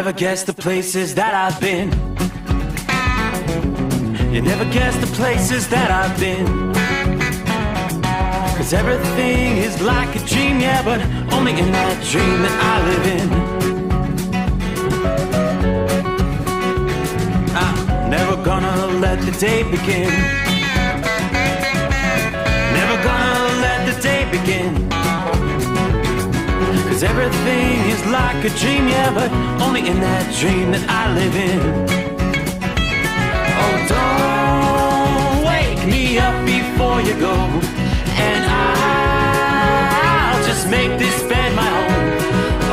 never guess the places that I've been. You never guess the places that I've been. 'Cause everything is like a dream, yeah, but only in that dream that I live in. I'm never gonna let the day begin. Never gonna let the day begin. 'Cause everything is like a dream, yeah, but only in that dream that I live in. Oh, don't wake me up before you go, and I'll just make this bed my home.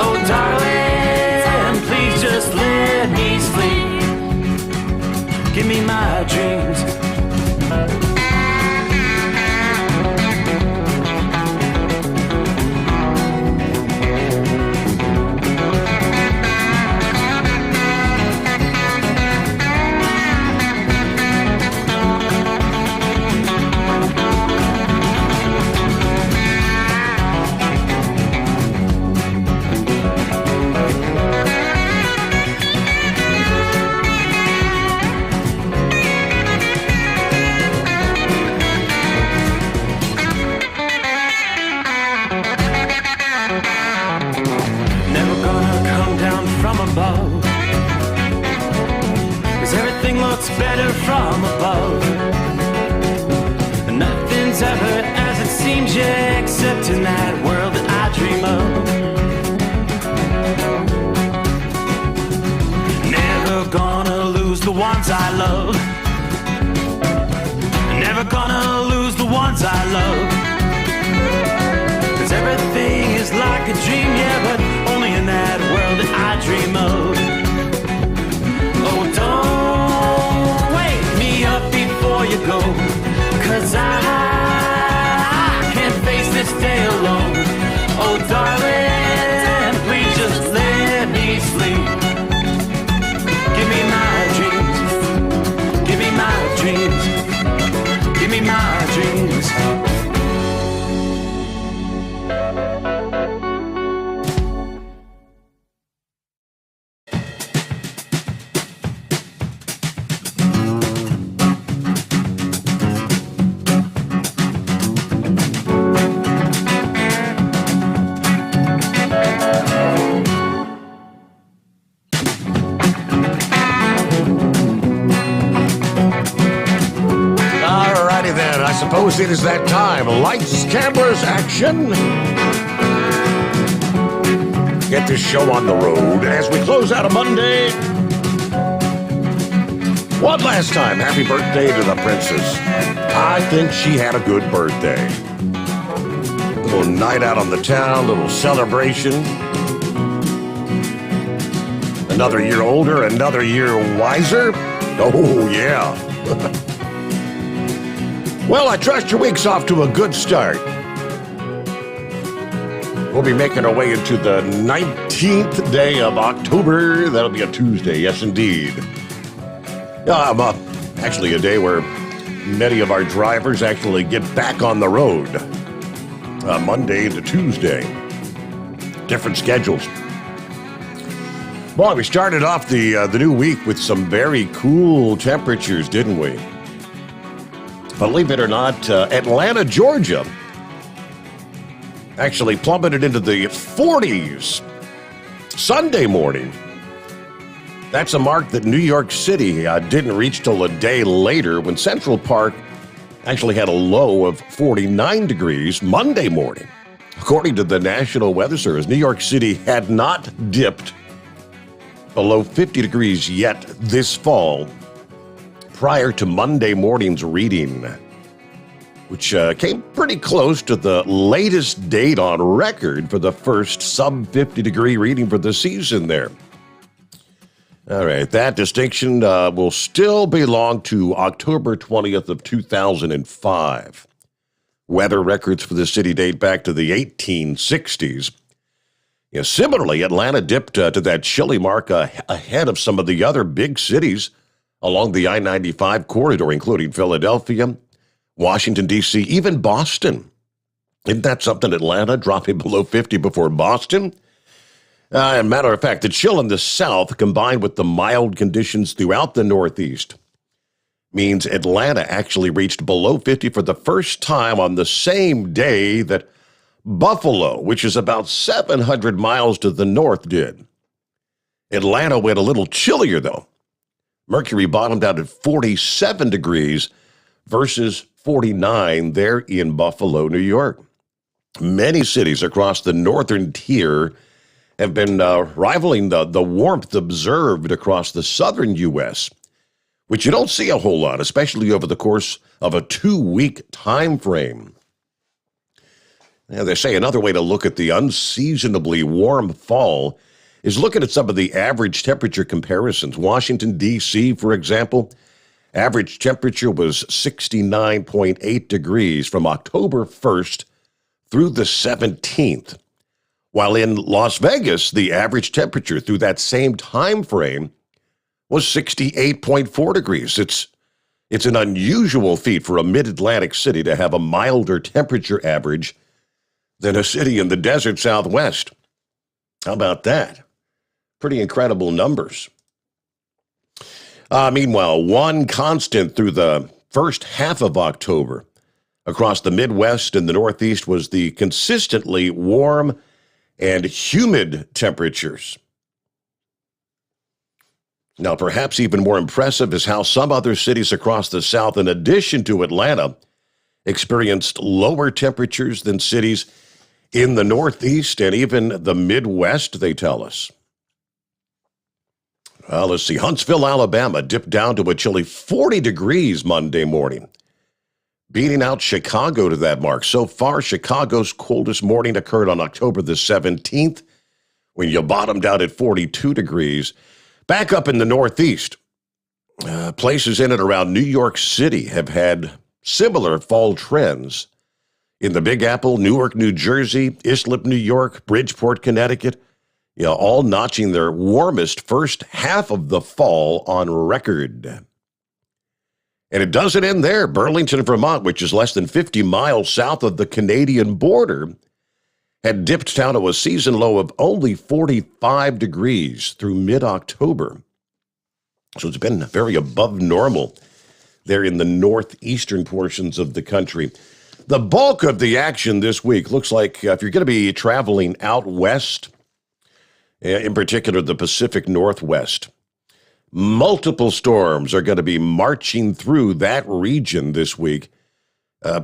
Oh, darling, please just let me sleep. Give me my dreams. Better from above. Nothing's ever as it seems, yeah, except in that world that I dream of. Never gonna lose the ones I love. Never gonna lose the ones I love. 'Cause everything is like a dream, yeah, but only in that world that I dream of. Oh, don't wake me up before you go, 'cause I can't face this day alone. Oh, darling, please just let me sleep. Give me my dreams. Give me my dreams. Give me my dreams. It is that time. Lights, cameras, action. Get this show on the road as we close out a Monday. One last time, happy birthday to the princess. I think she had a good birthday. A little night out on the town, little celebration. Another year older, another year wiser. Oh, yeah. Well, I trust your week's off to a good start. We'll be making our way into the 19th day of October. That'll be a Tuesday, yes, indeed. Actually a day where many of our drivers actually get back on the road. Monday to Tuesday. Different schedules. Boy, we started off the new week with some very cool temperatures, didn't we? Believe it or not, Atlanta, Georgia actually plummeted into the 40s Sunday morning. That's a mark that New York City didn't reach till a day later when Central Park actually had a low of 49 degrees Monday morning. According to the National Weather Service, New York City had not dipped below 50 degrees yet this fall, prior to Monday morning's reading, which came pretty close to the latest date on record for the first sub-50 degree reading for the season there. All right, that distinction will still belong to October 20th of 2005. Weather records for the city date back to the 1860s. Similarly, Atlanta dipped to that chilly mark ahead of some of the other big cities along the I-95 corridor, including Philadelphia, Washington, D.C., even Boston. Isn't that something, Atlanta dropping below 50 before Boston? As a matter of fact, the chill in the south combined with the mild conditions throughout the Northeast means Atlanta actually reached below 50 for the first time on the same day that Buffalo, which is about 700 miles to the north, did. Atlanta went a little chillier, though. Mercury bottomed out at 47 degrees versus 49 there in Buffalo, New York. Many cities across the northern tier have been rivaling the warmth observed across the southern U.S., which you don't see a whole lot, especially over the course of a 2-week time frame. Now, they say another way to look at the unseasonably warm fall is looking at some of the average temperature comparisons. Washington, D.C., for example, average temperature was 69.8 degrees from October 1st through the 17th. While in Las Vegas, the average temperature through that same time frame was 68.4 degrees. It's an unusual feat for a mid-Atlantic city to have a milder temperature average than a city in the desert Southwest. How about that? Pretty incredible numbers. Meanwhile, one constant through the first half of October across the Midwest and the Northeast was the consistently warm and humid temperatures. Now, perhaps even more impressive is how some other cities across the South, in addition to Atlanta, experienced lower temperatures than cities in the Northeast and even the Midwest, they tell us. Let's see. Huntsville, Alabama dipped down to a chilly 40 degrees Monday morning, beating out Chicago to that mark. So far, Chicago's coldest morning occurred on October the 17th, when you bottomed out at 42 degrees. Back up in the Northeast, places in and around New York City have had similar fall trends. In the Big Apple, Newark, New Jersey, Islip, New York, Bridgeport, Connecticut, all notching their warmest first half of the fall on record. And it doesn't end there. Burlington, Vermont, which is less than 50 miles south of the Canadian border, had dipped down to a season low of only 45 degrees through mid-October. So it's been very above normal there in the northeastern portions of the country. The bulk of the action this week looks like if you're going to be traveling out west, in particular the Pacific Northwest, multiple storms are going to be marching through that region this week,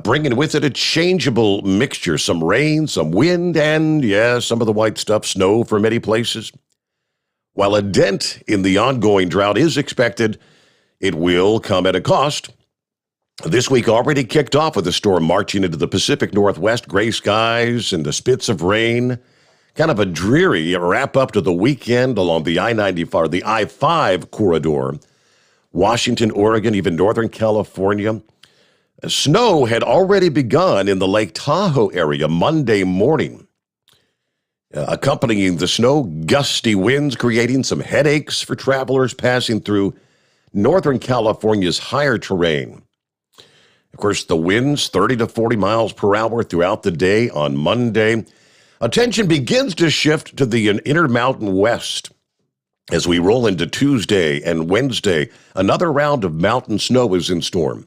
bringing with it a changeable mixture, some rain, some wind, and, some of the white stuff, snow for many places. While a dent in the ongoing drought is expected, it will come at a cost. This week already kicked off with a storm marching into the Pacific Northwest, gray skies and the spits of rain. Kind of a dreary wrap-up to the weekend along the I-95, the I-5 corridor, Washington, Oregon, even Northern California. Snow had already begun in the Lake Tahoe area Monday morning. Accompanying the snow, gusty winds creating some headaches for travelers passing through Northern California's higher terrain. Of course, the winds 30 to 40 miles per hour throughout the day on Monday. Attention begins to shift to the Intermountain West as we roll into Tuesday and Wednesday. Another round of mountain snow is in store.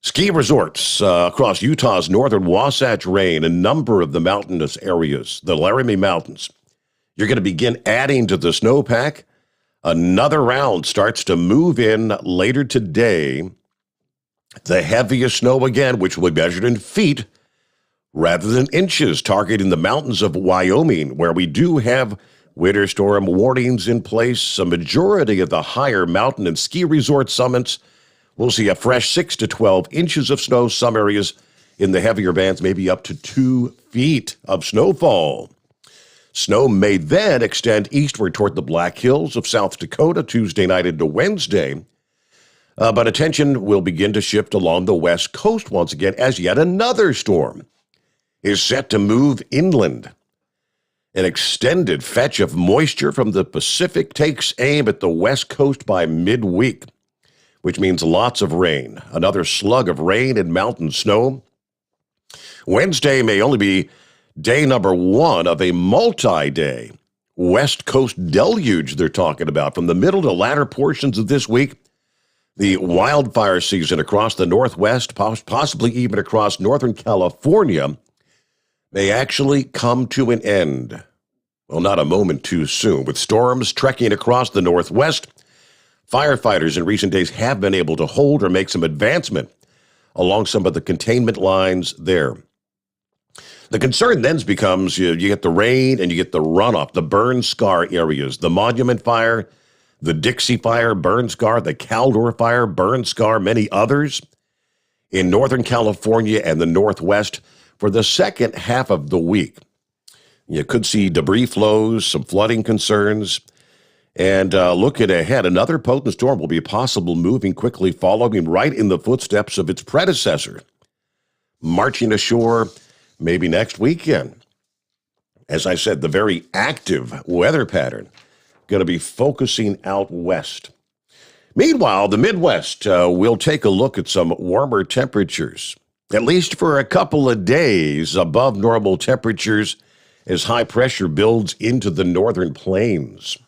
Ski resorts across Utah's northern Wasatch Range, a number of the mountainous areas, the Laramie Mountains. You're going to begin adding to the snowpack. Another round starts to move in later today. The heaviest snow again, which will be measured in feet rather than inches, targeting the mountains of Wyoming, where we do have winter storm warnings in place. A majority of the higher mountain and ski resort summits will see a fresh 6 to 12 inches of snow. Some areas in the heavier bands, maybe up to 2 feet of snowfall. Snow may then extend eastward toward the Black Hills of South Dakota Tuesday night into Wednesday. But attention will begin to shift along the west coast once again as yet another storm is set to move inland. An extended fetch of moisture from the Pacific takes aim at the west coast by midweek, which means lots of rain. Another slug of rain and mountain snow. Wednesday may only be day number 1 of a multi-day West Coast deluge they're talking about. From the middle to latter portions of this week, the wildfire season across the Northwest, possibly even across Northern California, may actually come to an end. Well, not a moment too soon. With storms trekking across the Northwest, firefighters in recent days have been able to hold or make some advancement along some of the containment lines there. The concern then becomes you get the rain and you get the runoff, the burn scar areas, the Monument Fire, the Dixie Fire, burn scar, the Caldor Fire, burn scar, many others in Northern California and the Northwest for the second half of the week. You could see debris flows, some flooding concerns, and looking ahead, another potent storm will be possible, moving quickly, following right in the footsteps of its predecessor, marching ashore maybe next weekend. As I said, the very active weather pattern going to be focusing out west. Meanwhile, the Midwest will take a look at some warmer temperatures, at least for a couple of days above normal temperatures as high pressure builds into the northern plains.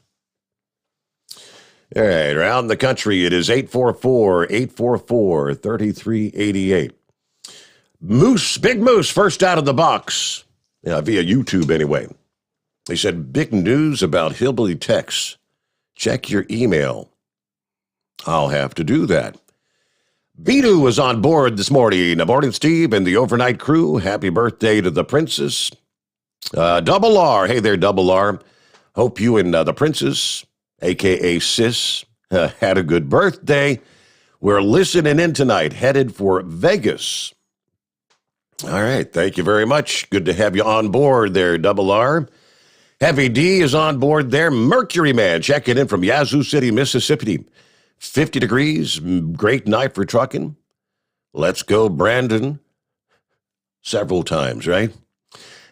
All right, around the country, it is 844-844-3388. Big Moose, first out of the box, via YouTube anyway. They said, big news about Hillbilly Tex. Check your email. I'll have to do that. Bidu was on board this morning. Morning, Steve and the overnight crew. Happy birthday to the princess. Double R. Hey there, Double R. Hope you and the princess, a.k.a. Sis, had a good birthday. We're listening in tonight, headed for Vegas. All right, thank you very much. Good to have you on board there, Double R. Heavy D is on board there. Mercury Man checking in from Yazoo City, Mississippi. 50 degrees, great night for trucking. Let's go, Brandon. Several times, right?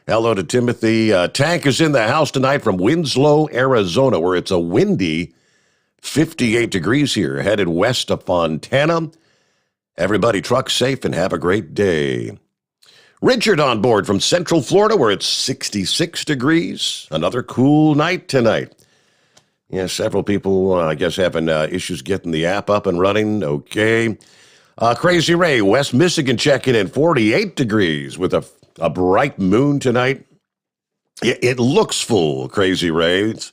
Hello to Timothy. Tank is in the house tonight from Winslow, Arizona, where it's a windy 58 degrees here, headed west of Fontana. Everybody truck safe and have a great day. Richard on board from Central Florida, where it's 66 degrees. Another cool night tonight. Yeah, several people, I guess, having issues getting the app up and running. Okay. Crazy Ray, West Michigan checking in, 48 degrees with a bright moon tonight. It looks full, Crazy Ray. It's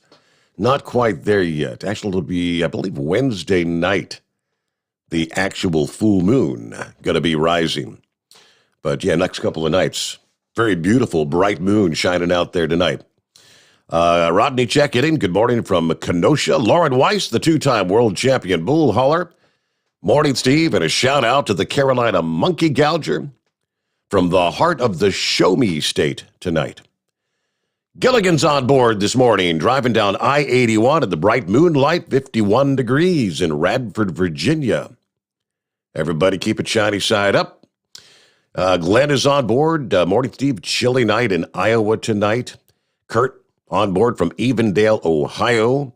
not quite there yet. Actually, it'll be, I believe, Wednesday night, the actual full moon going to be rising. But yeah, next couple of nights, very beautiful, bright moon shining out there tonight. Rodney checking in. Good morning from Kenosha. Lauren Weiss, the two-time world champion bull hauler. Morning, Steve, and a shout out to the Carolina Monkey Gouger from the heart of the Show Me State tonight. Gilligan's on board this morning, driving down I-81 in the bright moonlight, 51 degrees in Radford, Virginia. Everybody keep it shiny side up. Glenn is on board. Morning, Steve. Chilly night in Iowa tonight. Kurt on board from Evendale, Ohio.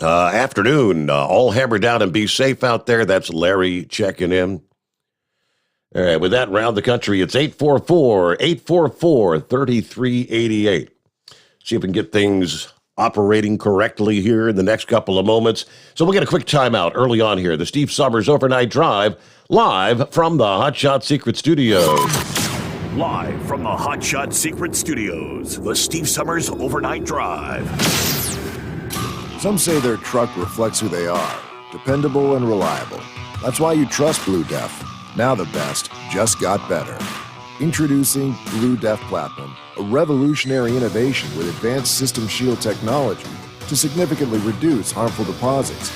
Afternoon. All hammered down and be safe out there. That's Larry checking in. All right, with that, round the country, it's 844-844-3388. See if we can get things operating correctly here in the next couple of moments. So we'll get a quick timeout early on here. The Steve Sommers Overnight Drive, live from the Hot Shot Secret Studios. Live from the Hot Shot Secret Studios, the Steve Sommers Overnight Drive. Some say their truck reflects who they are, dependable and reliable. That's why you trust Blue Def. Now the best just got better. Introducing Blue Def Platinum, a revolutionary innovation with advanced system shield technology to significantly reduce harmful deposits.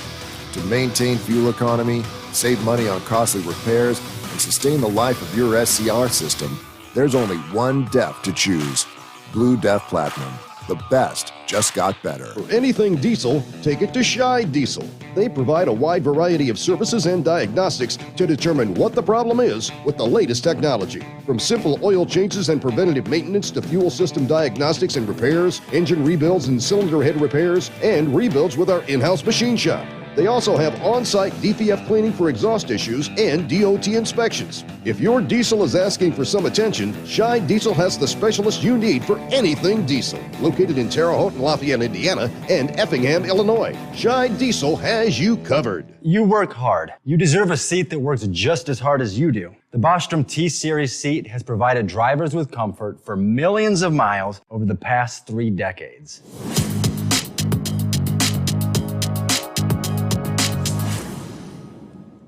To maintain fuel economy, save money on costly repairs, and sustain the life of your SCR system, there's only one DEF to choose. Blue Def Platinum. The best just got better. For anything diesel, take it to Scheid Diesel. They provide a wide variety of services and diagnostics to determine what the problem is with the latest technology. From simple oil changes and preventative maintenance to fuel system diagnostics and repairs, engine rebuilds and cylinder head repairs, and rebuilds with our in-house machine shop. They also have on-site DPF cleaning for exhaust issues and DOT inspections. If your diesel is asking for some attention, Scheid Diesel has the specialist you need for anything diesel. Located in Terre Haute and Lafayette, Indiana, and Effingham, Illinois, Scheid Diesel has you covered. You work hard. You deserve a seat that works just as hard as you do. The Bostrom T-Series seat has provided drivers with comfort for millions of miles over the past 3 decades.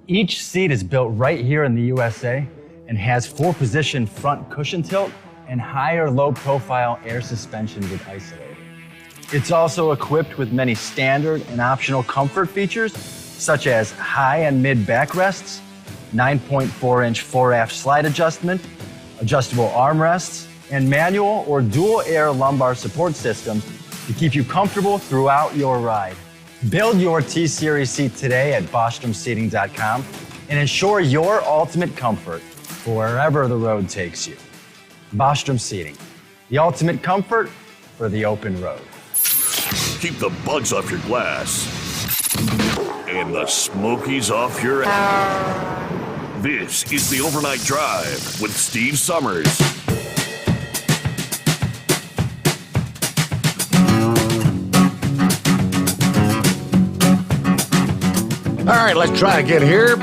Each seat is built right here in the USA and has 4-position front cushion tilt and higher low-profile air suspension with isolator. It's also equipped with many standard and optional comfort features, such as high and mid backrests, 9.4-inch 4-aft slide adjustment, adjustable armrests, and manual or dual air lumbar support systems to keep you comfortable throughout your ride. Build your T-Series seat today at BostromSeating.com and ensure your ultimate comfort for wherever the road takes you. Bostrom Seating, the ultimate comfort for the open road. Keep the bugs off your glass and the smokies off your ass. This is the Overnight Drive with Steve Sommers. All right, let's try again here.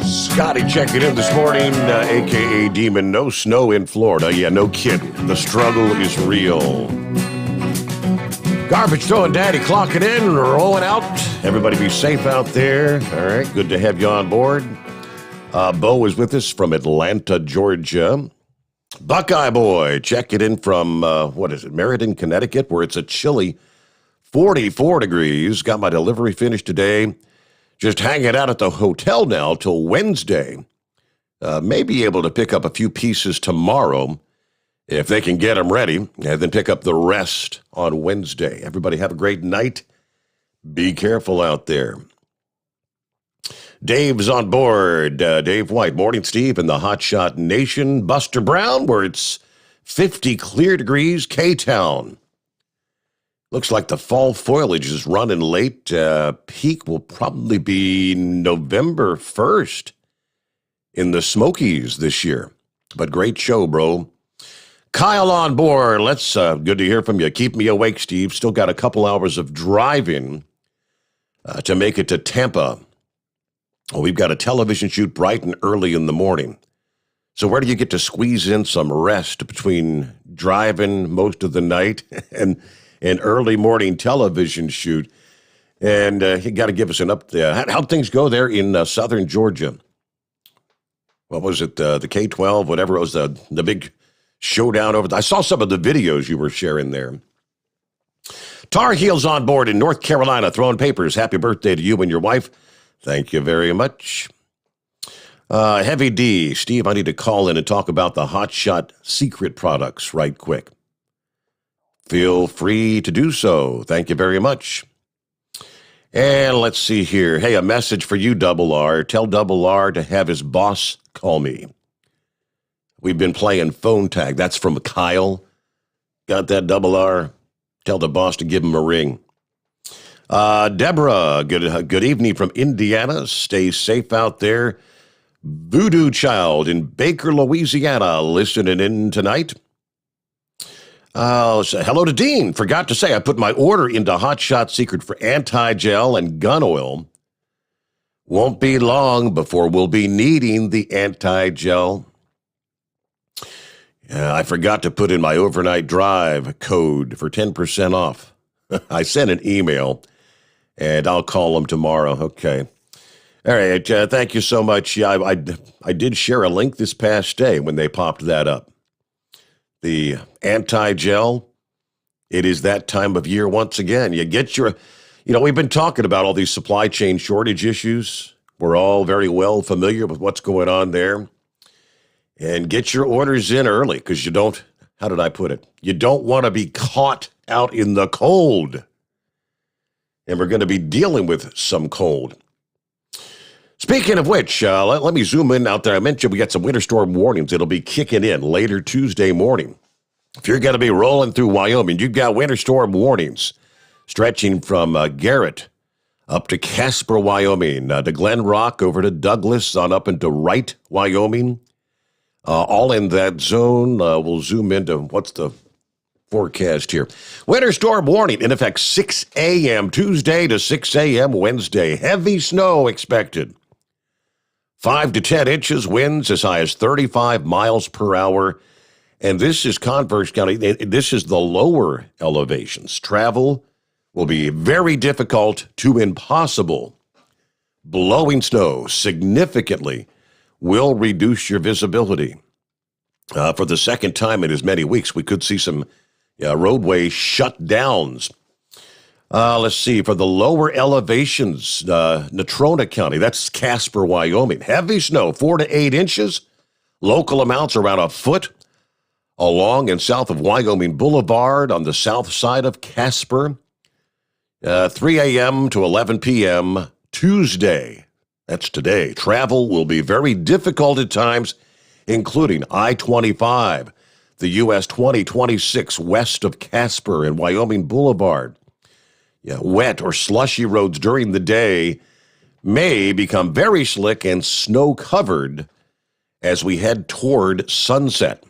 Scotty checking in this morning, a.k.a. Demon. No snow in Florida. Yeah, no kidding. The struggle is real. Garbage throwing daddy clocking in, rolling out. Everybody be safe out there. All right, good to have you on board. Bo is with us from Atlanta, Georgia. Buckeye Boy checking in from, Meriden, Connecticut, where it's a chilly 44 degrees. Got my delivery finished today. Just hanging out at the hotel now till Wednesday. May be able to pick up a few pieces tomorrow if they can get them ready, and then pick up the rest on Wednesday. Everybody have a great night. Be careful out there. Dave's on board. Dave White. Morning, Steve, in the Hotshot Nation. Buster Brown, where it's 50 clear degrees, K-Town. Looks like the fall foliage is running late. Peak will probably be November 1st in the Smokies this year. But great show, bro. Kyle on board. Let's good to hear from you. Keep me awake, Steve. Still got a couple hours of driving to make it to Tampa. Well, we've got a television shoot bright and early in the morning. So where do you get to squeeze in some rest between driving most of the night and an early morning television shoot? And you got to give us an update. How'd things go there in southern Georgia? What was it, the K-12, whatever it was, the big showdown over there? I saw some of the videos you were sharing there. Tar Heels on board in North Carolina, throwing papers. Happy birthday to you and your wife. Thank you very much. Heavy D, Steve, I need to call in and talk about the Hotshot secret products right quick. Feel free to do so. Thank you very much. And let's see here. Hey, a message for you, Double R. Tell Double R to have his boss call me. We've been playing phone tag. That's from Kyle. Got that, Double R? Tell the boss to give him a ring. Deborah, good evening from Indiana. Stay safe out there. Voodoo Child in Baker, Louisiana, listening in tonight. Hello to Dean. Forgot to say I put my order into Hotshot Secret for anti-gel and gun oil. Won't be long before we'll be needing the anti-gel. I forgot to put in my overnight drive code for 10% off. I sent an email, and I'll call them tomorrow. Okay. All right. Thank you so much. Yeah, I did share a link this past day when they popped that up. The anti-gel, it is that time of year once again. You get your, we've been talking about all these supply chain shortage issues. We're all very well familiar with what's going on there. And get your orders in early because you don't, how did I put it? You don't want to be caught out in the cold. And we're going to be dealing with some cold. Speaking of which, let me zoom in out there. I mentioned we got some winter storm warnings. It'll be kicking in later Tuesday morning. If you're going to be rolling through Wyoming, you've got winter storm warnings stretching from Garrett up to Casper, Wyoming, to Glen Rock, over to Douglas, on up into Wright, Wyoming. All in that zone. We'll zoom into what's the forecast here. Winter storm warning in effect 6 a.m. Tuesday to 6 a.m. Wednesday. Heavy snow expected. 5 to 10 inches, winds as high as 35 miles per hour. And this is Converse County. This is the lower elevations. Travel will be very difficult to impossible. Blowing snow significantly will reduce your visibility. For the second time in as many weeks, we could see some roadway shutdowns. Let's see, for the lower elevations, Natrona County, that's Casper, Wyoming. Heavy snow, 4 to 8 inches. Local amounts around a foot along and south of Wyoming Boulevard on the south side of Casper. 3 a.m. to 11 p.m. Tuesday, that's today. Travel will be very difficult at times, including I-25, the US 2026 west of Casper and Wyoming Boulevard. Wet or slushy roads during the day may become very slick and snow-covered as we head toward sunset.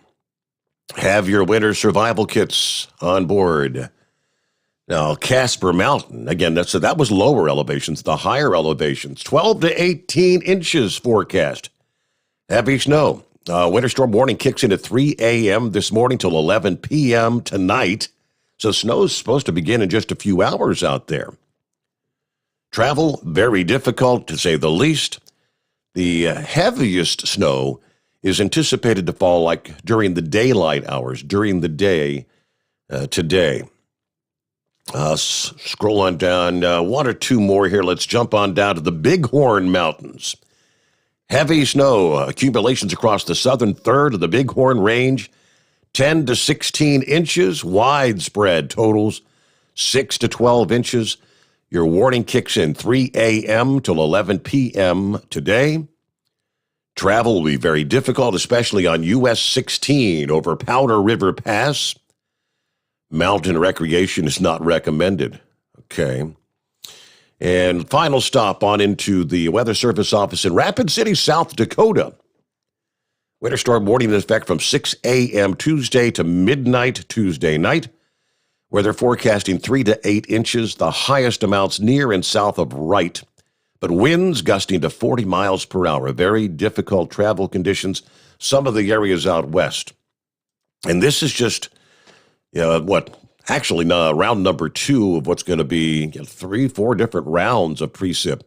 Have your winter survival kits on board. Now, Casper Mountain, again, that was lower elevations. The higher elevations, 12 to 18 inches forecast. Heavy snow. Winter storm warning kicks in at 3 a.m. this morning till 11 p.m. tonight. So snow is supposed to begin in just a few hours out there. Travel, very difficult to say the least. The heaviest snow is anticipated to fall like during the daylight hours, during the day today. Scroll on down, one or two more here. Let's jump on down to the Bighorn Mountains. Heavy snow accumulations across the southern third of the Bighorn Range, 10 to 16 inches, widespread totals, 6 to 12 inches. Your warning kicks in 3 a.m. till 11 p.m. today. Travel will be very difficult, especially on US 16 over Powder River Pass. Mountain recreation is not recommended. Okay. And final stop on into the Weather Service office in Rapid City, South Dakota. Winter storm warning in effect from 6 a.m. Tuesday to midnight Tuesday night, where they're forecasting 3 to 8 inches, the highest amounts near and south of Wright, but winds gusting to 40 miles per hour. Very difficult travel conditions, some of the areas out west. And this is just, actually round number 2 of what's going to be 3-4 different rounds of precip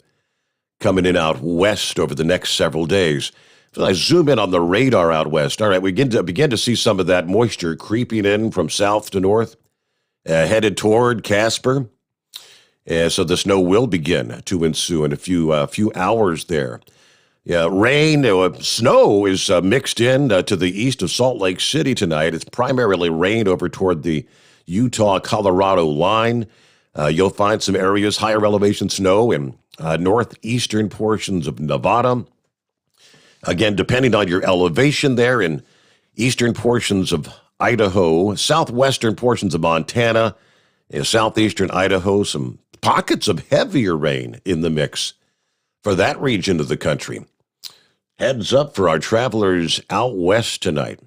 coming in out west over the next several days. So I zoom in on the radar out west. All right, we begin to see some of that moisture creeping in from south to north, headed toward Casper. So the snow will begin to ensue in a few hours there. Rain, snow is mixed in to the east of Salt Lake City tonight. It's primarily rain over toward the Utah-Colorado line. You'll find some areas, higher elevation snow in northeastern portions of Nevada. Again, depending on your elevation there in eastern portions of Idaho, southwestern portions of Montana, southeastern Idaho, some pockets of heavier rain in the mix for that region of the country. Heads up for our travelers out west tonight.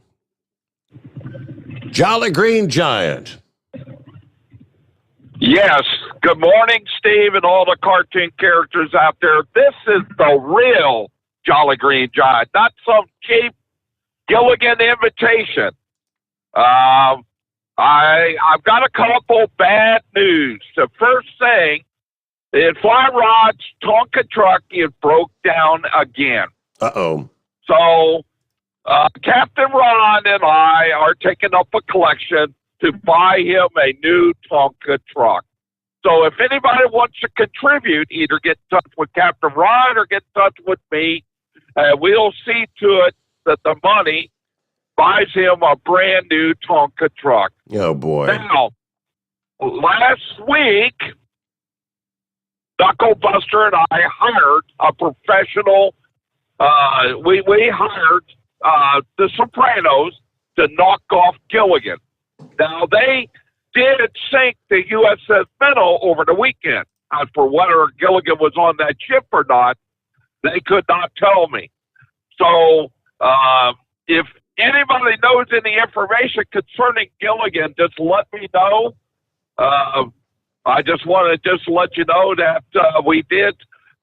Jolly Green Giant. Yes. Good morning, Steve, and all the cartoon characters out there. This is the real Jolly Green Giant, not some cheap Gilligan imitation. I've got a couple bad news. The first thing, the Fly Rod's Tonka truck is broke down again. Uh-oh. So Captain Ron and I are taking up a collection to buy him a new Tonka truck. So if anybody wants to contribute, either get in touch with Captain Ron or get in touch with me. We'll see to it that the money buys him a brand new Tonka truck. Oh, boy. Now, last week, Knuckle Buster and I hired a professional. We hired the Sopranos to knock off Gilligan. Now, they did sink the USS Minnow over the weekend. for whether Gilligan was on that ship or not. They could not tell me. So if anybody knows any information concerning Gilligan, just let me know. I just want to just let you know that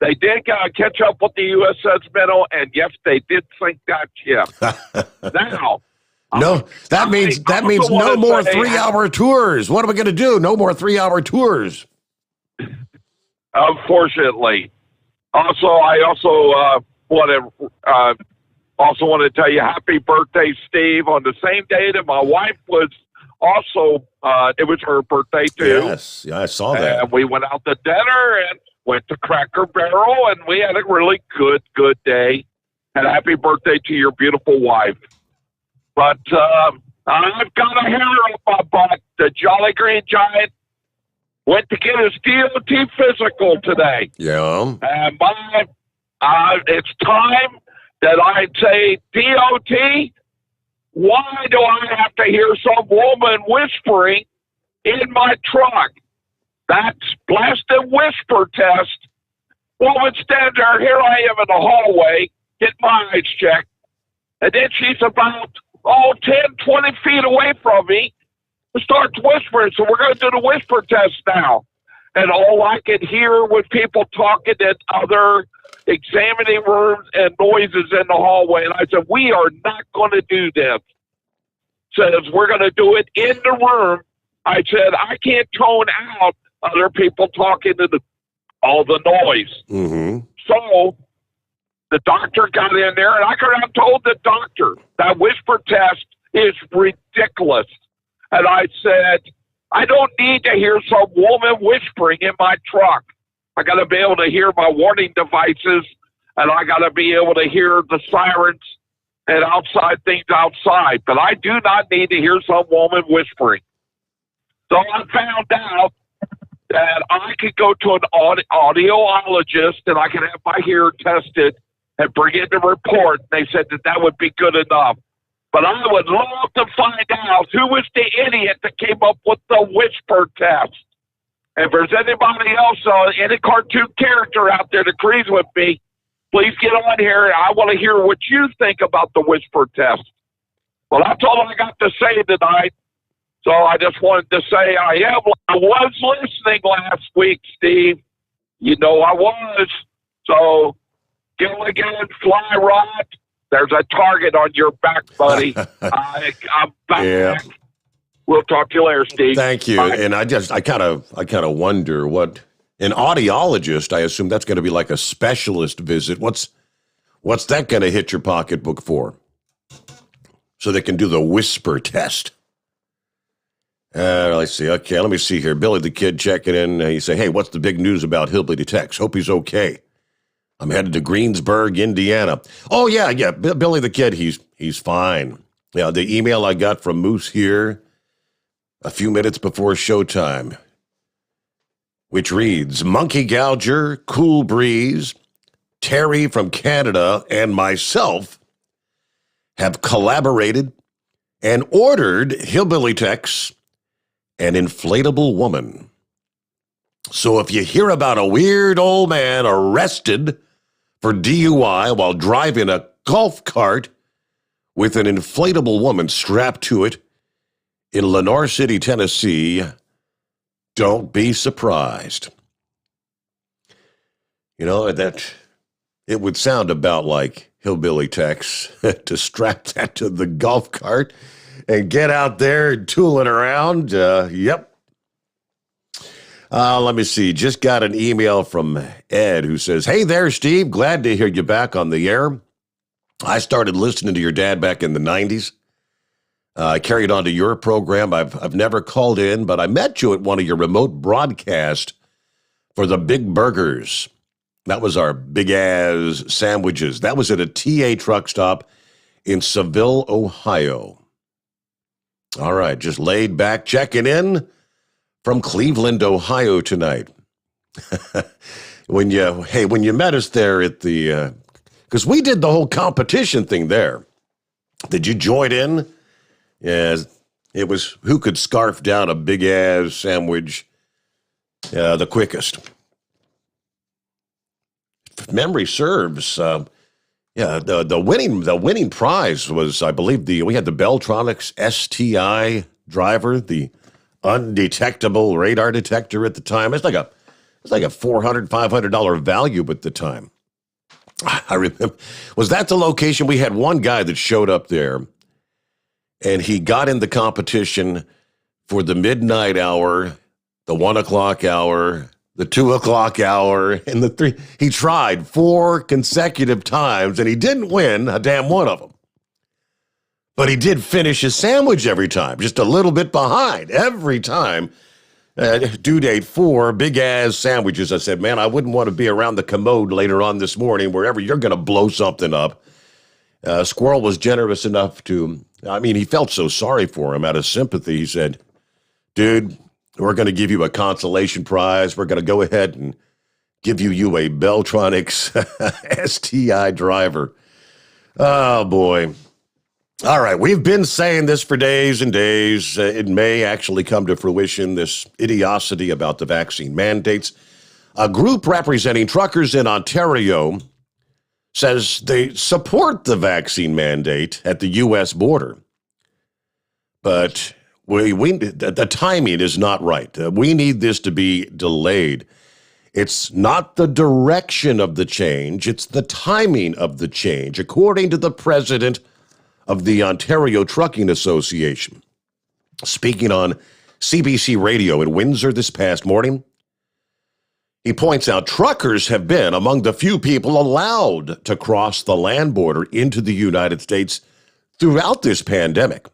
they did catch up with the USS Minnow, and yes, they did sink that ship. Now, no, that means no more 3-hour tours. What are we going to do? No more 3-hour tours. Unfortunately. Also, I want to tell you happy birthday, Steve, on the same day that my wife was also, it was her birthday too. Yes, yeah, I saw that. And we went out to dinner and went to Cracker Barrel, and we had a really good day. And happy birthday to your beautiful wife. But I've got a hair up my butt. The Jolly Green Giant went to get his DOT physical today. Yeah. And it's time that I say, DOT, why do I have to hear some woman whispering in my truck? That's blasted whisper test. Woman stands there, here I am in the hallway, getting my eyes checked. And then she's about, 10, 20 feet away from me. Starts whispering, so we're going to do the whisper test now. And all I could hear was people talking in other examining rooms and noises in the hallway. And I said, we are not going to do this. Says, we're going to do it in the room. I said, I can't tone out other people talking to all the noise. Mm-hmm. So the doctor got in there, and I could have told the doctor that whisper test is ridiculous. And I said, I don't need to hear some woman whispering in my truck. I got to be able to hear my warning devices, and I got to be able to hear the sirens and outside things outside. But I do not need to hear some woman whispering. So I found out that I could go to an audiologist, and I could have my hearing tested and bring in the report. They said that would be good enough. But I would love to find out who was the idiot that came up with the whisper test. And if there's anybody else, any cartoon character out there that agrees with me, please get on here. I want to hear what you think about the whisper test. Well, that's all I got to say tonight. So I just wanted to say I was listening last week, Steve. You know I was. So Gilligan, Fly Rod, there's a target on your back, buddy. I'm back. Yeah. We'll talk to you later, Steve. Thank you. Bye. And I kind of wonder what an audiologist. I assume that's going to be like a specialist visit. What's that going to hit your pocketbook for? So they can do the whisper test. Let's see. Okay, let me see here. Billy the Kid checking in. He say, "Hey, what's the big news about Hillbilly Tex? Hope he's okay. I'm headed to Greensburg, Indiana." Oh yeah. Billy the Kid, he's fine. Yeah, the email I got from Moose here a few minutes before showtime, which reads, "Monkey Gouger, Cool Breeze, Terry from Canada, and myself have collaborated and ordered Hillbilly Tex an inflatable woman. So if you hear about a weird old man arrested for DUI while driving a golf cart with an inflatable woman strapped to it in Lenoir City, Tennessee, don't be surprised." You know, that it would sound about like Hillbilly Tex to strap that to the golf cart and get out there and tooling around. Yep. Let me see. Just got an email from Ed who says, "Hey there, Steve. Glad to hear you back on the air. I started listening to your dad back in the 90s. I carried on to your program. I've never called in, but I met you at one of your remote broadcasts for the Big Burgers. That was our big-ass sandwiches. That was at a TA truck stop in Seville, Ohio. All right, just laid back, checking in from Cleveland, Ohio tonight." When you met us there at the, because we did the whole competition thing there. Did you join in? Yes, it was who could scarf down a big ass sandwich the quickest. if memory serves, the winning prize was, I believe, we had the Beltronics STI driver, the undetectable radar detector at the time. It's like a $400, $500 value at the time. I remember, was that the location? We had one guy that showed up there, and he got in the competition for the midnight hour, the 1 o'clock hour, the 2 o'clock hour, and the 3. He tried 4 consecutive times, and he didn't win a damn one of them. But he did finish his sandwich every time, just a little bit behind every time. Due date 4, big-ass sandwiches. I said, man, I wouldn't want to be around the commode later on this morning, wherever you're going to blow something up. Squirrel was generous enough to, he felt so sorry for him out of sympathy. He said, dude, we're going to give you a consolation prize. We're going to go ahead and give you a Beltronics STI driver. Oh, boy. All right, we've been saying this for days and days. It may actually come to fruition, this idiocy about the vaccine mandates. A group representing truckers in Ontario says they support the vaccine mandate at the U.S. border. But the timing is not right. We need this to be delayed. It's not the direction of the change, it's the timing of the change, according to the president of the Ontario Trucking Association. Speaking on CBC Radio in Windsor this past morning, he points out truckers have been among the few people allowed to cross the land border into the United States throughout this pandemic.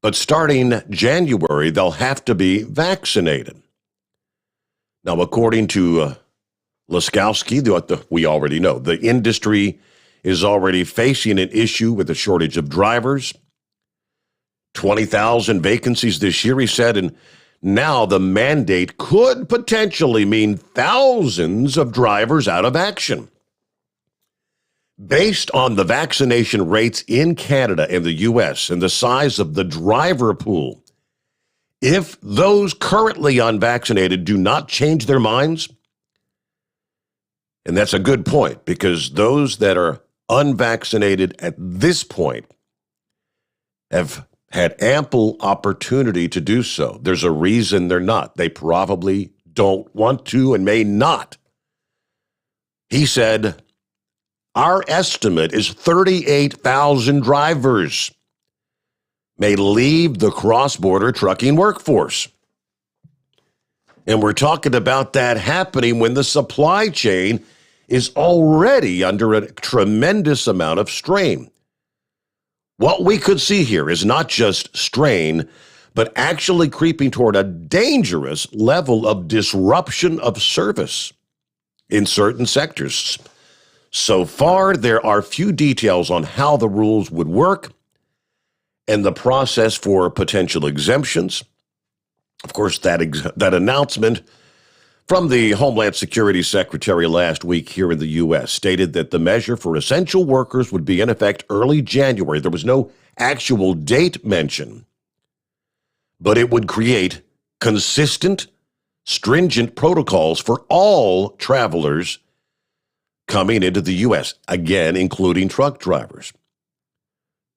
But starting January, they'll have to be vaccinated. Now, according to Laskowski, we already know, the industry is already facing an issue with a shortage of drivers. 20,000 vacancies this year, he said, and now the mandate could potentially mean thousands of drivers out of action. Based on the vaccination rates in Canada and the U.S. and the size of the driver pool, if those currently unvaccinated do not change their minds, and that's a good point, because those that are unvaccinated at this point have had ample opportunity to do so. There's a reason they're not. They probably don't want to and may not. He said, our estimate is 38,000 drivers may leave the cross-border trucking workforce. And we're talking about that happening when the supply chain is already under a tremendous amount of strain. What we could see here is not just strain, but actually creeping toward a dangerous level of disruption of service in certain sectors. So far, there are few details on how the rules would work and the process for potential exemptions. Of course, that announcement from the Homeland Security Secretary last week here in the U.S. stated that the measure for essential workers would be in effect early January. There was no actual date mentioned, but it would create consistent, stringent protocols for all travelers coming into the U.S., again, including truck drivers.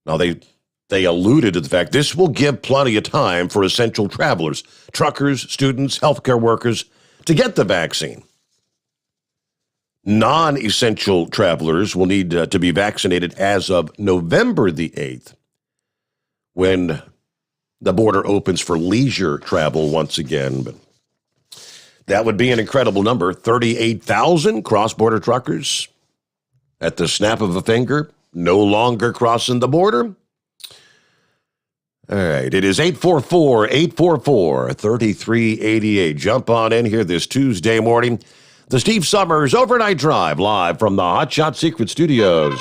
Now, they alluded to the fact this will give plenty of time for essential travelers, truckers, students, healthcare workers, to get the vaccine. Non-essential travelers will need to be vaccinated as of November the 8th, when the border opens for leisure travel once again. But that would be an incredible number, 38,000 cross-border truckers at the snap of a finger, no longer crossing the border. All right, it is 844-844-3388. Jump on in here this Tuesday morning. The Steve Sommers Overnight Drive, live from the Hot Shot Secret Studios.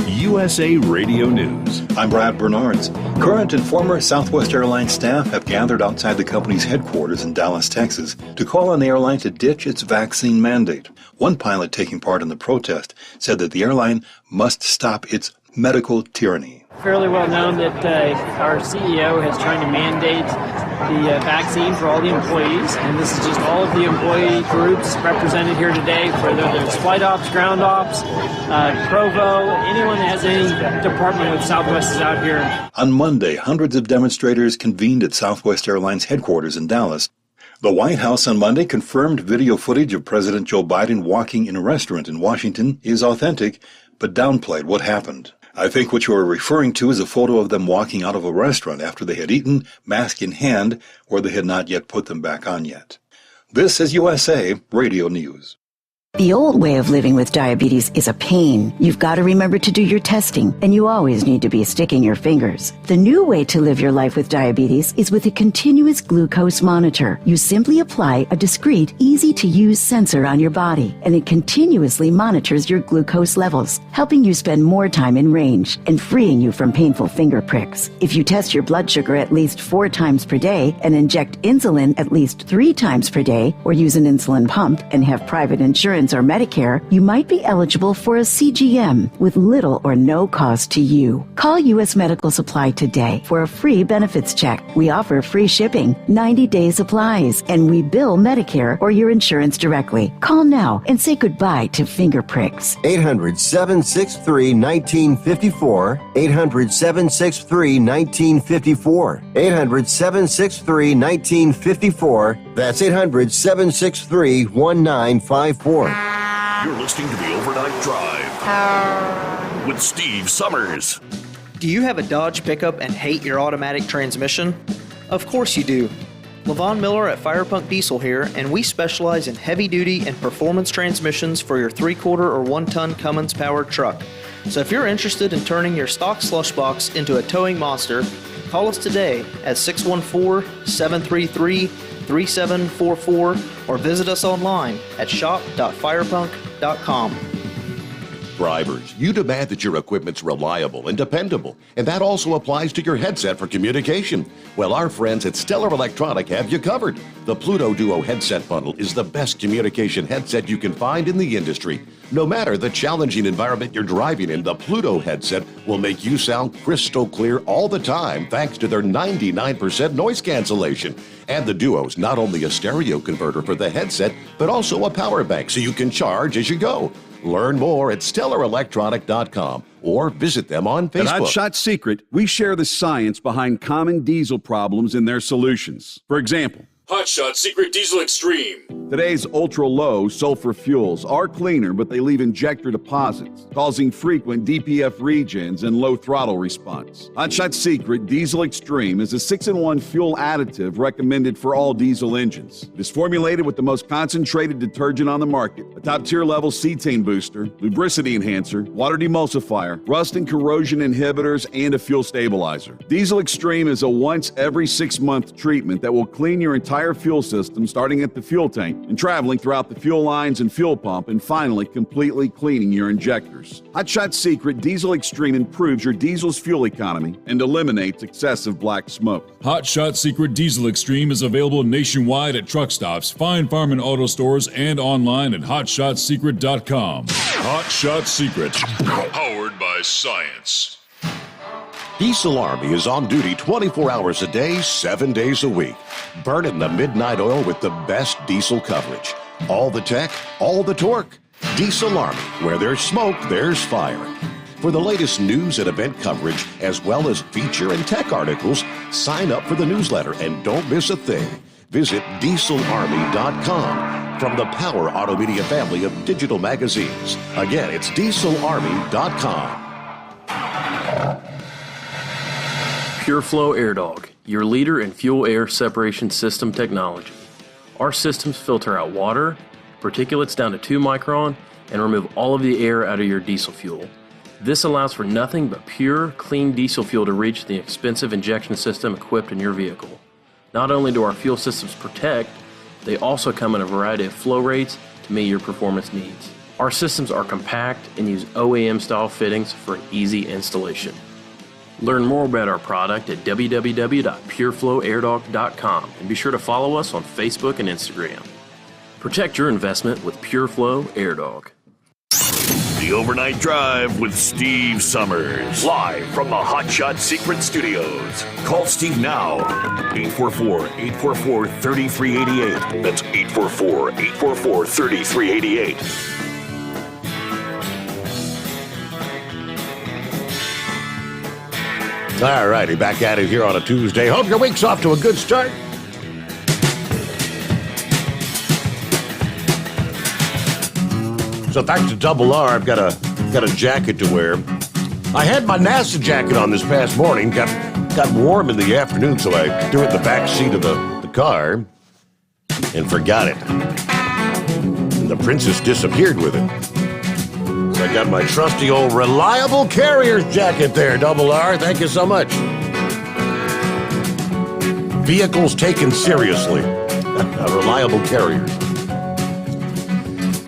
USA Radio News. I'm Brad Bernards. Current and former Southwest Airlines staff have gathered outside the company's headquarters in Dallas, Texas, to call on the airline to ditch its vaccine mandate. One pilot taking part in the protest said that the airline must stop its medical tyranny. Fairly well known that our CEO is trying to mandate the vaccine for all the employees, and this is just all of the employee groups represented here today, whether there's flight ops, ground ops, Provo, anyone that has any department with Southwest is out here. On Monday, hundreds of demonstrators convened at Southwest Airlines headquarters in Dallas. The White House on Monday confirmed video footage of President Joe Biden walking in a restaurant in Washington is authentic, but downplayed what happened. I think what you are referring to is a photo of them walking out of a restaurant after they had eaten, mask in hand, or they had not yet put them back on yet. This is USA Radio News. The old way of living with diabetes is a pain. You've got to remember to do your testing, and you always need to be sticking your fingers. The new way to live your life with diabetes is with a continuous glucose monitor. You simply apply a discreet, easy-to-use sensor on your body, and it continuously monitors your glucose levels, helping you spend more time in range and freeing you from painful finger pricks. If you test your blood sugar at least 4 times per day and inject insulin at least 3 times per day, or use an insulin pump and have private insurance or Medicare, you might be eligible for a CGM with little or no cost to you. Call U.S. Medical Supply today for a free benefits check. We offer free shipping, 90-day supplies, and we bill Medicare or your insurance directly. Call now and say goodbye to finger pricks. 800-763-1954. 800-763-1954. 800-763-1954. That's 800-763-1954. You're listening to the Overnight Drive with Steve Sommers. Do you have a Dodge pickup and hate your automatic transmission? Of course you do. LaVon Miller at Firepunk Diesel here, and we specialize in heavy-duty and performance transmissions for your 3-quarter or 1-ton Cummins-powered truck. So if you're interested in turning your stock slush box into a towing monster, call us today at 614-733-3744 or visit us online at shop.firepunk.com. Drivers, you demand that your equipment's reliable and dependable, and that also applies to your headset for communication. Well, our friends at Stellar Electronic have you covered. The Pluto Duo headset bundle is the best communication headset you can find in the industry. No matter the challenging environment you're driving in, the Pluto headset will make you sound crystal clear all the time thanks to their 99% noise cancellation. And the Duo's not only a stereo converter for the headset, but also a power bank so you can charge as you go. Learn more at StellarElectronic.com or visit them on Facebook. At Hot Shot Secret, we share the science behind common diesel problems and their solutions. For example, Hot Shot Secret Diesel Extreme. Today's ultra-low sulfur fuels are cleaner, but they leave injector deposits, causing frequent DPF regens and low throttle response. Hot Shot Secret Diesel Extreme is a 6-in-1 fuel additive recommended for all diesel engines. It is formulated with the most concentrated detergent on the market, a top-tier level cetane booster, lubricity enhancer, water demulsifier, rust and corrosion inhibitors, and a fuel stabilizer. Diesel Extreme is a once every 6-month treatment that will clean your entire fuel system, starting at the fuel tank and traveling throughout the fuel lines and fuel pump, and finally completely cleaning your injectors. Hot Shot Secret Diesel Extreme improves your diesel's fuel economy and eliminates excessive black smoke. Hot Shot Secret Diesel Extreme is available nationwide at truck stops, fine farm and auto stores, and online at hotshotsecret.com. Hot Shot Secret, powered by science. Diesel Army is on duty 24 hours a day, 7 days a week. Burning the midnight oil with the best diesel coverage. All the tech, all the torque. Diesel Army, where there's smoke, there's fire. For the latest news and event coverage, as well as feature and tech articles, sign up for the newsletter and don't miss a thing. Visit dieselarmy.com from the Power Auto Media family of digital magazines. Again, it's dieselarmy.com. PureFlow AirDog, your leader in fuel air separation system technology. Our systems filter out water, particulates down to 2 micron, and remove all of the air out of your diesel fuel. This allows for nothing but pure, clean diesel fuel to reach the expensive injection system equipped in your vehicle. Not only do our fuel systems protect, they also come in a variety of flow rates to meet your performance needs. Our systems are compact and use OEM-style fittings for an easy installation. Learn more about our product at www.pureflowairdog.com and be sure to follow us on Facebook and Instagram. Protect your investment with PureFlow AirDog. The The Overnight Drive with Steve Sommers. Live from the Hot Shot Secret Studios. Call Steve now. 844-844-3388. That's 844-844-3388. All righty, back at it here on a Tuesday. Hope your week's off to a good start. So back to Double R, I've got a jacket to wear. I had my NASA jacket on this past morning, got warm in the afternoon, so I threw it in the back seat of the car and forgot it. And the princess disappeared with it. So I got my trusty old reliable carrier's jacket there, Double R. Thank you so much. Vehicles taken seriously. A reliable carrier.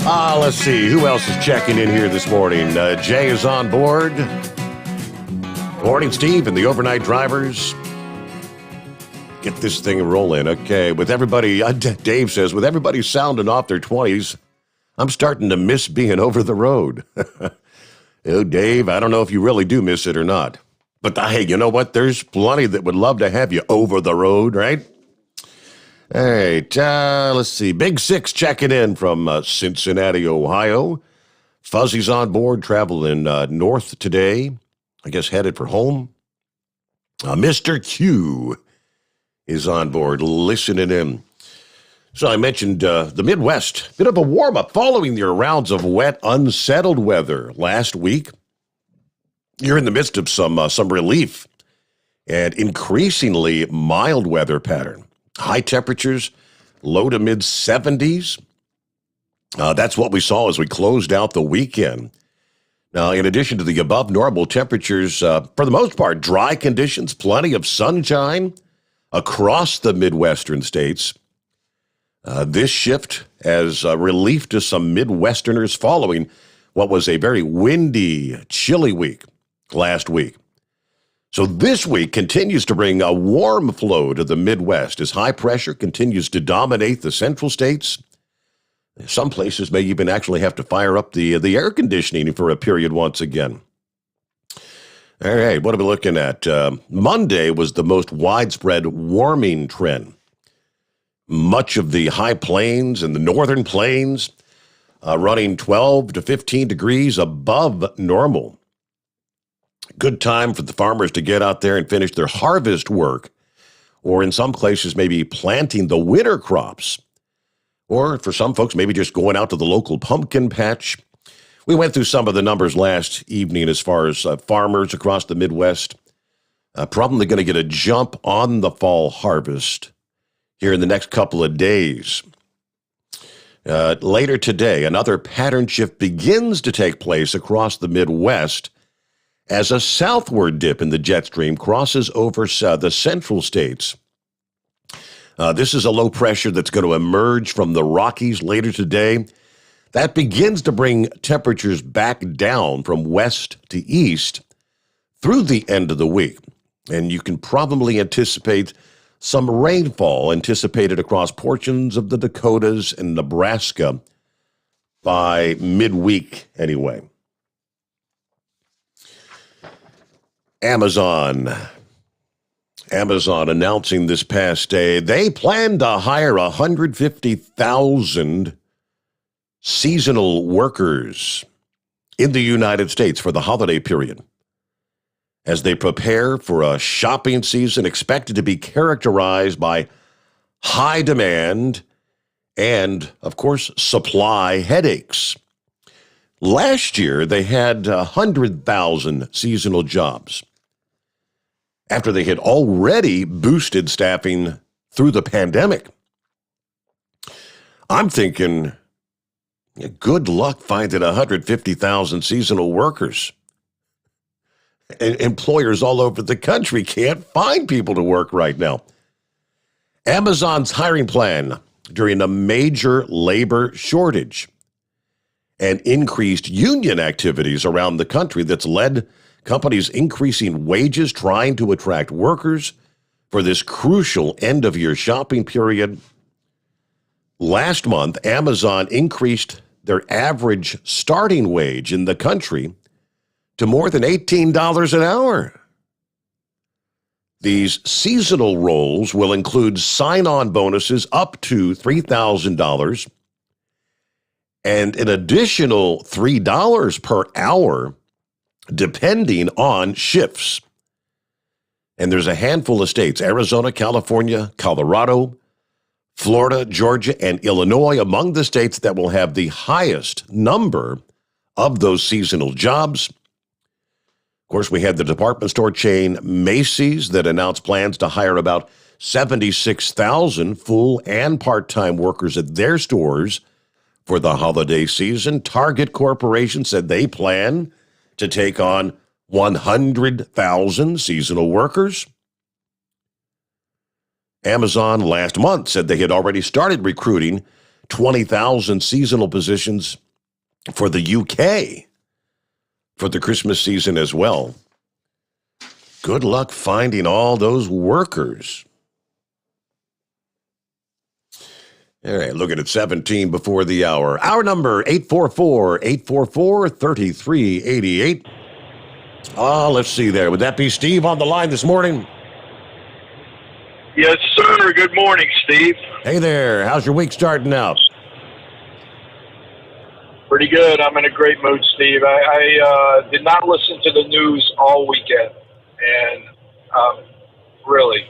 Let's see. Who else is checking in here this morning? Jay is on board. Morning, Steve, and the overnight drivers. Get this thing rolling. Okay, with everybody, Dave says, with everybody sounding off their 20s, I'm starting to miss being over the road. Oh, Dave, I don't know if you really do miss it or not. But hey, you know what? There's plenty that would love to have you over the road, right? All right, let's see. Big Six checking in from Cincinnati, Ohio. Fuzzy's on board, traveling north today. I guess headed for home. Mr. Q is on board, listening in. So I mentioned the Midwest, bit of a warm-up following your rounds of wet, unsettled weather last week. You're in the midst of some relief and increasingly mild weather pattern. High temperatures, low to mid-70s. That's what we saw as we closed out the weekend. Now, in addition to the above-normal temperatures, for the most part, dry conditions, plenty of sunshine across the Midwestern states. This shift as relief to some Midwesterners following what was a very windy, chilly week last week. So this week continues to bring a warm flow to the Midwest as high pressure continues to dominate the central states. Some places may even actually have to fire up the air conditioning for a period once again. All right, what are we looking at? Monday was the most widespread warming trend. Much of the high plains and the northern plains running 12 to 15 degrees above normal. Good time for the farmers to get out there and finish their harvest work, or in some places maybe planting the winter crops, or for some folks maybe just going out to the local pumpkin patch. We went through some of the numbers last evening as far as farmers across the Midwest. Probably going to get a jump on the fall harvest here in the next couple of days. Later today, another pattern shift begins to take place across the Midwest as a southward dip in the jet stream crosses over the central states. This is a low pressure that's going to emerge from the Rockies later today. That begins to bring temperatures back down from west to east through the end of the week. And you can probably anticipate some rainfall anticipated across portions of the Dakotas and Nebraska by midweek anyway. Amazon announcing this past day they plan to hire 150,000 seasonal workers in the United States for the holiday period as they prepare for a shopping season expected to be characterized by high demand and, of course, supply headaches. Last year, they had 100,000 seasonal jobs after they had already boosted staffing through the pandemic. I'm thinking, good luck finding 150,000 seasonal workers. Employers all over the country can't find people to work right now. Amazon's hiring plan during a major labor shortage and increased union activities around the country that's led companies increasing wages, trying to attract workers for this crucial end-of-year shopping period. Last month, Amazon increased their average starting wage in the country to more than $18 an hour. These seasonal roles will include sign-on bonuses up to $3,000 and an additional $3 per hour depending on shifts. And there's a handful of states, Arizona, California, Colorado, Florida, Georgia, and Illinois among the states that will have the highest number of those seasonal jobs. Of course, we had the department store chain Macy's that announced plans to hire about 76,000 full and part-time workers at their stores for the holiday season. Target Corporation said they plan to take on 100,000 seasonal workers. Amazon last month said they had already started recruiting 20,000 seasonal positions for the UK for the Christmas season as well. Good luck finding all those workers. All right, looking at 17 before the hour. Our number, 844-844-3388. Let's see there. Would that be Steve on the line this morning? Yes, sir. Good morning, Steve. Hey there. How's your week starting out? Pretty good. I'm in a great mood, Steve. I did not listen to the news all weekend, and I'm really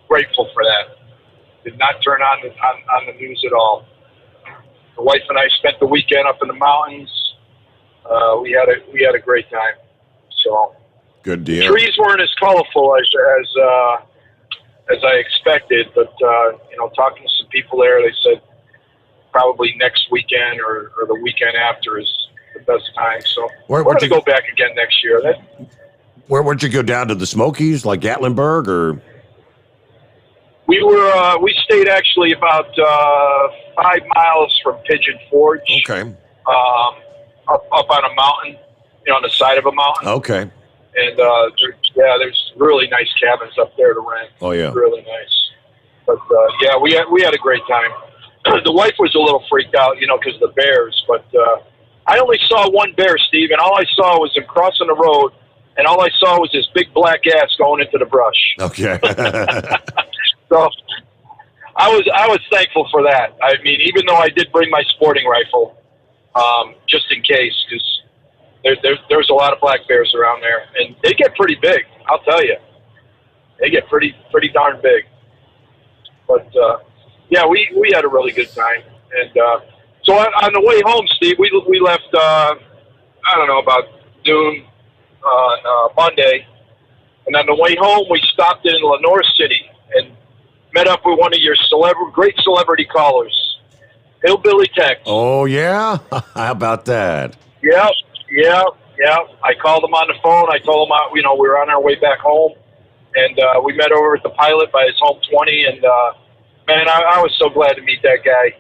grateful for that. Did not turn on the news at all. The wife and I spent the weekend up in the mountains. We had a great time. So good deal. The trees weren't as colorful as I expected, but talking to some people there, they said probably next weekend or the weekend after is the best time. So we're going to go back again next year. Where'd you go down to the Smokies, like Gatlinburg, or? We stayed actually about 5 miles from Pigeon Forge. Okay. Up on a mountain, on the side of a mountain. Okay. And there's really nice cabins up there to rent. Oh yeah. Really nice. But we had a great time. The wife was a little freaked out, because of the bears. But I only saw one bear, Steve, and all I saw was him crossing the road, and all I saw was his big black ass going into the brush. Okay. So I was thankful for that. I mean, even though I did bring my sporting rifle, just in case, because there's a lot of black bears around there, and they get pretty big. I'll tell you, they get pretty darn big. But we had a really good time, and so on the way home, Steve, we left. I don't know, about noon Monday, and on the way home, we stopped in Lenore City and met up with one of your great celebrity callers, Hillbilly Tex. Oh, yeah? How about that? Yeah. I called him on the phone. I told him, we were on our way back home, and we met over at the Pilot by his home 20, and, man, I was so glad to meet that guy.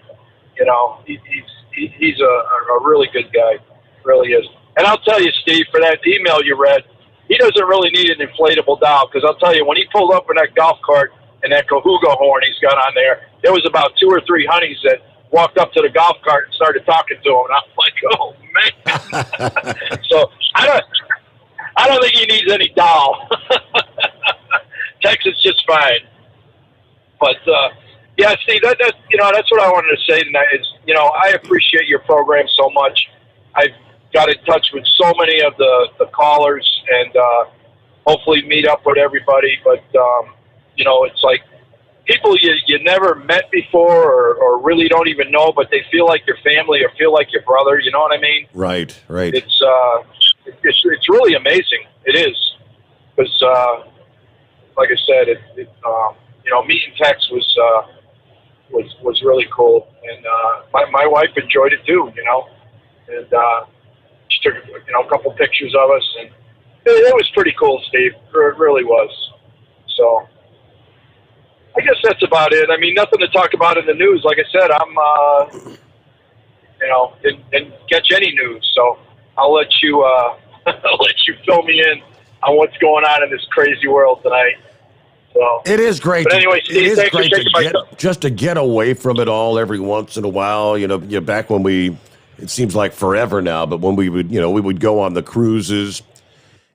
He's a really good guy, really is. And I'll tell you, Steve, for that email you read, he doesn't really need an inflatable doll, because I'll tell you, when he pulled up in that golf cart and that Cahuga horn he's got on there was about 2 or 3 honeys that walked up to the golf cart and started talking to him, and I'm like, oh man. So I don't think he needs any doll. Texas just fine. But Steve, that's what I wanted to say tonight. Is I appreciate your program so much. I've got in touch with so many of the callers, and hopefully meet up with everybody. But it's like people you never met before or really don't even know, but they feel like your family or feel like your brother. You know what I mean? Right. It's really amazing. It is, because like I said, meeting Tex was really cool, and my wife enjoyed it too. And she took a couple pictures of us, and it was pretty cool, Steve. It really was. So I guess that's about it. I mean, nothing to talk about in the news. Like I said, I'm, didn't catch any news, so I'll let you fill me in on what's going on in this crazy world tonight. So it is great. But anyway, Steve, thanks for taking my just to get away from it all every once in a while. Back when we it seems like forever now, but when we would go on the cruises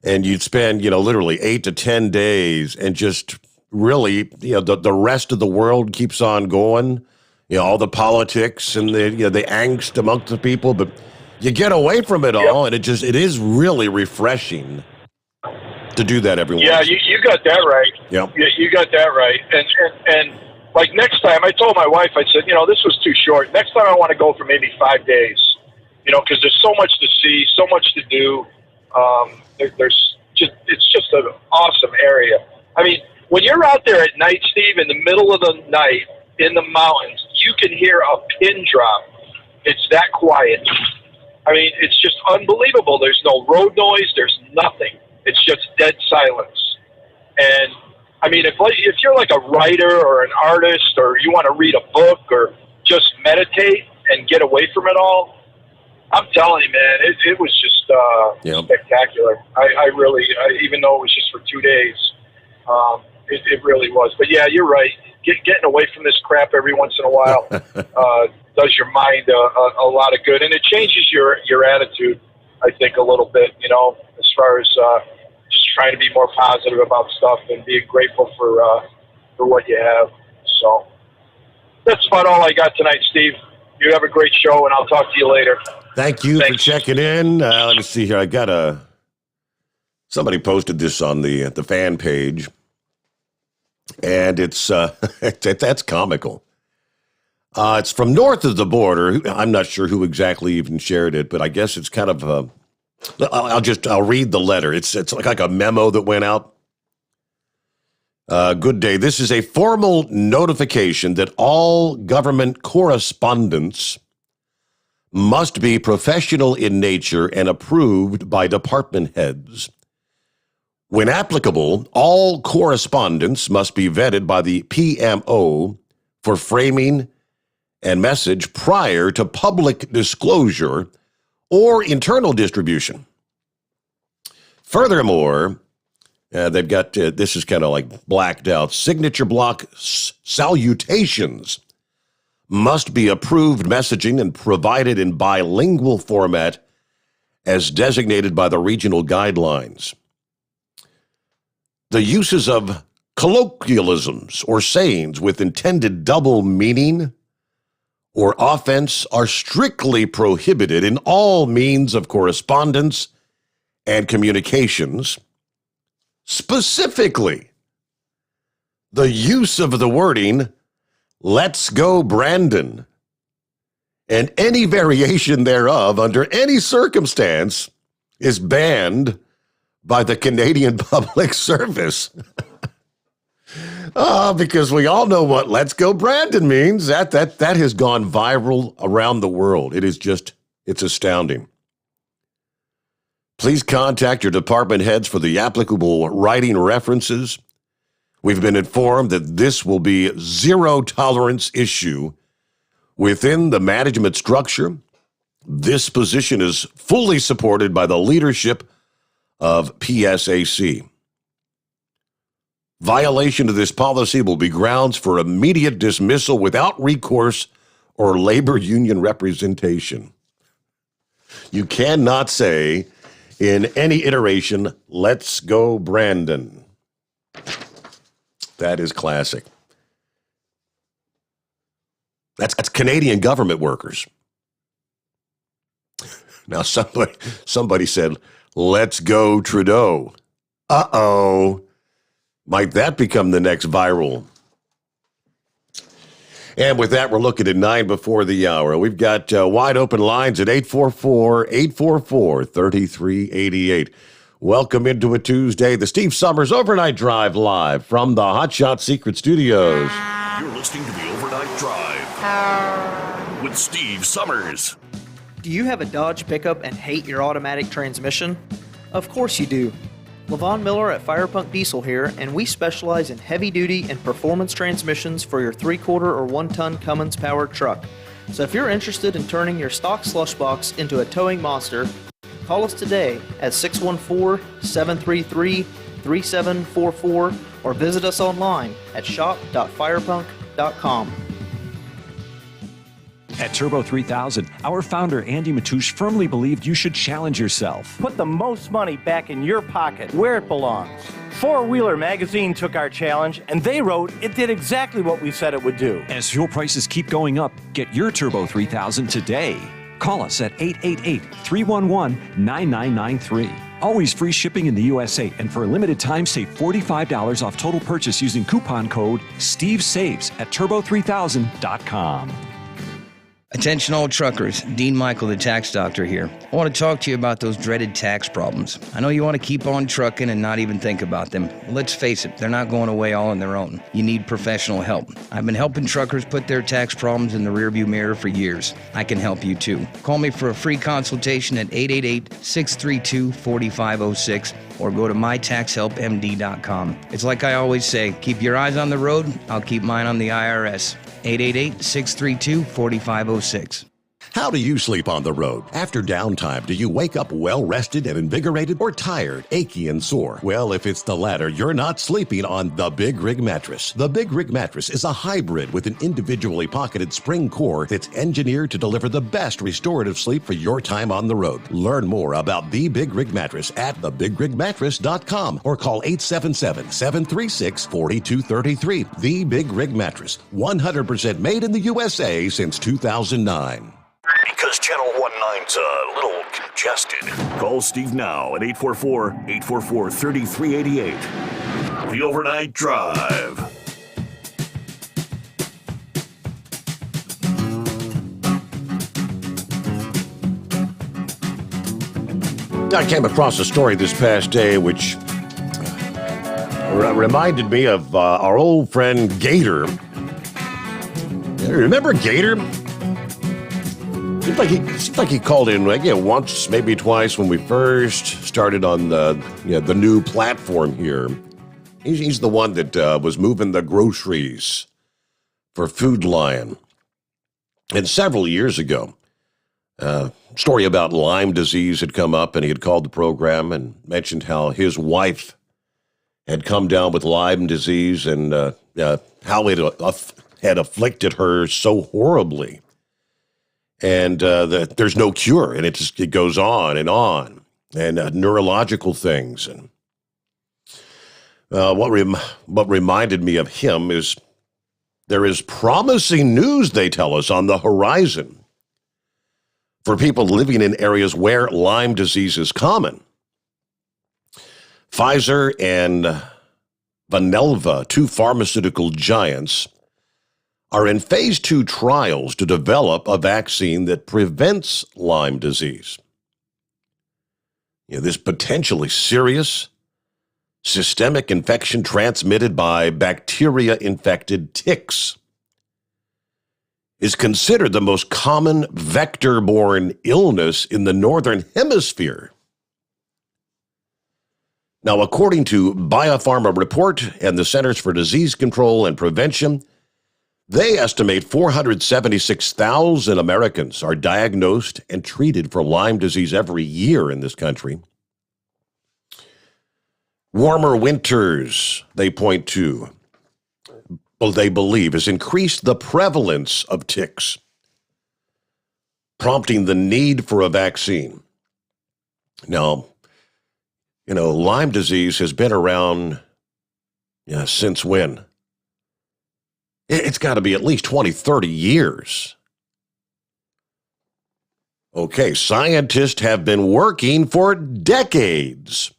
and you'd spend, literally 8 to 10 days and just really, the rest of the world keeps on going, all the politics and the angst amongst the people, but you get away from it all, and it is really refreshing to do that every once. Yeah, you got that right. Yep. You got that right. And like next time, I told my wife, I said, this was too short. Next time I want to go for maybe 5 days, because there's so much to see, so much to do. It's just an awesome area. I mean, when you're out there at night, Steve, in the middle of the night in the mountains, you can hear a pin drop. It's that quiet. I mean, it's just unbelievable. There's no road noise. There's nothing. It's just dead silence. And I mean, if you're like a writer or an artist, or you want to read a book or just meditate and get away from it all, I'm telling you, man, it was just spectacular. I really, even though it was just for 2 days, it really was. But yeah, you're right. Getting away from this crap every once in a while does your mind a lot of good, and it changes your attitude, I think, a little bit. As far as just trying to be more positive about stuff and being grateful for what you have. So that's about all I got tonight, Steve. You have a great show, and I'll talk to you later. Thank you for checking in. Let me see here. I got somebody posted this on the fan page, and it's that's comical. It's from north of the border. I'm not sure who exactly even shared it, but I guess it's kind of I'll read the letter. It's like a memo that went out. Good day. This is a formal notification that all government correspondence must be professional in nature and approved by department heads. When applicable, all correspondence must be vetted by the PMO for framing and message prior to public disclosure or internal distribution. Furthermore, they've got, this is kind of like blacked out, signature block salutations must be approved messaging and provided in bilingual format as designated by the regional guidelines. The uses of colloquialisms or sayings with intended double meaning or offense are strictly prohibited in all means of correspondence and communications. Specifically, the use of the wording, "Let's go, Brandon," and any variation thereof under any circumstance is banned by the Canadian Public Service. Because we all know what "Let's go, Brandon" means. That has gone viral around the world. It's astounding. Please contact your department heads for the applicable writing references. We've been informed that this will be zero tolerance issue within the management structure. This position is fully supported by the leadership of PSAC. Violation of this policy will be grounds for immediate dismissal without recourse or labor union representation. You cannot say in any iteration, "Let's go, Brandon." That is classic. That's Canadian government workers. Now somebody said, "Let's go, Trudeau." Uh-oh. Might that become the next viral? And with that, we're looking at 9 before the hour. We've got wide open lines at 844-844-3388. Welcome into a Tuesday, the Steve Sommers Overnight Drive live from the Hot Shot Secret Studios. You're listening to the Overnight Drive with Steve Sommers. Do you have a Dodge pickup and hate your automatic transmission? Of course you do. Levon Miller at Firepunk Diesel here, and we specialize in heavy-duty and performance transmissions for your 3/4 or 1-ton Cummins-powered truck. So if you're interested in turning your stock slush box into a towing monster, call us today at 614-733-3744 or visit us online at shop.firepunk.com. At Turbo 3000, our founder Andy Matoush firmly believed you should challenge yourself. Put the most money back in your pocket, where it belongs. Four Wheeler Magazine took our challenge, and they wrote it did exactly what we said it would do. As fuel prices keep going up, get your Turbo 3000 today. Call us at 888-311-9993. Always free shipping in the USA, and for a limited time, save $45 off total purchase using coupon code STEVESAVES at turbo3000.com. Attention all truckers, Dean Michael, the tax doctor here. I want to talk to you about those dreaded tax problems. I know you want to keep on trucking and not even think about them. Well, let's face it, they're not going away all on their own. You need professional help. I've been helping truckers put their tax problems in the rearview mirror for years. I can help you too. Call me for a free consultation at 888-632-4506 or go to mytaxhelpmd.com. It's like I always say, keep your eyes on the road, I'll keep mine on the IRS. 888-632-4506. How do you sleep on the road? After downtime, do you wake up well-rested and invigorated or tired, achy, and sore? Well, if it's the latter, you're not sleeping on the Big Rig Mattress. The Big Rig Mattress is a hybrid with an individually pocketed spring core that's engineered to deliver the best restorative sleep for your time on the road. Learn more about the Big Rig Mattress at thebigrigmattress.com or call 877-736-4233. The Big Rig Mattress, 100% made in the USA since 2009. Because Channel 19's a little congested. Call Steve now at 844-844-3388. The Overnight Drive. I came across a story this past day which reminded me of our old friend Gator. Remember Gator? Seems like he called in once, maybe twice when we first started on the new platform here. He's the one that was moving the groceries for Food Lion. And several years ago, story about Lyme disease had come up, and he had called the program and mentioned how his wife had come down with Lyme disease and how it had afflicted her so horribly. And that there's no cure, and it goes on, and neurological things. And what reminded me of him is there is promising news, they tell us, on the horizon for people living in areas where Lyme disease is common. Pfizer and Valneva, two pharmaceutical giants, are in phase 2 trials to develop a vaccine that prevents Lyme disease. This potentially serious systemic infection transmitted by bacteria-infected ticks is considered the most common vector-borne illness in the Northern Hemisphere. Now, according to Biopharma Report and the Centers for Disease Control and Prevention, they estimate 476,000 Americans are diagnosed and treated for Lyme disease every year in this country. Warmer winters, they point to, they believe, has increased the prevalence of ticks, prompting the need for a vaccine. Now, Lyme disease has been around since when? It's got to be at least 20, 30 years. Okay, scientists have been working for decades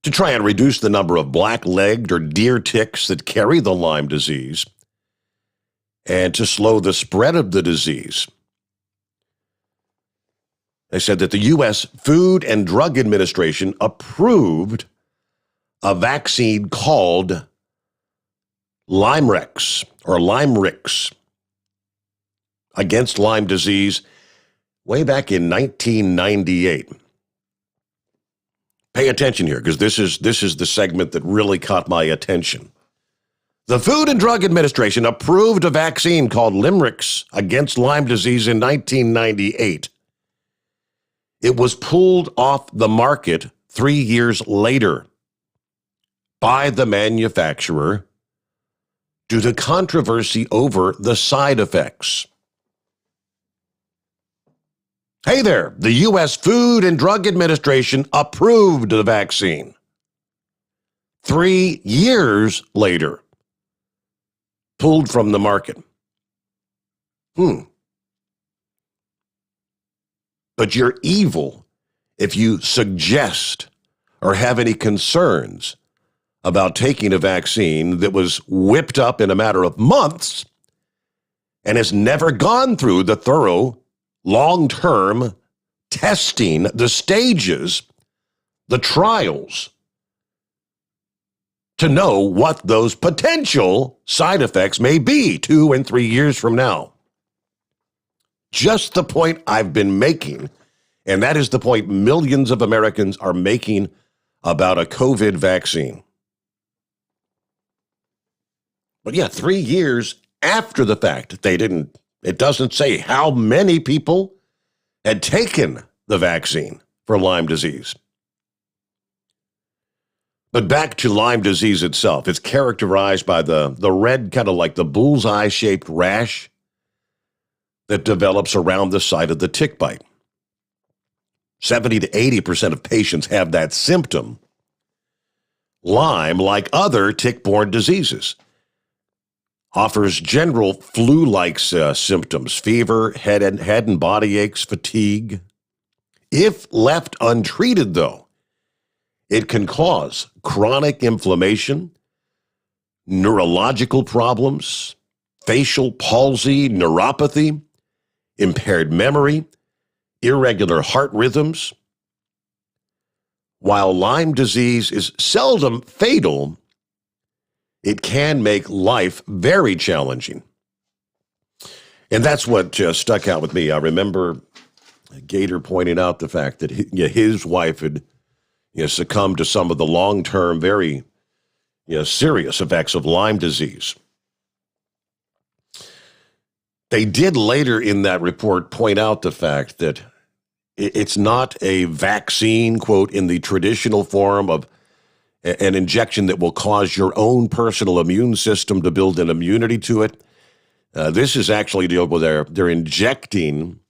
to try and reduce the number of black-legged or deer ticks that carry the Lyme disease and to slow the spread of the disease. They said that the U.S. Food and Drug Administration approved a vaccine called Limrex against Lyme disease way back in 1998. Pay attention here, because this is the segment that really caught my attention. The Food and Drug Administration approved a vaccine called Limrex against Lyme disease in 1998. It was pulled off the market 3 years later by the manufacturer due to controversy over the side effects. Hey there, the U.S. Food and Drug Administration approved the vaccine. 3 years later, pulled from the market. But you're evil if you suggest or have any concerns about taking a vaccine that was whipped up in a matter of months and has never gone through the thorough long-term testing, the stages, the trials, to know what those potential side effects may be 2 and 3 years from now. Just the point I've been making, and that is the point millions of Americans are making about a COVID vaccine. But yeah, 3 years after the fact, it doesn't say how many people had taken the vaccine for Lyme disease. But back to Lyme disease itself, it's characterized by the red, kind of like the bullseye-shaped rash that develops around the site of the tick bite. 70 to 80% of patients have that symptom. Lyme, like other tick-borne diseases, offers general flu-like symptoms, fever, head and body aches, fatigue. If left untreated, though, it can cause chronic inflammation, neurological problems, facial palsy, neuropathy, impaired memory, irregular heart rhythms. While Lyme disease is seldom fatal, it can make life very challenging. And that's what stuck out with me. I remember Gator pointing out the fact that his wife had succumbed to some of the long-term, very serious effects of Lyme disease. They did later in that report point out the fact that it's not a vaccine, quote, in the traditional form of an injection that will cause your own personal immune system to build an immunity to it. This is actually deal with they're injecting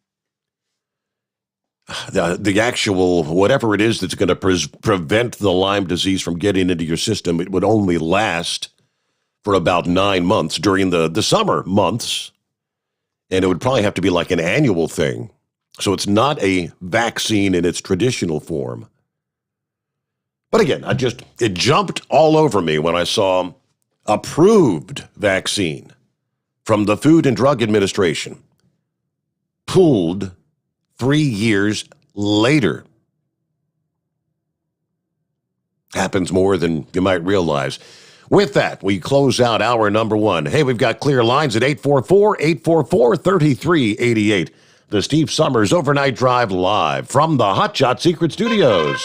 the actual, whatever it is that's going to prevent the Lyme disease from getting into your system. It would only last for about 9 months during the summer months, and it would probably have to be like an annual thing. So it's not a vaccine in its traditional form. But again, it jumped all over me when I saw approved vaccine from the Food and Drug Administration pulled 3 years later. Happens more than you might realize. With that, we close out hour number 1. Hey, we've got clear lines at 844-844-3388. The Steve Sommers Overnight Drive live from the Hot Shot Secret Studios.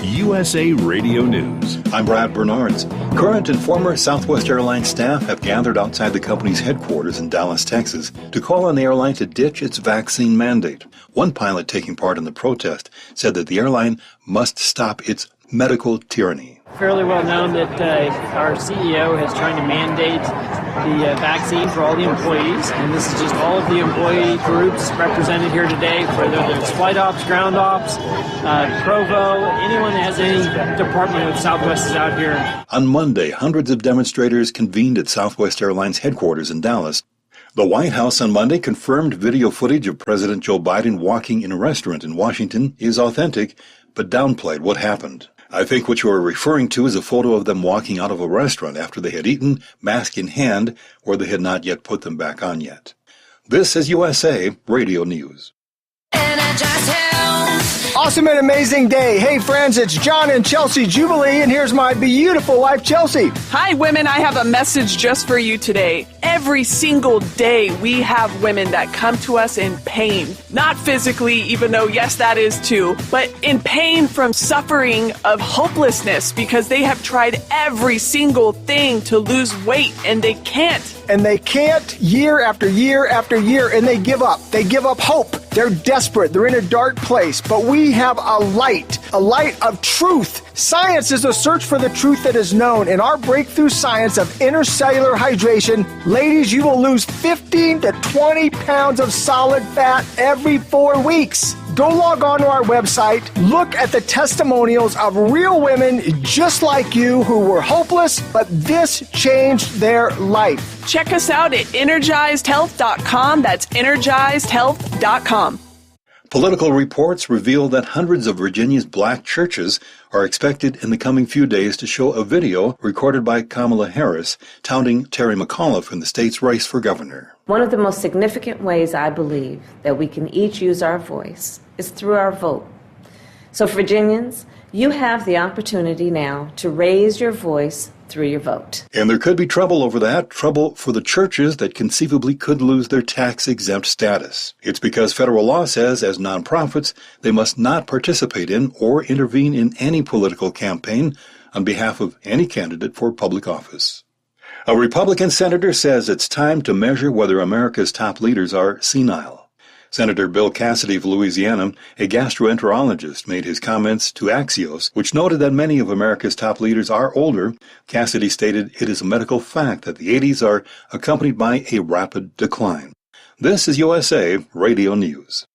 USA Radio News. I'm Brad Bernards. Current and former Southwest Airlines staff have gathered outside the company's headquarters in Dallas, Texas, to call on the airline to ditch its vaccine mandate. One pilot taking part in the protest said that the airline must stop its medical tyranny. Fairly well known that our CEO is trying to mandate the vaccine for all the employees, and this is just all of the employee groups represented here today, whether it's flight ops, ground ops, Provo, anyone that has any department of Southwest is out here. On Monday, hundreds of demonstrators convened at Southwest Airlines headquarters in Dallas. The White House on Monday confirmed video footage of President Joe Biden walking in a restaurant in Washington is authentic, but downplayed what happened. I think what you are referring to is a photo of them walking out of a restaurant after they had eaten, mask in hand, or they had not yet put them back on yet. This is USA Radio News. Awesome and amazing day. Hey friends, it's John and Chelsea Jubilee, and here's my beautiful wife, Chelsea. Hi women, I have a message just for you today. Every single day we have women that come to us in pain. Not physically, even though yes, that is too, but in pain from suffering of hopelessness because they have tried every single thing to lose weight and they can't. And they can't year after year after year, and they give up. They give up hope. They're desperate. They're in a dark place. But we have a light of truth Science is the search for the truth that is known. In our breakthrough science of intercellular hydration, ladies, you will lose 15 to 20 pounds of solid fat every 4 weeks. Go log on to our website, look at the testimonials of real women just like you who were hopeless, but this changed their life. Check us out at energizedhealth.com. That's energizedhealth.com. Political reports reveal that hundreds of Virginia's black churches are expected in the coming few days to show a video recorded by Kamala Harris touting Terry McAuliffe in the state's race for governor. One of the most significant ways I believe that we can each use our voice is through our vote. So Virginians, you have the opportunity now to raise your voice through your vote. And there could be trouble over that, trouble for the churches that conceivably could lose their tax-exempt status. It's because federal law says, as nonprofits, they must not participate in or intervene in any political campaign on behalf of any candidate for public office. A Republican senator says it's time to measure whether America's top leaders are senile. Senator Bill Cassidy of Louisiana, a gastroenterologist, made his comments to Axios, which noted that many of America's top leaders are older. Cassidy stated it is a medical fact that the 80s are accompanied by a rapid decline. This is USA Radio News.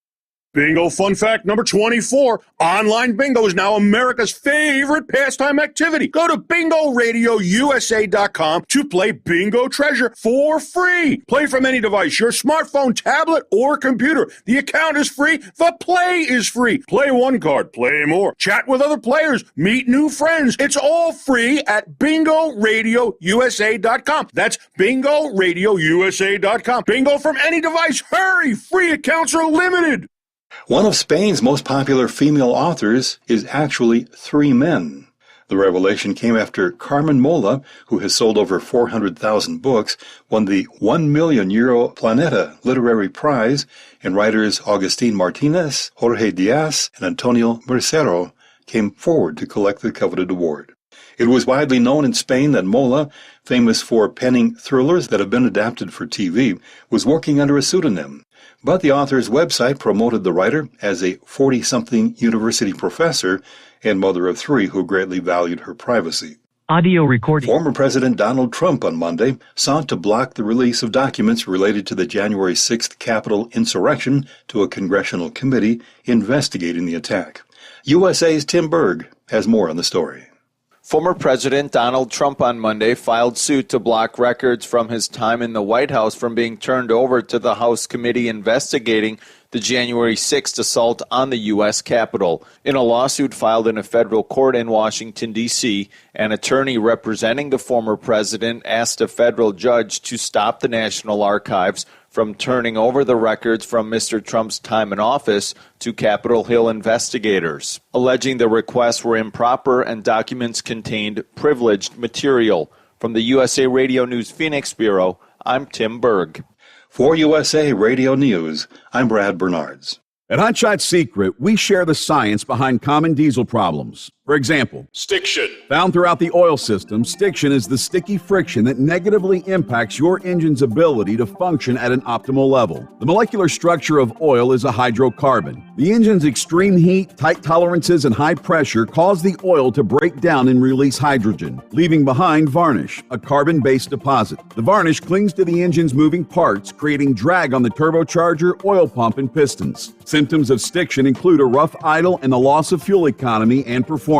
Bingo fun fact number 24. Online bingo is now America's favorite pastime activity. Go to bingoradiousa.com to play Bingo Treasure for free. Play from any device, your smartphone, tablet, or computer. The account is free. The play is free. Play one card, play more. Chat with other players. Meet new friends. It's all free at bingoradiousa.com. That's bingoradiousa.com. Bingo from any device. Hurry! Free accounts are limited. One of Spain's most popular female authors is actually 3 men. The revelation came after Carmen Mola, who has sold over 400,000 books, won the €1 million Planeta Literary Prize, and writers Agustin Martinez, Jorge Diaz, and Antonio Mercero came forward to collect the coveted award. It was widely known in Spain that Mola, famous for penning thrillers that have been adapted for TV, was working under a pseudonym. But the author's website promoted the writer as a 40-something university professor and mother of 3 who greatly valued her privacy. Audio recording. Former President Donald Trump on Monday sought to block the release of documents related to the January 6th Capitol insurrection to a congressional committee investigating the attack. USA's Tim Berg has more on the story. Former President Donald Trump on Monday filed suit to block records from his time in the White House from being turned over to the House committee investigating the January 6th assault on the U.S. Capitol. In a lawsuit filed in a federal court in Washington, D.C., an attorney representing the former president asked a federal judge to stop the National Archives from turning over the records from Mr. Trump's time in office to Capitol Hill investigators, alleging the requests were improper and documents contained privileged material. From the USA Radio News Phoenix Bureau, I'm Tim Berg. For USA Radio News, I'm Brad Bernards. At Hot Shot Secret, we share the science behind common diesel problems. For example, stiction. Found throughout the oil system, stiction is the sticky friction that negatively impacts your engine's ability to function at an optimal level. The molecular structure of oil is a hydrocarbon. The engine's extreme heat, tight tolerances, and high pressure cause the oil to break down and release hydrogen, leaving behind varnish, a carbon-based deposit. The varnish clings to the engine's moving parts, creating drag on the turbocharger, oil pump, and pistons. Symptoms of stiction include a rough idle and the loss of fuel economy and performance.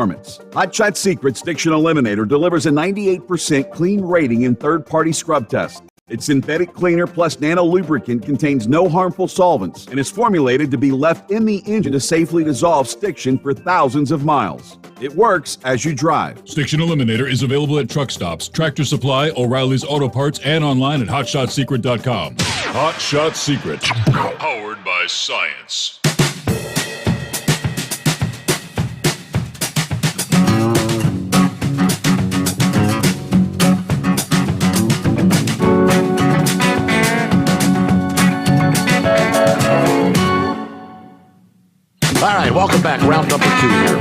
Hot Shot Secret Stiction Eliminator delivers a 98% clean rating in third-party scrub tests. Its synthetic cleaner plus nano lubricant contains no harmful solvents and is formulated to be left in the engine to safely dissolve stiction for thousands of miles. It works as you drive. Stiction Eliminator is available at truck stops, Tractor Supply, O'Reilly's Auto Parts, and online at hotshotsecret.com. Hot Shot Secret, powered by science. All right, welcome back. Round number 2 here.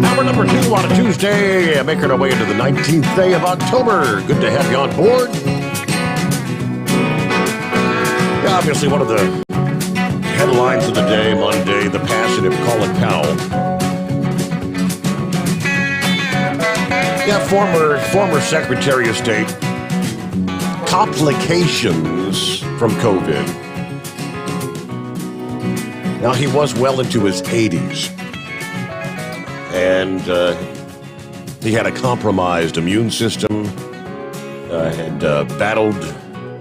Hour number 2 on a Tuesday, making our way into the 19th day of October. Good to have you on board. Yeah, obviously, one of the headlines of the day, Monday, the passing of Colin Powell. Yeah, former Secretary of State. Complications from COVID. Now, he was well into his 80s. And he had a compromised immune system. Had battled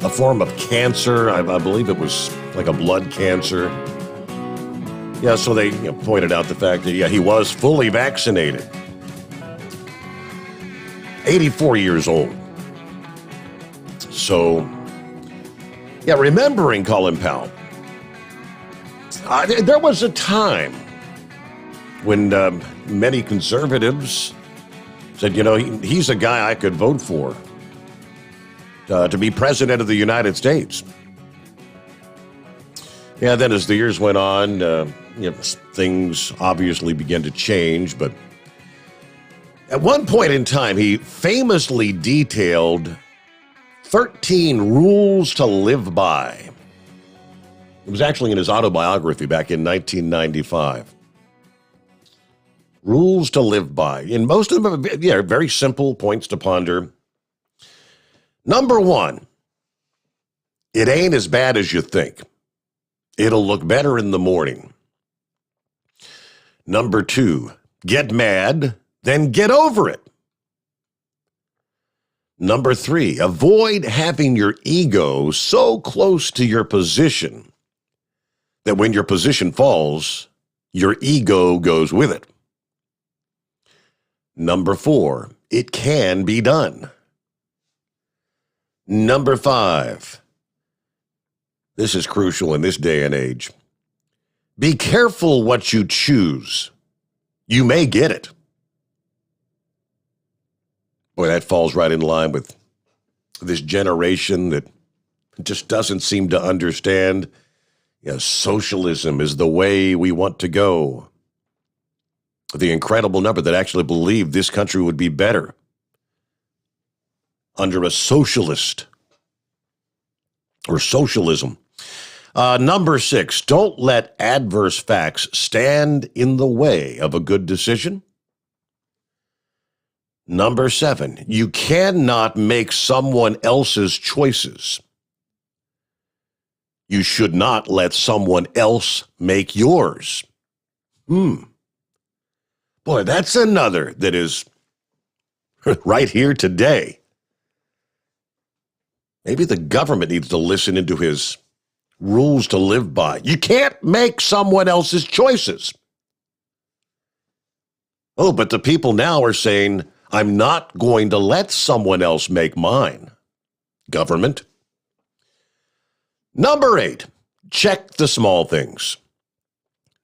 a form of cancer. I believe it was like a blood cancer. Yeah, so they pointed out the fact that, he was fully vaccinated. 84 years old. So, remembering Colin Powell, there was a time when many conservatives said, he's a guy I could vote for to be president of the United States. Yeah, then as the years went on, things obviously began to change, but at one point in time, he famously detailed 13 rules to live by. It was actually in his autobiography back in 1995. Rules to live by. And most of them are very simple points to ponder. Number 1, it ain't as bad as you think. It'll look better in the morning. Number 2, get mad, then get over it. Number 3, avoid having your ego so close to your position that when your position falls, your ego goes with it. Number 4, it can be done. Number 5, this is crucial in this day and age. Be careful what you choose. You may get it. Boy, that falls right in line with this generation that just doesn't seem to understand socialism is the way we want to go. The incredible number that actually believe this country would be better under a socialist or socialism. Number 6, don't let adverse facts stand in the way of a good decision. Number 7, you cannot make someone else's choices. You should not let someone else make yours. Boy, that's another that is right here today. Maybe the government needs to listen into his rules to live by. You can't make someone else's choices. Oh, but the people now are saying, I'm not going to let someone else make mine. Government. Number 8, check the small things.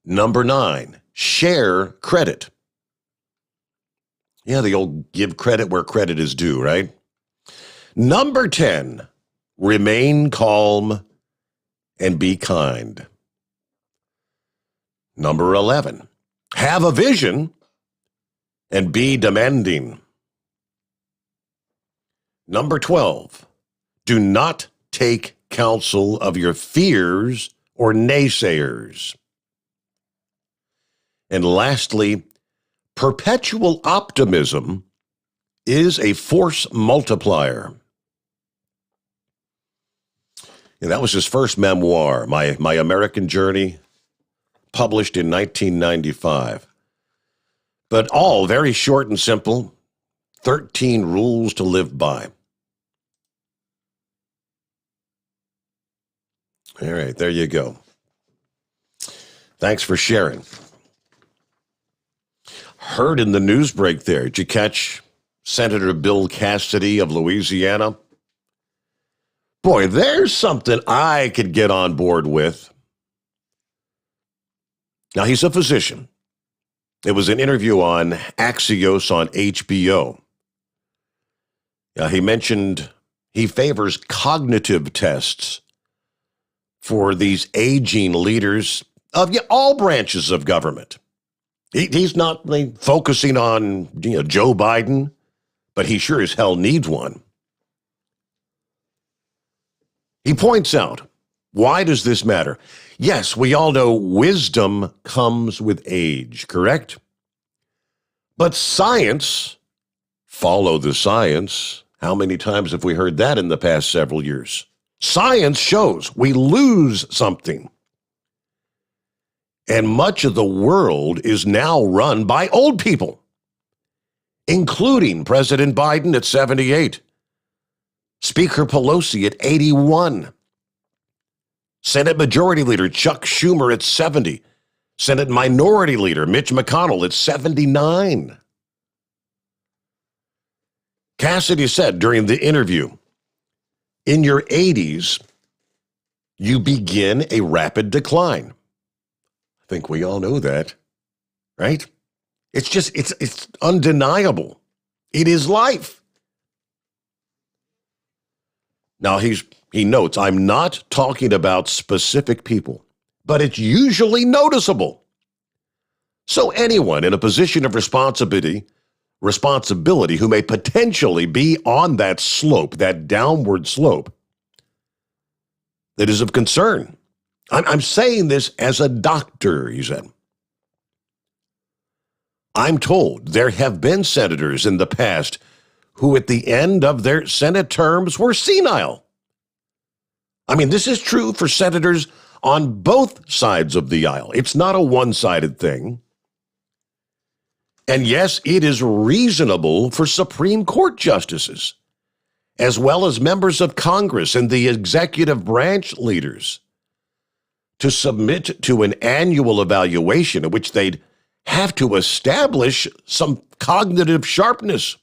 Number 9, share credit. Yeah, the old give credit where credit is due, right? Number 10, remain calm and be kind. Number 11, have a vision and be demanding. Number 12, do not take counsel of your fears or naysayers. And lastly, perpetual optimism is a force multiplier. And that was his first memoir, My American Journey, published in 1995. But all very short and simple, 13 rules to live by. All right, there you go. Thanks for sharing. Heard in the news break there, did you catch Senator Bill Cassidy of Louisiana? Boy, there's something I could get on board with. Now, he's a physician. It was an interview on Axios on HBO. He mentioned he favors cognitive tests for these aging leaders of all branches of government. He's not focusing on Joe Biden, but he sure as hell needs one. He points out, why does this matter? Yes, we all know wisdom comes with age, correct? But science Follow the science. How many times have we heard that in the past several years? Science shows we lose something. And much of the world is now run by old people, including President Biden at 78, Speaker Pelosi at 81, Senate Majority Leader Chuck Schumer at 70, Senate Minority Leader Mitch McConnell at 79. Cassidy said during the interview, in your 80s, you begin a rapid decline. I think we all know that, right? It's undeniable. It is life. Now, he notes, I'm not talking about specific people, but it's usually noticeable. So anyone in a position of responsibility who may potentially be on that slope, that downward slope, that is of concern. I'm saying this as a doctor, he said. I'm told there have been senators in the past who at the end of their Senate terms were senile. I mean, this is true for senators on both sides of the aisle. It's not a one-sided thing. And yes, it is reasonable for Supreme Court justices, as well as members of Congress and the executive branch leaders, to submit to an annual evaluation in which they'd have to establish some cognitive sharpness.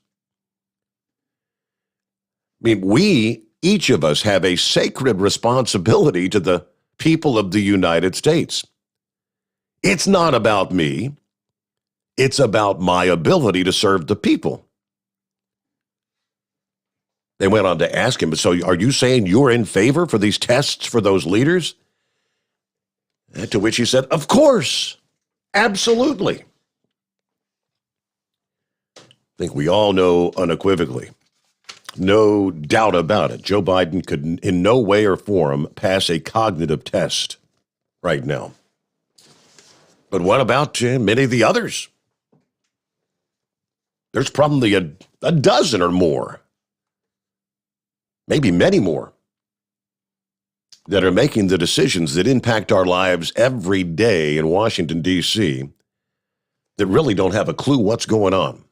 I mean, each of us have a sacred responsibility to the people of the United States. It's not about me. It's about my ability to serve the people. They went on to ask him, so are you saying you're in favor for these tests for those leaders? To which he said, of course, absolutely. I think we all know unequivocally, no doubt about it, Joe Biden could in no way or form pass a cognitive test right now. But what about many of the others? There's probably a dozen or more, maybe many more, that are making the decisions that impact our lives every day in Washington, D.C., that really don't have a clue what's going on.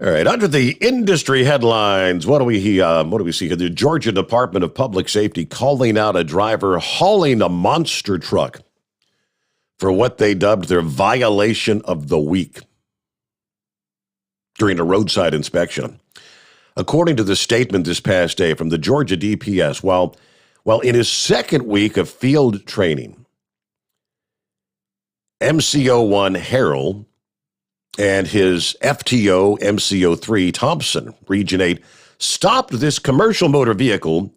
All right, under the industry headlines, what do we see here? The Georgia Department of Public Safety calling out a driver hauling a monster truck for what they dubbed their violation of the week during a roadside inspection. According to the statement this past day from the Georgia DPS, while in his second week of field training, MCO1 Harrell and his FTO MCO3 Thompson, Region 8, stopped this commercial motor vehicle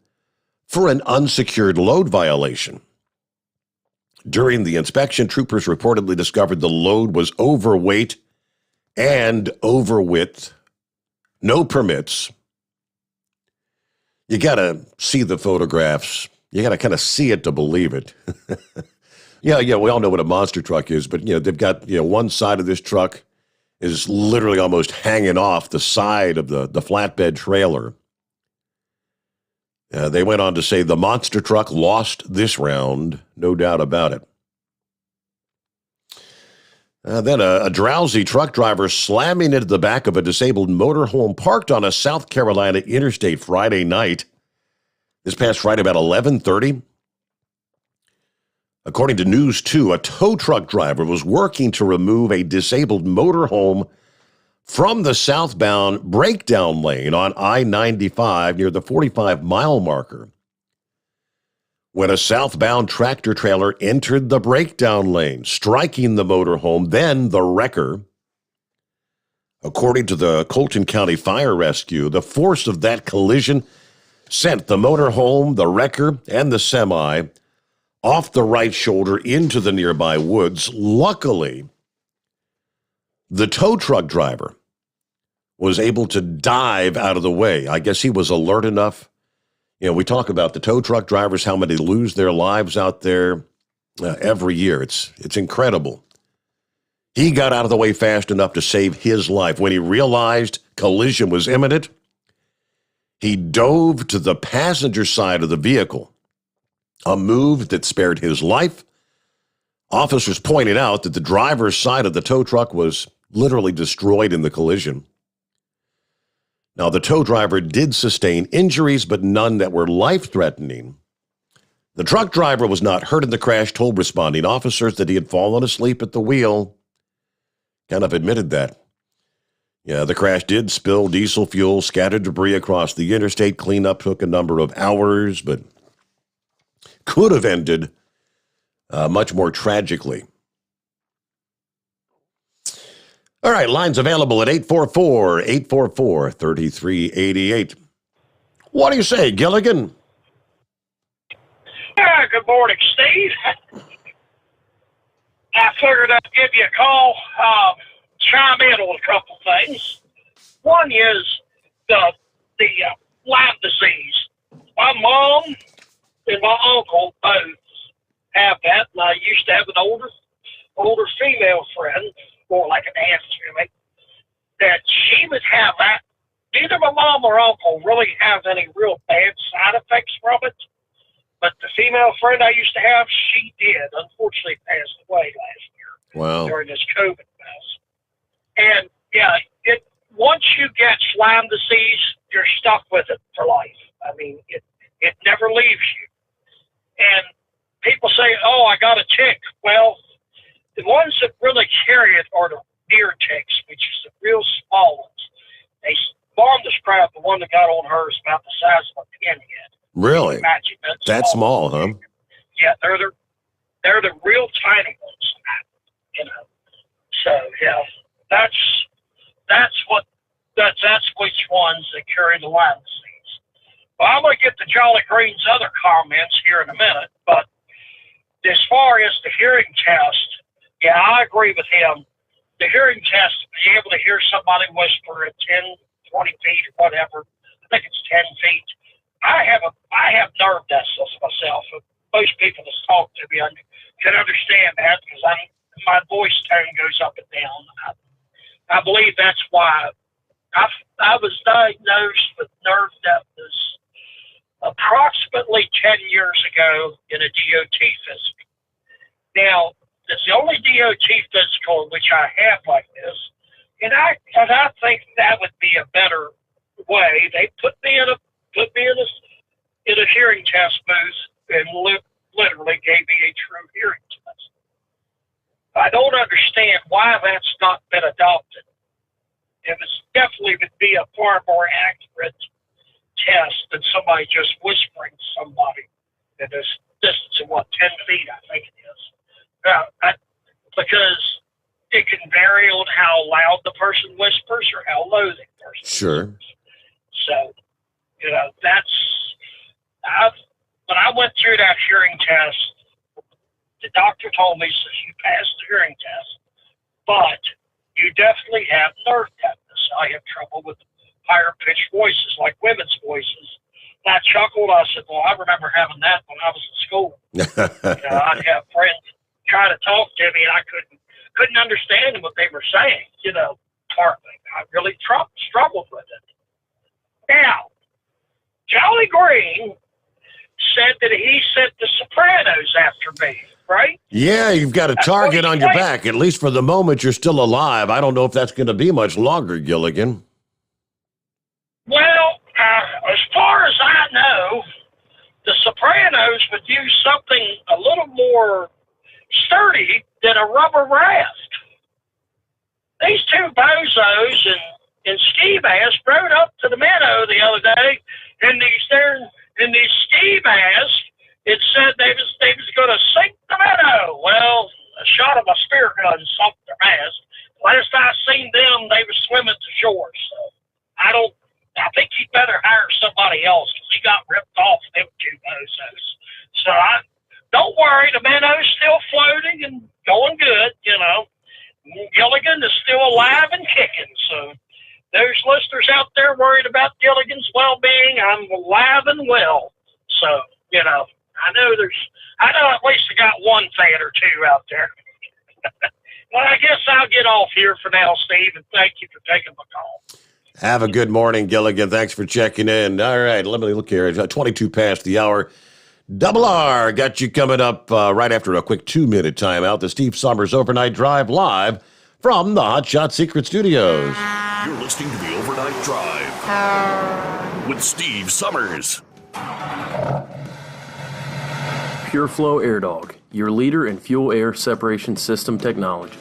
for an unsecured load violation. During the inspection, troopers reportedly discovered the load was overweight and over width, no permits. You got to see the photographs. You got to kind of see it to believe it. Yeah, we all know what a monster truck is, but they've got one side of this truck is literally almost hanging off the side of the flatbed trailer. They went on to say the monster truck lost this round, no doubt about it. Then a drowsy truck driver slamming into the back of a disabled motorhome parked on a South Carolina interstate Friday night. This past Friday about 11:30. According to News 2, a tow truck driver was working to remove a disabled motorhome from the southbound breakdown lane on I-95 near the 45-mile marker when a southbound tractor trailer entered the breakdown lane, striking the motorhome, then the wrecker. According to the Colton County Fire Rescue, the force of that collision sent the motorhome, the wrecker, and the semi off the right shoulder into the nearby woods. Luckily, the tow truck driver was able to dive out of the way. I guess he was alert enough. We talk about the tow truck drivers, how many lose their lives out there every year. It's incredible. He got out of the way fast enough to save his life. When he realized collision was imminent, he dove to the passenger side of the vehicle, a move that spared his life. Officers pointed out that the driver's side of the tow truck was literally destroyed in the collision. Now, the tow driver did sustain injuries, but none that were life-threatening. The truck driver was not hurt in the crash, told responding officers that he had fallen asleep at the wheel. Kind of admitted that. Yeah, the crash did spill diesel fuel, scattered debris across the interstate. Cleanup took a number of hours, but could have ended much more tragically. All right, lines available at 844-844-3388. What do you say, Gilligan? Yeah, good morning, Steve. I figured I'd give you a call, chime in on a couple things. One is the Lyme disease. My mom and my uncle both have that, and I used to have an older female friend, more like an aunt to me, that she would have that. Neither my mom or uncle really have any real bad side effects from it, but the female friend I used to have, she did. Unfortunately, passed away last year during this COVID mess. And yeah, once you get Lyme disease, you're stuck with it for life. I mean, it never leaves you. And people say, "Oh, I got a tick." Well, the ones that really carry it are the ear ticks, which is the real small ones. Mom described the one that got on her is about the size of a pinhead. Really? Imagine That small, huh? Yeah, they're the real tiny ones, you know. So yeah, that's which ones that carry the Lyme disease. Well, I'm gonna get to Jolly Green's other comments here in a minute, but as far as the hearing test, yeah, I agree with him. The hearing test, to be able to hear somebody whisper at 10, 20 feet or whatever, I think it's 10 feet. I have nerve deafness myself. Most people that talk to me can understand that because my voice tone goes up and down. I believe that's why I was diagnosed with nerve deafness approximately 10 years ago in a DOT physical. Now, it's the only DOT physical which I have like this, and I think that would be a better way. They put me in a hearing test booth and literally gave me a true hearing test. I don't understand why that's not been adopted. It definitely would be a far more accurate test than somebody just whispering to somebody at this distance of 10 feet, I think it is. Because it can vary on how loud the person whispers or how low the person whispers. So, you know, when I went through that hearing test, the doctor told me, says, you passed the hearing test, but you definitely have nerve deafness. I have trouble with higher pitched voices, like women's voices. And I chuckled. I said, well, I remember having that when I was in school. I'd have friends try to talk to me, and I couldn't understand what they were saying, partly. I really struggled with it. Now, Jolly Green said that he sent the Sopranos after me, right? Yeah, you've got a target on your back. At least for the moment, you're still alive. I don't know if that's going to be much longer, Gilligan. Well, as far as I know, the Sopranos would use something a little more sturdy than a rubber raft. These two bozos in ski masks rode up to the meadow the other day, and these ski masks, it said they was going to sink the meadow. Well, a shot of a spear gun sunk their mask. Last I seen them, they were swimming to shore. So I think he'd better hire somebody else because he got ripped off them two bozos. So don't worry, the meadow's still floating and going good, Gilligan is still alive and kicking. So those listeners out there worried about Gilligan's well-being, I'm alive and well. So, I know at least I got one fan or two out there. Well, I guess I'll get off here for now, Steve, and thank you for taking my call. Have a good morning, Gilligan. Thanks for checking in. All right, let me look here. It's 22 past the hour. Double R got you coming up right after a quick 2-minute timeout. The Steve Sommers Overnight Drive live from the Hot Shot Secret Studios. You're listening to the Overnight Drive with Steve Sommers. PureFlow Air Dog, your leader in fuel air separation system technology.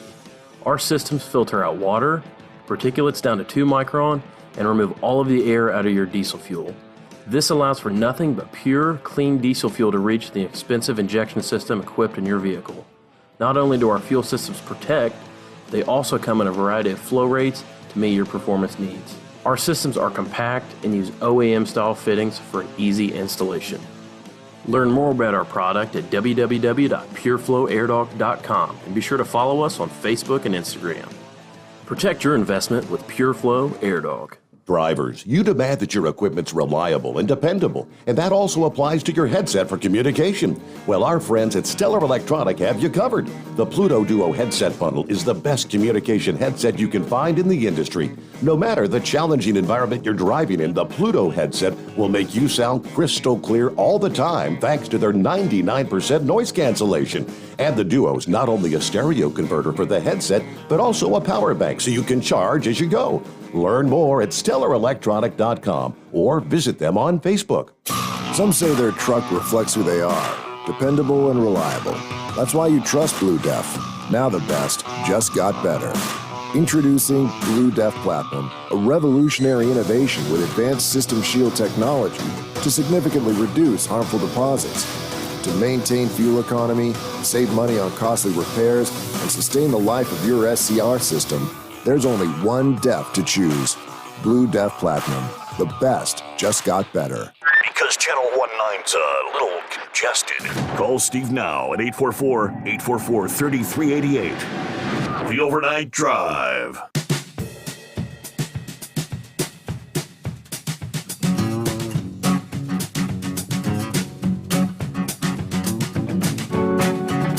Our systems filter out water, particulates down to 2 micron, and remove all of the air out of your diesel fuel. This allows for nothing but pure, clean diesel fuel to reach the expensive injection system equipped in your vehicle. Not only do our fuel systems protect, they also come in a variety of flow rates to meet your performance needs. Our systems are compact and use OEM-style fittings for an easy installation. Learn more about our product at www.pureflowairdog.com and be sure to follow us on Facebook and Instagram. Protect your investment with PureFlow Air Dog. Drivers, you demand that your equipment's reliable and dependable, and that also applies to your headset for communication. Well, our friends at Stellar Electronic have you covered. The Pluto Duo headset bundle is the best communication headset you can find in the industry. No matter the challenging environment you're driving in, the Pluto headset will make you sound crystal clear all the time thanks to their 99% noise cancellation. And the Duo's not only a stereo converter for the headset, but also a power bank so you can charge as you go. Learn more at StellarElectronic.com or visit them on Facebook. Some say their truck reflects who they are, dependable and reliable. That's why you trust Blue Def. Now the best just got better. Introducing Blue Def Platinum, a revolutionary innovation with advanced system shield technology to significantly reduce harmful deposits. To maintain fuel economy, save money on costly repairs, and sustain the life of your SCR system, there's only one DEF to choose. Blue Def Platinum. The best just got better. Because Channel 19's a little congested. Call Steve now at 844-844-3388. The Overnight Drive.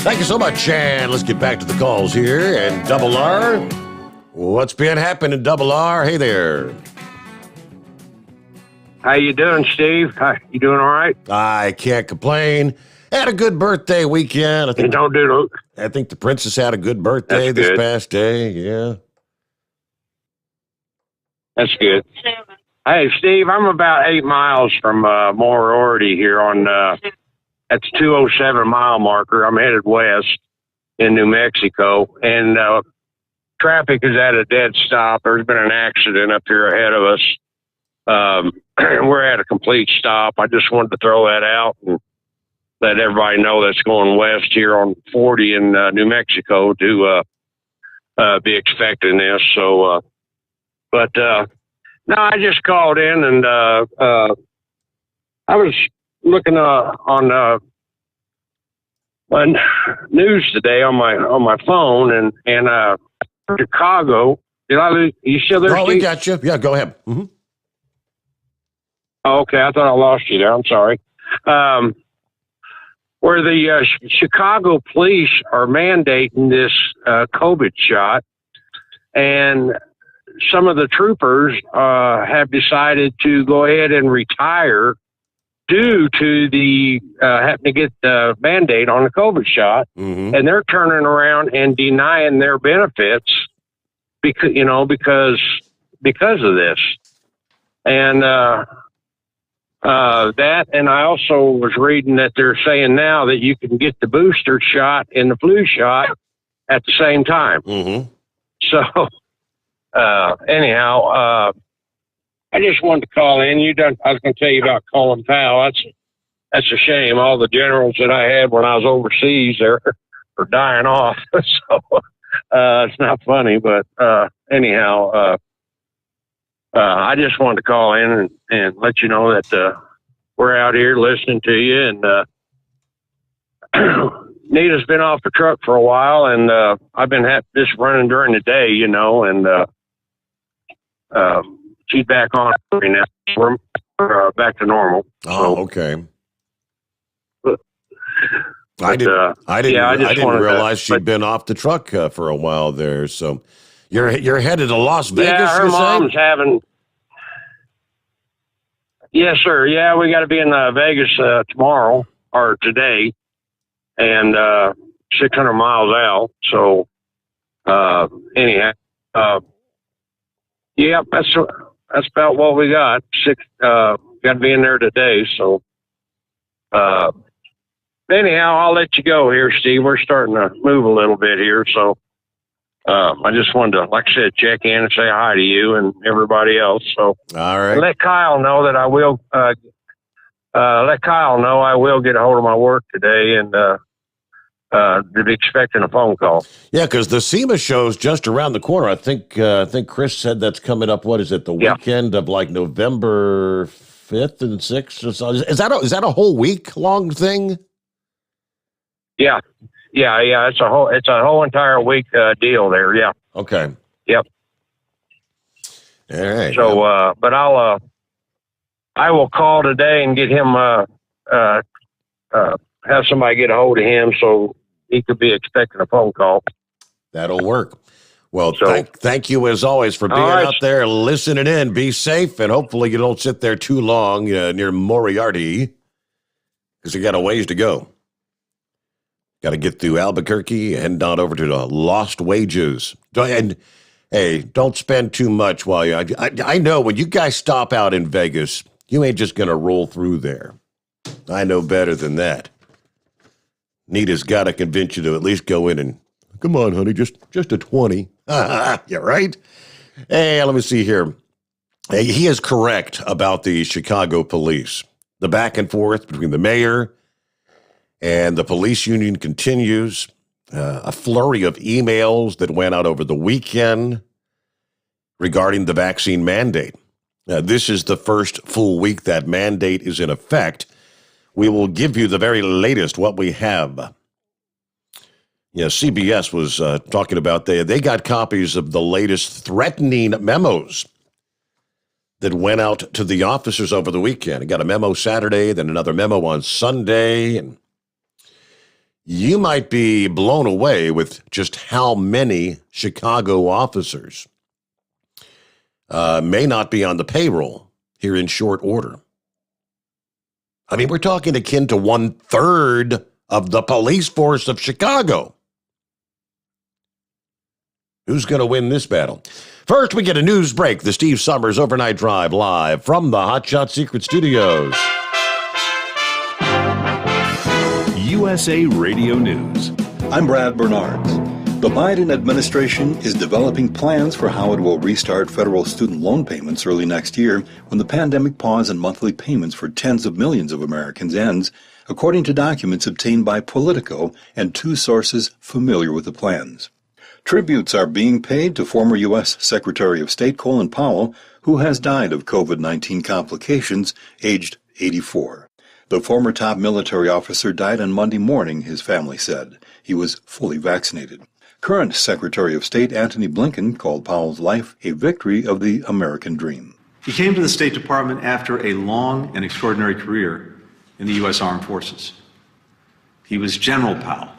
Thank you so much, and let's get back to the calls here. And Double R, what's been happening, Double R? Hey there. How you doing, Steve? You doing all right? I can't complain. Had a good birthday weekend. I think the princess had a good birthday this past day. Yeah. That's good. Hey, Steve, I'm about 8 miles from Moriarty here on that's 207 mile marker. I'm headed west in New Mexico, and traffic is at a dead stop. There's been an accident up here ahead of us. We're at a complete stop. I just wanted to throw that out and let everybody know that's going west here on 40 in New Mexico to be expecting this. So, no, I just called in and I was looking on news today on my phone and Chicago. You still there? Oh, we got you. Yeah, go ahead. Mm-hmm. Oh, okay, I thought I lost you there. I'm sorry. Where the Chicago police are mandating this COVID shot, and some of the troopers have decided to go ahead and retire due to the having to get the mandate on the COVID shot, and they're turning around and denying their benefits because of this, and that, and I also was reading that they're saying now that you can get the booster shot and the flu shot at the same time. So, anyhow, I just wanted to call in. I was going to tell you about Colin Powell. That's a shame. All the generals that I had when I was overseas, are dying off. So, it's not funny, but, anyhow, I just wanted to call in and let you know that we're out here listening to you. And Nita's been off the truck for a while, and I've been just running during the day, and she's back on now. We're back to normal. Oh, okay. I didn't wanted realize to, she'd been off the truck for a while there. So you're headed to Las Vegas. Yeah, her mom's having. Yes, sir. Yeah, we got to be in Vegas tomorrow or today, and 600 miles out. So anyhow, yeah, that's about what we got. Got to be in there today. So anyhow, I'll let you go here, Steve. We're starting to move a little bit here, so. I just wanted to, like I said, check in and say hi to you and everybody else. So, all right. Let Kyle know that I will. Let Kyle know I will get a hold of my work today and to be expecting a phone call. Yeah, because the SEMA show's just around the corner. I think Chris said that's coming up. What is it? The weekend of like November 5th and 6th. Or so. Is that a whole week long thing? Yeah. Yeah. It's a whole entire week deal there. Yeah. Okay. Yep. All right. So, but I will call today and get him, have somebody get a hold of him so he could be expecting a phone call. That'll work. Well, thank you as always for being out there listening in. Be safe, and hopefully you don't sit there too long near Moriarty because you got a ways to go. Got to get through Albuquerque and on over to the Lost Wages. And hey, don't spend too much while you. I know when you guys stop out in Vegas, you ain't just gonna roll through there. I know better than that. Nita's got to convince you to at least go in and come on, honey, just a 20. Yeah, right. Hey, let me see here. Hey, he is correct about the Chicago police. The back and forth between the mayor and the police union continues. A flurry of emails that went out over the weekend regarding the vaccine mandate. This is the first full week that mandate is in effect. We will give you the very latest, what we have. Yeah, CBS was talking about they got copies of the latest threatening memos that went out to the officers over the weekend. I got a memo Saturday, then another memo on Sunday, and you might be blown away with just how many Chicago officers may not be on the payroll here in short order. I mean, we're talking akin to 1/3 of the police force of Chicago. Who's going to win this battle? First, we get a news break. The Steve Sommers Overnight Drive live from the Hot Shot Secret Studios. USA Radio News. I'm Brad Bernards. The Biden administration is developing plans for how it will restart federal student loan payments early next year when the pandemic pause in monthly payments for tens of millions of Americans ends, according to documents obtained by Politico and two sources familiar with the plans. Tributes are being paid to former U.S. Secretary of State Colin Powell, who has died of COVID-19 complications, aged 84. The former top military officer died on Monday morning, his family said. He was fully vaccinated. Current Secretary of State Antony Blinken called Powell's life a victory of the American dream. He came to the State Department after a long and extraordinary career in the U.S. Armed Forces. He was General Powell,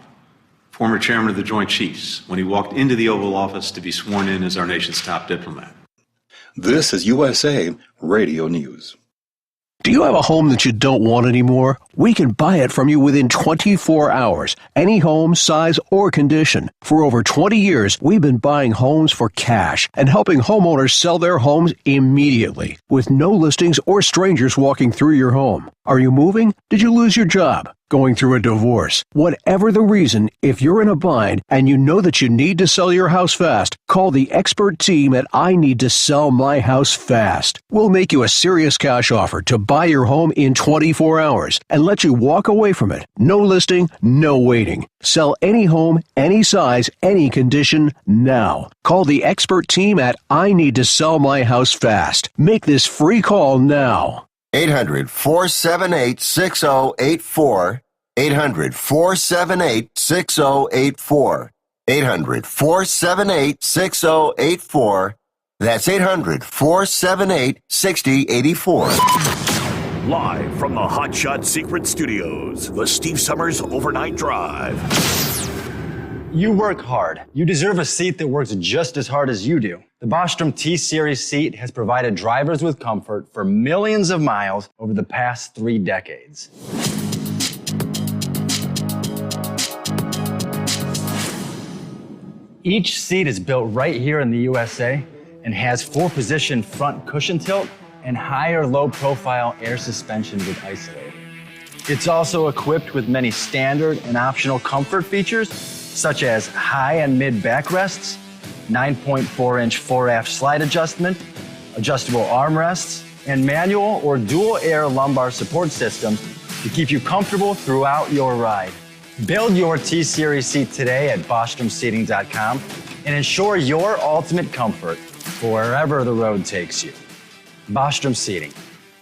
former chairman of the Joint Chiefs, when he walked into the Oval Office to be sworn in as our nation's top diplomat. This is USA Radio News. Do you have a home that you don't want anymore? We can buy it from you within 24 hours. Any home, size, or condition. For over 20 years, we've been buying homes for cash and helping homeowners sell their homes immediately, with no listings or strangers walking through your home. Are you moving? Did you lose your job? Going through a divorce? Whatever the reason, if you're in a bind and you know that you need to sell your house fast, call the expert team at I Need to Sell My House Fast. We'll make you a serious cash offer to buy your home in 24 hours and let you walk away from it. No listing, no waiting. Sell any home, any size, any condition, now. Call the expert team at I Need to Sell My House Fast. Make this free call now. 800-478-6084. 800-478-6084. 800-478-6084. That's 800-478-6084. Live from the Hot Shot Secret Studios, the Steve Sommers Overnight Drive. You work hard. You deserve a seat that works just as hard as you do. The Bostrom T-Series seat has provided drivers with comfort for millions of miles over the past 3 decades. Each seat is built right here in the USA and has 4-position front cushion tilt and higher low-profile air suspension with Isolator. It's also equipped with many standard and optional comfort features, such as high and mid backrests, 9.4-inch 4-aft slide adjustment, adjustable armrests, and manual or dual air lumbar support systems to keep you comfortable throughout your ride. Build your T-Series seat today at BostromSeating.com and ensure your ultimate comfort for wherever the road takes you. Bostrom Seating,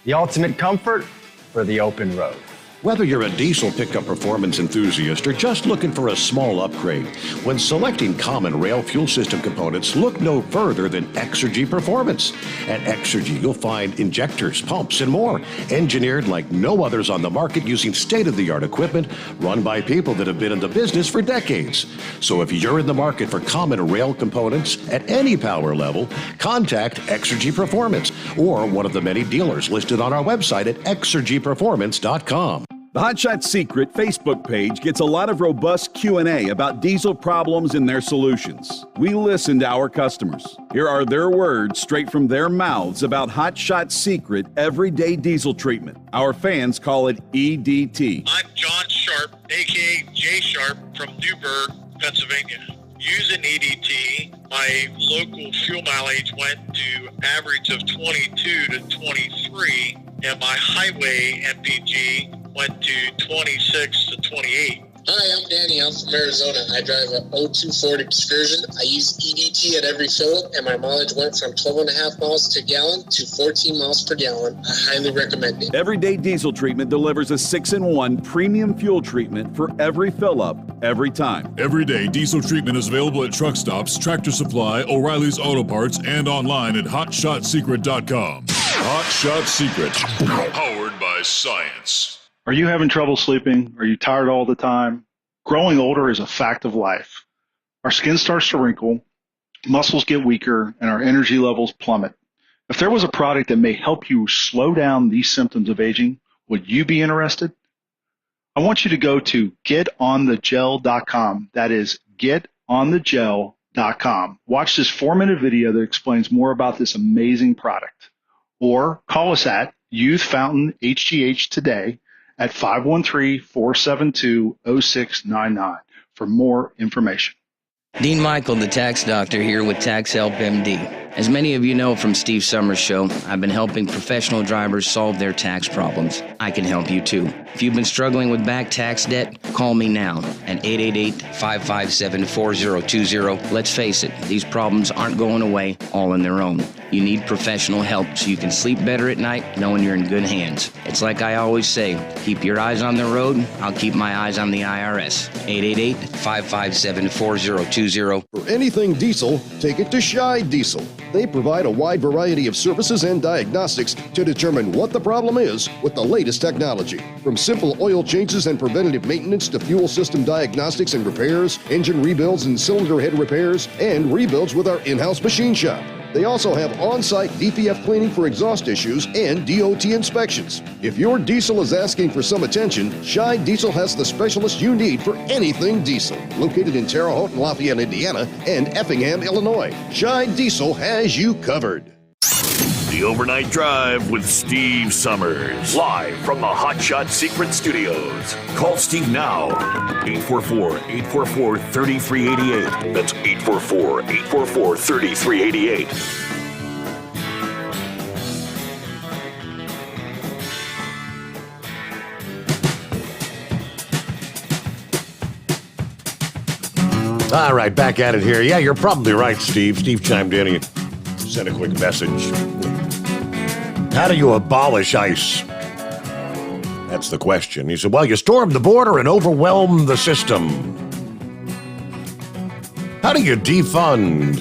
the ultimate comfort for the open road. Whether you're a diesel pickup performance enthusiast or just looking for a small upgrade, when selecting common rail fuel system components, look no further than Exergy Performance. At Exergy, you'll find injectors, pumps, and more, engineered like no others on the market using state-of-the-art equipment run by people that have been in the business for decades. So if you're in the market for common rail components at any power level, contact Exergy Performance or one of the many dealers listed on our website at exergyperformance.com. The Hot Shot Secret Facebook page gets a lot of robust Q&A about diesel problems and their solutions. We listen to our customers. Here are their words straight from their mouths about Hot Shot Secret Everyday Diesel Treatment. Our fans call it EDT. I'm John Sharp, a.k.a. Jay Sharp from Newburgh, Pennsylvania. Using EDT, my local fuel mileage went to average of 22 to 23, and my highway MPG went to 26 to 28. Hi, I'm Danny. I'm from Arizona. I drive a 02 Ford Excursion. I use EDT at every fill-up, and my mileage went from 12.5 miles to gallon to 14 miles per gallon. I highly recommend it. Everyday Diesel Treatment delivers a 6-in-1 premium fuel treatment for every fill-up, every time. Everyday Diesel Treatment is available at truck stops, Tractor Supply, O'Reilly's Auto Parts, and online at HotShotSecret.com. Hot Shot Secret, powered by science. Are you having trouble sleeping? Are you tired all the time? Growing older is a fact of life. Our skin starts to wrinkle, muscles get weaker, and our energy levels plummet. If there was a product that may help you slow down these symptoms of aging, would you be interested? I want you to go to getonthegel.com. That is getonthegel.com. Watch this 4-minute video that explains more about this amazing product. Or call us at Youth Fountain HGH today at 513-472-0699 for more information. Dean Michael, the tax doctor, here with Tax Help MD. As many of you know from Steve Sommers' show, I've been helping professional drivers solve their tax problems. I can help you too. If you've been struggling with back tax debt, call me now at 888-557-4020. Let's face it, these problems aren't going away all on their own. You need professional help so you can sleep better at night knowing you're in good hands. It's like I always say, keep your eyes on the road, I'll keep my eyes on the IRS. 888-557-4020. For anything diesel, take it to Shy Diesel. They provide a wide variety of services and diagnostics to determine what the problem is with the latest technology. From simple oil changes and preventative maintenance to fuel system diagnostics and repairs, engine rebuilds and cylinder head repairs, and rebuilds with our in-house machine shop. They also have on-site DPF cleaning for exhaust issues and DOT inspections. If your diesel is asking for some attention, Shy Diesel has the specialist you need for anything diesel. Located in Terre Haute and Lafayette, Indiana, and Effingham, Illinois, Shy Diesel has you covered. The Overnight Drive with Steve Sommers. Live from the Hot Shot Secret Studios. Call Steve now. 844-844-3388. That's 844-844-3388. All right, back at it here. Yeah, you're probably right, Steve. Steve chimed in. He sent a quick message. How do you abolish ICE? That's the question. He said, well, you storm the border and overwhelm the system. How do you defund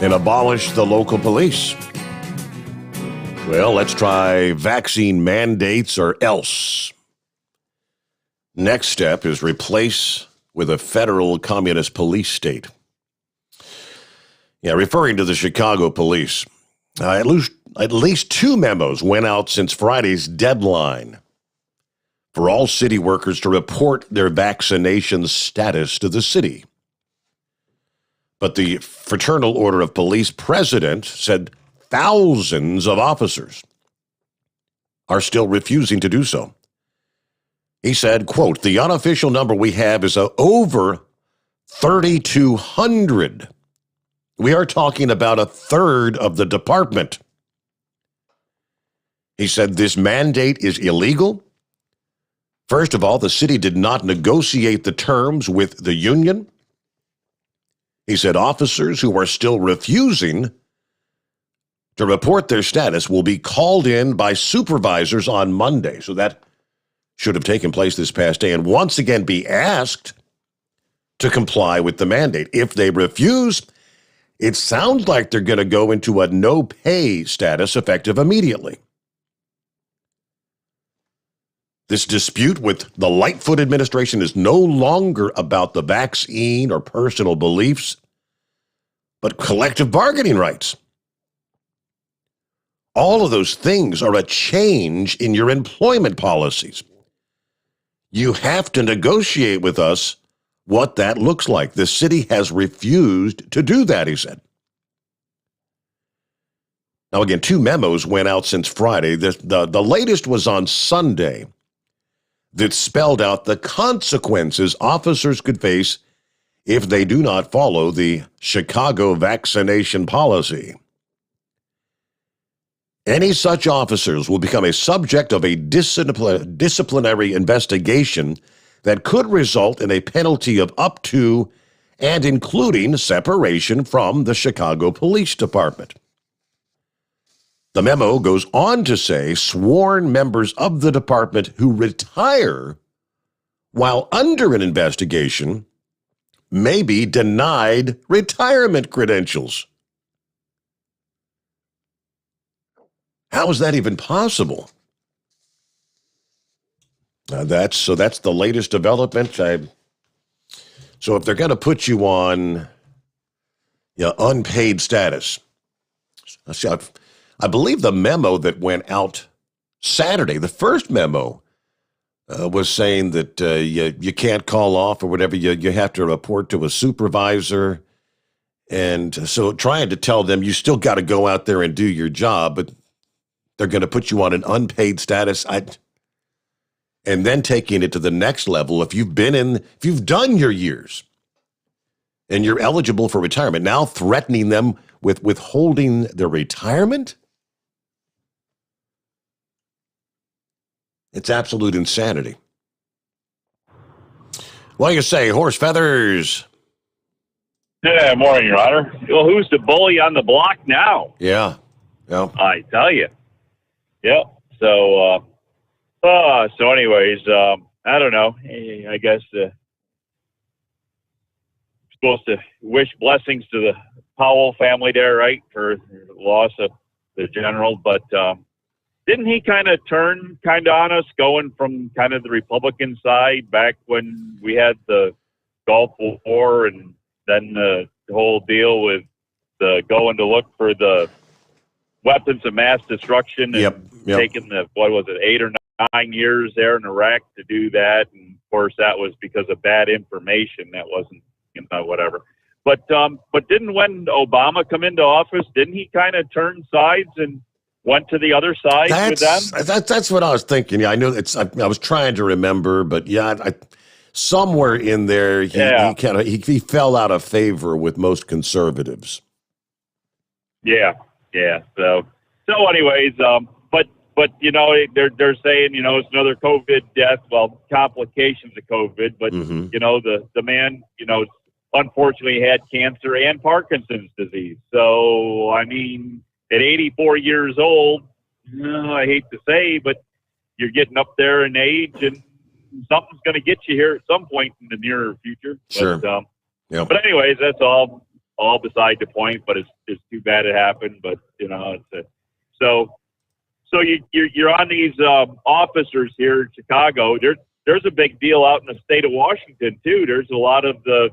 and abolish the local police? Well, let's try vaccine mandates or else. Next step is replace with a federal communist police state. Yeah, referring to the Chicago police, at least 2 memos went out since Friday's deadline for all city workers to report their vaccination status to the city. But the Fraternal Order of Police president said thousands of officers are still refusing to do so. He said, quote, "The unofficial number we have is over 3,200. We are talking about a third of the department." He said this mandate is illegal. First of all, the city did not negotiate the terms with the union. He said officers who are still refusing to report their status will be called in by supervisors on Monday. So that should have taken place this past day, and once again be asked to comply with the mandate. If they refuse, it sounds like they're going to go into a no-pay status effective immediately. This dispute with the Lightfoot administration is no longer about the vaccine or personal beliefs, but collective bargaining rights. All of those things are a change in your employment policies. You have to negotiate with us what that looks like. The city has refused to do that, he said. Now, again, 2 memos went out since Friday. The latest was on Sunday that spelled out the consequences officers could face if they do not follow the Chicago vaccination policy. Any such officers will become a subject of a disciplinary investigation that could result in a penalty of up to and including separation from the Chicago Police Department. The memo goes on to say sworn members of the department who retire while under an investigation may be denied retirement credentials. How is that even possible? That's the latest development. So if they're going to put you on unpaid status, I believe the memo that went out Saturday, the first memo, was saying that you can't call off or whatever. You have to report to a supervisor. And so trying to tell them you still got to go out there and do your job, but they're going to put you on an unpaid status. And then taking it to the next level, if you've done your years and you're eligible for retirement, now threatening them with withholding their retirement? It's absolute insanity. What do you say, horse feathers? Yeah, morning, Your Honor. Well, who's the bully on the block now? Yeah. I tell you. Yep. So, anyways, I don't know. I guess supposed to wish blessings to the Powell family there, right, for the loss of the general. But didn't he kind of turn on us, going from kind of the Republican side back when we had the Gulf War, and then the whole deal with the going to look for the weapons of mass destruction, and taking 8 or 9 years there in Iraq to do that. And of course that was because of bad information. That wasn't, whatever. But didn't, when Obama come into office, didn't he kind of turn sides and went to the other side with them? That's what I was thinking. Yeah, I know I was trying to remember, but somewhere in there, he fell out of favor with most conservatives. Yeah. So anyways, but they're saying, it's another COVID death. Well, complications of COVID, but the man, unfortunately had cancer and Parkinson's disease. So I mean, at 84 years old, I hate to say, but you're getting up there in age, and something's going to get you here at some point in the near future. Sure. But anyways, that's all beside the point. But it's too bad it happened. But So you're on these officers here in Chicago. There's a big deal out in the state of Washington too. There's a lot of the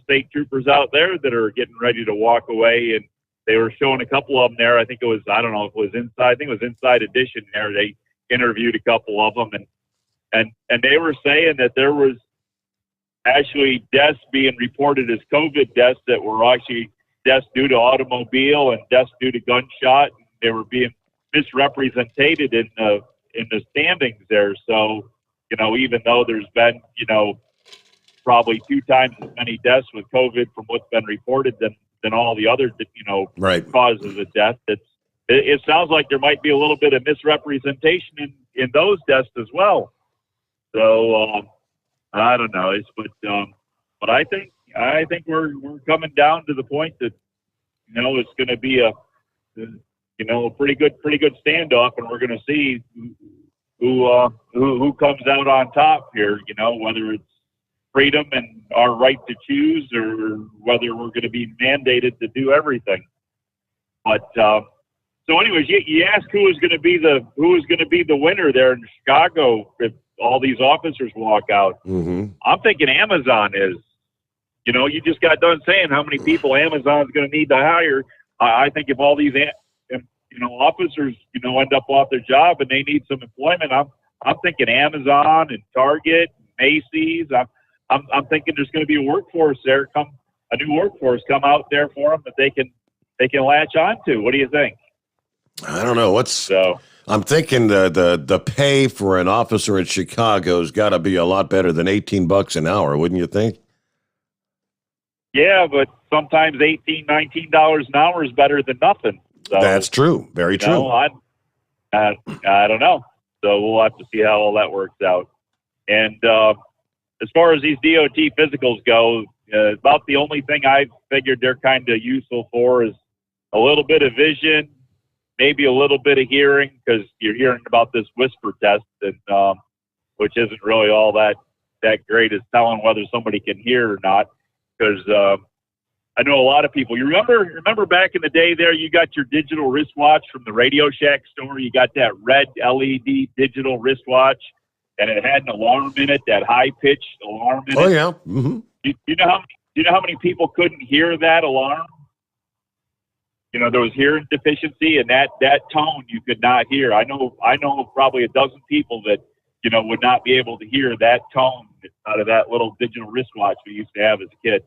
state troopers out there that are getting ready to walk away, and they were showing a couple of them there. I think it was, I don't know if it was Inside. I think it was Inside Edition there. They interviewed a couple of them, and they were saying that there was actually deaths being reported as COVID deaths that were actually deaths due to automobile and deaths due to gunshot. And they were being misrepresented in the standings there. So, even though there's been, probably 2 times as many deaths with COVID from what's been reported than all the other, right, causes of death. It sounds like there might be a little bit of misrepresentation in those deaths as well. So I don't know. But I think we're coming down to the point that it's going to be a pretty good standoff, and we're going to see who comes out on top here. Whether it's freedom and our right to choose, or whether we're going to be mandated to do everything. But so, anyways, you asked who is going to be the winner there in Chicago if all these officers walk out. Mm-hmm. I'm thinking Amazon is. You just got done saying how many people Amazon's going to need to hire. I think if all these officers end up off their job and they need some employment, I'm thinking Amazon and Target, and Macy's. I'm thinking there's going to be a workforce there, a new workforce come out there for them that they can latch onto. What do you think? I don't know. I'm thinking the pay for an officer in Chicago's got to be a lot better than $18 an hour, wouldn't you think? Yeah, but sometimes $18, $19 an hour is better than nothing. So, that's true. Very true. I don't know. So we'll have to see how all that works out. And as far as these DOT physicals go, about the only thing I figured they're kind of useful for is a little bit of vision, maybe a little bit of hearing, because you're hearing about this whisper test, and which isn't really all that great as telling whether somebody can hear or not. Because I know a lot of people. You remember back in the day there, you got your digital wristwatch from the Radio Shack store. You got that red LED digital wristwatch, and it had an alarm in it, that high-pitched alarm in it. Oh, yeah. Mm-hmm. Do you know how many people couldn't hear that alarm? There was hearing deficiency, and that tone you could not hear. I know probably a dozen people that, would not be able to hear that tone out of that little digital wristwatch we used to have as a kid.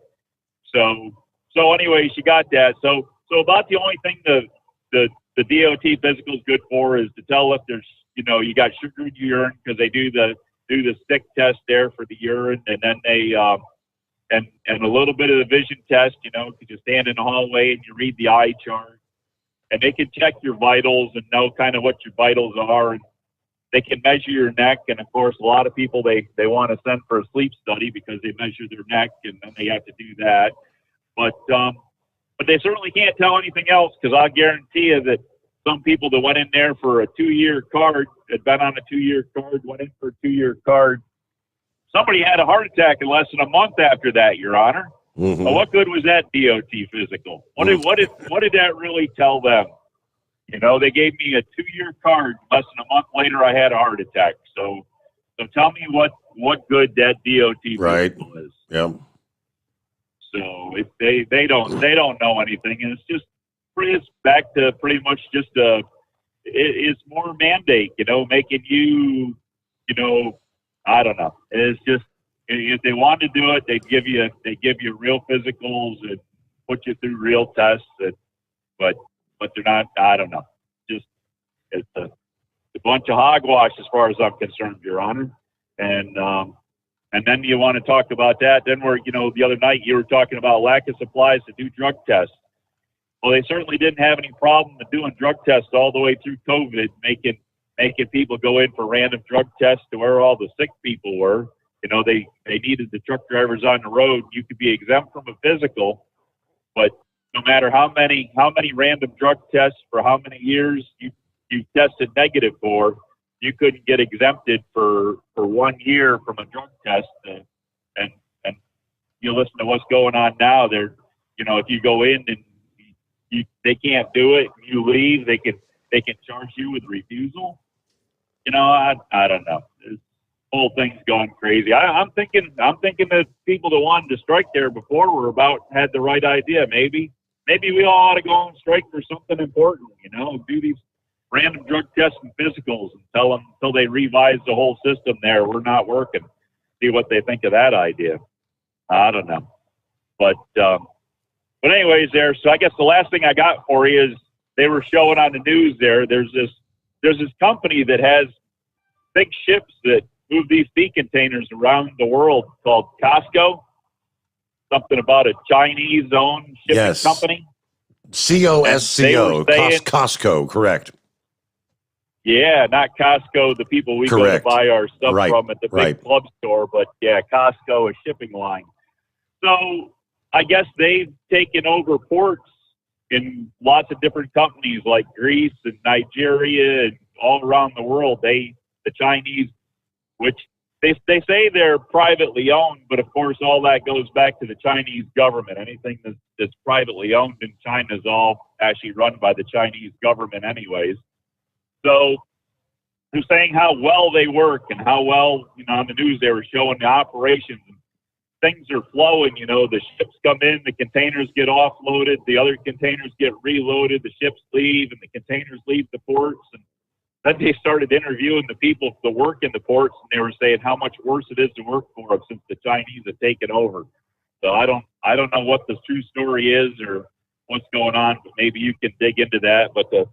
So anyways, you got that. So about the only thing the DOT physical is good for is to tell if there's, you got sugar in your urine, because they do the stick test there for the urine, and then they and a little bit of the vision test, because you stand in the hallway and you read the eye chart, and they can check your vitals and know kind of what your vitals are, and they can measure your neck. And of course, a lot of people they want to send for a sleep study because they measure their neck, and then they have to do that. But they certainly can't tell anything else, because I'll guarantee you that some people that went in there for a 2-year card, had been on a 2-year card, went in for a 2-year card. Somebody had a heart attack in less than a month after that, Your Honor. Mm-hmm. Well, what good was that DOT physical? What did that really tell them? They gave me a 2-year card. Less than a month later, I had a heart attack. So tell me what good that DOT physical is. Yeah. So if they don't know anything, and it's back to pretty much just it's more mandate, making you, I don't know. It's just, if they want to do it, they give you real physicals and put you through real tests, but they're not. I don't know. Just it's a bunch of hogwash as far as I'm concerned, Your Honor. And then you want to talk about that. Then the other night you were talking about lack of supplies to do drug tests. Well, they certainly didn't have any problem with doing drug tests all the way through COVID, making people go in for random drug tests to where all the sick people were. They needed the truck drivers on the road. You could be exempt from a physical, but no matter how many random drug tests for how many years you tested negative for, you couldn't get exempted for 1 year from a drug test. And you listen to what's going on now. If you go in and they can't do it, you leave, they they can charge you with refusal. I don't know. This whole thing's gone crazy. I'm thinking that people that wanted to strike there before had the right idea. Maybe we all ought to go on strike for something important. Do these random drug tests and physicals and tell them until they revise the whole system there, we're not working. See what they think of that idea. I don't know. But anyways there, so I guess the last thing I got for you is they were showing on the news there, there's this company that has big ships that move these sea containers around the world called Costco. Something about a Chinese-owned shipping company. COSCO, Costco, correct. Yeah, not Costco, the people we go to buy our stuff from at the big club store, but yeah, Costco, a shipping line. So I guess they've taken over ports in lots of different companies like Greece and Nigeria and all around the world. The Chinese, which they say they're privately owned, but of course all that goes back to the Chinese government. Anything that's privately owned in China is all actually run by the Chinese government anyways. So they're saying how well they work and how well, on the news they were showing the operations. Things are flowing, the ships come in, the containers get offloaded, the other containers get reloaded, the ships leave, and the containers leave the ports. And then they started interviewing the people that work in the ports, and they were saying how much worse it is to work for them since the Chinese have taken over. So I don't know what the true story is or what's going on, but maybe you can dig into that. But the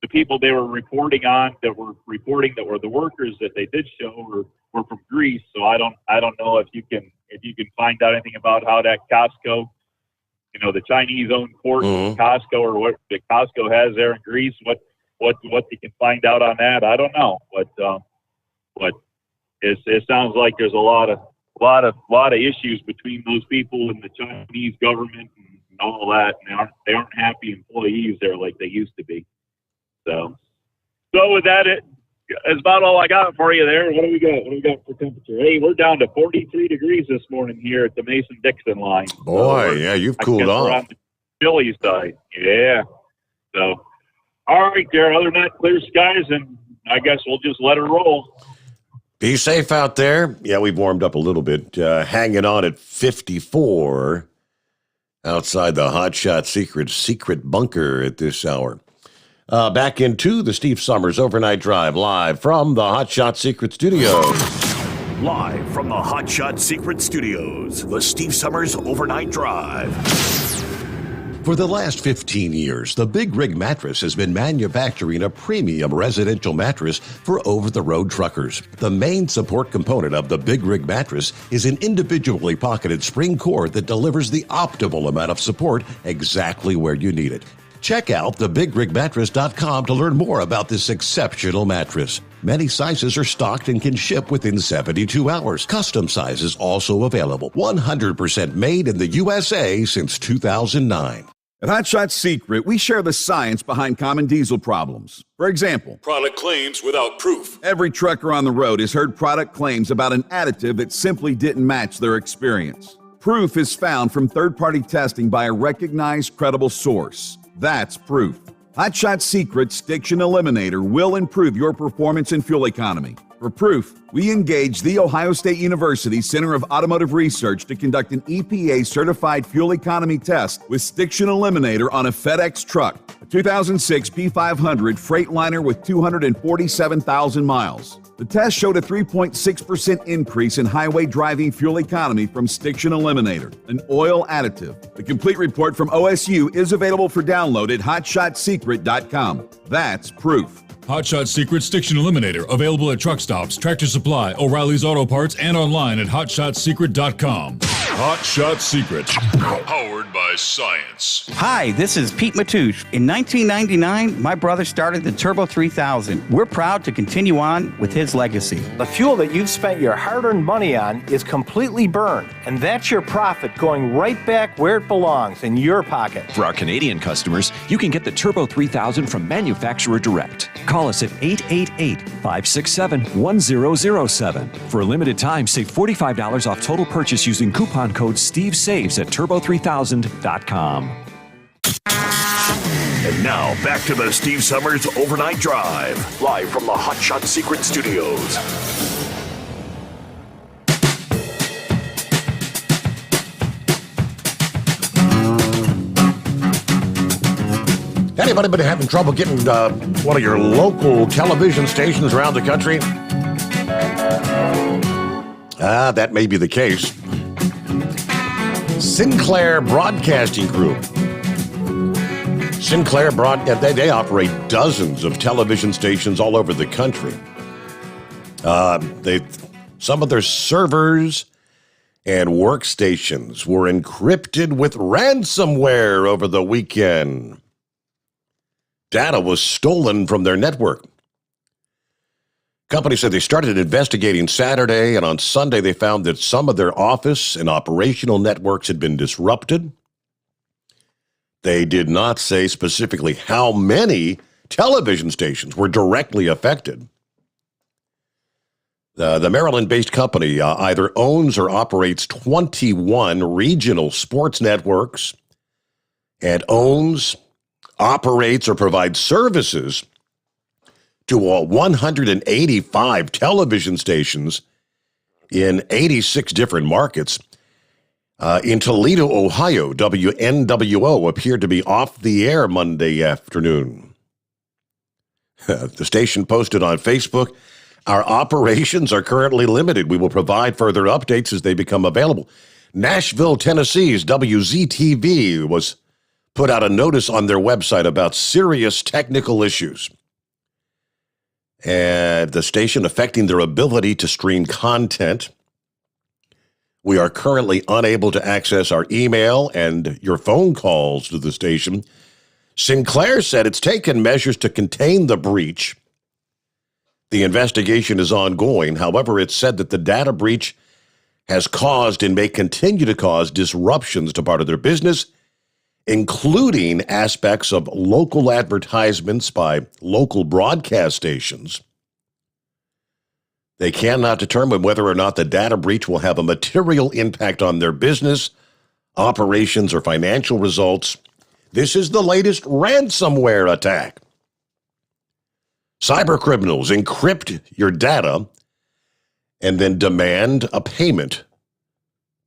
people they were reporting on that were the workers that they did show were from Greece. So I don't know if you can find out anything about how that Costco, the Chinese owned port Costco or what the Costco has there in Greece, what you can find out on that. I don't know. But it sounds like there's a lot of issues between those people and the Chinese government and all that, and they aren't happy employees there like they used to be. So with that, it's about all I got for you there. What do we got? What do we got for temperature? Hey, we're down to 43 degrees this morning here at the Mason-Dixon line. Boy, yeah, you've cooled off. We're on the chilly side. Yeah. So, all right, there. Other than that, clear skies, and I guess we'll just let it roll. Be safe out there. Yeah, we've warmed up a little bit. Hanging on at 54 outside the Hot Shot secret bunker at this hour. Back into the Steve Sommers Overnight Drive, live from the Hot Shot Secret Studios. Live from the Hot Shot Secret Studios, the Steve Sommers Overnight Drive. For the last 15 years, the Big Rig Mattress has been manufacturing a premium residential mattress for over-the-road truckers. The main support component of the Big Rig Mattress is an individually pocketed spring cord that delivers the optimal amount of support exactly where you need it. Check out thebigrigmattress.com to learn more about this exceptional mattress. Many sizes are stocked and can ship within 72 hours. Custom sizes also available. 100% made in the USA since 2009. At Hot Shot Secret, we share the science behind common diesel problems. For example, product claims without proof. Every trucker on the road has heard product claims about an additive that simply didn't match their experience. Proof is found from third-party testing by a recognized, credible source. That's proof. Hot Shot Secret's Stiction Eliminator will improve your performance and fuel economy. For proof, we engaged the Ohio State University Center of Automotive Research to conduct an EPA-certified fuel economy test with Stiction Eliminator on a FedEx truck, a 2006 P500 Freightliner with 247,000 miles. The test showed a 3.6% increase in highway driving fuel economy from Stiction Eliminator, an oil additive. The complete report from OSU is available for download at hotshotsecret.com. That's proof. Hot Shot Secret Stiction Eliminator, available at truck stops, Tractor Supply, O'Reilly's Auto Parts, and online at hotshotsecret.com. Hot Shot Secret, powered by science. Hi, this is Pete Matouche. In 1999, my brother started the Turbo 3000. We're proud to continue on with his legacy. The fuel that you've spent your hard-earned money on is completely burned, and that's your profit going right back where it belongs, in your pocket. For our Canadian customers, you can get the Turbo 3000 from manufacturer direct. Call us at 888-567-1007. For a limited time, save $45 off total purchase using coupon code STEVESAVES at turbo3000.com. And now, back to the Steve Sommers Overnight Drive, live from the Hot Shot Secret Studios. Anybody been having trouble getting one of your local television stations around the country? That may be the case. Sinclair Broadcasting Group. Sinclair they operate dozens of television stations all over the country. Some of their servers and workstations were encrypted with ransomware over the weekend. Data was stolen from their network. Company said they started investigating Saturday, and on Sunday they found that some of their office and operational networks had been disrupted. They did not say specifically how many television stations were directly affected. The Maryland-based company either owns or operates 21 regional sports networks and owns, operates, or provides services to 185 television stations in 86 different markets. In Toledo, Ohio, WNWO appeared to be off the air Monday afternoon. The station posted on Facebook, "Our operations are currently limited. We will provide further updates as they become available." Nashville, Tennessee's WZTV was put out a notice on their website about serious technical issues and the station affecting their ability to stream content. "We are currently unable to access our email and your phone calls to the station." Sinclair said it's taken measures to contain the breach. The investigation is ongoing. However, it said that the data breach has caused and may continue to cause disruptions to part of their business, including aspects of local advertisements by local broadcast stations. They cannot determine whether or not the data breach will have a material impact on their business, operations, or financial results. This is the latest ransomware attack. Cybercriminals encrypt your data and then demand a payment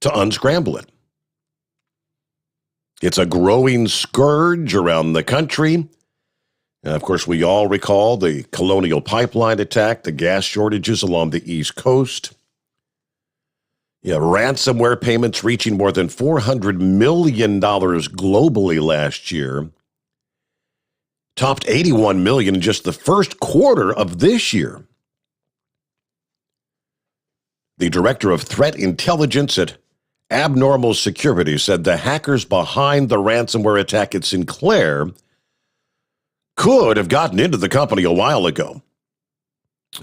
to unscramble it. It's a growing scourge around the country. And of course, we all recall the Colonial Pipeline attack, the gas shortages along the East Coast. Ransomware payments reaching more than $400 million globally last year. Topped $81 million in just the first quarter of this year. The director of threat intelligence at Abnormal Security said the hackers behind the ransomware attack at Sinclair could have gotten into the company a while ago.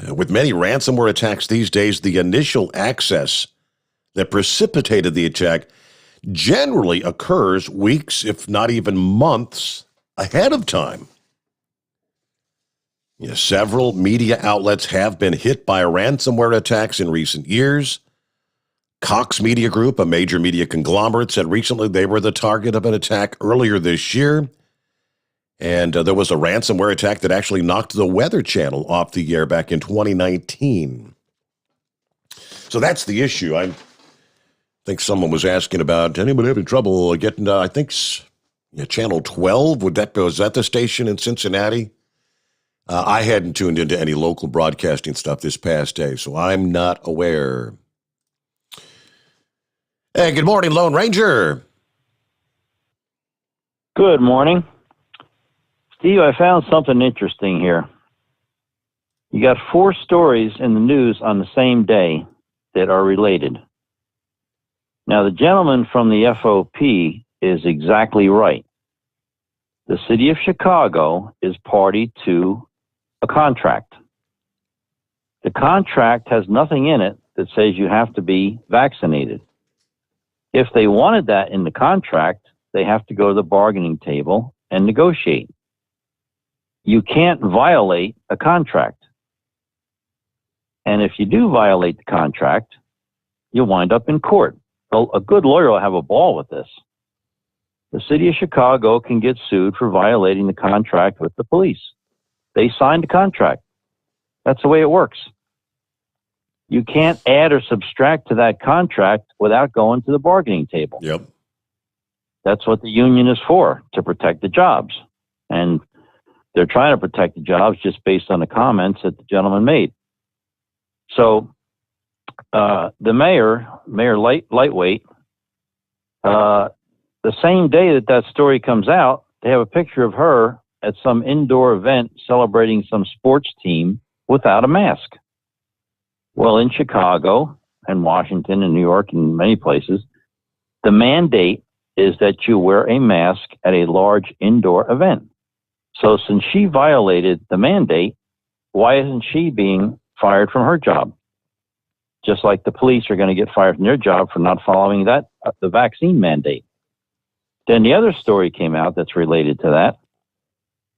With many ransomware attacks these days, the initial access that precipitated the attack generally occurs weeks, if not even months, ahead of time. Several media outlets have been hit by ransomware attacks in recent years. Cox Media Group, a major media conglomerate, said recently they were the target of an attack earlier this year. And there was a ransomware attack that actually knocked the Weather Channel off the air back in 2019. So that's the issue. I think someone was asking about anybody having trouble getting, I think, Channel 12. Was that the station in Cincinnati? I hadn't tuned into any local broadcasting stuff this past day, so I'm not aware. Hey, good morning, Lone Ranger. Good morning. Steve, I found something interesting here. You got 4 stories in the news on the same day that are related. Now, the gentleman from the FOP is exactly right. The city of Chicago is party to a contract. The contract has nothing in it that says you have to be vaccinated. If they wanted that in the contract, they have to go to the bargaining table and negotiate. You can't violate a contract. And if you do violate the contract, you'll wind up in court. A good lawyer will have a ball with this. the city of Chicago can get sued for violating the contract with the police. They signed the contract. That's the way it works. You can't add or subtract to that contract without going to the bargaining table. Yep. That's what the union is for, to protect the jobs. And they're trying to protect the jobs just based on the comments that the gentleman made. So the Mayor Lightweight, the same day that story comes out, they have a picture of her at some indoor event celebrating some sports team without a mask. Well, in Chicago and Washington and New York and many places, the mandate is that you wear a mask at a large indoor event. So since she violated the mandate, why isn't she being fired from her job? Just like the police are going to get fired from their job for not following the vaccine mandate. Then the other story came out that's related to that.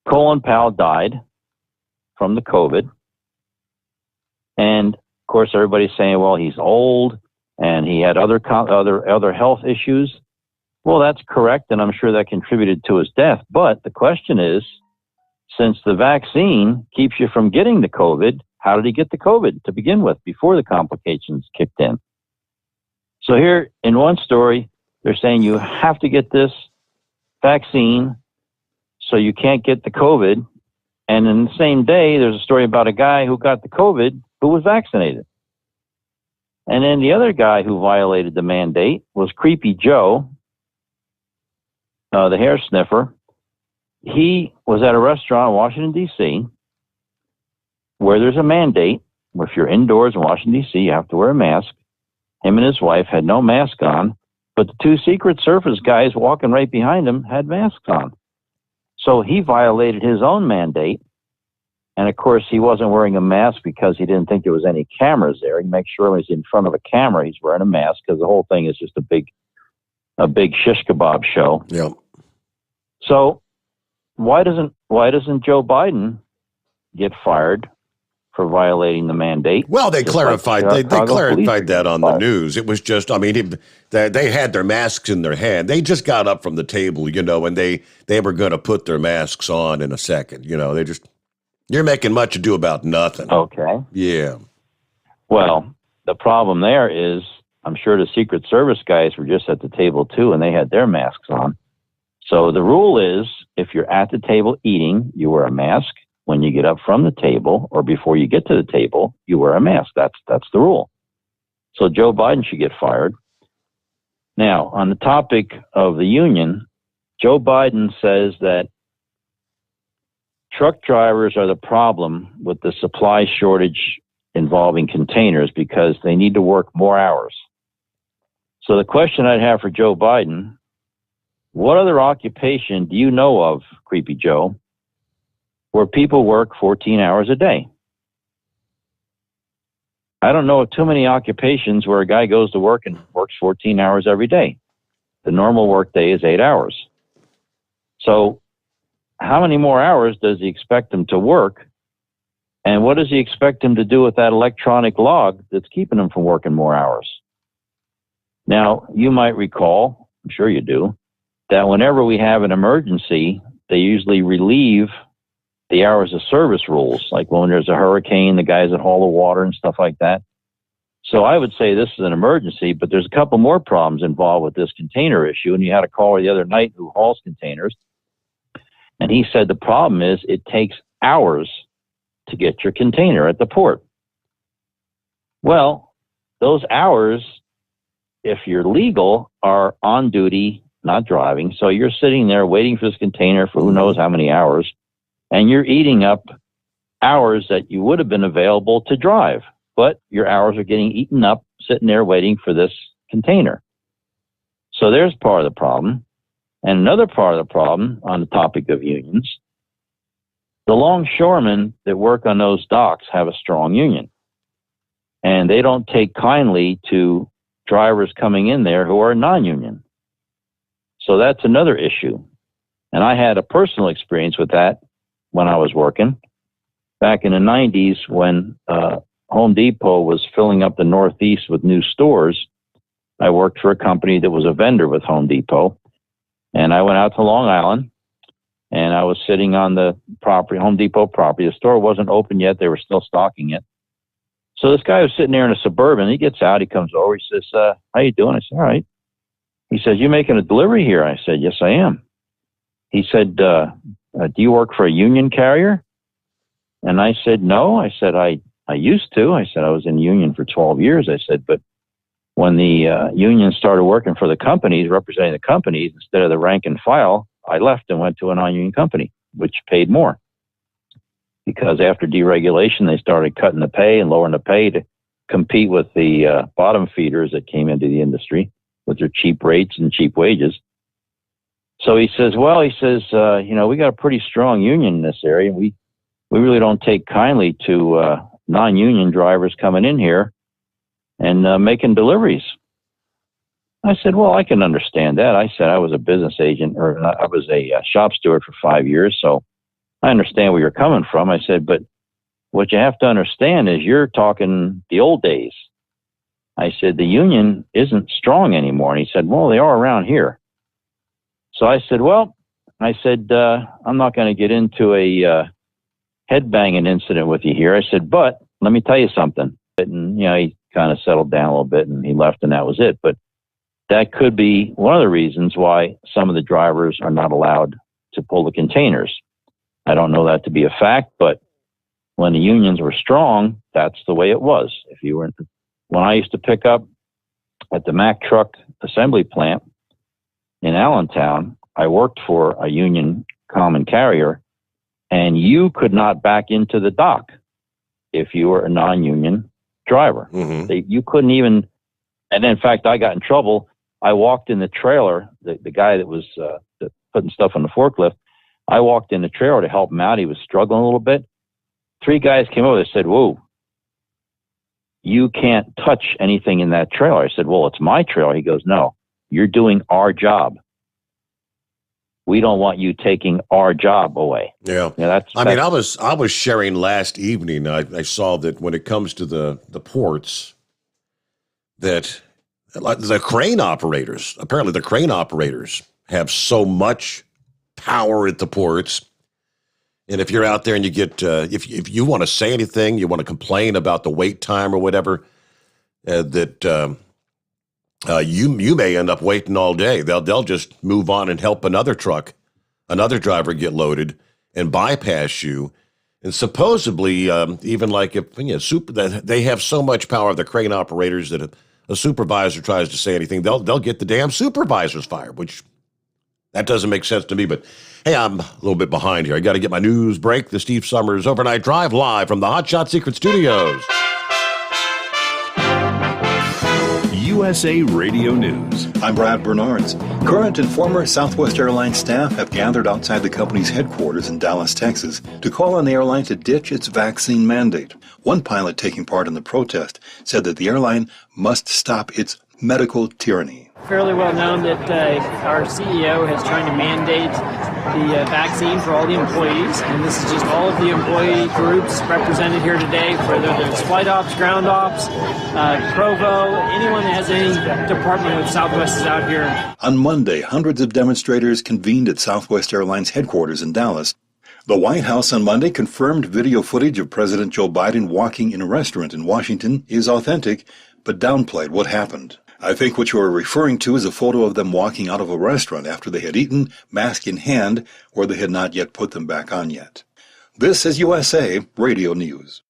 Colin Powell died from the COVID. And of course, everybody's saying, well, he's old and he had other health issues. Well, that's correct, and I'm sure that contributed to his death. But the question is, since the vaccine keeps you from getting the COVID, how did he get the COVID to begin with before the complications kicked in? So here in one story, they're saying you have to get this vaccine so you can't get the COVID. And in the same day, there's a story about a guy who got the COVID who was vaccinated. And then the other guy who violated the mandate was Creepy Joe, the hair sniffer. He was at a restaurant in Washington, D.C., where there's a mandate. If you're indoors in Washington, D.C., you have to wear a mask. Him and his wife had no mask on, but the two Secret Service guys walking right behind him had masks on. So he violated his own mandate. And of course, he wasn't wearing a mask because he didn't think there was any cameras there. He makes sure when he's in front of a camera, he's wearing a mask because the whole thing is just a big shish kebab show. Yep. So why doesn't Joe Biden get fired for violating the mandate? Well, they clarified. Like they clarified that on the news. It was just, I mean, they had their masks in their hand. They just got up from the table, and they were going to put their masks on in a second. They just, you're making much ado about nothing. Okay. Yeah. Well, the problem there is, I'm sure the Secret Service guys were just at the table too, and they had their masks on. So the rule is, if you're at the table eating, you wear a mask. When you get up from the table or before you get to the table, you wear a mask. That's the rule. So Joe Biden should get fired. Now, on the topic of the union, Joe Biden says that truck drivers are the problem with the supply shortage involving containers because they need to work more hours. So the question I'd have for Joe Biden, what other occupation do you know of, Creepy Joe, where people work 14 hours a day? I don't know of too many occupations where a guy goes to work and works 14 hours every day. The normal work day is 8 hours. So how many more hours does he expect him to work? And what does he expect him to do with that electronic log that's keeping him from working more hours? Now, you might recall, I'm sure you do, that whenever we have an emergency, they usually relieve the hours of service rules, like when there's a hurricane, the guys that haul the water and stuff like that. So I would say this is an emergency, but there's a couple more problems involved with this container issue. And you had a caller the other night who hauls containers. And he said the problem is it takes hours to get your container at the port. Well, those hours, if you're legal, are on duty, not driving. So you're sitting there waiting for this container for who knows how many hours. And you're eating up hours that you would have been available to drive, but your hours are getting eaten up sitting there waiting for this container. So there's part of the problem. And another part of the problem on the topic of unions, the longshoremen that work on those docks have a strong union. And they don't take kindly to drivers coming in there who are non-union. So that's another issue. And I had a personal experience with that when I was working back in the 90s when Home Depot was filling up the Northeast with new stores. I worked for a company that was a vendor with Home Depot. And I went out to Long Island, and I was sitting on the property, Home Depot property. The store wasn't open yet. They were still stocking it. So this guy was sitting there in a Suburban. He gets out. He comes over. He says, how you doing? I said, all right. He says, you making a delivery here? I said, yes, I am. He said, do you work for a union carrier? And I said, no. I said, I used to. I said, I was in union for 12 years. I said, but when the union started working for the companies, representing the companies, instead of the rank and file, I left and went to a non-union company, which paid more. Because after deregulation, they started cutting the pay and lowering the pay to compete with the bottom feeders that came into the industry with their cheap rates and cheap wages. So he says, we got a pretty strong union in this area. We really don't take kindly to non-union drivers coming in here and making deliveries. I said, well, I can understand that. I said I was a business agent, or I was a shop steward for 5 years, so I understand where you're coming from. I said, but what you have to understand is you're talking the old days. I said, the union isn't strong anymore. And he said, well, they are around here. So I said, I'm not going to get into a headbanging incident with you here. I said, but let me tell you something. And, he kind of settled down a little bit and he left and that was it. But that could be one of the reasons why some of the drivers are not allowed to pull the containers. I don't know that to be a fact, but when the unions were strong, that's the way it was. When I used to pick up at the Mack truck assembly plant in Allentown, I worked for a union common carrier, and you could not back into the dock if you were a non-union driver. Mm-hmm. You couldn't even, and in fact, I got in trouble. I walked in the trailer, the guy that was putting stuff on the forklift, I walked in the trailer to help him out. He was struggling a little bit. 3 guys came over. They said, whoa, you can't touch anything in that trailer. I said, well, it's my trailer. He goes, no, you're doing our job. We don't want you taking our job away. Yeah. I was sharing last evening. I saw that when it comes to the ports, that the crane operators have so much power at the ports. And if you're out there and you get, if you want to say anything, you want to complain about the wait time or whatever, you may end up waiting all day. They'll just move on and help another driver get loaded and bypass you. And supposedly, even like if they have so much power, the crane operators, that a supervisor tries to say anything, they'll get the damn supervisors fired, which that doesn't make sense to me. But hey, I'm a little bit behind here. I got to get my news break. The Steve Sommers Overnight Drive live from the Hot Shot Secret Studios. USA Radio News. I'm Brad Bernards. Current and former Southwest Airlines staff have gathered outside the company's headquarters in Dallas, Texas, to call on the airline to ditch its vaccine mandate. One pilot taking part in the protest said that the airline must stop its medical tyranny. Fairly well known that our CEO has tried to mandate the vaccine for all the employees, and this is just all of the employee groups represented here today, whether it's flight ops, ground ops, Provo, anyone that has any department with Southwest is out here. On Monday, hundreds of demonstrators convened at Southwest Airlines headquarters in Dallas. The White House on Monday confirmed video footage of President Joe Biden walking in a restaurant in Washington is authentic, but downplayed what happened. I think what you are referring to is a photo of them walking out of a restaurant after they had eaten, mask in hand, or they had not yet put them back on yet. This is USA Radio News.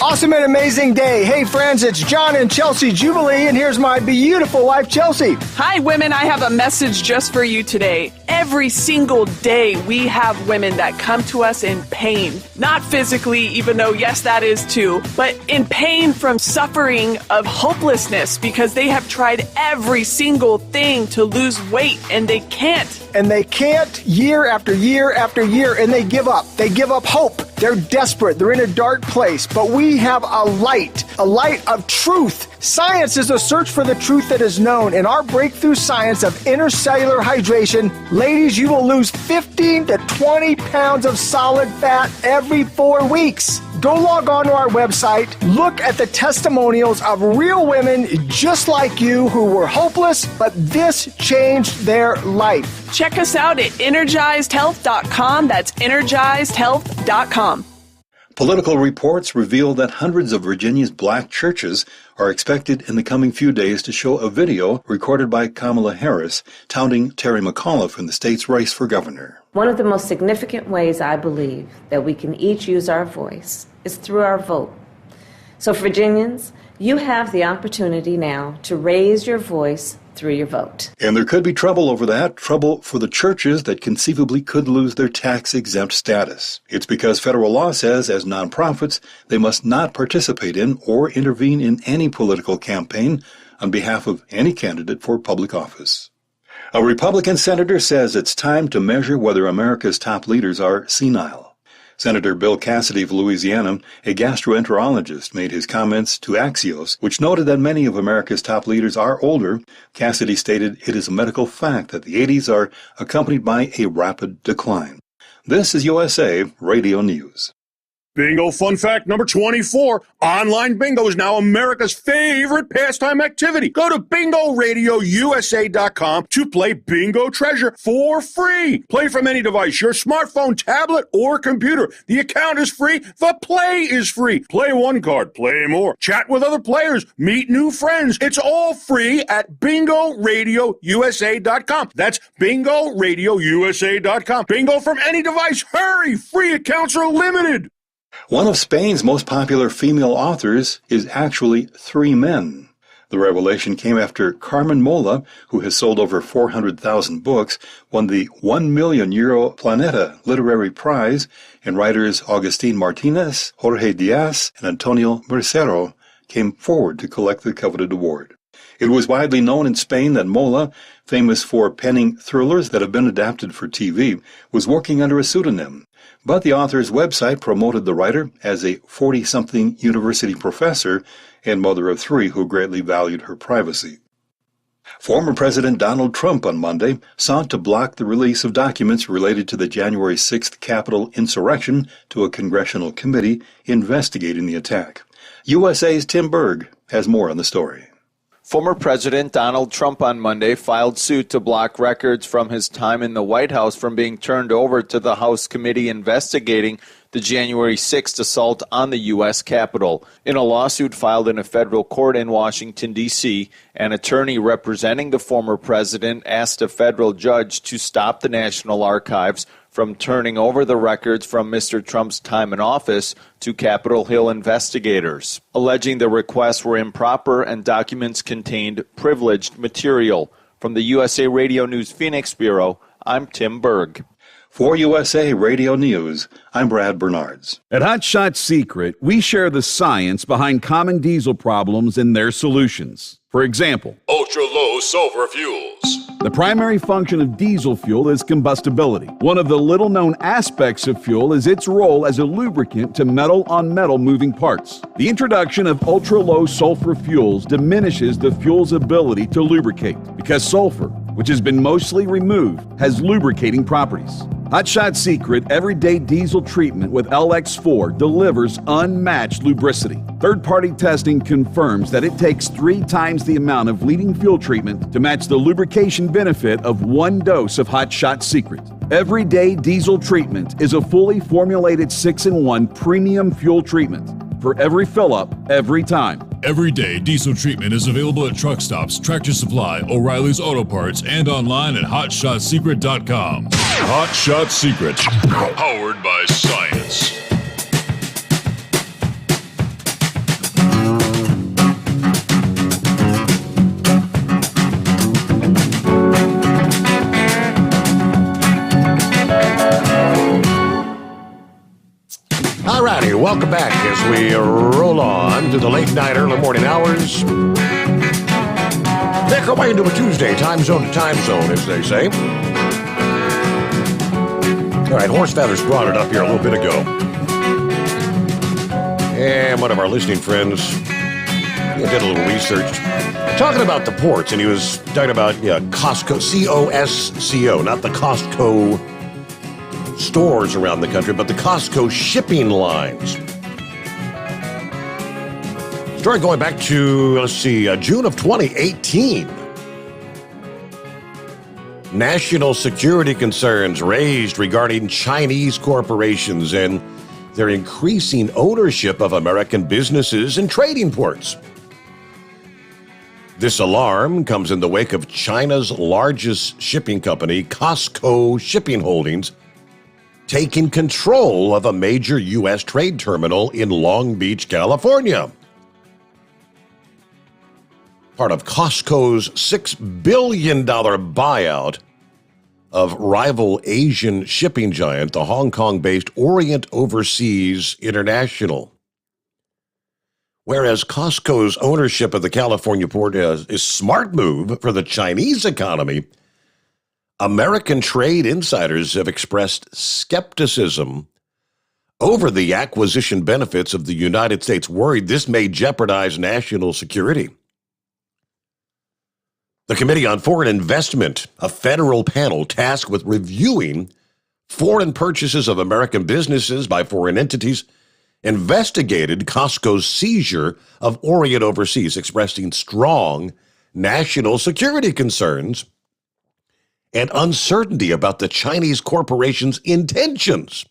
Awesome and amazing day. Hey friends, it's John and Chelsea Jubilee, and here's my beautiful wife, Chelsea. Hi women, I have a message just for you today. Every single day we have women that come to us in pain. Not physically, even though yes, that is too, but in pain from suffering of hopelessness because they have tried every single thing to lose weight and they can't. And they can't year after year after year, and they give up. They give up hope. They're desperate. They're in a dark place. But we have a light of truth. Science is a search for the truth that is known. In our breakthrough science of intercellular hydration, ladies, you will lose 15 to 20 pounds of solid fat every 4 weeks. Go log on to our website, look at the testimonials of real women just like you who were hopeless, but this changed their life. Check us out at energizedhealth.com. That's energizedhealth.com. Political reports reveal that hundreds of Virginia's black churches are expected in the coming few days to show a video recorded by Kamala Harris touting Terry McAuliffe in the state's race for governor. One of the most significant ways I believe that we can each use our voice is through our vote. So Virginians, you have the opportunity now to raise your voice through your vote. And there could be trouble over that, trouble for the churches that conceivably could lose their tax-exempt status. It's because federal law says, as nonprofits, they must not participate in or intervene in any political campaign on behalf of any candidate for public office. A Republican senator says it's time to measure whether America's top leaders are senile. Senator Bill Cassidy of Louisiana, a gastroenterologist, made his comments to Axios, which noted that many of America's top leaders are older. Cassidy stated it is a medical fact that the 80s are accompanied by a rapid decline. This is USA Radio News. Bingo fun fact number 24. Online bingo is now America's favorite pastime activity. Go to bingoradiousa.com to play Bingo Treasure for free. Play from any device, your smartphone, tablet, or computer. The account is free. The play is free. Play one card, play more. Chat with other players. Meet new friends. It's all free at bingoradiousa.com. That's bingoradiousa.com. Bingo from any device. Hurry! Free accounts are limited. One of Spain's most popular female authors is actually 3 men. The revelation came after Carmen Mola, who has sold over 400,000 books, won the €1 million Planeta Literary Prize, and writers Agustin Martinez, Jorge Diaz, and Antonio Mercero came forward to collect the coveted award. It was widely known in Spain that Mola, famous for penning thrillers that have been adapted for TV, was working under a pseudonym. But the author's website promoted the writer as a 40-something university professor and mother of 3 who greatly valued her privacy. Former President Donald Trump on Monday sought to block the release of documents related to the January 6th Capitol insurrection to a congressional committee investigating the attack. USA's Tim Berg has more on the story. Former President Donald Trump on Monday filed suit to block records from his time in the White House from being turned over to the House committee investigating the January 6th assault on the U.S. Capitol. In a lawsuit filed in a federal court in Washington, D.C., an attorney representing the former president asked a federal judge to stop the National Archives from turning over the records from Mr. Trump's time in office to Capitol Hill investigators, alleging the requests were improper and documents contained privileged material. From the USA Radio News Phoenix Bureau, I'm Tim Berg. For USA Radio News, I'm Brad Bernards. At Hot Shot Secret, we share the science behind common diesel problems and their solutions. For example, ultra-low sulfur fuels. The primary function of diesel fuel is combustibility. One of the little-known aspects of fuel is its role as a lubricant to metal-on-metal moving parts. The introduction of ultra-low sulfur fuels diminishes the fuel's ability to lubricate because sulfur, which has been mostly removed, has lubricating properties. Hot Shot Secret Everyday Diesel Treatment with LX4 delivers unmatched lubricity. Third-party testing confirms that it takes 3 times the amount of leading fuel treatment to match the lubrication benefit of 1 dose of Hot Shot Secret. Everyday Diesel Treatment is a fully formulated 6-in-1 premium fuel treatment for every fill-up, every time. Everyday Diesel Treatment is available at truck stops, Tractor Supply, O'Reilly's Auto Parts, and online at HotShotSecret.com. Hot Shot Secret, powered by science. Alrighty, welcome back as we roll on to the late night, early morning hours. Make our way into a Tuesday, time zone to time zone, as they say. All right, Horse Feathers brought it up here a little bit ago. And one of our listening friends did a little research talking about the ports, and he was talking about Costco, C-O-S-C-O, not the Costco stores around the country, but the Costco shipping lines. Story going back to, June of 2018. National security concerns raised regarding Chinese corporations and their increasing ownership of American businesses and trading ports. This alarm comes in the wake of China's largest shipping company, Costco Shipping Holdings, taking control of a major U.S. trade terminal in Long Beach, California. Part of Costco's $6 billion buyout of rival Asian shipping giant, the Hong Kong-based Orient Overseas International. Whereas Costco's ownership of the California port is a smart move for the Chinese economy, American trade insiders have expressed skepticism over the acquisition benefits of the United States, worried this may jeopardize national security. The Committee on Foreign Investment, a federal panel tasked with reviewing foreign purchases of American businesses by foreign entities, investigated Costco's seizure of Orient Overseas, expressing strong national security concerns and uncertainty about the Chinese corporation's intentions.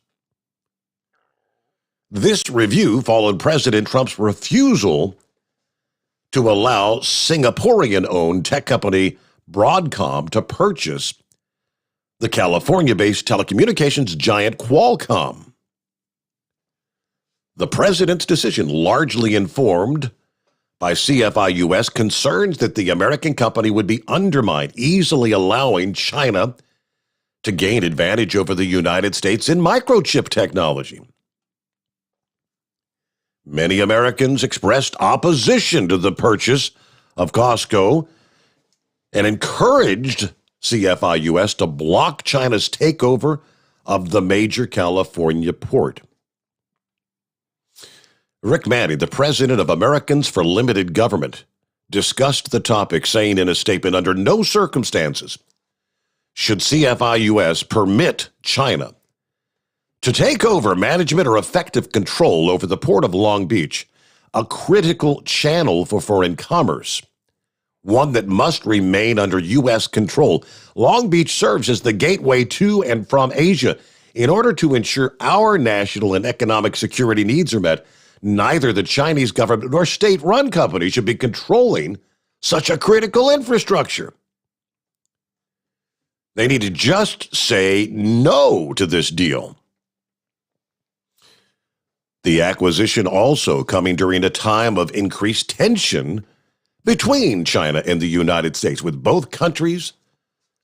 This review followed President Trump's refusal to allow Singaporean-owned tech company Broadcom to purchase the California-based telecommunications giant Qualcomm. The president's decision, largely informed by CFI US, concerns that the American company would be undermined, easily allowing China to gain advantage over the United States in microchip technology. Many Americans expressed opposition to the purchase of Costco and encouraged CFI US to block China's takeover of the major California port. Rick Manning, the president of Americans for Limited Government, discussed the topic, saying in a statement, under no circumstances should CFI US permit China to take over management or effective control over the Port of Long Beach, a critical channel for foreign commerce, one that must remain under U.S. control. Long Beach serves as the gateway to and from Asia. In order to ensure our national and economic security needs are met, neither the Chinese government nor state-run companies should be controlling such a critical infrastructure. They need to just say no to this deal. The acquisition also coming during a time of increased tension between China and the United States, with both countries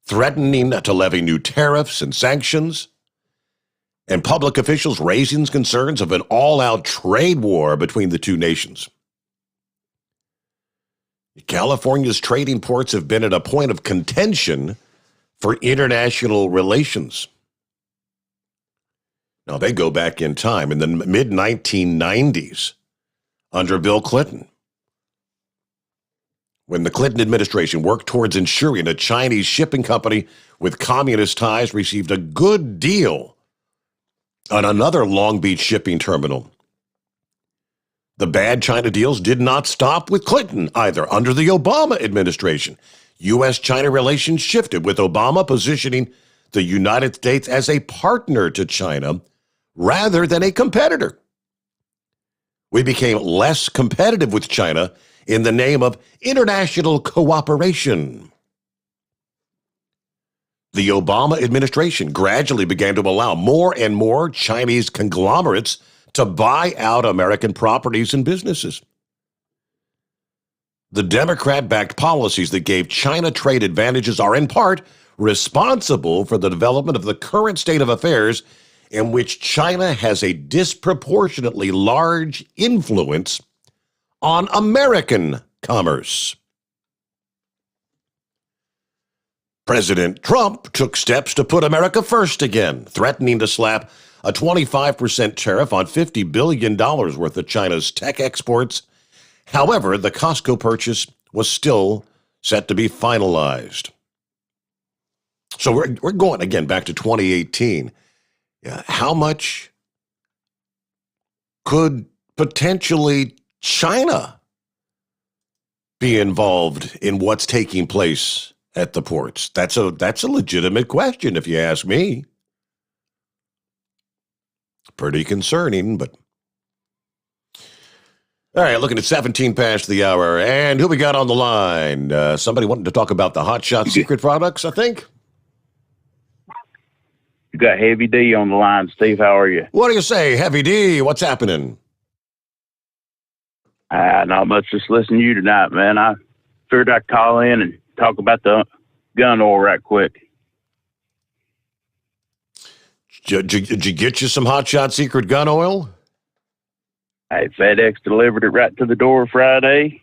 threatening to levy new tariffs and sanctions, and public officials raising concerns of an all-out trade war between the two nations. California's trading ports have been at a point of contention for international relations. Now, they go back in time in the mid-1990s under Bill Clinton, when the Clinton administration worked towards ensuring a Chinese shipping company with communist ties received a good deal on another Long Beach shipping terminal. The bad China deals did not stop with Clinton either. Under the Obama administration, U.S.-China relations shifted, with Obama positioning the United States as a partner to China rather than a competitor. We became less competitive with China in the name of international cooperation. The Obama administration gradually began to allow more and more Chinese conglomerates to buy out American properties and businesses. The Democrat-backed policies that gave China trade advantages are in part responsible for the development of the current state of affairs in which China has a disproportionately large influence on American commerce. President Trump took steps to put America first again, threatening to slap a 25% tariff on $50 billion worth of China's tech exports. However, the Costco purchase was still set to be finalized. So we're going again back to 2018. How much could potentially China be involved in what's taking place at the ports? That's a legitimate question, if you ask me. Pretty concerning, but all right, looking at 17 past the hour, and who we got on the line? Somebody wanting to talk about the Hot Shot Secret products, I think. You got Heavy D on the line, Steve. How are you? What do you say, Heavy D? What's happening? Not much. Just listening to you tonight, man. I figured I'd call in and talk about the gun oil right quick. Did you get you some Hot Shot Secret gun oil? Hey, FedEx delivered it right to the door Friday.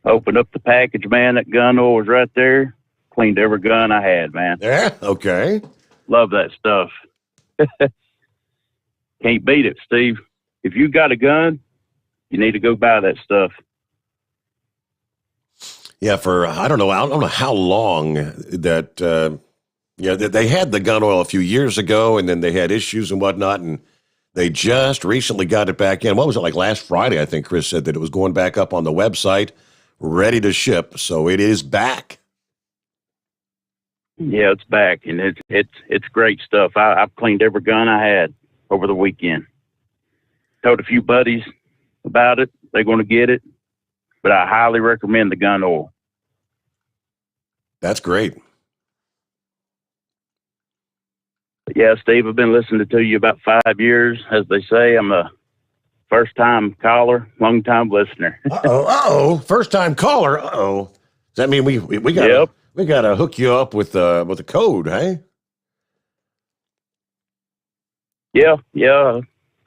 Opened up the package, man. That gun oil was right there. Cleaned every gun I had, man. Yeah, okay. Love that stuff. Can't beat it, Steve. If you got a gun, you need to go buy that stuff. Yeah, for I don't know how long that. They had the gun oil a few years ago, and then they had issues and whatnot, and they just recently got it back in. What was it, like last Friday? I think Chris said that it was going back up on the website, ready to ship. So it is back. Yeah, it's back, and it's great stuff. I've cleaned every gun I had over the weekend. Told a few buddies about it. They're going to get it, but I highly recommend the gun oil. That's great. But yeah, Steve, I've been listening to you about 5 years. As they say, I'm a first-time caller, long-time listener. First-time caller. Does that mean we got Yep. We got to hook you up with a code, hey? Yeah.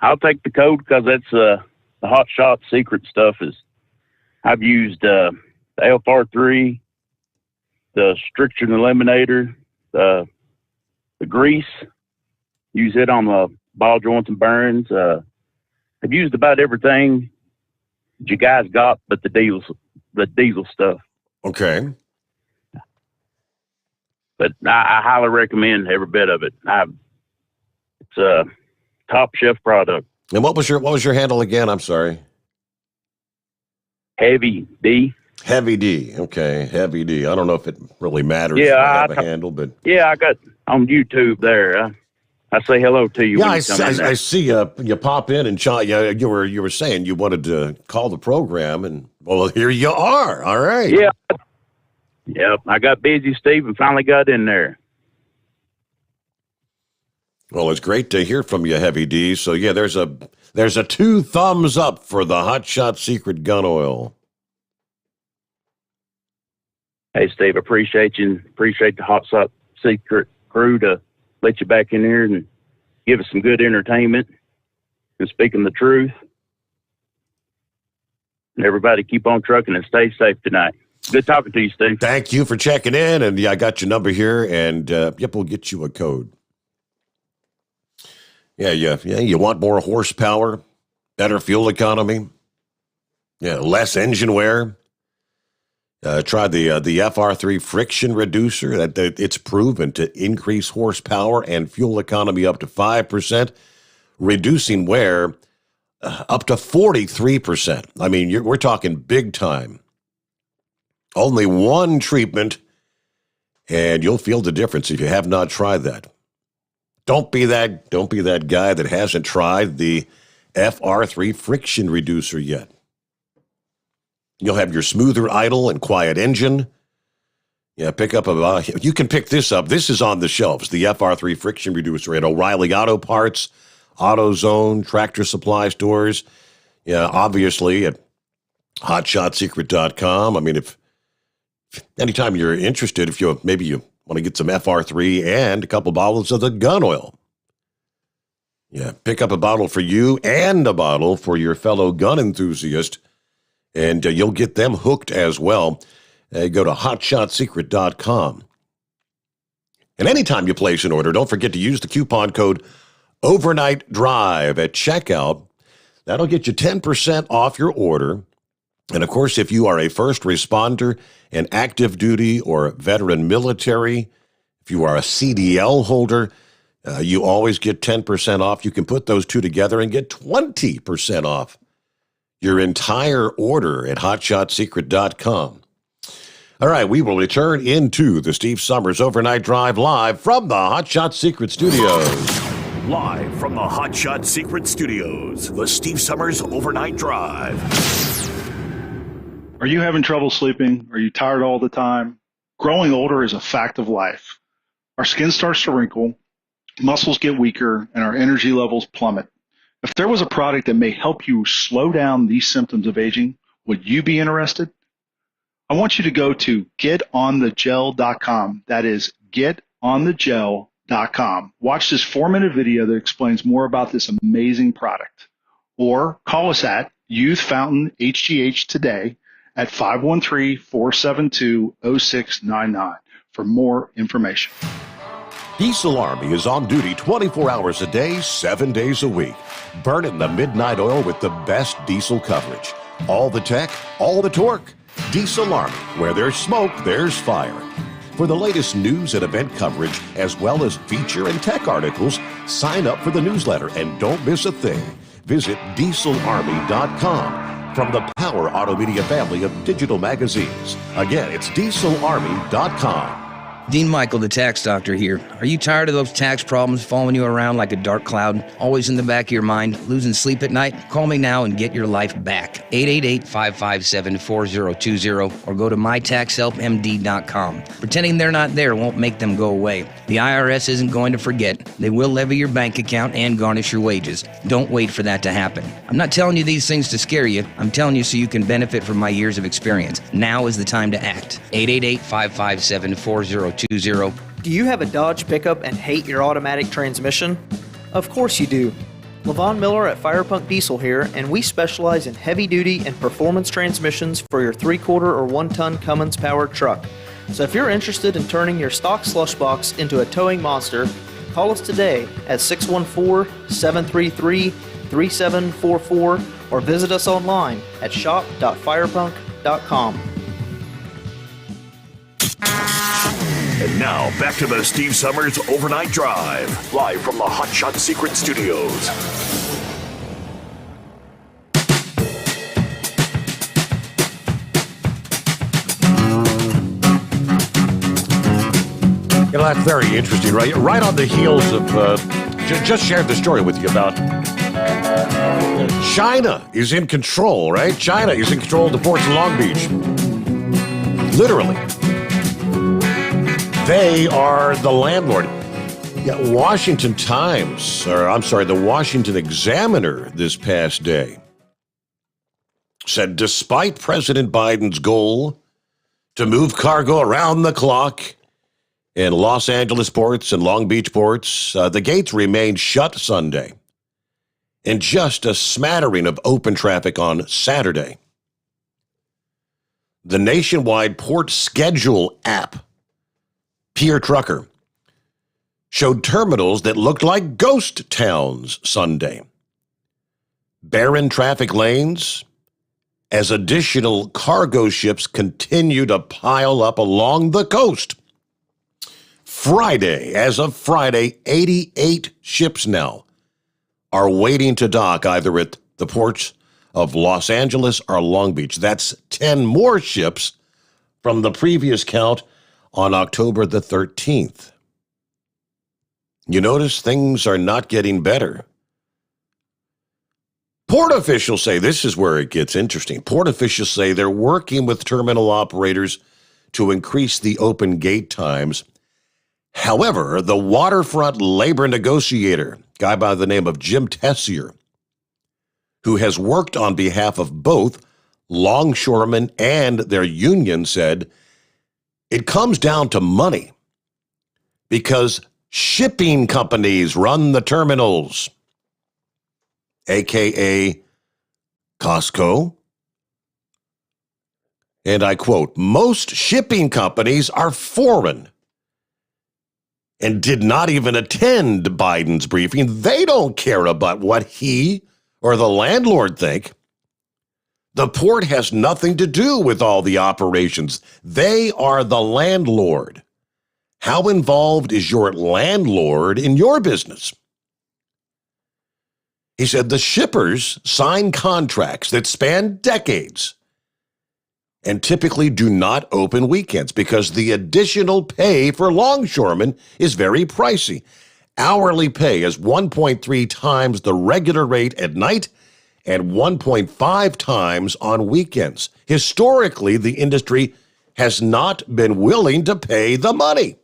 I'll take the code because that's the Hot Shot Secret stuff. I've used the LFR3, the Striction Eliminator, the grease. Use it on the ball joints and burns. I've used about everything that you guys got, but the diesel stuff. Okay. But I highly recommend every bit of it. It's a top shelf product. And what was your handle again? I'm sorry. Heavy D. Heavy D. Okay, Heavy D. I don't know if it really matters. Yeah, I have a handle, but yeah, I got on YouTube there. I say hello to you. Yeah, when you come in there. I see you pop in and you were saying you wanted to call the program, and well, here you are. All right. Yeah. Yep. I got busy, Steve, and finally got in there. Well, it's great to hear from you, Heavy D. So yeah, there's a 2 thumbs up for the Hot Shot Secret gun oil. Hey, Steve, appreciate you. Appreciate the Hot Shot Secret crew to let you back in here and give us some good entertainment and speaking the truth. And everybody keep on trucking and stay safe tonight. Good talking to you, Steve. Thank you for checking in, and yeah, I got your number here, and yep, we'll get you a code. Yeah, you want more horsepower, better fuel economy, less engine wear. Try the FR3 friction reducer. It's proven to increase horsepower and fuel economy up to 5%, reducing wear up to 43%. I mean, we're talking big time. Only one treatment, and you'll feel the difference if you have not tried that. Don't be that guy that hasn't tried the FR3 friction reducer yet. You'll have your smoother idle and quiet engine. Yeah, you can pick this up. This is on the shelves, the FR3 friction reducer at O'Reilly Auto Parts, AutoZone, Tractor Supply stores. Yeah, obviously at HotShotSecret.com. I mean, if anytime you're interested, if you want to get some FR3 and a couple bottles of the gun oil. Yeah, pick up a bottle for you and a bottle for your fellow gun enthusiast, and you'll get them hooked as well. Go to HotShotSecret.com. And anytime you place an order, don't forget to use the coupon code overnight drive at checkout. That'll get you 10% off your order. And of course, if you are a first responder, an active duty or veteran military, if you are a CDL holder, you always get 10% off. You can put those two together and get 20% off your entire order at hotshotsecret.com. All right, we will return into the Steve Sommers Overnight Drive live from the Hot Shot Secret Studios. Live from the Hot Shot Secret Studios, the Steve Sommers Overnight Drive. Are you having trouble sleeping? Are you tired all the time? Growing older is a fact of life. Our skin starts to wrinkle, muscles get weaker, and our energy levels plummet. If there was a product that may help you slow down these symptoms of aging, would you be interested? I want you to go to getonthegel.com. That is getonthegel.com. Watch this 4-minute video that explains more about this amazing product. Or call us at Youth Fountain HGH today at 513-472-0699 for more information. Diesel Army is on duty 24 hours a day, 7 days a week. Burning the midnight oil with the best diesel coverage. All the tech, all the torque. Diesel Army, where there's smoke, there's fire. For the latest news and event coverage, as well as feature and tech articles, sign up for the newsletter and don't miss a thing. Visit dieselarmy.com from the Power Auto Media family of digital magazines. Again, it's dieselarmy.com. Dean Michael, the tax doctor here. Are you tired of those tax problems following you around like a dark cloud, always in the back of your mind, losing sleep at night? Call me now and get your life back. 888-557-4020 or go to mytaxhelpmd.com. Pretending they're not there won't make them go away. The IRS isn't going to forget. They will levy your bank account and garnish your wages. Don't wait for that to happen. I'm not telling you these things to scare you. I'm telling you so you can benefit from my years of experience. Now is the time to act. 888-557-4020. Do you have a Dodge pickup and hate your automatic transmission? Of course you do. Levon Miller at Firepunk Diesel here, and we specialize in heavy-duty and performance transmissions for your 3/4 or 1-ton Cummins-powered truck. So if you're interested in turning your stock slush box into a towing monster, call us today at 614-733-3744 or visit us online at shop.firepunk.com. And now, back to the Steve Sommers Overnight Drive, live from the Hot Shot Secret Studios. You know, that's very interesting, right? Right on the heels of, just shared the story with you about China is in control, right? China is in control of the ports of Long Beach. Literally. They are the landlord. Yeah, the Washington Examiner this past day said despite President Biden's goal to move cargo around the clock in Los Angeles ports and Long Beach ports, the gates remained shut Sunday and just a smattering of open traffic on Saturday. The nationwide port schedule app, Peer Trucker, showed terminals that looked like ghost towns Sunday. Barren traffic lanes as additional cargo ships continue to pile up along the coast. As of Friday, 88 ships now are waiting to dock either at the ports of Los Angeles or Long Beach. That's 10 more ships from the previous count on October the 13th. You notice things are not getting better. Port officials say, this is where it gets interesting. Port officials say they're working with terminal operators to increase the open gate times. However, the waterfront labor negotiator, guy by the name of Jim Tessier, who has worked on behalf of both longshoremen and their union, said it comes down to money because shipping companies run the terminals, a.k.a. Costco. And I quote, most shipping companies are foreign and did not even attend Biden's briefing. They don't care about what he or the landlord think. The port has nothing to do with all the operations. They are the landlord. How involved is your landlord in your business? He said the shippers sign contracts that span decades and typically do not open weekends because the additional pay for longshoremen is very pricey. Hourly pay is 1.3 times the regular rate at night and 1.5 times on weekends. Historically, the industry has not been willing to pay the money.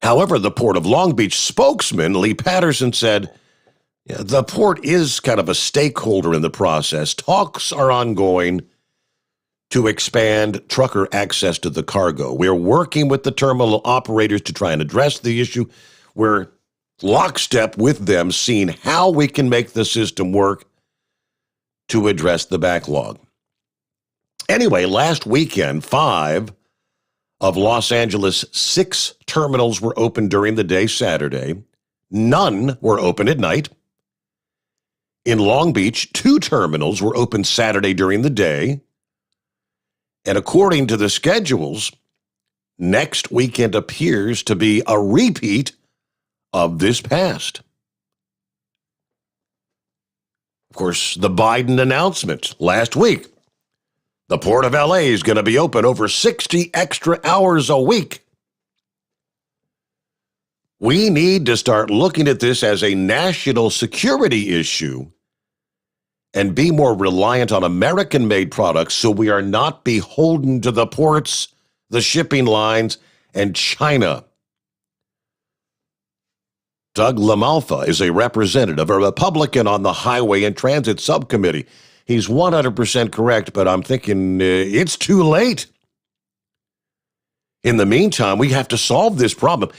However, the Port of Long Beach spokesman, Lee Patterson, said, the port is kind of a stakeholder in the process. Talks are ongoing to expand trucker access to the cargo. We're working with the terminal operators to try and address the issue. We're lockstep with them, seeing how we can make the system work to address the backlog. Anyway, last weekend, 5 of Los Angeles' 6 terminals were open during the day Saturday. None were open at night. In Long Beach, 2 terminals were open Saturday during the day. And according to the schedules, next weekend appears to be a repeat of this past. Of course, the Biden announcement last week. The Port of LA is going to be open over 60 extra hours a week. We need to start looking at this as a national security issue and be more reliant on American-made products so we are not beholden to the ports, the shipping lines, and China. Doug LaMalfa is a representative, a Republican on the Highway and Transit Subcommittee. He's 100% correct, but I'm thinking it's too late. In the meantime, we have to solve this problem.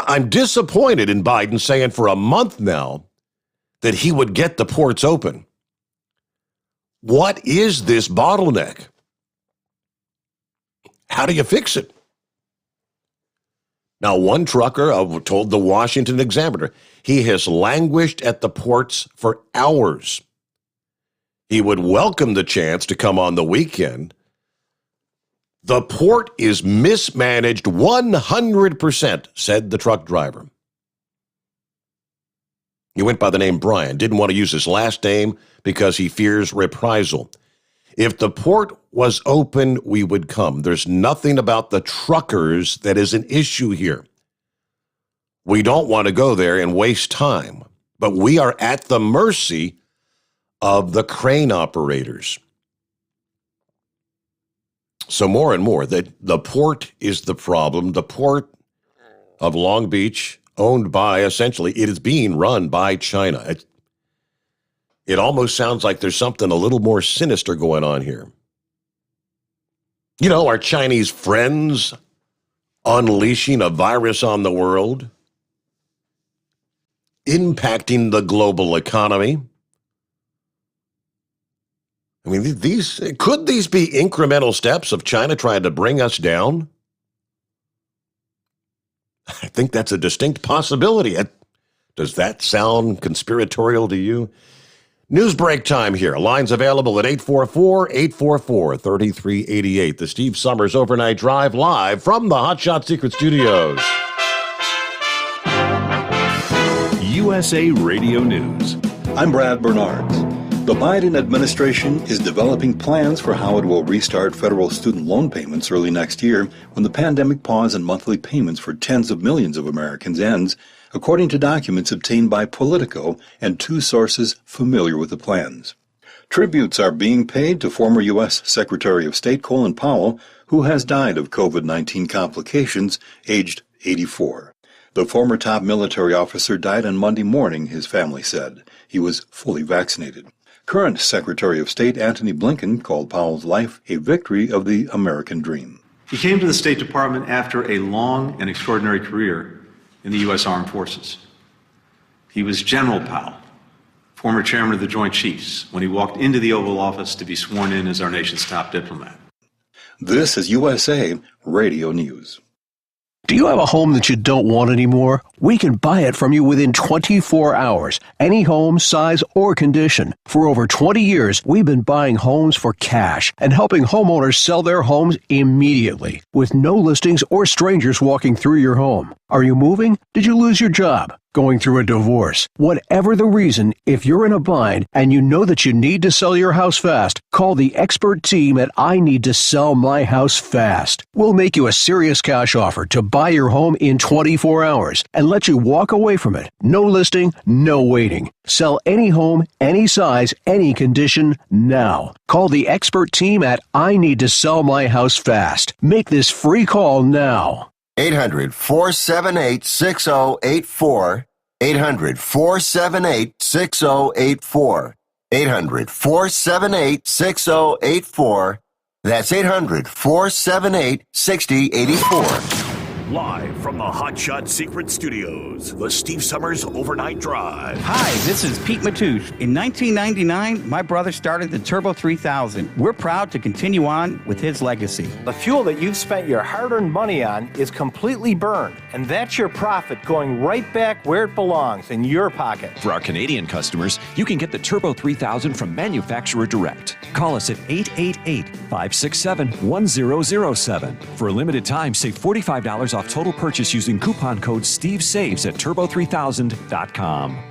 I'm disappointed in Biden saying for a month now that he would get the ports open. What is this bottleneck? How do you fix it? Now, one trucker told the Washington Examiner he has languished at the ports for hours. He would welcome the chance to come on the weekend. The port is mismanaged 100%, said the truck driver. He went by the name Brian, didn't want to use his last name because he fears reprisal. If the port was open, we would come. There's nothing about the truckers that is an issue here. We don't want to go there and waste time, but we are at the mercy of the crane operators. So more and more, the port is the problem. The port of Long Beach, owned by, essentially, it is being run by China. It almost sounds like there's something a little more sinister going on here. You know, our Chinese friends unleashing a virus on the world, impacting the global economy. I mean, could these be incremental steps of China trying to bring us down? I think that's a distinct possibility. Does that sound conspiratorial to you? News break time here. Lines available at 844-844-3388. The Steve Sommers Overnight Drive live from the Hot Shot Secret Studios. USA Radio News. I'm Brad Bernard. The Biden administration is developing plans for how it will restart federal student loan payments early next year when the pandemic pause in monthly payments for tens of millions of Americans ends, according to documents obtained by Politico and 2 sources familiar with the plans. Tributes are being paid to former U.S. Secretary of State Colin Powell, who has died of COVID-19 complications, aged 84. The former top military officer died on Monday morning, his family said. He was fully vaccinated. Current Secretary of State Antony Blinken called Powell's life a victory of the American dream. He came to the State Department after a long and extraordinary career in the U.S. Armed Forces. He was General Powell, former chairman of the Joint Chiefs, when he walked into the Oval Office to be sworn in as our nation's top diplomat. This is USA Radio News. Do you have a home that you don't want anymore? We can buy it from you within 24 hours. Any home, size, or condition. For over 20 years, we've been buying homes for cash and helping homeowners sell their homes immediately with no listings or strangers walking through your home. Are you moving? Did you lose your job? Going through a divorce? Whatever the reason, if you're in a bind and you know that you need to sell your house fast, call the expert team at I Need to Sell My House Fast. We'll make you a serious cash offer to buy your home in 24 hours and let you walk away from it. No listing, no waiting. Sell any home, any size, any condition, now. Call the expert team at I Need to Sell My House Fast. Make this free call now. 800-478-6084. 800-478-6084. 800-478-6084. That's 800-478-6084. Live from the Hot Shot Secret Studios, the Steve Sommers Overnight Drive. Hi, this is Pete Matouche. In 1999, my brother started the Turbo 3000. We're proud to continue on with his legacy. The fuel that you've spent your hard-earned money on is completely burned, and that's your profit going right back where it belongs, in your pocket. For our Canadian customers, you can get the Turbo 3000 from manufacturer direct. Call us at 888-567-1007. For a limited time, save $45 off total purchase using coupon code STEVESAVES at turbo3000.com.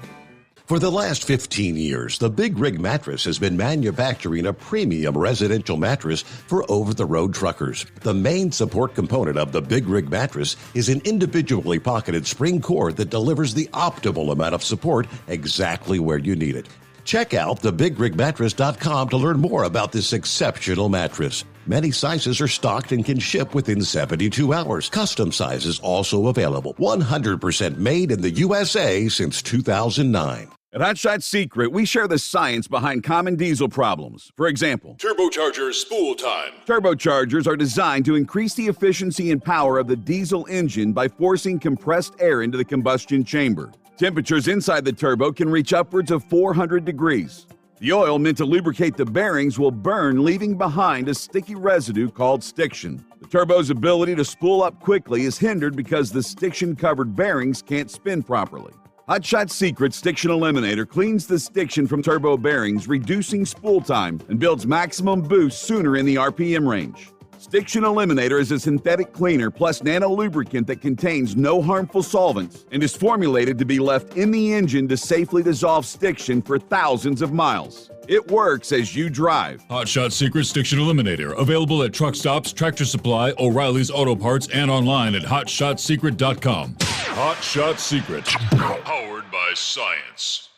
For the last 15 years, the Big Rig Mattress has been manufacturing a premium residential mattress for over-the-road truckers. The main support component of the Big Rig Mattress is an individually pocketed spring core that delivers the optimal amount of support exactly where you need it. Check out thebigrigmattress.com to learn more about this exceptional mattress. Many sizes are stocked and can ship within 72 hours. Custom sizes also available. 100% made in the USA since 2009. At Hot Shot Secret, we share the science behind common diesel problems. For example, turbocharger spool time. Turbochargers are designed to increase the efficiency and power of the diesel engine by forcing compressed air into the combustion chamber. Temperatures inside the turbo can reach upwards of 400 degrees. The oil meant to lubricate the bearings will burn, leaving behind a sticky residue called stiction. The turbo's ability to spool up quickly is hindered because the stiction-covered bearings can't spin properly. Hot Shot Secret Stiction Eliminator cleans the stiction from turbo bearings, reducing spool time, and builds maximum boost sooner in the RPM range. Stiction Eliminator is a synthetic cleaner plus nano-lubricant that contains no harmful solvents and is formulated to be left in the engine to safely dissolve stiction for thousands of miles. It works as you drive. Hot Shot Secret Stiction Eliminator. Available at truck stops, Tractor Supply, O'Reilly's Auto Parts, and online at hotshotsecret.com. Hot Shot Secret. Powered by science.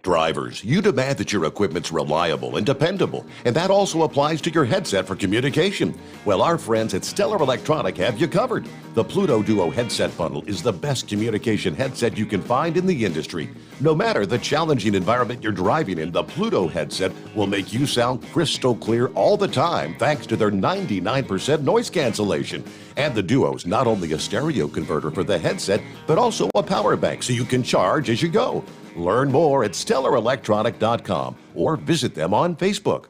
Drivers, you demand that your equipment's reliable and dependable, and that also applies to your headset for communication. Well, our friends at Stellar Electronic have you covered. The Pluto Duo headset bundle is the best communication headset you can find in the industry. No matter the challenging environment you're driving in, the Pluto headset will make you sound crystal clear all the time thanks to their 99% noise cancellation. And the Duo's not only a stereo converter for the headset, but also a power bank so you can charge as you go. Learn more at StellarElectronic.com or visit them on Facebook.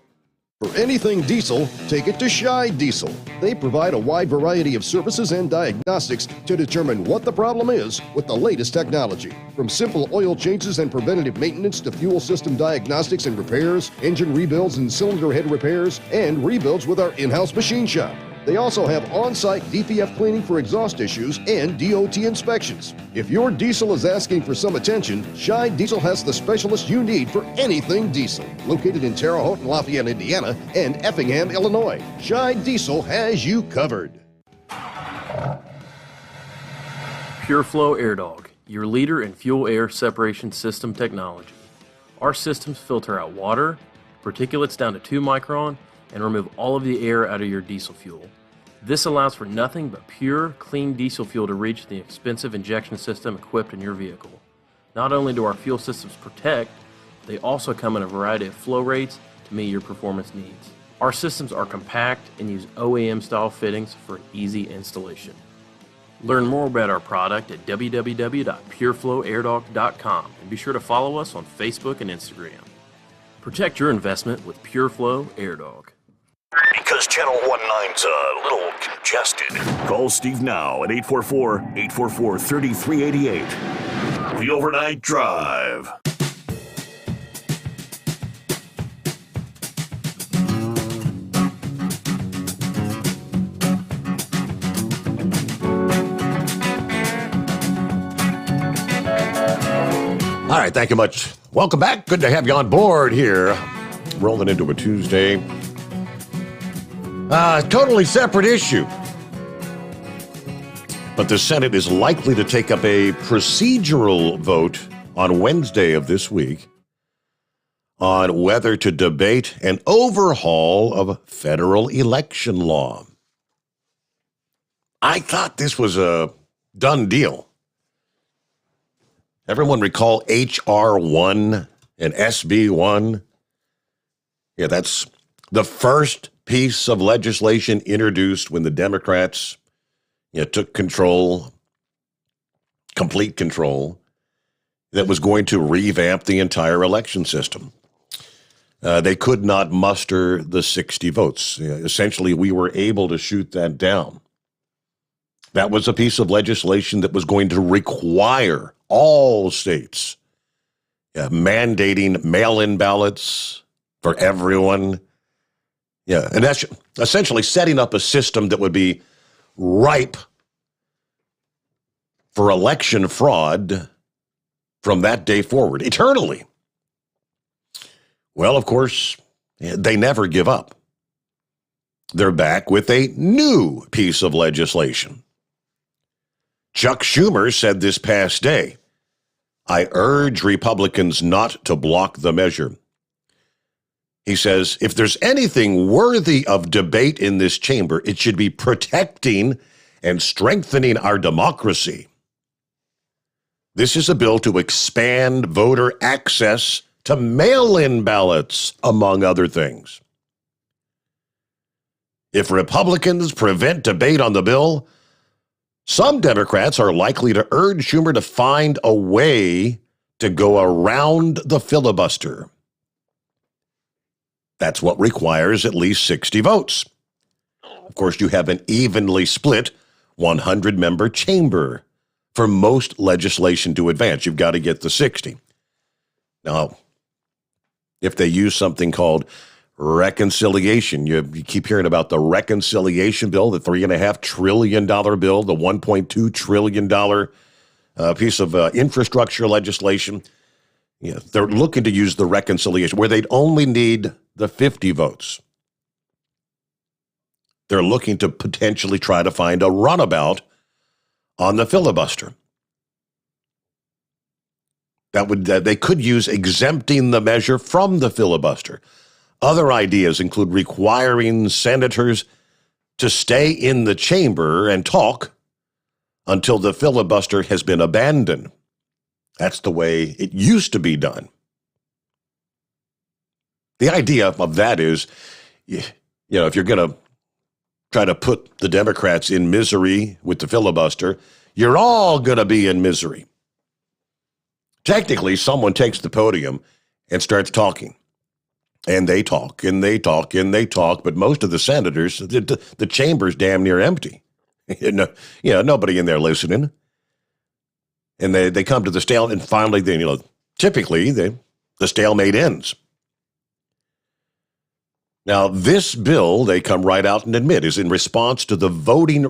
For anything diesel, take it to Scheid Diesel. They provide a wide variety of services and diagnostics to determine what the problem is with the latest technology. From simple oil changes and preventative maintenance to fuel system diagnostics and repairs, engine rebuilds and cylinder head repairs, and rebuilds with our in-house machine shop. They also have on-site DPF cleaning for exhaust issues and DOT inspections. If your diesel is asking for some attention, Scheid Diesel has the specialist you need for anything diesel. Located in Terre Haute and Lafayette, Indiana, and Effingham, Illinois, Scheid Diesel has you covered. PureFlow AirDog, your leader in fuel air separation system technology. Our systems filter out water, particulates down to 2 micron, and remove all of the air out of your diesel fuel. This allows for nothing but pure, clean diesel fuel to reach the expensive injection system equipped in your vehicle. Not only do our fuel systems protect, they also come in a variety of flow rates to meet your performance needs. Our systems are compact and use OEM-style fittings for easy installation. Learn more about our product at www.pureflowairDog.com and be sure to follow us on Facebook and Instagram. Protect your investment with PureFlow AirDog. because Channel 19's a little congested. Call Steve now at 844-844-3388. The Overnight Drive. All right, thank you much. Welcome back. Good to have you on board here. Rolling into a Tuesday. Totally separate issue. But the Senate is likely to take up a procedural vote on Wednesday of this week on whether to debate an overhaul of federal election law. I thought this was a done deal. Everyone recall H.R. 1 and SB 1? Yeah, that's the first piece of legislation introduced when the Democrats took control, complete control, that was going to revamp the entire election system. They could not muster the 60 votes. Essentially, we were able to shoot that down. That was a piece of legislation that was going to require all states mandating mail-in ballots for everyone. Yeah, and that's essentially setting up a system that would be ripe for election fraud from that day forward, eternally. Well, of course, they never give up. They're back with a new piece of legislation. Chuck Schumer said this past day, "I urge Republicans not to block the measure." He says, if there's anything worthy of debate in this chamber, it should be protecting and strengthening our democracy. This is a bill to expand voter access to mail-in ballots, among other things. If Republicans prevent debate on the bill, some Democrats are likely to urge Schumer to find a way to go around the filibuster. That's what requires at least 60 votes. Of course, you have an evenly split 100-member chamber for most legislation to advance. You've got to get the 60. Now, if they use something called reconciliation, you keep hearing about the reconciliation bill, the $3.5 trillion bill, the $1.2 trillion piece of infrastructure legislation. They're looking to use the reconciliation where they'd only need the 50 votes. They're looking to potentially try to find a runabout on the filibuster. They could use exempting the measure from the filibuster. Other ideas include requiring senators to stay in the chamber and talk until the filibuster has been abandoned. That's the way it used to be done. The idea of that is, if you're going to try to put the Democrats in misery with the filibuster, you're all going to be in misery. Technically, someone takes the podium and starts talking. And they talk, and they talk, and they talk, but most of the senators, the chamber's damn near empty. Nobody in there listening. And they come to the stalemate, and finally, typically, the stalemate ends. Now, this bill, they come right out and admit, is in response to the voting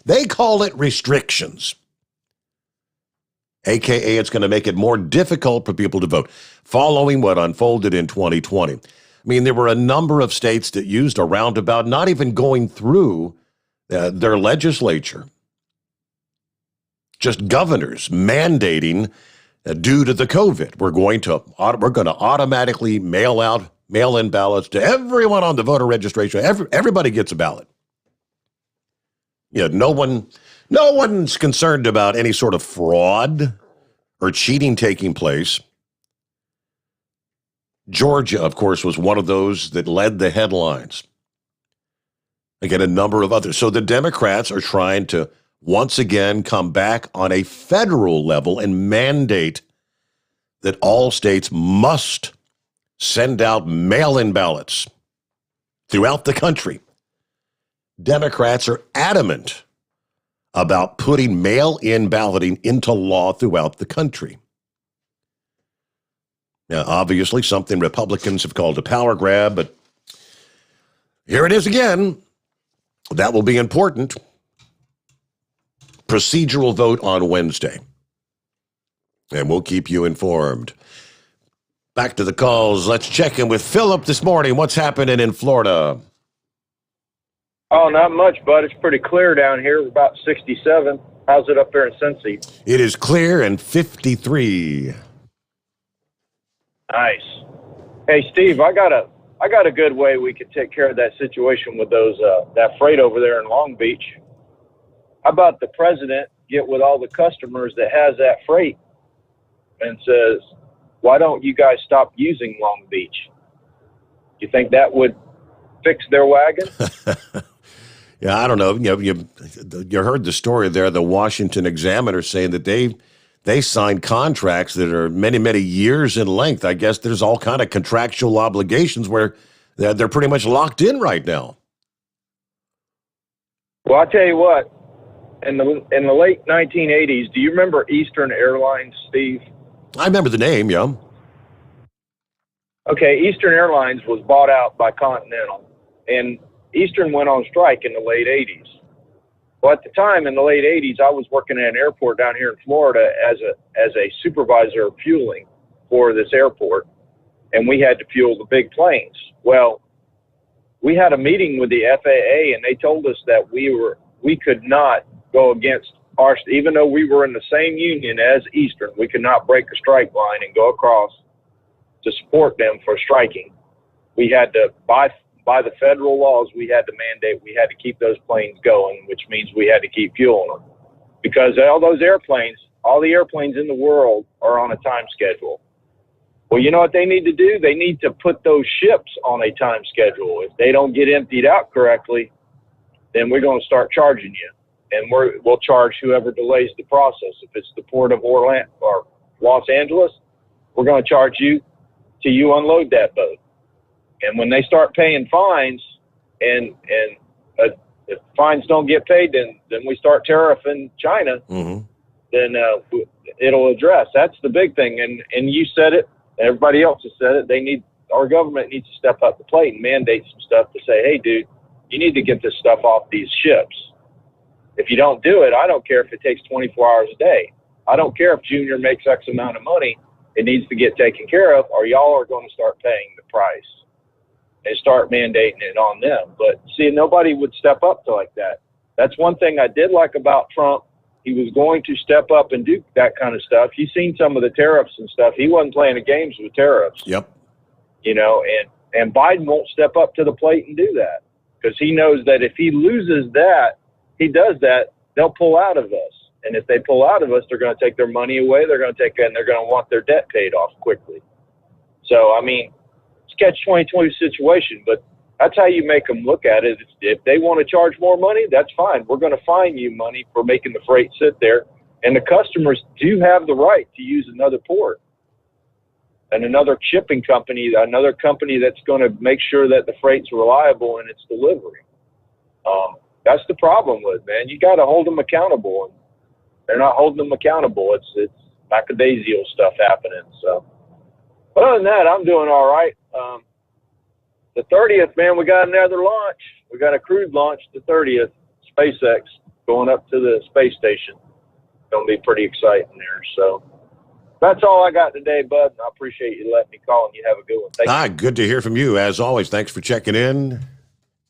they call it restrictions. AKA, it's going to make it more difficult for people to vote, following what unfolded in 2020. I mean, there were a number of states that used a roundabout, not even going through their legislature. Just governors mandating, due to the COVID, we're going to automatically mail-in ballots to everyone on the voter registration. Everybody gets a ballot. No one's concerned about any sort of fraud or cheating taking place. Georgia, of course, was one of those that led the headlines. Again, a number of others. So the Democrats are trying to once again come back on a federal level and mandate that all states must send out mail-in ballots throughout the country. Democrats are adamant about putting mail-in balloting into law throughout the country. Now, obviously, something Republicans have called a power grab, but here it is again. That will be important. Procedural vote on Wednesday. And we'll keep you informed. Back to the calls. Let's check in with Philip this morning. What's happening in Florida? Oh, not much, bud. It's pretty clear down here. We're about 67. How's it up there in Cincy? It is clear and 53. Nice. Hey, Steve, I got a good way we could take care of that situation with those that freight over there in Long Beach. How about the president get with all the customers that has that freight and says, why don't you guys stop using Long Beach? You think that would fix their wagon? Yeah, I don't know. You heard the story there, the Washington Examiner saying that they signed contracts that are many, many years in length. I guess there's all kind of contractual obligations where they're pretty much locked in right now. Well, I'll tell you what, in the late 1980s, do you remember Eastern Airlines, Steve? I remember the name, yeah. Okay, Eastern Airlines was bought out by Continental, and Eastern went on strike in the late 80s. Well, at the time, in the late 80s, I was working at an airport down here in Florida as a supervisor of fueling for this airport, and we had to fuel the big planes. Well, we had a meeting with the FAA, and they told us that we could not go against our, even though we were in the same union as Eastern, we could not break a strike line and go across to support them for striking. We had to, by the federal laws, we had to mandate, we had to keep those planes going, which means we had to keep fueling them. Because all those airplanes, all the airplanes in the world are on a time schedule. Well, you know what they need to do? They need to put those ships on a time schedule. If they don't get emptied out correctly, then we're going to start charging you. And we'll charge whoever delays the process. If it's the port of Orlando or Los Angeles, we're going to charge you till you unload that boat. And when they start paying fines, and if fines don't get paid, then we start tariffing China. Mm-hmm. Then it'll address. That's the big thing. And you said it. Everybody else has said it. Our government needs to step up the plate and mandate some stuff to say, hey, dude, you need to get this stuff off these ships. If you don't do it, I don't care if it takes 24 hours a day. I don't care if Junior makes X amount of money. It needs to get taken care of, or y'all are going to start paying the price and start mandating it on them. But see, nobody would step up to like that. That's one thing I did like about Trump. He was going to step up and do that kind of stuff. You've seen some of the tariffs and stuff. He wasn't playing the games with tariffs. Yep. And Biden won't step up to the plate and do that because he knows that if he loses that, he does that, they'll pull out of us. And if they pull out of us, they're going to take their money away. They're going to want their debt paid off quickly. So, I mean, it's a catch-22 situation, but that's how you make them look at it. If they want to charge more money, that's fine. We're going to fine you money for making the freight sit there. And the customers do have the right to use another port and another shipping company, another company that's going to make sure that the freight's reliable in its delivery. That's the problem with it, man. You got to hold them accountable, and they're not holding them accountable. It's lackadaisical stuff happening. So, but other than that, I'm doing all right. The 30th, man, we got another launch. We got a crewed launch, the 30th, SpaceX, going up to the space station. Going to be pretty exciting there. So that's all I got today, bud. I appreciate you letting me call, and you have a good one. Thank you. Good to hear from you. As always, thanks for checking in.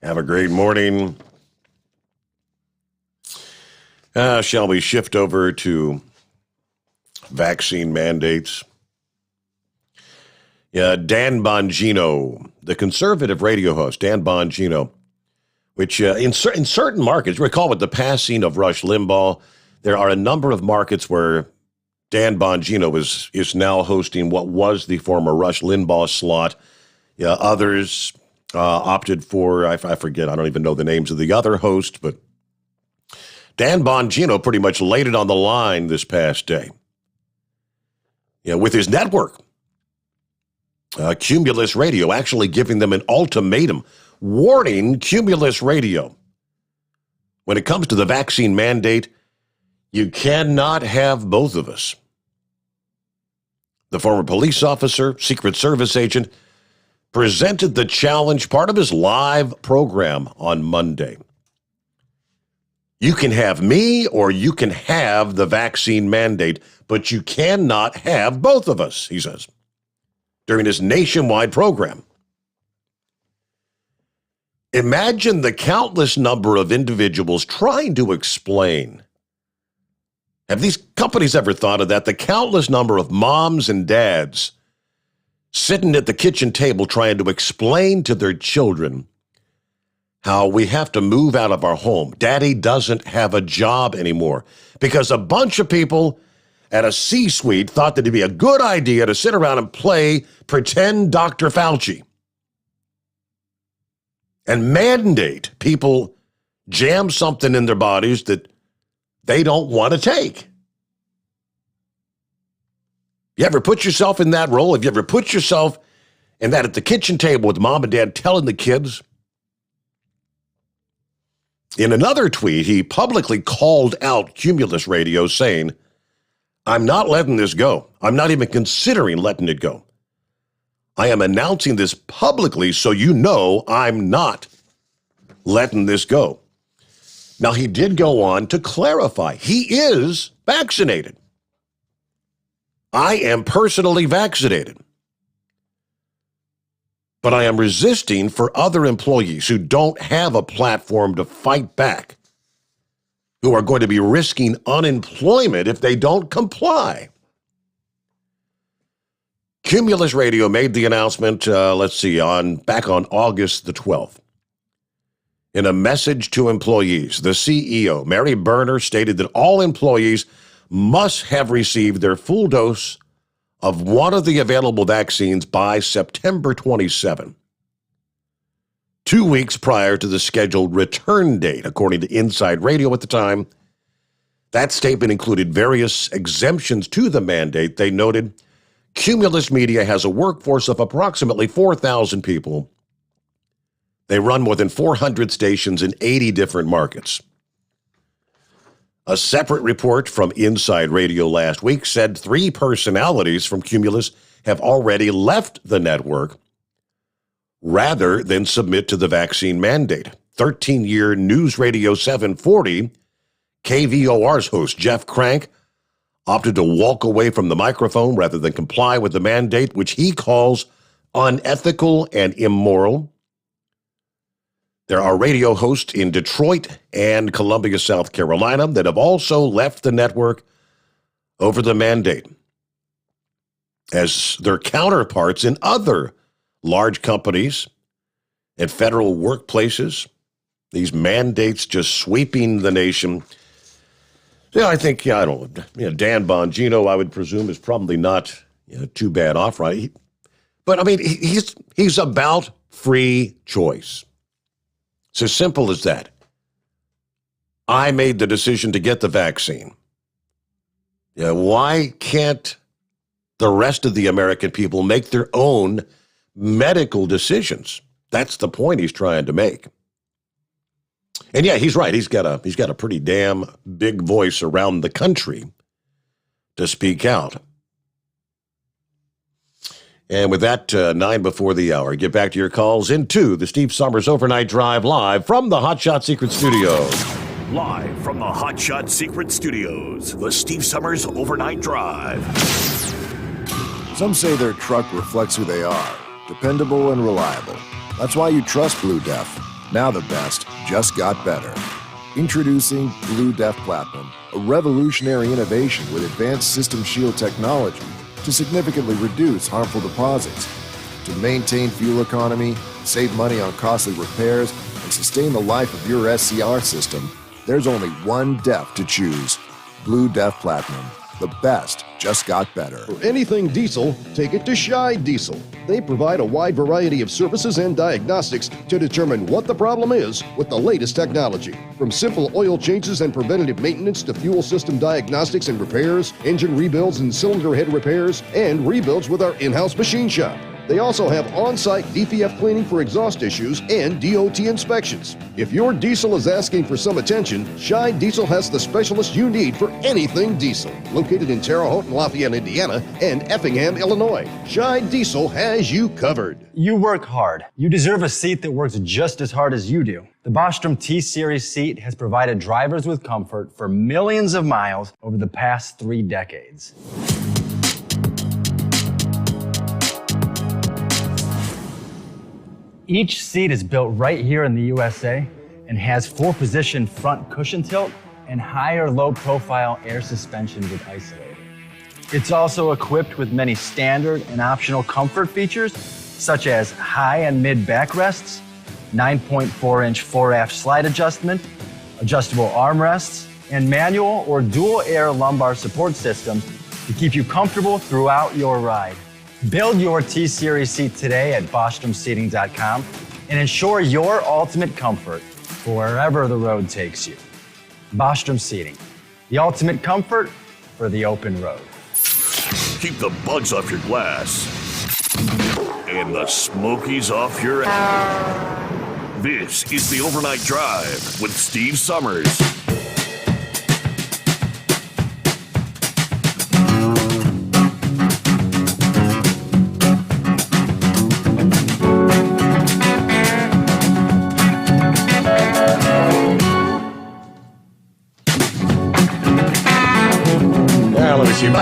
Have a great morning. Shall we shift over to vaccine mandates? Yeah, Dan Bongino, the conservative radio host, Dan Bongino, which in certain markets, recall with the passing of Rush Limbaugh, there are a number of markets where Dan Bongino is now hosting what was the former Rush Limbaugh slot. Yeah, others opted for, I forget, I don't even know the names of the other hosts, but Dan Bongino pretty much laid it on the line this past day. Yeah, with his network, Cumulus Radio, actually giving them an ultimatum, warning Cumulus Radio When it comes to the vaccine mandate, you cannot have both of us. The former police officer, Secret Service agent, presented the challenge, part of his live program on Monday. You can have me or you can have the vaccine mandate, but you cannot have both of us, he says, during his nationwide program. Imagine the countless number of individuals trying to explain. Have these companies ever thought of that? The countless number of moms and dads sitting at the kitchen table trying to explain to their children how we have to move out of our home. Daddy doesn't have a job anymore because a bunch of people at a C-suite thought that it'd be a good idea to sit around and play pretend Dr. Fauci and mandate people jam something in their bodies that they don't want to take. You ever put yourself in that role? Have you ever put yourself in that at the kitchen table with mom and dad telling the kids? In another tweet, he publicly called out Cumulus Radio, saying, I'm not letting this go. I'm not even considering letting it go. I am announcing this publicly so you know I'm not letting this go. Now, he did go on to clarify he is vaccinated. I am personally vaccinated. But I am resisting for other employees who don't have a platform to fight back, who are going to be risking unemployment if they don't comply. Cumulus Radio made the announcement, back on August the 12th. In a message to employees, the CEO, Mary Berner, stated that all employees must have received their full dose of one of the available vaccines by September 27, 2 weeks prior to the scheduled return date, according to Inside Radio at the time. That statement included various exemptions to the mandate. They noted Cumulus Media has a workforce of approximately 4,000 people. They run more than 400 stations in 80 different markets. A separate report from Inside Radio last week said 3 personalities from Cumulus have already left the network rather than submit to the vaccine mandate. 13-year News Radio 740, KVOR's host Jeff Crank, opted to walk away from the microphone rather than comply with the mandate, which he calls unethical and immoral. There are radio hosts in Detroit and Columbia, South Carolina, that have also left the network over the mandate, as their counterparts in other large companies and federal workplaces, these mandates just sweeping the nation. Yeah, I think, Dan Bongino, I would presume, is probably not too bad off, right? But, I mean, he's about free choice. It's as simple as that. I made the decision to get the vaccine. Why can't the rest of the American people make their own medical decisions? That's the point he's trying to make. And yeah, he's right. He's got a pretty damn big voice around the country to speak out. And with that, 9 before the hour, get back to your calls into the Steve Sommers Overnight Drive live from the Hot Shot Secret Studios. Live from the Hot Shot Secret Studios, the Steve Sommers Overnight Drive. Some say their truck reflects who they are, dependable and reliable. That's why you trust Blue Def. Now the best just got better. Introducing Blue Def Platinum, a revolutionary innovation with advanced System Shield technology to significantly reduce harmful deposits, to maintain fuel economy, save money on costly repairs, and sustain the life of your SCR system. There's only one DEF to choose. Blue Def Platinum. The best just got better. For anything diesel, take it to Shy Diesel. They provide a wide variety of services and diagnostics to determine what the problem is with the latest technology. From simple oil changes and preventative maintenance to fuel system diagnostics and repairs, engine rebuilds and cylinder head repairs, and rebuilds with our in-house machine shop. They also have on-site DPF cleaning for exhaust issues and DOT inspections. If your diesel is asking for some attention, Scheid Diesel has the specialist you need for anything diesel. Located in Terre Haute and Lafayette, Indiana, and Effingham, Illinois, Scheid Diesel has you covered. You work hard. You deserve a seat that works just as hard as you do. The Bostrom T-Series seat has provided drivers with comfort for millions of miles over the past 3 decades. Each seat is built right here in the USA and has 4-position front cushion tilt and higher low-profile air suspension with isolator. It's also equipped with many standard and optional comfort features, such as high and mid backrests, 9.4-inch fore-aft slide adjustment, adjustable armrests, and manual or dual air lumbar support system to keep you comfortable throughout your ride. Build your T-Series seat today at BostromSeating.com and ensure your ultimate comfort for wherever the road takes you. Bostrom Seating, the ultimate comfort for the open road. Keep the bugs off your glass and the smokies off your ass. This is the Overnight Drive with Steve Sommers.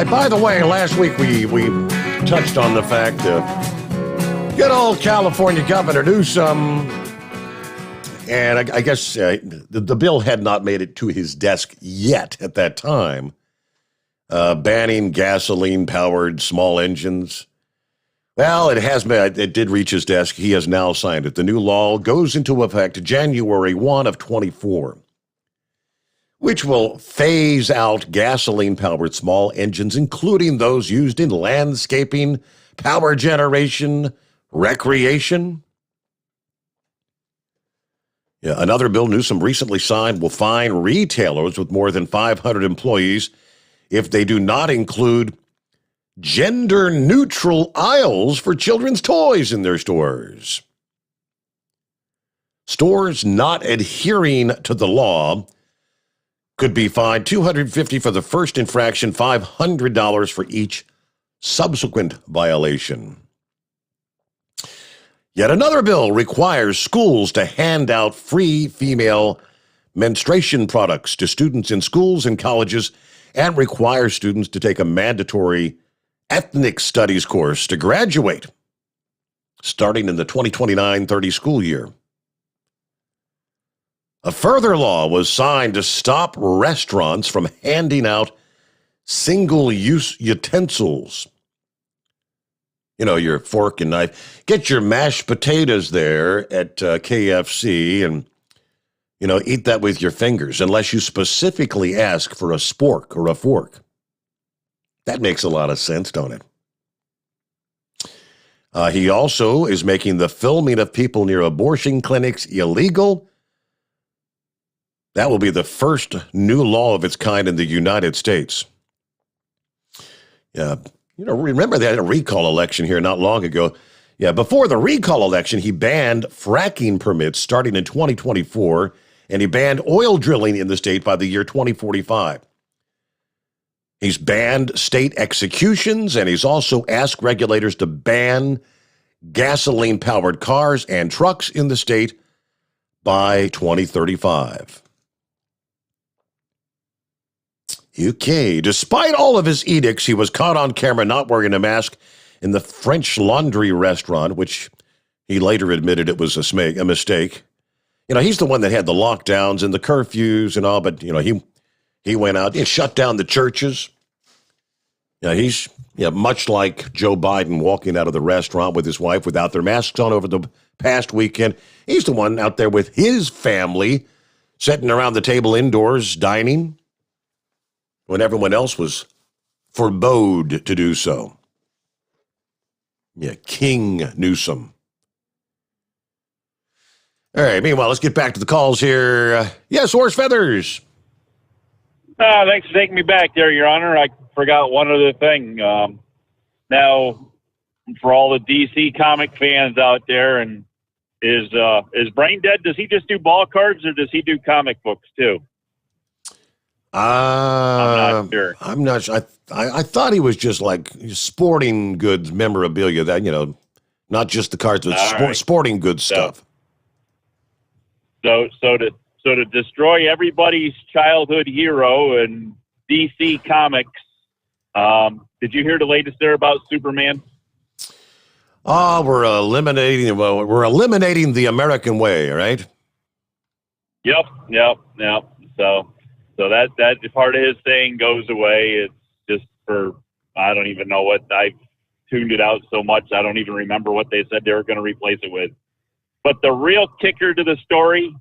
By the way, last week we touched on the fact that good old California Governor Newsom, and I guess the bill had not made it to his desk yet at that time, banning gasoline-powered small engines. Well, it did reach his desk. He has now signed it. The new law goes into effect January 1 of 24. Which will phase out gasoline-powered small engines, including those used in landscaping, power generation, recreation. Yeah, another bill Newsom recently signed will fine retailers with more than 500 employees if they do not include gender-neutral aisles for children's toys in their stores. Stores not adhering to the law could be fined $250 for the first infraction, $500 for each subsequent violation. Yet another bill requires schools to hand out free female menstruation products to students in schools and colleges and requires students to take a mandatory ethnic studies course to graduate, starting in the 2029-30 school year. A further law was signed to stop restaurants from handing out single-use utensils. You know, your fork and knife. Get your mashed potatoes there at KFC and, eat that with your fingers unless you specifically ask for a spork or a fork. That makes a lot of sense, don't it? He also is making the filming of people near abortion clinics illegal. That will be the first new law of its kind in the United States. Yeah, remember they had a recall election here not long ago. Yeah, before the recall election, he banned fracking permits starting in 2024, and he banned oil drilling in the state by the year 2045. He's banned state executions, and he's also asked regulators to ban gasoline-powered cars and trucks in the state by 2035. UK. Despite all of his edicts, he was caught on camera not wearing a mask in the French Laundry restaurant, which he later admitted it was a mistake. He's the one that had the lockdowns and the curfews and all, but, he went out and shut down the churches. He's much like Joe Biden walking out of the restaurant with his wife without their masks on over the past weekend. He's the one out there with his family sitting around the table indoors dining when everyone else was forbode to do so. Yeah, King Newsom. All right, meanwhile, let's get back to the calls here. Yes, Horse Feathers. Thanks for taking me back there, Your Honor. I forgot one other thing. Now, for all the DC comic fans out there. And is Brain Dead? Does he just do ball cards, or does he do comic books too? I'm not sure. I'm not sure. I thought he was just like sporting goods memorabilia, that, not just the cards, but sporting goods stuff. So to destroy everybody's childhood hero in DC Comics, did you hear the latest there about Superman? Oh, we're eliminating the American way, right? Yep. So that part of his thing goes away. It's just for, I don't even know what, I've tuned it out so much I don't even remember what they said they were going to replace it with. But the real kicker to the story,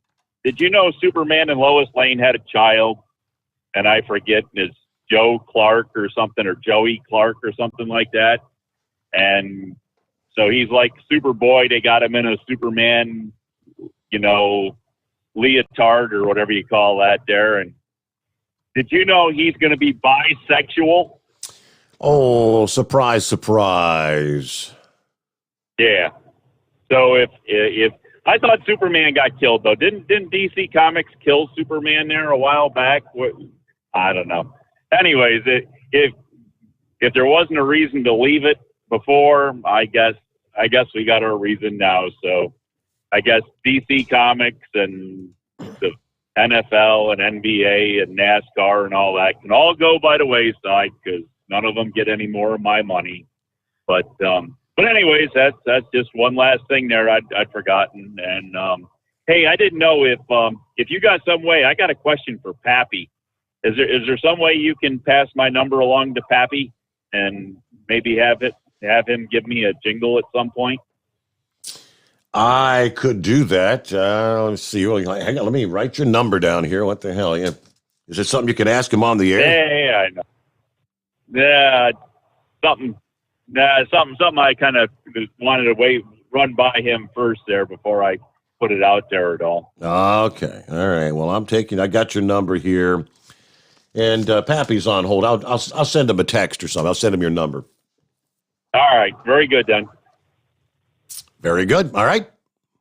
did you know Superman and Lois Lane had a child? And I forget, it's Joe Clark or something, or Joey Clark or something like that. And so he's like Superboy. They got him in a Superman, leotard or whatever you call that there. And did you know he's going to be bisexual? Oh, surprise, surprise. Yeah. So if I thought Superman got killed, though. Didn't DC Comics kill Superman there a while back? I don't know. Anyways, if there wasn't a reason to leave it before, I guess we got our reason now. So I guess DC Comics and the NFL and NBA and NASCAR and all that can all go by the wayside, because none of them get any more of my money. But anyways, that's just one last thing there I'd forgotten. And hey, I didn't know if you got some way. I got a question for Pappy. Is there some way you can pass my number along to Pappy and maybe have him give me a jingle at some point? I could do that. Let's see. Hang on, let me write your number down here. What the hell? Yeah. Is it something you can ask him on the air? Yeah, I know. Yeah, something I kind of wanted to run by him first there before I put it out there at all. Okay. All right. Well, I got your number here, and Pappy's on hold. I'll send him a text or something. I'll send him your number. All right. Very good, then. Very good. All right.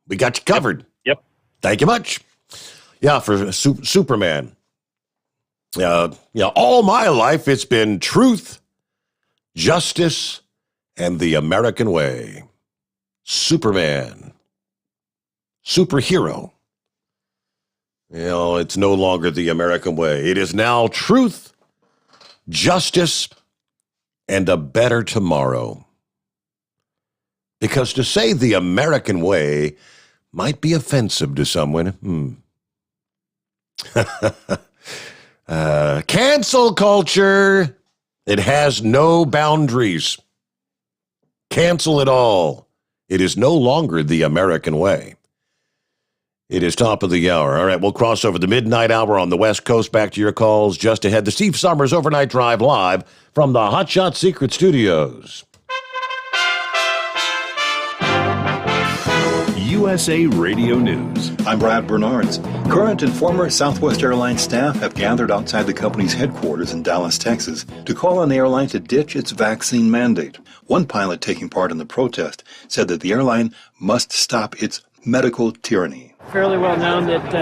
We got you covered. Yep. Thank you much. Yeah, for Superman. All my life it's been truth, justice, and the American way. Superman. Superhero. It's no longer the American way. It is now truth, justice, and a better tomorrow. Because to say the American way might be offensive to someone. Cancel culture. It has no boundaries. Cancel it all. It is no longer the American way. It is top of the hour. All right, we'll cross over the midnight hour on the West Coast. Back to your calls just ahead. The Steve Sommers Overnight Drive live from the Hot Shot Secret Studios. USA Radio News. I'm Brad Bernards. Current and former Southwest Airlines staff have gathered outside the company's headquarters in Dallas, Texas, to call on the airline to ditch its vaccine mandate. One pilot taking part in the protest said that the airline must stop its medical tyranny. Fairly well known that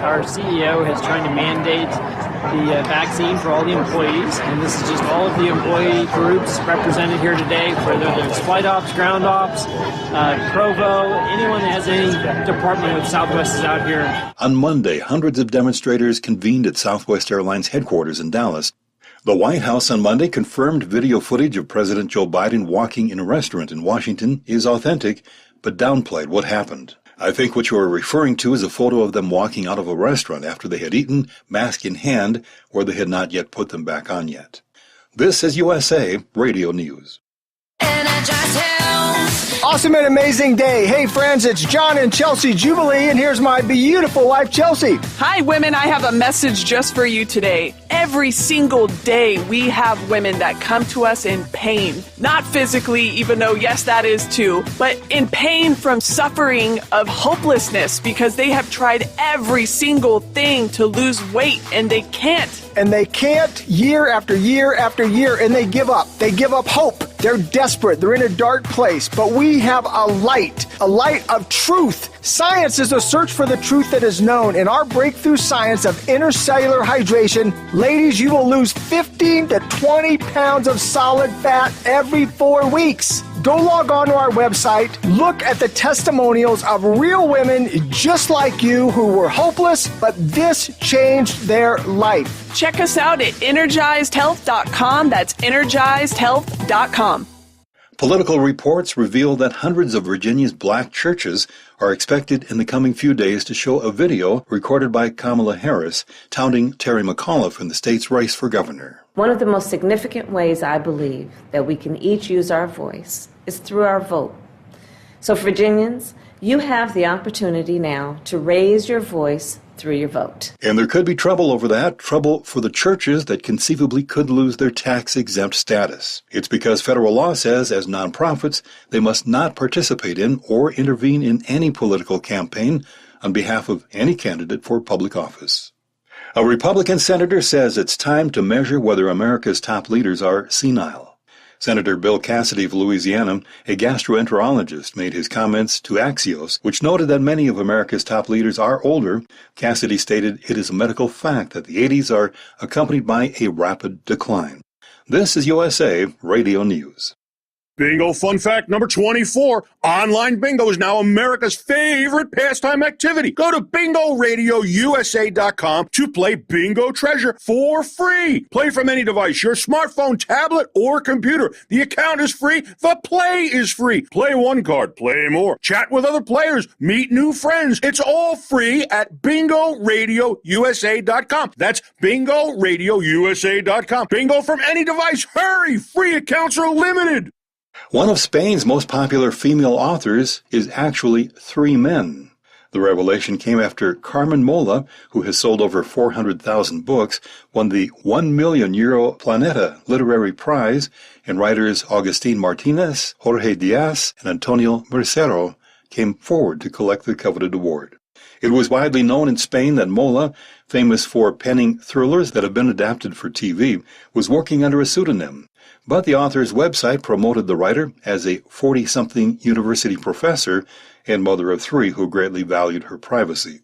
our CEO is trying to mandate the vaccine for all the employees, and this is just all of the employee groups represented here today, whether there's flight ops, ground ops, Provo, anyone that has any department with Southwest is out here. On Monday, hundreds of demonstrators convened at Southwest Airlines headquarters in Dallas. The White House on Monday confirmed video footage of President Joe Biden walking in a restaurant in Washington is authentic, but downplayed what happened. I think what you are referring to is a photo of them walking out of a restaurant after they had eaten, mask in hand, or they had not yet put them back on yet. This is USA Radio News. Awesome and amazing day. Hey friends, it's John and Chelsea Jubilee, and here's my beautiful wife, Chelsea. Hi women, I have a message just for you today. every single day we have women that come to us in pain. Not physically, even though, yes, that is too, but in pain from suffering of hopelessness because they have tried every single thing to lose weight and they can't. And they can't year after year after year, and they give up. They give up hope. They're desperate. They're in a dark place. But we have a light of truth. Science is a search for the truth that is known. In our breakthrough science of intercellular hydration, ladies, you will lose 15 to 20 pounds of solid fat every 4 weeks. Go log on to our website, look at the testimonials of real women just like you who were hopeless, but this changed their life. Check us out at energizedhealth.com. That's energizedhealth.com. Political reports reveal that hundreds of Virginia's black churches are expected in the coming few days to show a video recorded by Kamala Harris touting Terry McAuliffe in the state's race for governor. One of the most significant ways I believe that we can each use our voice is through our vote. So Virginians, you have the opportunity now to raise your voice through your vote. And there could be trouble over that, trouble for the churches that conceivably could lose their tax-exempt status. It's because federal law says, as nonprofits, they must not participate in or intervene in any political campaign on behalf of any candidate for public office. A Republican senator says it's time to measure whether America's top leaders are senile. Senator Bill Cassidy of Louisiana, a gastroenterologist, made his comments to Axios, which noted that many of America's top leaders are older. Cassidy stated it is a medical fact that the 80s are accompanied by a rapid decline. This is USA Radio News. Bingo fun fact number 24. Online bingo is now America's favorite pastime activity. Go to bingoradiousa.com to play Bingo Treasure for free. Play from any device, your smartphone, tablet, or computer. The account is free. The play is free. Play one card, play more. Chat with other players. Meet new friends. It's all free at bingoradiousa.com. That's bingoradiousa.com. Bingo from any device. Hurry! Free accounts are limited. One of Spain's most popular female authors is actually 3 men. The revelation came after Carmen Mola, who has sold over 400,000 books, won the €1 million Planeta Literary Prize, and writers Agustin Martinez, Jorge Diaz, and Antonio Mercero came forward to collect the coveted award. It was widely known in Spain that Mola, famous for penning thrillers that have been adapted for TV, was working under a pseudonym. But the author's website promoted the writer as a 40-something university professor and mother of 3 who greatly valued her privacy.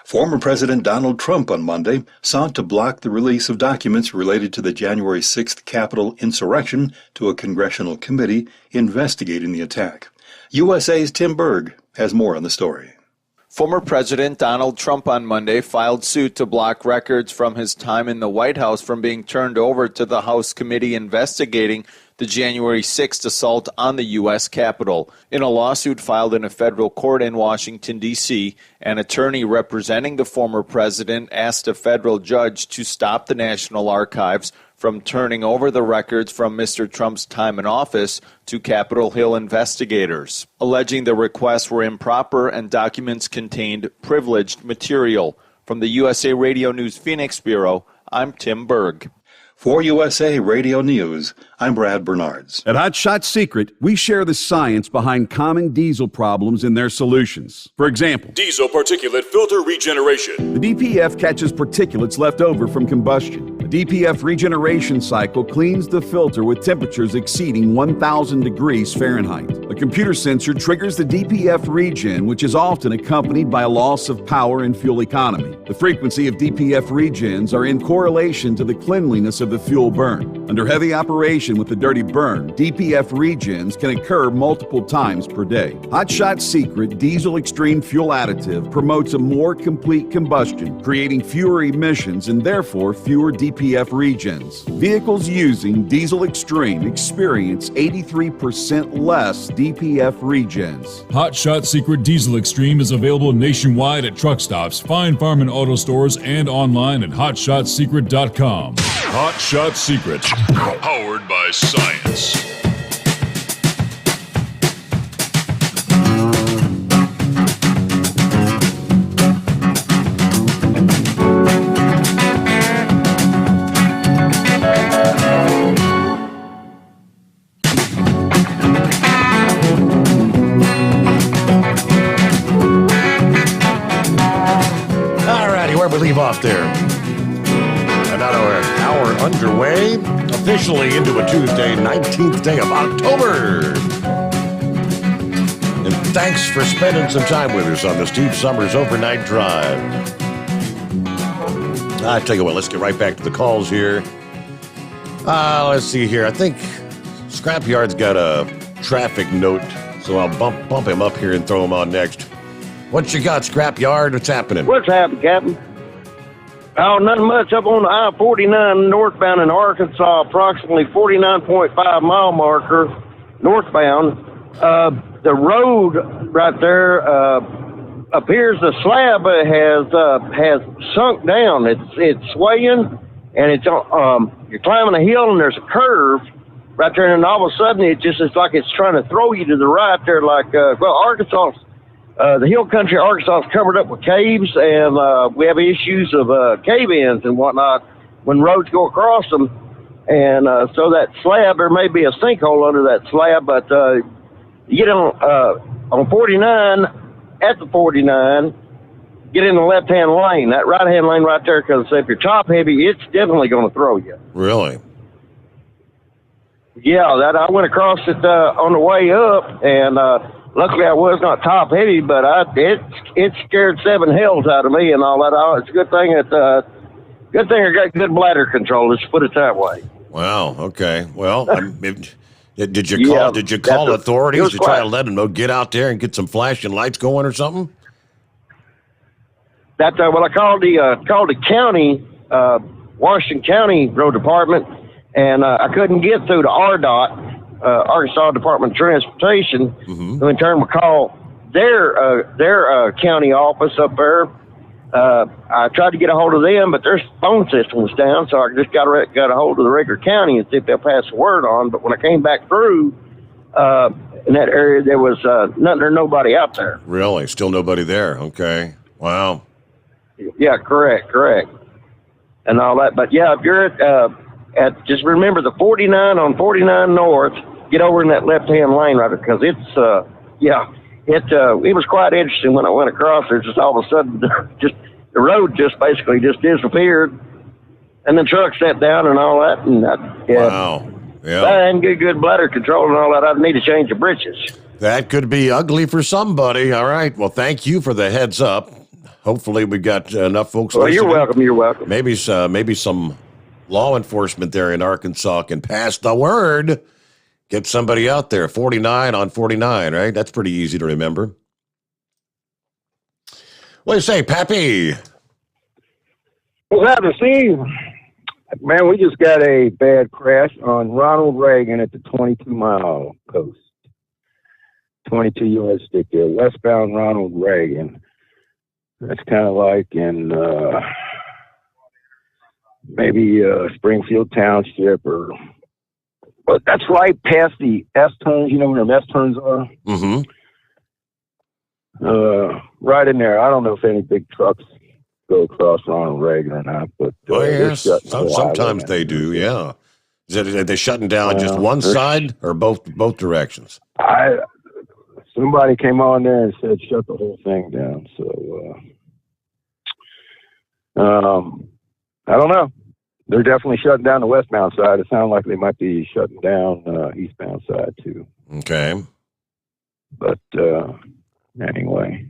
Former President Donald Trump on Monday sought to block the release of documents related to the January 6th Capitol insurrection to a congressional committee investigating the attack. USA's Tim Berg has more on the story. Former President Donald Trump on Monday filed suit to block records from his time in the White House from being turned over to the House committee investigating the January 6th assault on the U.S. Capitol. In a lawsuit filed in a federal court in Washington, D.C., an attorney representing the former president asked a federal judge to stop the National Archives from turning over the records from Mr. Trump's time in office to Capitol Hill investigators, alleging the requests were improper and documents contained privileged material. From the USA Radio News Phoenix Bureau, I'm Tim Berg. For USA Radio News, I'm Brad Bernards. At Hot Shot Secret, we share the science behind common diesel problems and their solutions. For example, diesel particulate filter regeneration. The DPF catches particulates left over from combustion. The DPF regeneration cycle cleans the filter with temperatures exceeding 1,000 degrees Fahrenheit. A computer sensor triggers the DPF regen, which is often accompanied by a loss of power and fuel economy. The frequency of DPF regens are in correlation to the cleanliness of the fuel burn. Under heavy operation with the dirty burn, DPF regens can occur multiple times per day. Hot Shot Secret Diesel Extreme Fuel Additive promotes a more complete combustion, creating fewer emissions and therefore fewer DPF regens. Vehicles using Diesel Extreme experience 83% less DPF regens. Hot Shot Secret Diesel Extreme is available nationwide at truck stops, Fine Farm and auto stores, and online at hotshotsecret.com. Hot Shot Secret, powered by science. we leave off there. Another hour underway, officially into a Tuesday, 19th day of October. And thanks for spending some time with us on the Steve Sommers Overnight Drive. I tell you what, let's get right back to the calls here. Let's see here. I think Scrapyard's got a traffic note, so I'll bump him up here and throw him on next. What you got, Scrapyard? What's happening? What's happening, Captain? Oh, nothing much. Up on the I-49 northbound in Arkansas, approximately 49.5 mile marker northbound. The road right there appears the slab has sunk down. It's swaying, and it's you're climbing a hill, and there's a curve right there, and all of a sudden it's like it's trying to throw you to the right there. Like Arkansas. The hill country of Arkansas is covered up with caves, and we have issues of cave-ins and whatnot when roads go across them. And so that slab, there may be a sinkhole under that slab, but you get on 49, at the 49, get in the left-hand lane, that right-hand lane right there, because if you're top-heavy, it's definitely going to throw you. Really? Yeah, I went across it on the way up, and luckily I was not top heavy, but it scared seven hells out of me and all that. It's a good thing I got good bladder control. Let's put it that way. Wow. Okay. Well, did you call authorities to try to let them know get out there and get some flashing lights going or something? I called the county, Washington County Road Department, and I couldn't get through to RDOT. Arkansas Department of Transportation, who in turn would call their county office up there. I tried to get a hold of them, but their phone system was down, so I just got a hold of the regular county and see if they'll pass the word on. But when I came back through in that area, there was nothing or nobody out there. Really? Still nobody there? Okay. Wow. Yeah, correct. And all that. But yeah, if you're just remember the 49 on 49 North, get over in that left-hand lane right there, because it was quite interesting when I went across there. Just all of a sudden, the road basically disappeared, and the truck sat down and all that. And wow. Yeah. I hadn't good bladder control and all that. I'd need to change the britches. That could be ugly for somebody. All right. Well, thank you for the heads up. Hopefully we've got enough folks listening. You're welcome. You're welcome. Maybe some law enforcement there in Arkansas can pass the word. Get somebody out there. 49 on 49, right? That's pretty easy to remember. What do you say, Pappy? What's happening, Steve? Man, we just got a bad crash on Ronald Reagan at the 22-mile post. 22 U.S. stick there, westbound Ronald Reagan. That's kind of like in maybe Springfield Township but that's right past the S-turns, you know where the S-turns are? Mm-hmm. Right in there. I don't know if any big trucks go across Ronald Reagan or not, but yes, sometimes they do, yeah. Are they shutting down just one side or both directions? Somebody came on there and said shut the whole thing down, so I don't know. They're definitely shutting down the westbound side. It sounds like they might be shutting down eastbound side too. Okay. But anyway.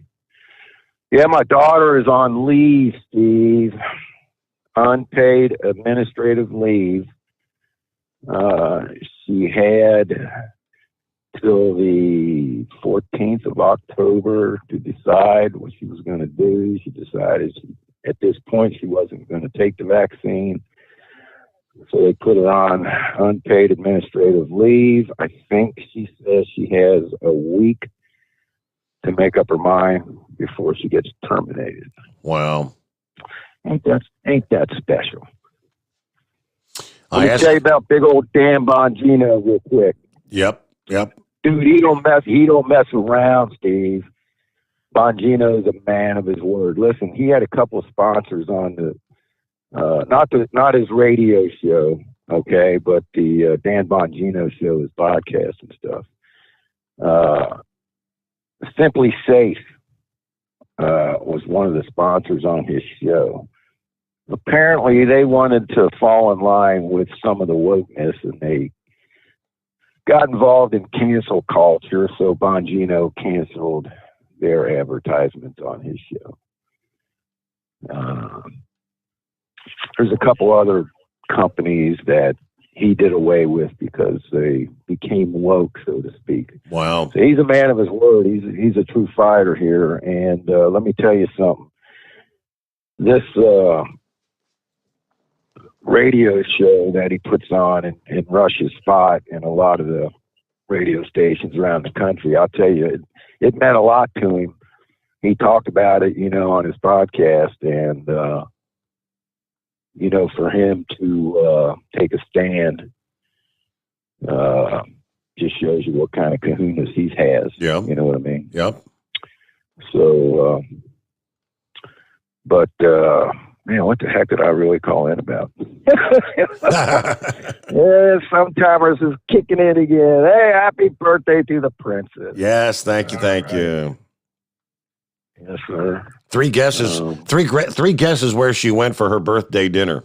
Yeah, my daughter is on leave, Steve. Unpaid administrative leave. She had till the 14th of October to decide what she was going to do. She decided at this point she wasn't going to take the vaccine. So they put her on unpaid administrative leave. I think she says she has a week to make up her mind before she gets terminated. Wow. Ain't that special? Let me tell you about big old Dan Bongino real quick. Yep. Dude, he don't mess around, Steve. Bongino is a man of his word. Listen, he had a couple of sponsors on the not his radio show, okay, but the Dan Bongino show, his podcast and stuff. Simply Safe. was one of the sponsors on his show. Apparently, they wanted to fall in line with some of the wokeness, and they got involved in cancel culture, so Bongino canceled their advertisements on his show. There's a couple other companies that he did away with because they became woke, so to speak. Wow. So he's a man of his word. He's a true fighter here. And let me tell you something. This radio show that he puts on in Rush's spot in a lot of the radio stations around the country, I'll tell you, it meant a lot to him. He talked about it, on his podcast, and for him to take a stand just shows you what kind of kahunas he has. Yeah. You know what I mean? Yep. So, man, what the heck did I really call in about? Yeah, Sommers is kicking in again. Hey, happy birthday to the princess. Yes, thank you. Yes, sir. Three guesses. Three guesses where she went for her birthday dinner.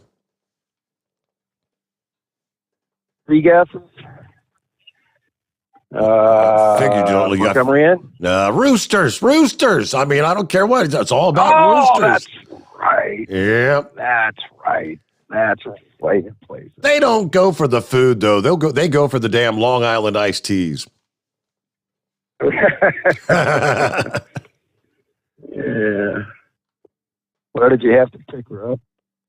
3 guesses. Figured you only got Montgomery Inn? Roosters. I mean, I don't care what. It's all about roosters. That's right. Yep. That's right. That's right. Place. They don't go for the food though. They go for the damn Long Island iced teas. Yeah. Well, did you have to pick her up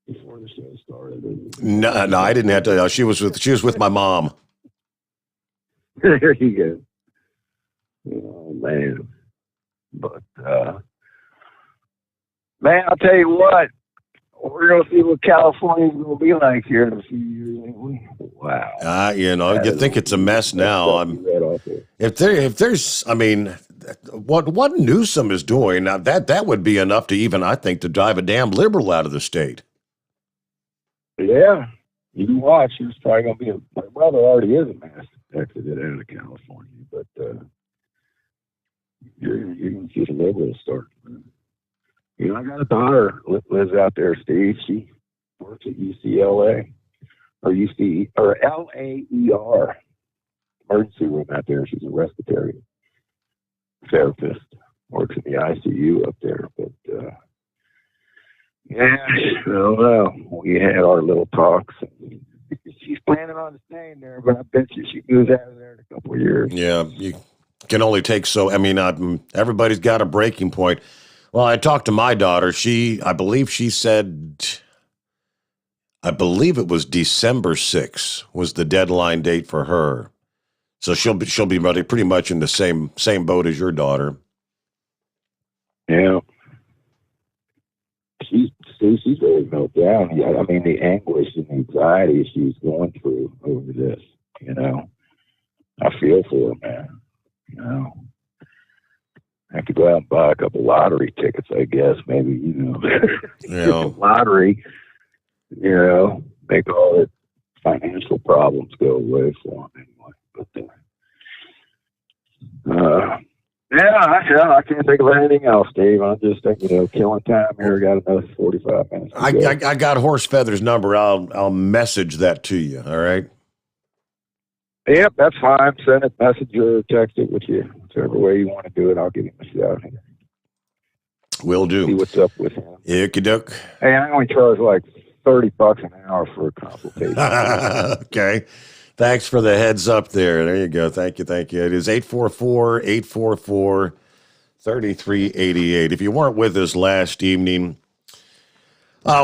before the show started? No, I didn't have to. She was with my mom. There you go. Oh man. But man, I'll tell you what. We're gonna see what California's gonna be like here in a few years, ain't we? Wow. You think it's a mess now. If there's, I mean, what Newsom is doing now, that would be enough to even, I think, to drive a damn liberal out of the state. Yeah, you can watch. There's probably going to be my brother already is a mass exodus out of California, but you're going to see the liberals start. I got a daughter lives out there, Steve. She works at UCLA or LAER emergency room out there. She's a respiratory therapist, works in the ICU up there. But yeah, I don't know. We had our little talks. She's planning on staying there, but I bet you she moves out of there in a couple of years. Yeah, you can only take so. I mean, everybody's got a breaking point. Well, I talked to my daughter. I believe she said, I believe it was December 6th was the deadline date for her. So she'll be ready pretty much in the same boat as your daughter. Yeah. She's really melted down. I mean, the anguish and anxiety she's going through over this, I feel for her, man. I have to go out and buy a couple lottery tickets, I guess. Maybe, the lottery, make all the financial problems go away for them anyway. But, I can't think of anything else, Dave. I'm just thinking, killing time here. Got another 45 minutes. I got Horse Feather's number. I'll message that to you. All right. Yep, that's fine. Send it, message or text it with you. Whichever way you want to do it, I'll give him a shout here. Will do. See what's up with him. Icky-duck. Hey, I only charge like $30 an hour for a consultation. Okay. Thanks for the heads up there. There you go. Thank you. It is 844-844-3388. If you weren't with us last evening,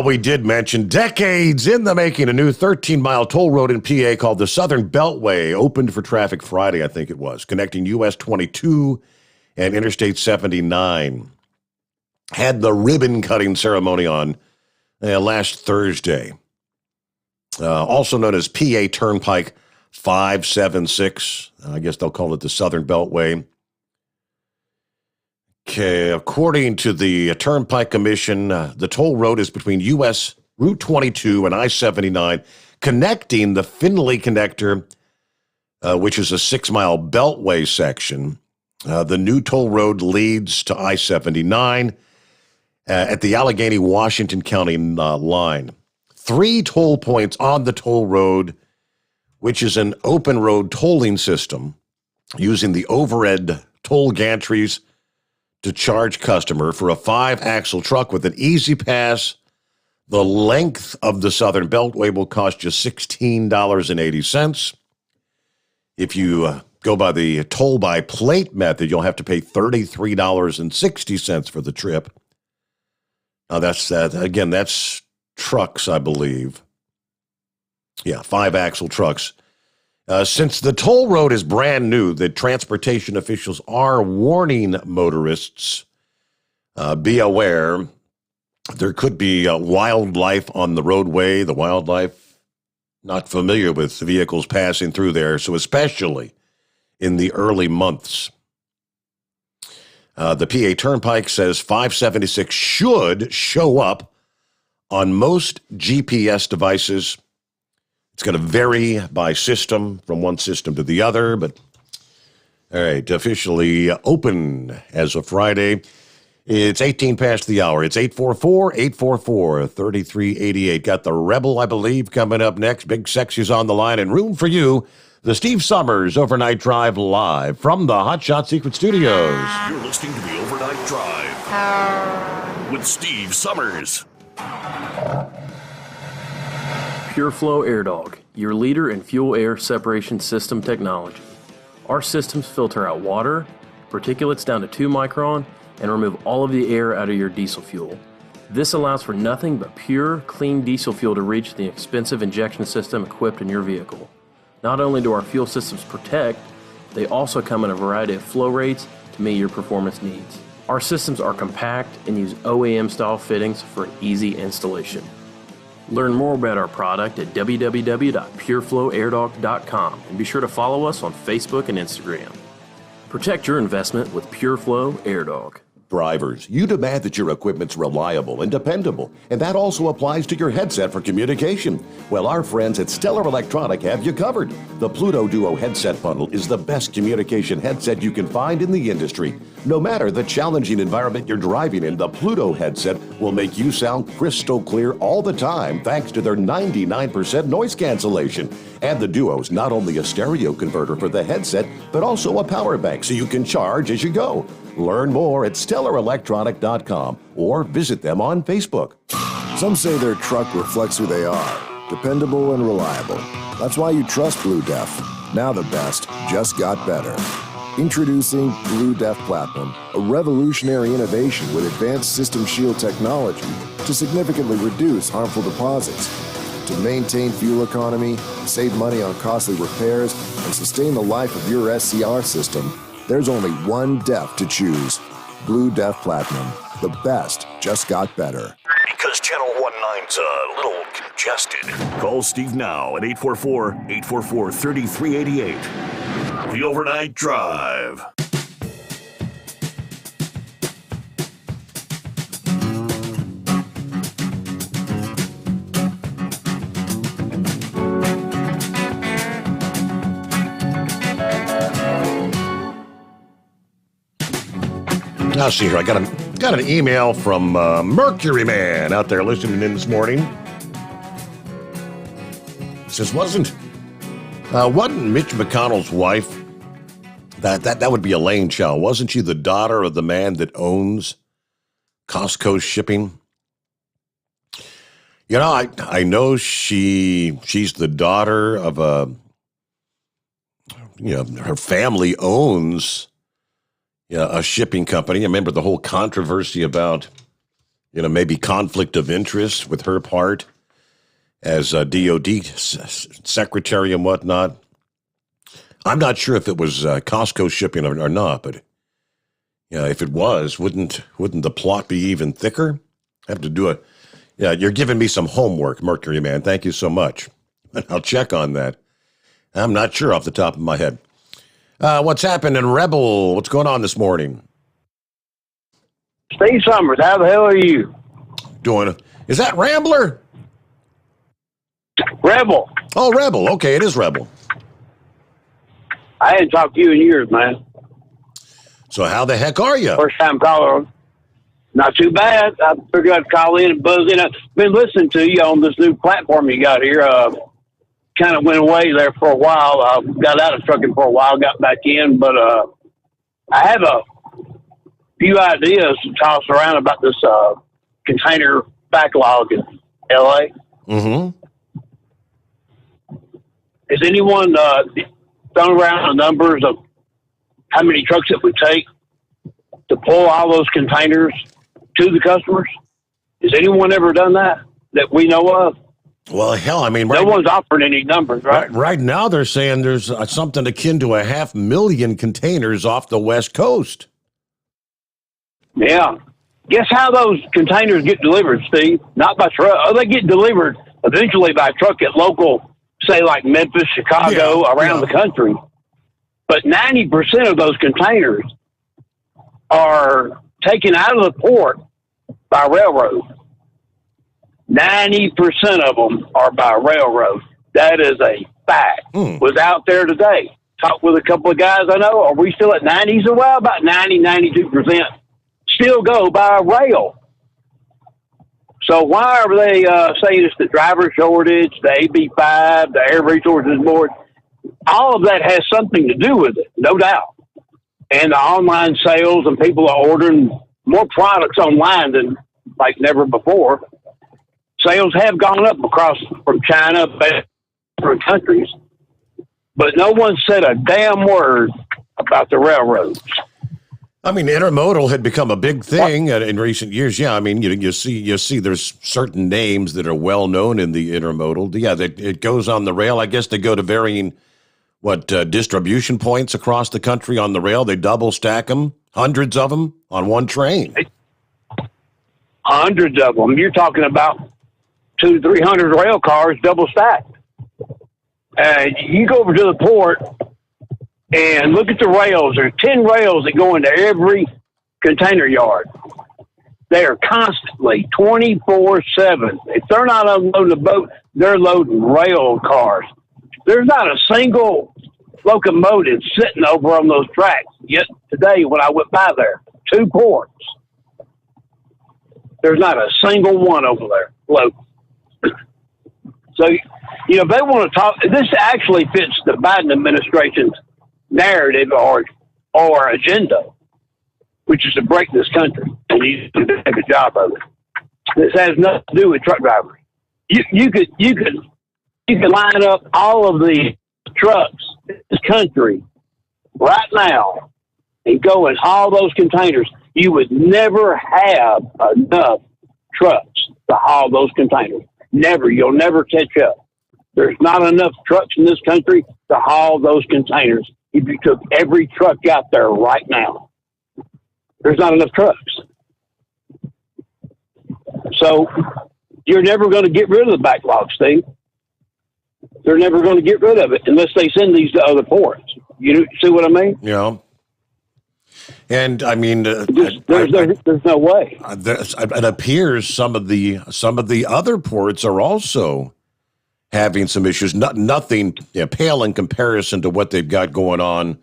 we did mention decades in the making, a new 13-mile toll road in PA called the Southern Beltway opened for traffic Friday, I think it was, connecting US 22 and Interstate 79. Had the ribbon-cutting ceremony on last Thursday. Also known as PA Turnpike 576. I guess they'll call it the Southern Beltway. Okay, according to the Turnpike Commission, the toll road is between U.S. Route 22 and I-79, connecting the Findlay Connector, which is a 6-mile beltway section. The new toll road leads to I-79 at the Allegheny-Washington County line. 3 toll points on the toll road, which is an open road tolling system using the overhead toll gantries to charge customer for a 5-axle truck with an easy pass. The length of the Southern Beltway will cost you $16.80. If you go by the toll by plate method, you'll have to pay $33.60 for the trip. Now that's trucks, I believe. Yeah, 5-axle trucks. Since the toll road is brand new, the transportation officials are warning motorists, be aware, there could be wildlife on the roadway, the wildlife not familiar with the vehicles passing through there, so especially in the early months. The PA Turnpike says 576 should show up on most GPS devices. It's going to vary by system from one system to the other, but all right, officially open as of Friday. It's 18 past the hour. It's 844-844-3388. Got the Rebel, I believe, coming up next. Big Sexy's on the line and room for you. The Steve Sommers Overnight Drive live from the Hot Shot Secret Studios. You're listening to the Overnight Drive with Steve Sommers. PureFlow Air Dog, your leader in fuel air separation system technology. Our systems filter out water, particulates down to 2 micron, and remove all of the air out of your diesel fuel. This allows for nothing but pure, clean diesel fuel to reach the expensive injection system equipped in your vehicle. Not only do our fuel systems protect, they also come in a variety of flow rates to meet your performance needs. Our systems are compact and use OEM-style fittings for easy installation. Learn more about our product at www.pureflowairdog.com and be sure to follow us on Facebook and Instagram. Protect your investment with PureFlow Air Dog. Drivers, you demand that your equipment's reliable and dependable, and that also applies to your headset for communication. Well, our friends at Stellar Electronic have you covered. The Pluto Duo headset bundle is the best communication headset you can find in the industry. No matter the challenging environment you're driving in, the Pluto headset will make you sound crystal clear all the time thanks to their 99% noise cancellation. And the Duo's not only a stereo converter for the headset, but also a power bank so you can charge as you go. Learn more at StellarElectronic.com or visit them on Facebook. Some say their truck reflects who they are, dependable and reliable. That's why you trust Blue Def. Now the best just got better. Introducing Blue Def Platinum, a revolutionary innovation with advanced system shield technology to significantly reduce harmful deposits. To maintain fuel economy, save money on costly repairs, and sustain the life of your SCR system, there's only one DEF to choose. Blue Def Platinum. The best just got better. Because Channel 19's a little congested. Call Steve now at 844-844-3388. The Overnight Drive. Now, see here, I got an email from Mercury Man out there listening in this morning. It says, wasn't Mitch McConnell's wife, that would be Elaine Chao, wasn't she the daughter of the man that owns Costco Shipping? You know, I know she's the daughter of her family owns a shipping company. I remember the whole controversy about, maybe conflict of interest with her part as a DOD secretary and whatnot. I'm not sure if it was Costco Shipping or not, but if it was, wouldn't the plot be even thicker? I have to do it. Yeah, you're giving me some homework, Mercury Man. Thank you so much. I'll check on that. I'm not sure off the top of my head. What's happening, Rebel? What's going on this morning? Steve Sommers, how the hell are you? Doing. Is that Rambler? Rebel. Oh, Rebel. Okay, it is Rebel. I hadn't talked to you in years, man. So how the heck are you? First time calling. Not too bad. I figured I'd call in and buzz in. I've been listening to you on this new platform you got here. Kind of went away there for a while. Got out of trucking for a while, got back in, but I have a few ideas to toss around about this container backlog in L.A. Mm-hmm. Has anyone thrown around the numbers of how many trucks it would take to pull all those containers to the customers? Has anyone ever done that we know of? Well, hell, I mean, no one's offering any numbers, right? Right now, they're saying there's something akin to 500,000 containers off the West Coast. Yeah. Guess how those containers get delivered, Steve? Not by truck. Oh, they get delivered eventually by truck at local, say like Memphis, Chicago, around the country. But 90% of those containers are taken out of the port by railroad. 90% of them are by railroad. That is a fact. Was out there today. Talked with a couple of guys I know. Are we still at 90s? Well, about 92% still go by rail. So why are they saying it's the driver shortage, the AB5, the Air Resources Board? All of that has something to do with it, no doubt. And the online sales and people are ordering more products online than like never before. Sales have gone up from China, different countries, but no one said a damn word about the railroads. I mean, intermodal had become a big thing in recent years. Yeah, I mean, you see, there's certain names that are well known in the intermodal. Yeah, it goes on the rail. I guess they go to varying distribution points across the country on the rail. They double stack them, hundreds of them on one train. Hundreds of them. You're talking about 200-300 rail cars double stacked. You go over to the port and look at the rails. There are 10 rails that go into every container yard. They are constantly 24/7. If they're not unloading a boat, they're loading rail cars. There's not a single locomotive sitting over on those tracks. Yet today, when I went by there, 2 ports, there's not a single one over there loaded. So, they want to talk. This actually fits the Biden administration's narrative or agenda, which is to break this country, and you do a good job of it. This has nothing to do with truck drivers. You could line up all of the trucks in this country right now and go and haul those containers. You would never have enough trucks to haul those containers. Never. You'll never catch up. There's not enough trucks in this country to haul those containers. If you took every truck out there right now, there's not enough trucks. So you're never going to get rid of the backlog, Steve. They're never going to get rid of it unless they send these to other ports. You see what I mean? Yeah. And I mean, there's no way. It appears some of the other ports are also having some issues. Nothing pale in comparison to what they've got going on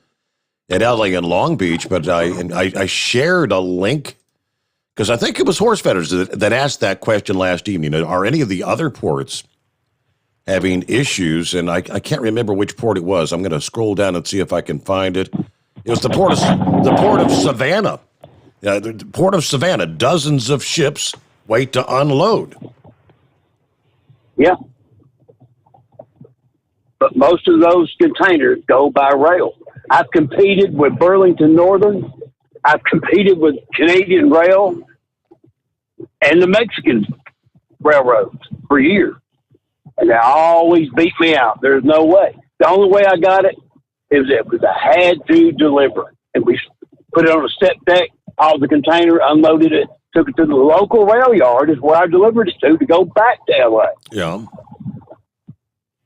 at LA and Long Beach. But I shared a link because I think it was Horse Feathers that asked that question last evening. Are any of the other ports having issues? And I can't remember which port it was. I'm going to scroll down and see if I can find it. It was the port of Savannah. The port of Savannah. Dozens of ships wait to unload. Yeah. But most of those containers go by rail. I've competed with Burlington Northern. I've competed with Canadian Rail and the Mexican railroads for years. And they always beat me out. There's no way. The only way I got it is I had to deliver. And we put it on a step deck, hauled the container, unloaded it, took it to the local rail yard is where I delivered it to go back to LA. Yeah.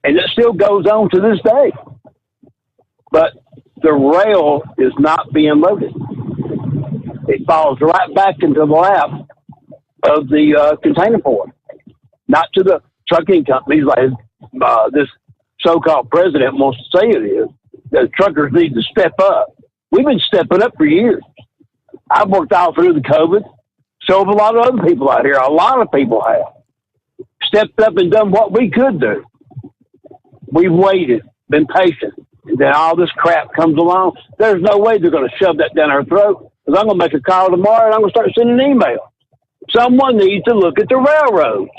And it still goes on to this day. But the rail is not being loaded. It falls right back into the lap of the container port, not to the trucking companies like this so-called president wants to say it is. The truckers need to step up. We've been stepping up for years. I've worked all through the COVID, So have a lot of other people out here. A lot of people have stepped up and done what we could do. We've waited, been patient, and then all this crap comes along. There's no way they're going to shove that down our throat, because I'm going to make a call tomorrow and I'm going to start sending an email. Someone needs to look at the railroads.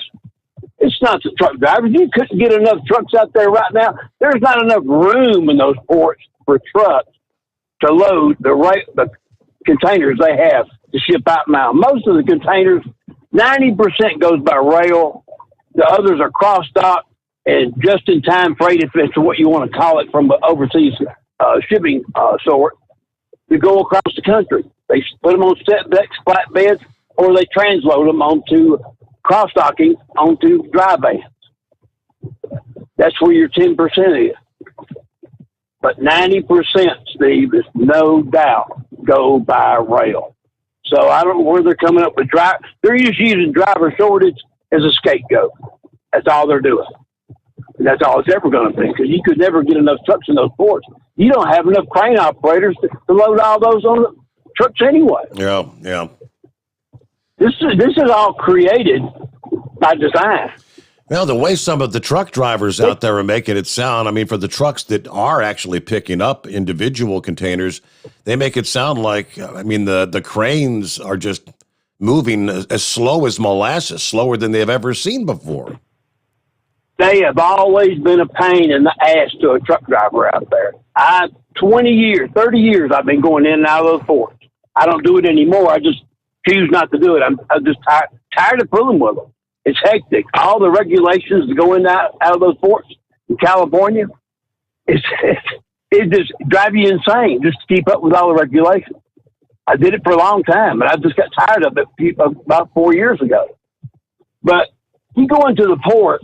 It's not the truck drivers. You couldn't get enough trucks out there right now. There's not enough room in those ports for trucks to load the containers they have to ship out now. Most of the containers, 90% goes by rail. The others are cross-dock and just-in-time freight, if that's what you want to call it, from the overseas shipping sort, to go across the country. They put them on setbacks, flatbeds, or they transload them onto cross-docking onto dry vans. That's where your 10% is. But 90%, Steve, is no doubt go by rail. So I don't know where they're coming up with they're just using driver shortage as a scapegoat. That's all they're doing. And that's all it's ever going to be, because you could never get enough trucks in those ports. You don't have enough crane operators to load all those on the trucks anyway. Yeah. This is all created by design. Well, the way some of the truck drivers out there are making it sound, I mean, for the trucks that are actually picking up individual containers, they make it sound like, I mean, the cranes are just moving as slow as molasses, slower than they've ever seen before. They have always been a pain in the ass to a truck driver out there. 20 years, 30 years, I've been going in and out of those ports. I don't do it anymore. I just choose not to do it. I'm just tired of fooling with them. It's hectic. All the regulations to go in and out of those ports in California, it just drives you insane just to keep up with all the regulations. I did it for a long time, and I just got tired of it about 4 years ago. But you go into the port,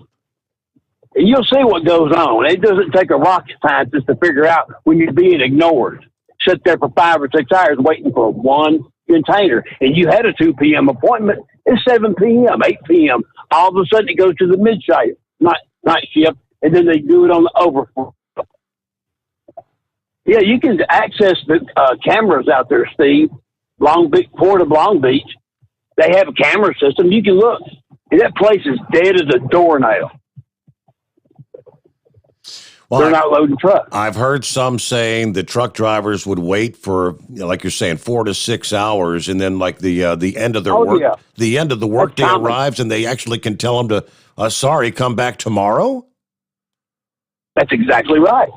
and you'll see what goes on. It doesn't take a rocket scientist to figure out when you're being ignored. Sit there for 5 or 6 hours waiting for one container, and you had a 2 p.m. appointment. It's 7 p.m., 8 p.m. All of a sudden, it goes to the mid-shift, night shift, and then they do it on the overflow. Yeah, you can access the cameras out there, Steve. Port of Long Beach, they have a camera system. You can look. And that place is dead as a doornail. Well, they're not loading trucks. I've heard some saying that truck drivers would wait for, like you're saying, 4 to 6 hours, and then like the end of their the end of the workday arrives, and they actually can tell them to, sorry, come back tomorrow. That's exactly right.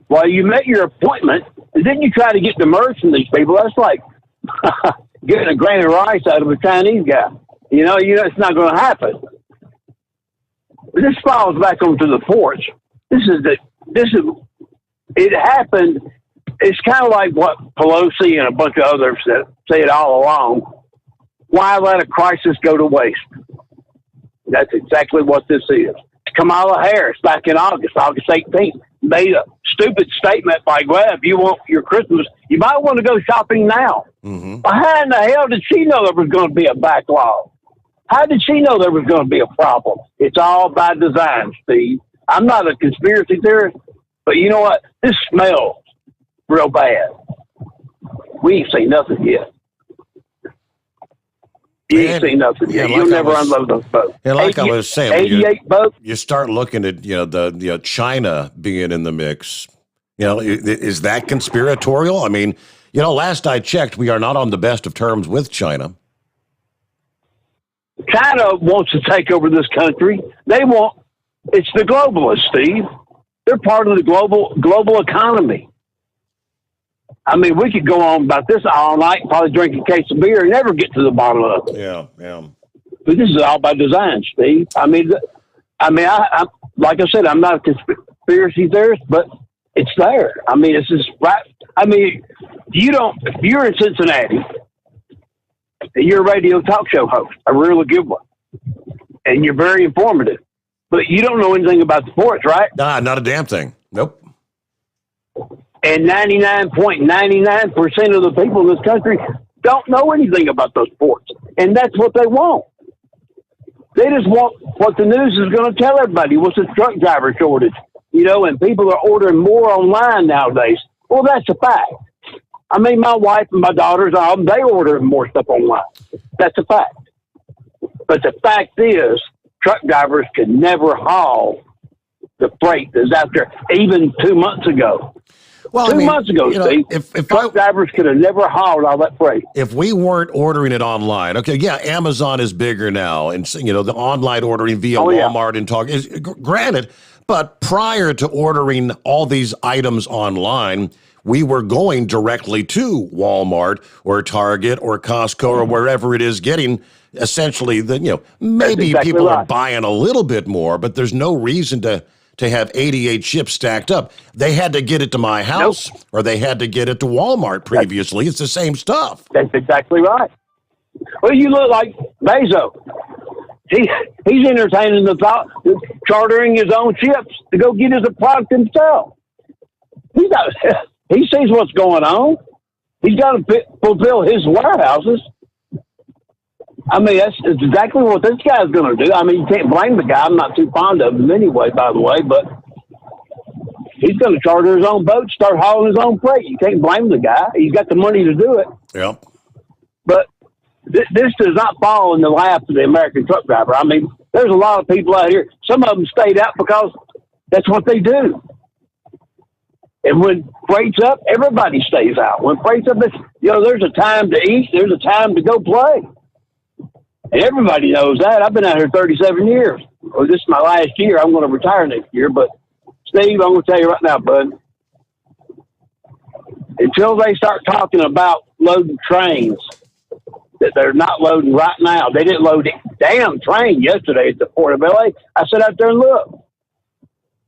Well, you met your appointment, and then you try to get the merch from these people. That's like getting a grain of rice out of a Chinese guy. You know, it's not going to happen. But this falls back onto the porch. It happened. It's kind of like what Pelosi and a bunch of others said all along. Why let a crisis go to waste? That's exactly what this is. Kamala Harris, back in August 18th, made a stupid statement like, well, if you want your Christmas, you might want to go shopping now. Mm-hmm. Well, how in the hell did she know there was going to be a backlog? How did she know there was going to be a problem? It's all by design, Steve. I'm not a conspiracy theorist, but you know what? This smells real bad. We ain't seen nothing yet. You ain't seen nothing yet. You'll never unload those boats. And like I was saying, 88 boats. You start looking at the China being in the mix. Is that conspiratorial? I mean, last I checked, we are not on the best of terms with China. China wants to take over this country. It's the globalists, Steve. They're part of the global economy. I mean, we could go on about this all night, probably drink a case of beer and never get to the bottom of it. Yeah. But this is all by design, Steve. I like I said, I'm not a conspiracy theorist, but it's there. I mean, it's just right. I mean, if you're in Cincinnati, you're a radio talk show host, a really good one, and you're very informative. But you don't know anything about the ports, right? Nah, not a damn thing. Nope. And 99.99% of the people in this country don't know anything about those ports. And that's what they want. They just want what the news is going to tell everybody. What's the truck driver shortage? And people are ordering more online nowadays. Well, that's a fact. I mean, my wife and my daughters, they order more stuff online. That's a fact. But the fact is, truck drivers could never haul the freight that's out there, even 2 months ago. Well, 2 months ago, Steve, if truck drivers could have never hauled all that freight. If we weren't ordering it online, okay, yeah, Amazon is bigger now, and the online ordering via Walmart and Target is granted. But prior to ordering all these items online, we were going directly to Walmart or Target or Costco or wherever it is getting essentially maybe exactly people are buying a little bit more, but there's no reason to have 88 ships stacked up. They had to get it to my house or they had to get it to Walmart previously. It's the same stuff. That's exactly right. Well, you look like Bezos. He's entertaining the thought of chartering his own ships to go get his product himself. He sees what's going on. He's got to fulfill his warehouses. I mean, that's exactly what this guy's going to do. I mean, you can't blame the guy. I'm not too fond of him anyway, by the way, but he's going to charter his own boat, start hauling his own freight. You can't blame the guy. He's got the money to do it. Yeah. But this does not fall in the lap of the American truck driver. I mean, there's a lot of people out here. Some of them stayed out because that's what they do. And when freight's up, everybody stays out. When freight's up, there's a time to eat. There's a time to go play. And everybody knows that. I've been out here 37 years. Well, this is my last year. I'm going to retire next year. But, Steve, I'm going to tell you right now, bud, until they start talking about loading trains that they're not loading right now. They didn't load a damn train yesterday at the Port of L.A. I sat out there and looked.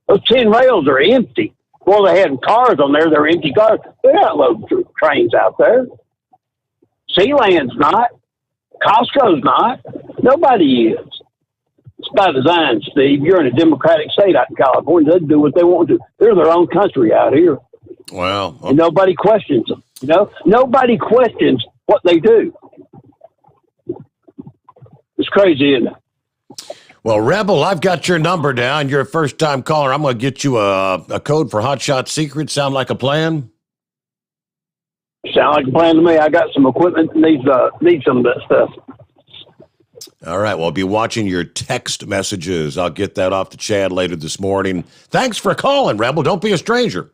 Those 10 rails are empty. Well, they had cars on there. They're empty cars. They're not loading trains out there. Sealand's not. Costco's not. Nobody is. It's by design, Steve. You're in a democratic state out in California. They do what they want to. They're their own country out here. Wow. And nobody questions them. Nobody questions what they do. It's crazy, isn't it? Well, Rebel, I've got your number down. You're a first-time caller. I'm going to get you a code for Hot Shot Secret. Sound like a plan? Sound like a plan to me. I got some equipment that needs some of that stuff. All right. Well, I'll be watching your text messages. I'll get that off to Chad later this morning. Thanks for calling, Rebel. Don't be a stranger.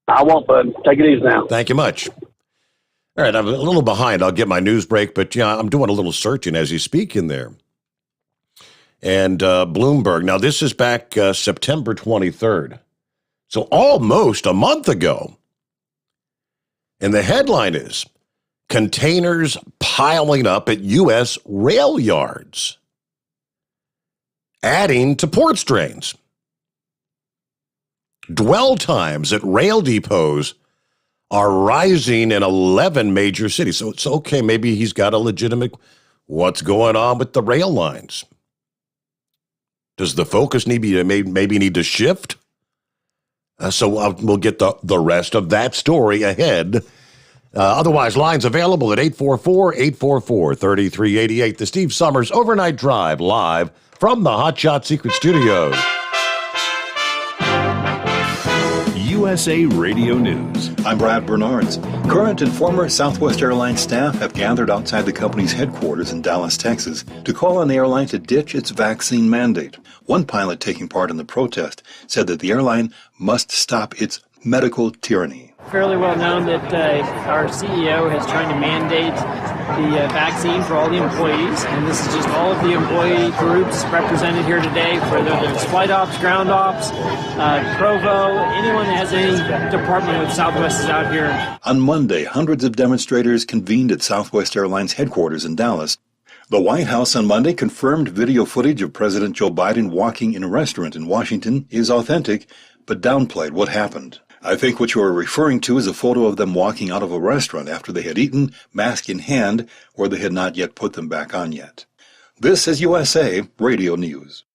I won't, bud. Take it easy now. Thank you much. All right. I'm a little behind. I'll get my news break, but I'm doing a little searching as you speak in there. And Bloomberg. Now, this is back September 23rd. So almost a month ago. And the headline is, containers piling up at U.S. rail yards, adding to port strains. Dwell times at rail depots are rising in 11 major cities. So it's okay, maybe he's got a legitimate, what's going on with the rail lines? Does the focus maybe need to shift? So we'll get the rest of that story ahead. Otherwise, lines available at 844-844-3388. The Steve Sommers Overnight Drive live from the Hot Shot Secret Studios. USA Radio News. I'm Brad Bernards. Current and former Southwest Airlines staff have gathered outside the company's headquarters in Dallas, Texas, to call on the airline to ditch its vaccine mandate. One pilot taking part in the protest said that the airline must stop its medical tyranny. Fairly well known that our CEO has trying to mandate the vaccine for all the employees, and this is just all of the employee groups represented here today, whether there's flight ops, ground ops, Provo, anyone that has any department with Southwest is out here. On Monday, hundreds of demonstrators convened at Southwest Airlines headquarters in Dallas. The White House on Monday confirmed video footage of President Joe Biden walking in a restaurant in Washington is authentic, but downplayed what happened. I think what you are referring to is a photo of them walking out of a restaurant after they had eaten, mask in hand, or they had not yet put them back on yet. This is USA Radio News.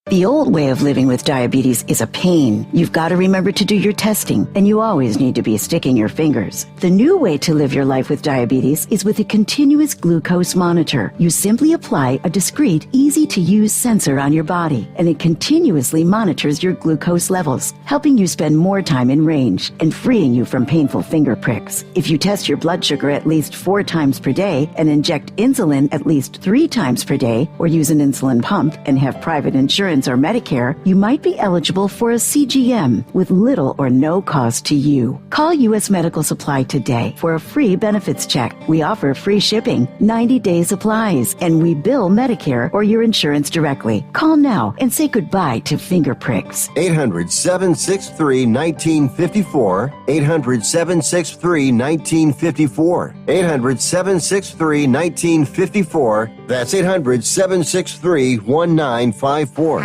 The old way of living with diabetes is a pain. You've got to remember to do your testing, and you always need to be sticking your fingers. The new way to live your life with diabetes is with a continuous glucose monitor. You simply apply a discreet, easy-to-use sensor on your body, and it continuously monitors your glucose levels, helping you spend more time in range and freeing you from painful finger pricks. If you test your blood sugar at least 4 times per day and inject insulin at least 3 times per day, or use an insulin pump and have private insurance or Medicare, you might be eligible for a CGM with little or no cost to you. Call U.S. Medical Supply today for a free benefits check. We offer free shipping, 90-day supplies, and we bill Medicare or your insurance directly. Call now and say goodbye to finger pricks. 800-763-1954. 800-763-1954. 800-763-1954. That's 800-763-1954.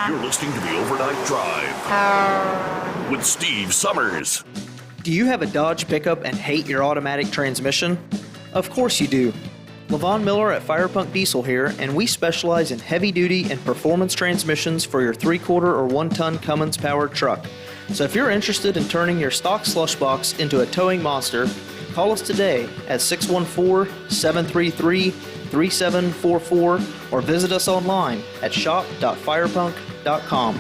You're listening to the Overnight Drive with Steve Sommers. Do you have a Dodge pickup and hate your automatic transmission? Of course you do. LaVon Miller at Firepunk Diesel here, and we specialize in heavy-duty and performance transmissions for your 3/4 or 1-ton Cummins-powered truck. So if you're interested in turning your stock slush box into a towing monster, call us today at 614-733-3744 or visit us online at shop.firepunk.com.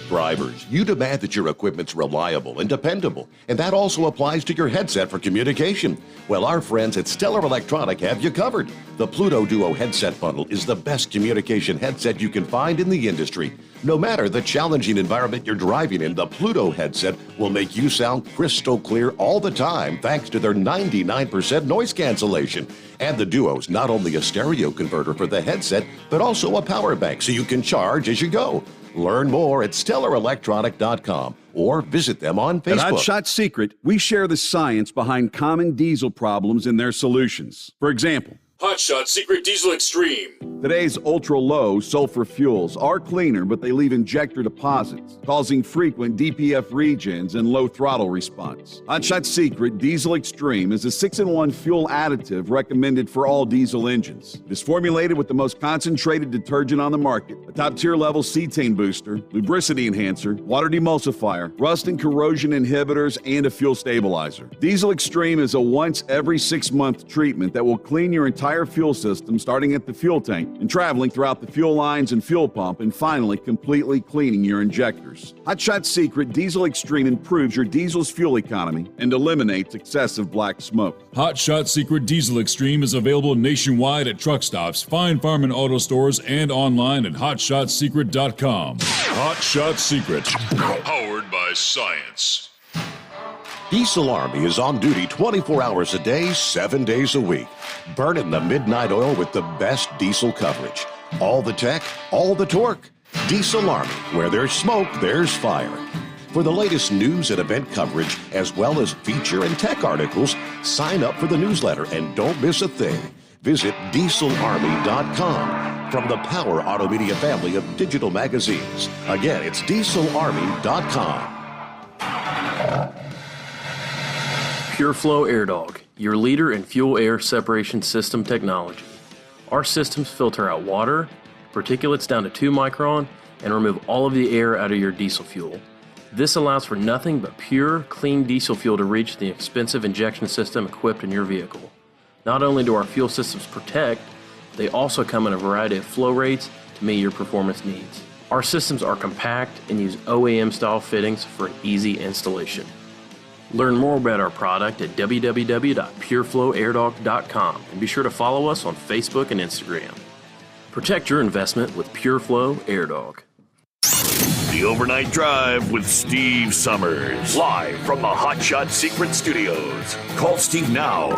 Drivers, you demand that your equipment's reliable and dependable, and that also applies to your headset for communication. Well, our friends at Stellar Electronic have you covered. The Pluto Duo headset bundle is the best communication headset you can find in the industry. No matter the challenging environment you're driving in, the Pluto headset will make you sound crystal clear all the time thanks to their 99% noise cancellation. And the Duo's not only a stereo converter for the headset, but also a power bank so you can charge as you go. Learn more at StellarElectronic.com or visit them on Facebook. At Hot Shot Secret, we share the science behind common diesel problems and their solutions. For example, Hot Shot Secret Diesel Extreme. Today's ultra-low sulfur fuels are cleaner, but they leave injector deposits, causing frequent DPF regens and low throttle response. Hot Shot Secret Diesel Extreme is a 6-in-1 fuel additive recommended for all diesel engines. It is formulated with the most concentrated detergent on the market, a top-tier level cetane booster, lubricity enhancer, water demulsifier, rust and corrosion inhibitors, and a fuel stabilizer. Diesel Extreme is a once every 6-month treatment that will clean your entire fuel system, starting at the fuel tank and traveling throughout the fuel lines and fuel pump, and finally completely cleaning your injectors. Hot Shot Secret Diesel Extreme improves your diesel's fuel economy and eliminates excessive black smoke. Hot Shot Secret Diesel Extreme is available nationwide at truck stops, fine farm and auto stores, and online at hotshotsecret.com. Hot Shot Secret, powered by science. Diesel Army is on duty 24 hours a day, 7 days a week. Burning the midnight oil with the best diesel coverage. All the tech, all the torque. Diesel Army, where there's smoke, there's fire. For the latest news and event coverage, as well as feature and tech articles, sign up for the newsletter and don't miss a thing. Visit dieselarmy.com from the Power Auto Media family of digital magazines. Again, it's dieselarmy.com. PureFlow AirDog, your leader in fuel-air separation system technology. Our systems filter out water, particulates down to 2 micron, and remove all of the air out of your diesel fuel. This allows for nothing but pure, clean diesel fuel to reach the expensive injection system equipped in your vehicle. Not only do our fuel systems protect, they also come in a variety of flow rates to meet your performance needs. Our systems are compact and use OEM-style fittings for an easy installation. Learn more about our product at www.pureflowairdog.com and be sure to follow us on Facebook and Instagram. Protect your investment with PureFlow AirDog. The Overnight Drive with Steve Sommers. Live from the Hot Shot Secret Studios. Call Steve now.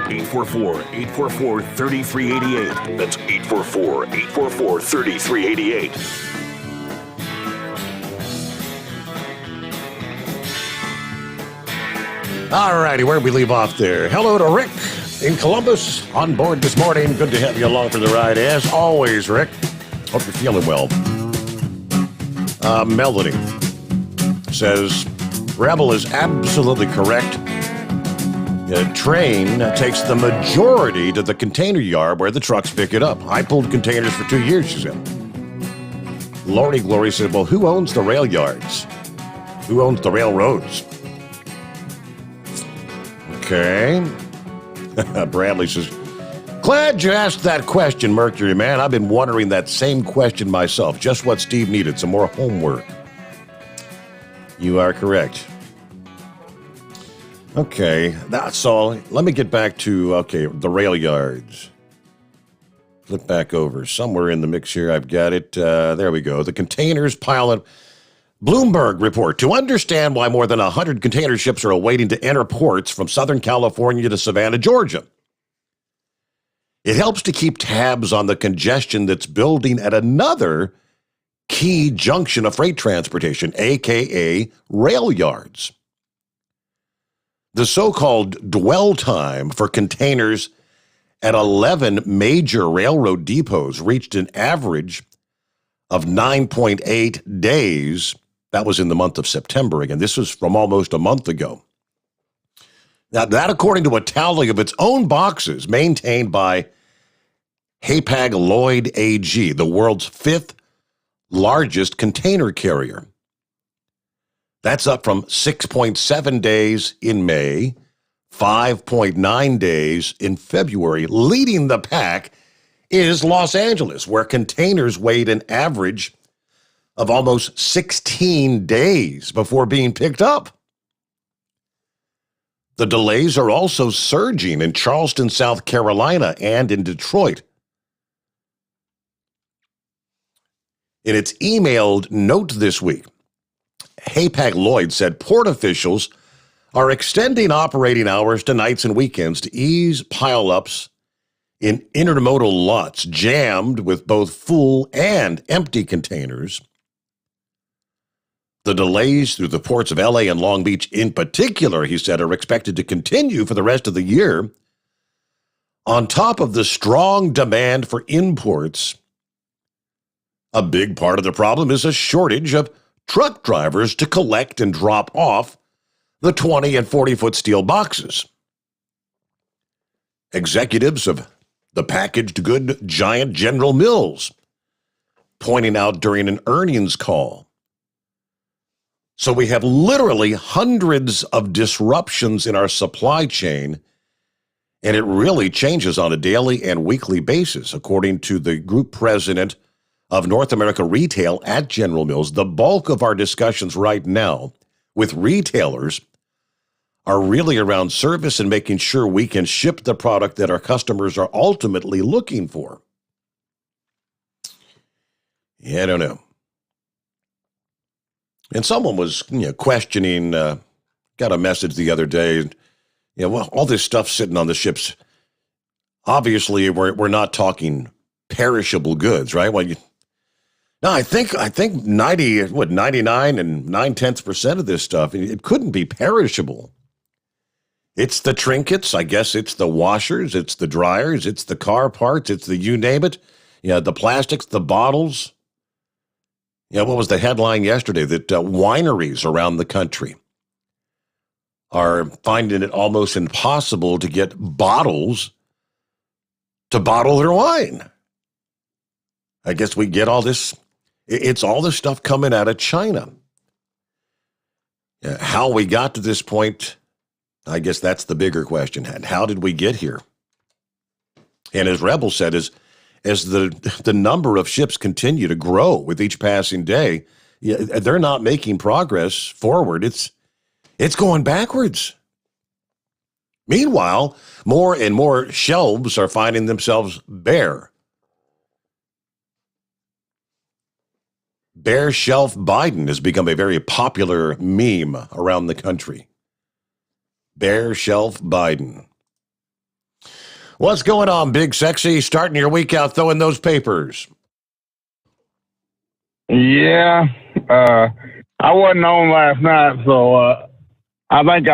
844-844-3388. That's 844-844-3388. All righty, where did we leave off there? Hello to Rick in Columbus on board this morning. Good to have you along for the ride, as always, Rick. Hope you're feeling well. Melody says, Rebel is absolutely correct. The train takes the majority to the container yard where the trucks pick it up. I pulled containers for 2 years, she said. Lori Glory said, well, who owns the rail yards? Who owns the railroads? Okay. Bradley says, glad you asked that question, Mercury Man. I've been wondering that same question myself. Just what Steve needed, some more homework. You are correct. Okay, that's all. Let me get back to, the rail yards. Flip back over. Somewhere in the mix here, I've got it. There we go. The containers pile up. Bloomberg report. To understand why more than 100 container ships are awaiting to enter ports from Southern California to Savannah, Georgia. It helps to keep tabs on the congestion that's building at another key junction of freight transportation, a.k.a. rail yards. The so-called dwell time for containers at 11 major railroad depots reached an average of 9.8 days. That was in the month of September. Again, this was from almost a month ago. Now, that according to a tally of its own boxes maintained by Hapag-Lloyd AG, the world's fifth largest container carrier. That's up from 6.7 days in May, 5.9 days in February. Leading the pack is Los Angeles, where containers weighed an average of almost 16 days before being picked up. The delays are also surging in Charleston, South Carolina, and in Detroit. In its emailed note this week, Hapag-Lloyd said port officials are extending operating hours to nights and weekends to ease pileups in intermodal lots jammed with both full and empty containers. The delays through the ports of LA and Long Beach in particular, he said, are expected to continue for the rest of the year. On top of the strong demand for imports, a big part of the problem is a shortage of truck drivers to collect and drop off the 20 and 40-foot steel boxes. Executives of the packaged good giant General Mills pointing out during an earnings call. So we have literally hundreds of disruptions in our supply chain, and it really changes on a daily and weekly basis, according to the group president of North America Retail at General Mills. The bulk of our discussions right now with retailers are really around service and making sure we can ship the product that our customers are ultimately looking for. Yeah, I don't know. And someone was questioning, got a message the other day, well, all this stuff sitting on the ships, obviously we're not talking perishable goods, right? Well, I think 99 and 9/10% of this stuff, it couldn't be perishable. It's the trinkets, I guess it's the washers, it's the dryers, it's the car parts, it's the you name it. The plastics, the bottles. What was the headline yesterday? That wineries around the country are finding it almost impossible to get bottles to bottle their wine. I guess we get all this. It's all this stuff coming out of China. How we got to this point, I guess that's the bigger question. How did we get here? And as Rebel said, as the number of ships continue to grow with each passing day, they're not making progress forward. It's going backwards. Meanwhile, more and more shelves are finding themselves bare. Bare shelf Biden has become a very popular meme around the country. Bare shelf Biden. What's going on, Big Sexy? Starting your week out throwing those papers. Yeah, I wasn't on last night, so I think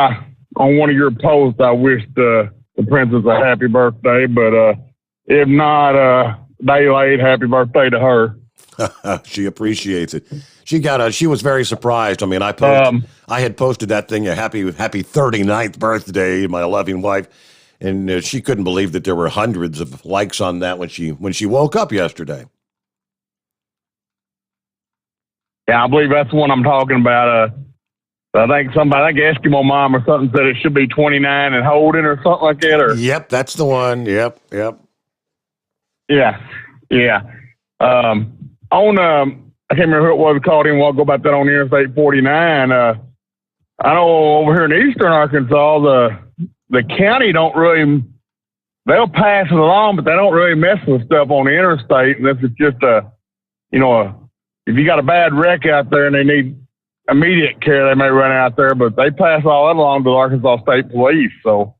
on one of your posts I wished the princess a happy birthday, but if not, day late, happy birthday to her. She appreciates it. She was very surprised. I mean, I had posted that thing, a happy 39th birthday, my loving wife, and she couldn't believe that there were hundreds of likes on that when she woke up yesterday. Yeah, I believe that's the one I'm talking about. I think Eskimo Mom or something said it should be 29 and holding or something like that. Or Yep, that's the one. Yep. yeah. I can't remember who it was called in. We'll go about that on Interstate 49. I know over here in eastern Arkansas, the county don't really. They'll pass it along, but they don't really mess with stuff on the interstate unless it's just if you got a bad wreck out there and they need immediate care, they may run out there, but they pass all that along to the Arkansas State Police. So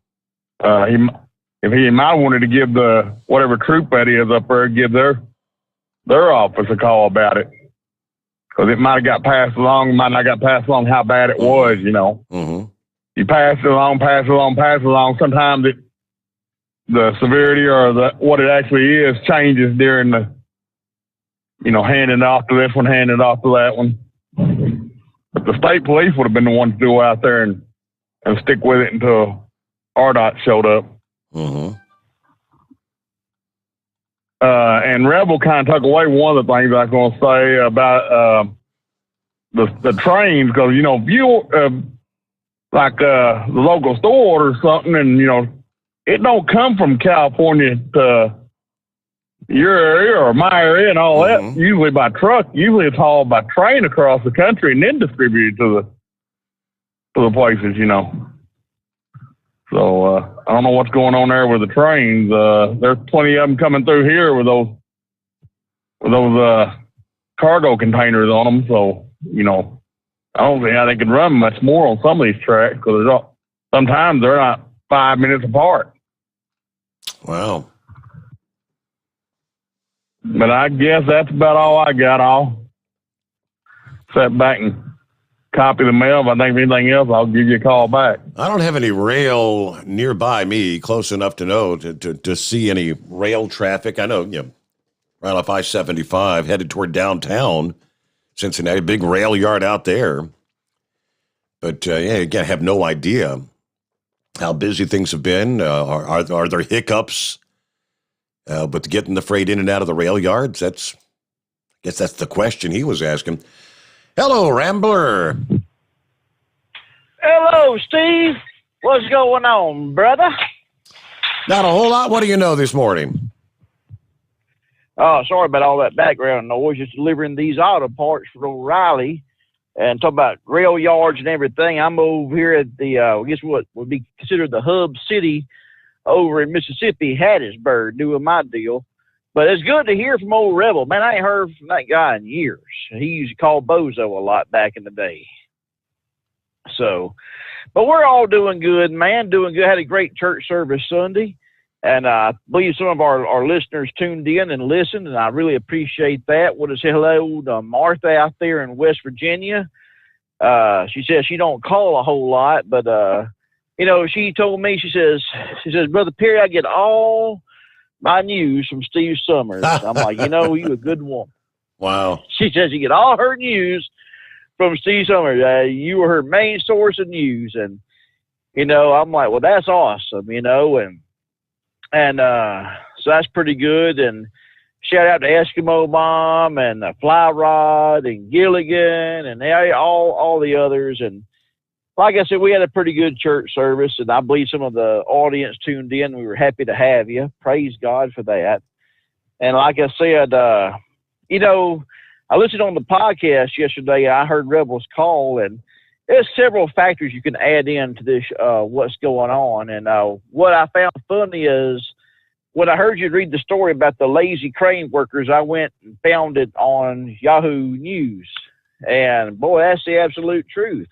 if he might have wanted to give the whatever troop that is up there, give their office a call about it. Because it might have got passed along, might not got passed along how bad it was, Mm-hmm. You pass it along. Sometimes the severity or what it actually is changes during the, handing off to this one, handing off to that one. But the state police would have been the ones to go out there and stick with it until RDOT showed up. Mm-hmm. And Rebel kind of took away one of the things I was going to say about the trains, because, if you like the local store or something, and, it don't come from California to your area or my area and all that, usually by truck. Usually it's hauled by train across the country and then distributed to the places, So I don't know what's going on there with the trains. There's plenty of them coming through here with those cargo containers on them. So I don't see how they can run much more on some of these tracks, because sometimes they're not 5 minutes apart. Wow. But I guess that's about all I got. I'll sit back and copy the mail. If I think of anything else, I'll give you a call back. I don't have any rail nearby me, close enough to know to see any rail traffic. I know, right off I-75, headed toward downtown Cincinnati, big rail yard out there. But, again, I have no idea how busy things have been. Are there hiccups? But getting the freight in and out of the rail yards, I guess that's the question he was asking. Hello, Rambler. Hello, Steve. What's going on, brother? Not a whole lot. What do you know this morning? Oh, sorry about all that background noise. Just delivering these auto parts for O'Reilly and talking about rail yards and everything. I'm over here at the, I guess what would be considered the hub city over in Mississippi, Hattiesburg, doing my deal. But it's good to hear from old Rebel. Man, I ain't heard from that guy in years. He used to call Bozo a lot back in the day. So, but we're all doing good, man, doing good. Had a great church service Sunday. And I believe some of our listeners tuned in and listened, and I really appreciate that. Want to say hello to Martha out there in West Virginia. She says she don't call a whole lot, but, she told me, she says, Brother Perry, I get all my news from Steve Sommers. I'm like, you a good woman. Wow. She says you get all her news from Steve Sommers. You were her main source of news. And, I'm like, well, that's awesome, and so that's pretty good. And shout out to Eskimo Mom and Fly Rod and Gilligan and all the others. And like I said, we had a pretty good church service, and I believe some of the audience tuned in. We were happy to have you. Praise God for that. And like I said, I listened on the podcast yesterday. I heard Rebel's call, and there's several factors you can add into this, what's going on. And what I found funny is when I heard you read the story about the lazy crane workers, I went and found it on Yahoo News. And, boy, that's the absolute truth.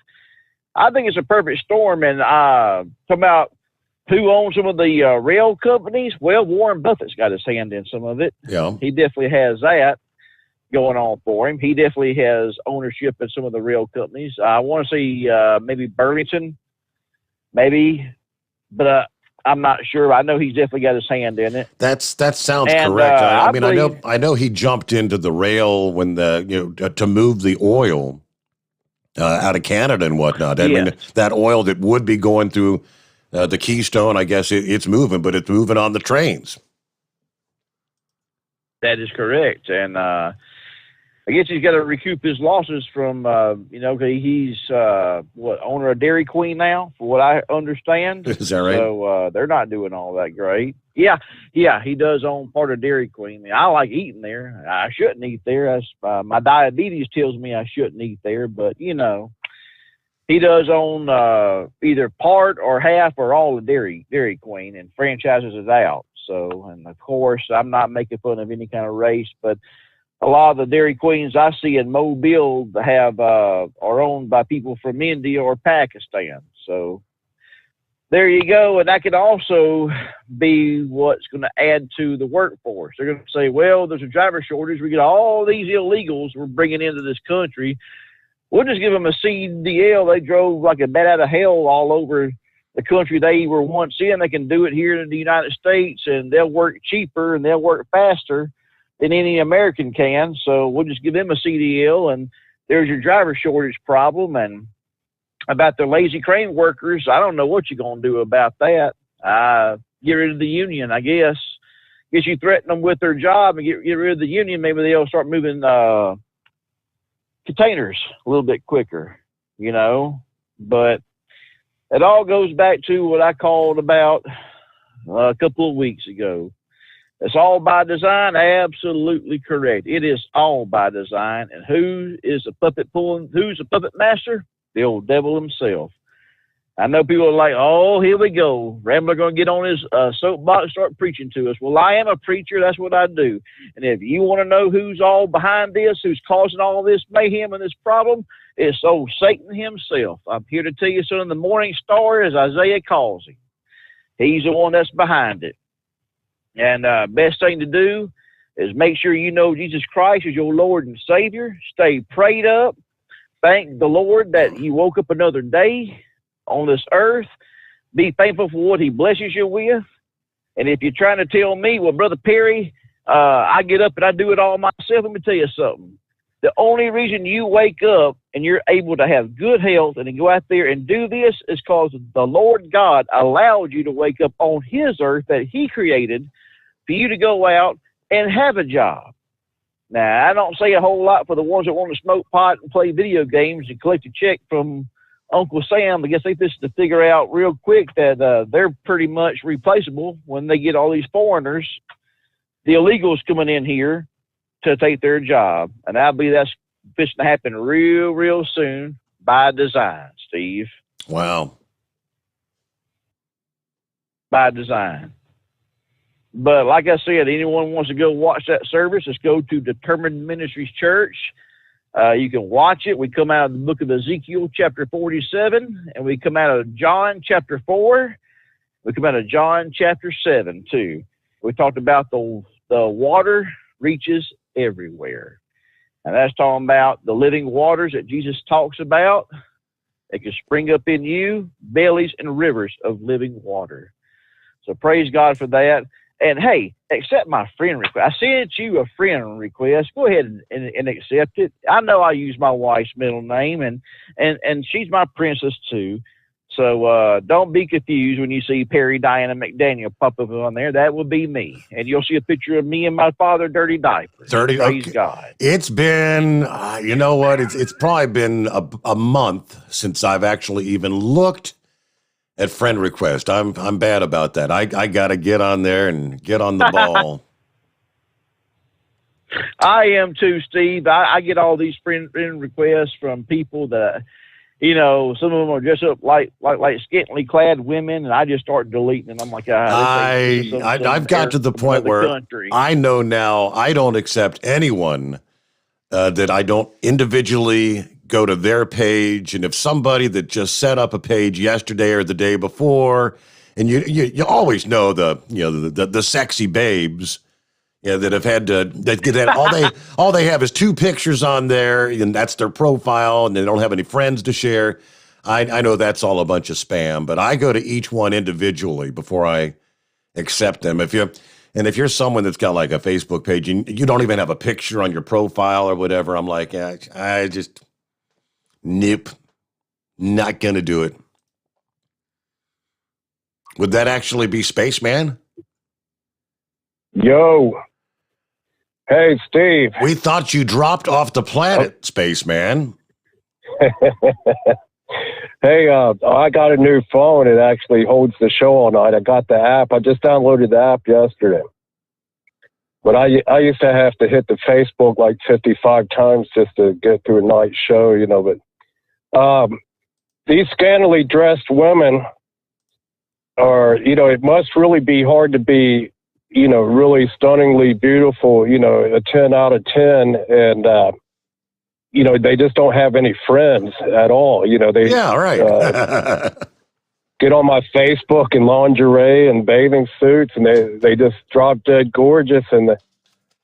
I think it's a perfect storm. And talking about who owns some of the rail companies, well, Warren Buffett's got his hand in some of it. Yeah. He definitely has that going on for him. He definitely has ownership in some of the rail companies. I want to see maybe Burlington, maybe, but I'm not sure. I know he's definitely got his hand in it. That sounds And, correct. I know he jumped into the rail when to move the oil out of Canada and whatnot. I mean, that oil that would be going through the Keystone, I guess it's moving, but it's moving on the trains. That is correct. And I guess he's got to recoup his losses from, he's owner of Dairy Queen now, for what I understand. Is that right? So they're not doing all that great. Yeah, he does own part of Dairy Queen. I like eating there. I shouldn't eat there. That's, my diabetes tells me I shouldn't eat there, but he does own either part or half or all of Dairy Queen and franchises it out. So, and of course, I'm not making fun of any kind of race, but a lot of the Dairy Queens I see in Mobile are owned by people from India or Pakistan. So there you go. And that could also be what's going to add to the workforce. They're going to say, well, there's a driver shortage. We get all these illegals we're bringing into this country. We'll just give them a CDL. They drove like a bat out of hell all over the country they were once in. They can do it here in the United States, and they'll work cheaper and they'll work faster than any American can. So we'll just give them a CDL, and there's your driver shortage problem. And about the lazy crane workers, I don't know what you're going to do about that. Get rid of the union, I guess. Guess you threaten them with their job and get rid of the union. Maybe they'll start moving containers a little bit quicker, But it all goes back to what I called about a couple of weeks ago. It's all by design. Absolutely correct. It is all by design. And who's the puppet master? The old devil himself. I know people are like, oh, here we go. Rambler going to get on his soapbox, start preaching to us. Well, I am a preacher. That's what I do. And if you want to know who's all behind this, who's causing all this mayhem and this problem, it's old Satan himself. I'm here to tell you, son, the morning star, as Isaiah calls him. He's the one that's behind it. And best thing to do is make sure you know Jesus Christ is your Lord and Savior. Stay prayed up. Thank the Lord that you woke up another day on this earth. Be thankful for what he blesses you with. And if you're trying to tell me, well, Brother Perry, I get up and I do it all myself, let me tell you something. The only reason you wake up and you're able to have good health and to go out there and do this is because the Lord God allowed you to wake up on his earth that he created for you to go out and have a job. Now, I don't say a whole lot for the ones that want to smoke pot and play video games and collect a check from Uncle Sam. I guess they just to figure out real quick that they're pretty much replaceable when they get all these foreigners, the illegals coming in here to take their job. And that's fixing to happen real, real soon by design, Steve. Wow. By design. But like I said, anyone wants to go watch that service, let's go to Determined Ministries Church. You can watch it. We come out of the book of Ezekiel, chapter 47, and we come out of John, chapter 4. We come out of John, chapter 7, too. We talked about the water reaches everywhere. And that's talking about the living waters that Jesus talks about. They can spring up in you, bellies and rivers of living water. So praise God for that. And hey, accept my friend request. I sent you a friend request. Go ahead and accept it. I know I use my wife's middle name, and she's my princess too. So don't be confused when you see Perry Diana McDaniel pop up on there. That will be me. And you'll see a picture of me and my father, dirty diapers. Praise God. It's been, you know what? It's probably been a month since I've actually even looked at friend request. I'm bad about that. I got to get on there and get on the ball. I am too, Steve. I get all these friend requests from people that, some of them are dressed up like scantily clad women, and I just start deleting, and I'm like, I've got to the point where I know now I don't accept anyone that I don't individually go to their page. And if somebody that just set up a page yesterday or the day before, and you always know the sexy babes, that have had to, that all they have is two pictures on there, and that's their profile, and they don't have any friends to share. I know that's all a bunch of spam, but I go to each one individually before I accept them. If you're someone that's got like a Facebook page and you don't even have a picture on your profile or whatever, I'm like, I just, nope, not gonna do it. Would that actually be Spaceman? Yo. Hey, Steve. We thought you dropped off the planet, spaceman. Hey, I got a new phone. It actually holds the show all night. I got the app. I just downloaded the app yesterday. But I used to have to hit the Facebook like 55 times just to get through a night show, you know. But these scantily dressed women are, you know, it must really be hard to be, you know, really stunningly beautiful, you know, a 10 out of 10. And, you know, they just don't have any friends at all. You know, they get on my Facebook in lingerie and bathing suits, and they just drop dead gorgeous, and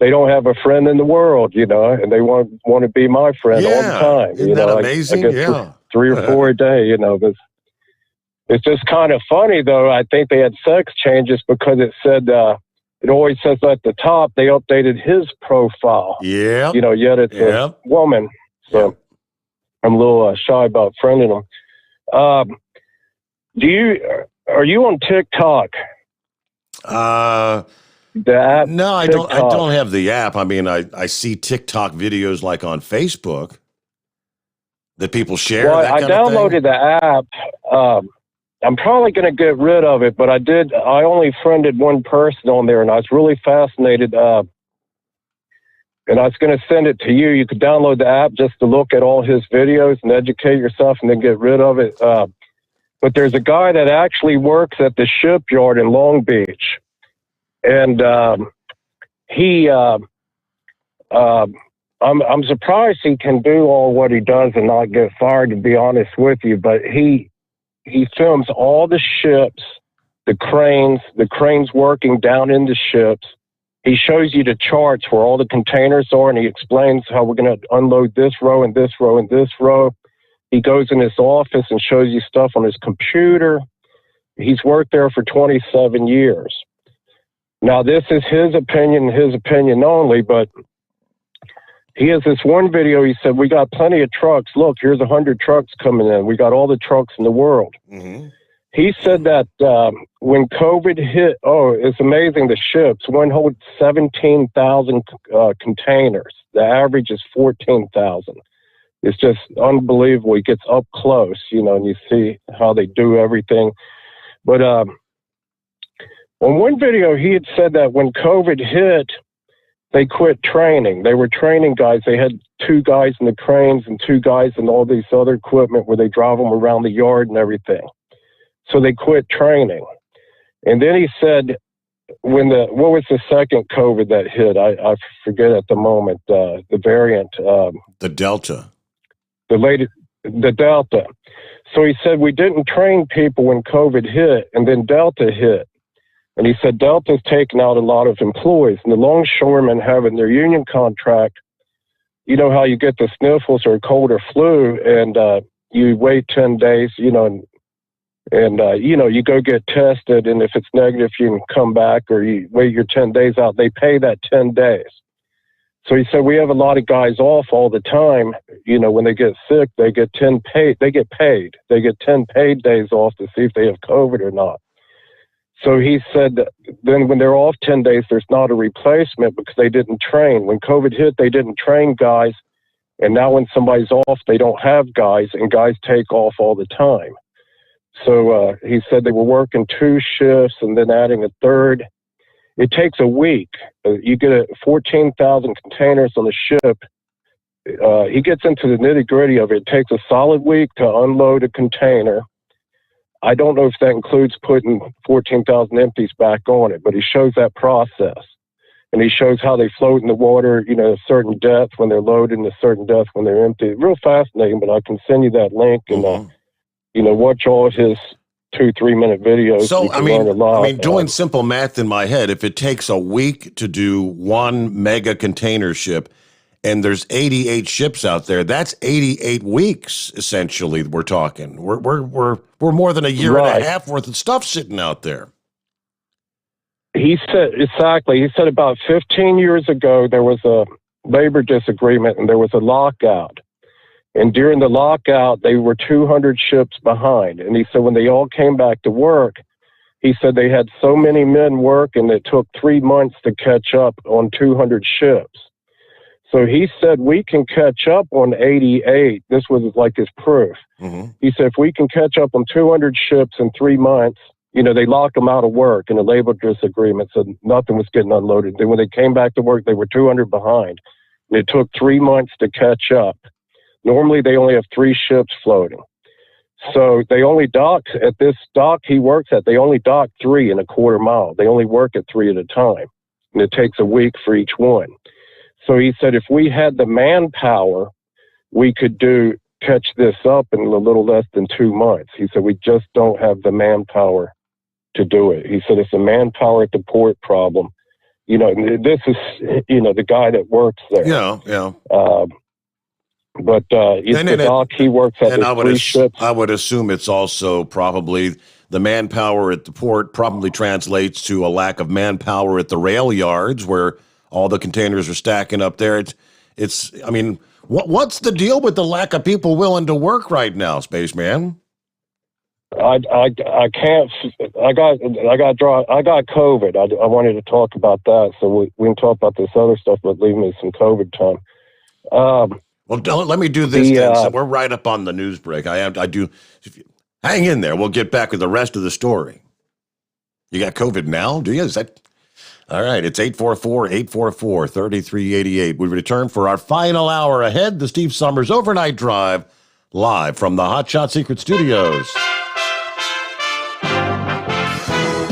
they don't have a friend in the world, you know, and they want to be my friend all the time. Isn't you know, that amazing? I get three or four a day, you know. But it's just kind of funny, though. I think they had sex changes because it said, it always says at the top, they updated his profile. Yeah. You know, yet it's a woman. So I'm a little shy about friending them. Are you on TikTok? The app? No, I TikTok. don't have the app. I mean, I see TikTok videos like on Facebook that people share. Well, that I kind of thing. downloaded the app. I'm probably going to get rid of it, but I only friended one person on there, and I was really fascinated. And I was going to send it to you. You could download the app just to look at all his videos and educate yourself and then get rid of it. But there's a guy that actually works at the shipyard in Long Beach. And I'm surprised he can do all what he does and not get fired, to be honest with you. But he films all the ships, the cranes working down in the ships. He shows you the charts where all the containers are, and he explains how we're going to unload this row and this row and this row. He goes in his office and shows you stuff on his computer. He's worked there for 27 years. Now, this is his opinion only, but he has this one video. He said, we got plenty of trucks. Look, here's 100 trucks coming in. We got all the trucks in the world. Mm-hmm. He said that when COVID hit, it's amazing, the ships, one holds 17,000 containers. The average is 14,000. It's just unbelievable. He gets up close, you know, and you see how they do everything. But on one video, he had said that when COVID hit, they quit training. They were training guys. They had 2 guys in the cranes and 2 guys in all these other equipment where they drive them around the yard and everything. So they quit training. And then he said, what was the second COVID that hit? I forget at the moment, the variant. The Delta. The Delta. So he said, we didn't train people when COVID hit, and then Delta hit. And he said, Delta's taken out a lot of employees. And the longshoremen having their union contract, you know how you get the sniffles or cold or flu, and you wait 10 days, you know, and you know, you go get tested, and if it's negative, you can come back, or you wait your 10 days out. They pay that 10 days. So he said, we have a lot of guys off all the time. You know, when they get sick, they get 10 paid. They get paid. They get 10 paid days off to see if they have COVID or not. So he said that then when they're off 10 days, there's not a replacement because they didn't train. When COVID hit, they didn't train guys. And now when somebody's off, they don't have guys, and guys take off all the time. So he said they were working 2 shifts and then adding a third. It takes a week. You get 14,000 containers on the ship. He gets into the nitty gritty of it. It takes a solid week to unload a container. I don't know if that includes putting 14,000 empties back on it, but he shows that process. And he shows how they float in the water, you know, a certain depth when they're loaded and a certain depth when they're empty. Real fascinating, but I can send you that link and, you know, watch all of his 2-3 minute videos. So, I mean, doing simple math in my head, if it takes a week to do 1 mega container ship, and there's 88 ships out there, that's 88 weeks, essentially, we're talking. We're more than a year and a half worth of stuff sitting out there. He said, exactly. He said about 15 years ago, there was a labor disagreement and there was a lockout. And during the lockout, they were 200 ships behind. And he said when they all came back to work, He said they had so many men work and it took 3 months to catch up on 200 ships. So he said, we can catch up on 88. This was like his proof. Mm-hmm. He said, if we can catch up on 200 ships in 3 months, they locked them out of work in a labor disagreement, so nothing was getting unloaded. Then when they came back to work, they were 200 behind. And it took 3 months to catch up. Normally, they only have 3 ships floating. So they only dock at this dock he works at. They only dock 3 in a quarter mile. They only work at 3 at a time, and it takes a week for each one. So he said, if we had the manpower, we could catch this up in a little less than 2 months. He said, we just don't have the manpower to do it. He said, it's a manpower at the port problem. This is, the guy that works there. Yeah. But the dock he works at, and three ships. I would assume it's also probably the manpower at the port probably translates to a lack of manpower at the rail yards where all the containers are stacking up there. It's. I mean, what's the deal with the lack of people willing to work right now, Spaceman? I can't. I got COVID. I wanted to talk about that, so we can talk about this other stuff, but leave me some COVID time. Well, let me do this then. So we're right up on the news break. I do. Hang in there. We'll get back with the rest of the story. You got COVID now, do you? Is that all right? It's 844-844-3388. We return for our final hour ahead. The Steve Sommers Overnight Drive, live from the Hot Shot Secret Studios.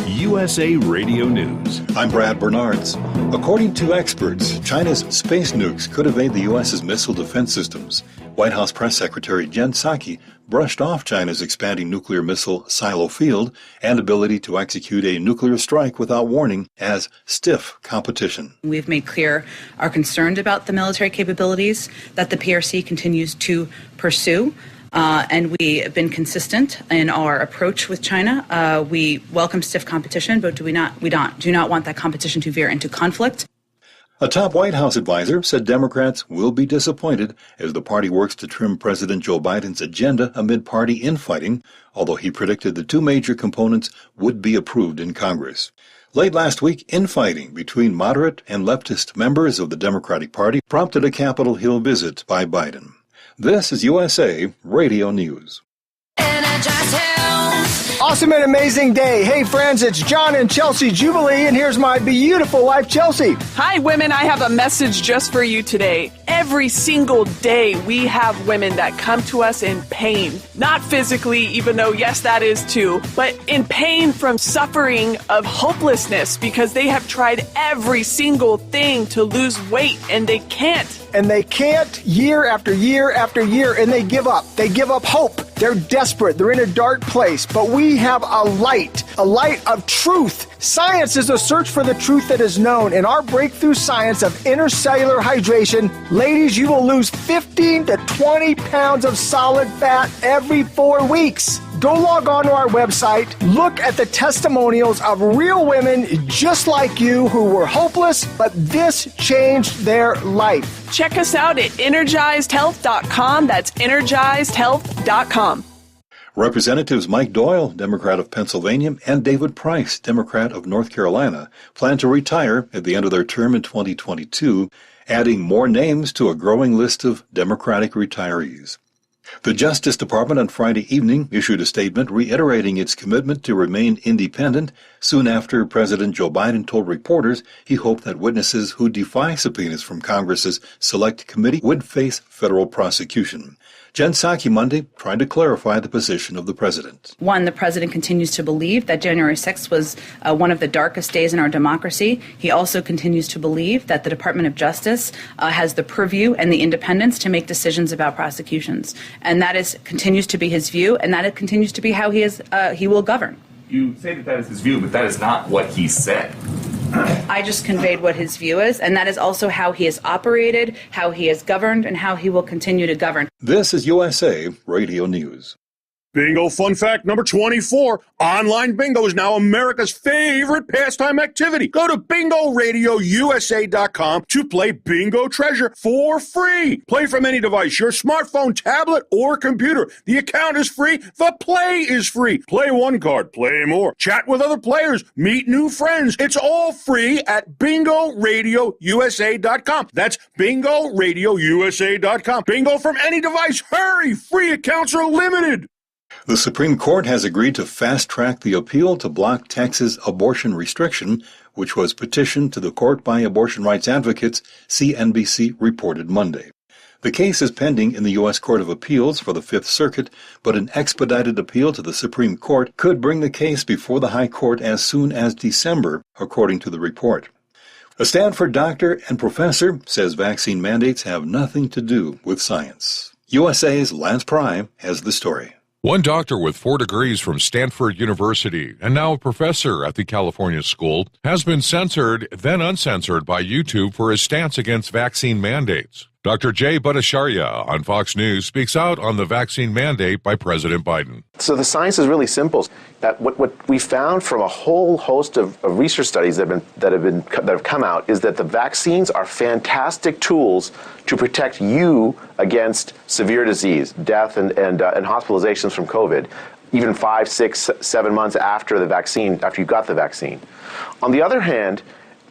USA Radio News. I'm Brad Bernards. According to experts, China's space nukes could evade the U.S.'s missile defense systems. White House Press Secretary Jen Psaki brushed off China's expanding nuclear missile silo field and ability to execute a nuclear strike without warning as stiff competition. We've made clear our concern about the military capabilities that the PRC continues to pursue. And we have been consistent in our approach with China. We welcome stiff competition, but we do not want that competition to veer into conflict. A top White House advisor said Democrats will be disappointed as the party works to trim President Joe Biden's agenda amid party infighting, although he predicted the 2 major components would be approved in Congress. Late last week, infighting between moderate and leftist members of the Democratic Party prompted a Capitol Hill visit by Biden. This is USA Radio News. Awesome and amazing day. Hey friends, it's John and Chelsea Jubilee, and here's my beautiful wife, Chelsea. Hi women, I have a message just for you today. Every single day we have women that come to us in pain. Not physically, even though yes, that is too, but in pain from suffering of hopelessness because they have tried every single thing to lose weight and they can't. And they can't year after year after year, and they give up. They give up hope. They're desperate. They're in a dark place. But we have a light of truth. Science is a search for the truth that is known. In our breakthrough science of intercellular hydration, ladies, you will lose 15 to 20 pounds of solid fat every 4 weeks. Go log on to our website, look at the testimonials of real women just like you who were hopeless, but this changed their life. Check us out at energizedhealth.com. That's energizedhealth.com. Representatives Mike Doyle, Democrat of Pennsylvania, and David Price, Democrat of North Carolina, plan to retire at the end of their term in 2022, adding more names to a growing list of Democratic retirees. The Justice Department on Friday evening issued a statement reiterating its commitment to remain independent soon after President Joe Biden told reporters he hoped that witnesses who defy subpoenas from Congress's Select Committee would face federal prosecution. Jen Psaki Monday tried to clarify the position of the president. One, the president continues to believe that January 6th was one of the darkest days in our democracy. He also continues to believe that the Department of Justice has the purview and the independence to make decisions about prosecutions. And that continues to be his view, and that continues to be how he will govern. You say that is his view, but that is not what he said. I just conveyed what his view is, and that is also how he has operated, how he has governed, and how he will continue to govern. This is USA Radio News. Bingo fun fact number 24. Online bingo is now America's favorite pastime activity. Go to BingoRadioUSA.com to play Bingo Treasure for free. Play from any device, your smartphone, tablet, or computer. The account is free. The play is free. Play one card, play more. Chat with other players. Meet new friends. It's all free at BingoRadioUSA.com. That's BingoRadioUSA.com. Bingo from any device. Hurry! Free accounts are limited. The Supreme Court has agreed to fast-track the appeal to block Texas abortion restriction, which was petitioned to the court by abortion rights advocates, CNBC reported Monday. The case is pending in the U.S. Court of Appeals for the Fifth Circuit, but an expedited appeal to the Supreme Court could bring the case before the High Court as soon as December, according to the report. A Stanford doctor and professor says vaccine mandates have nothing to do with science. USA's Lance Pry has the story. One doctor with 4 degrees from Stanford University and now a professor at the California School has been censored, then uncensored by YouTube for his stance against vaccine mandates. Dr. Jay Bhattacharya on Fox News speaks out on the vaccine mandate by President Biden. So the science is really simple. What we found from a whole host of research studies that have come out is that the vaccines are fantastic tools to protect you against severe disease, death, and hospitalizations from COVID, even 5, 6, 7 months after you got the vaccine. On the other hand,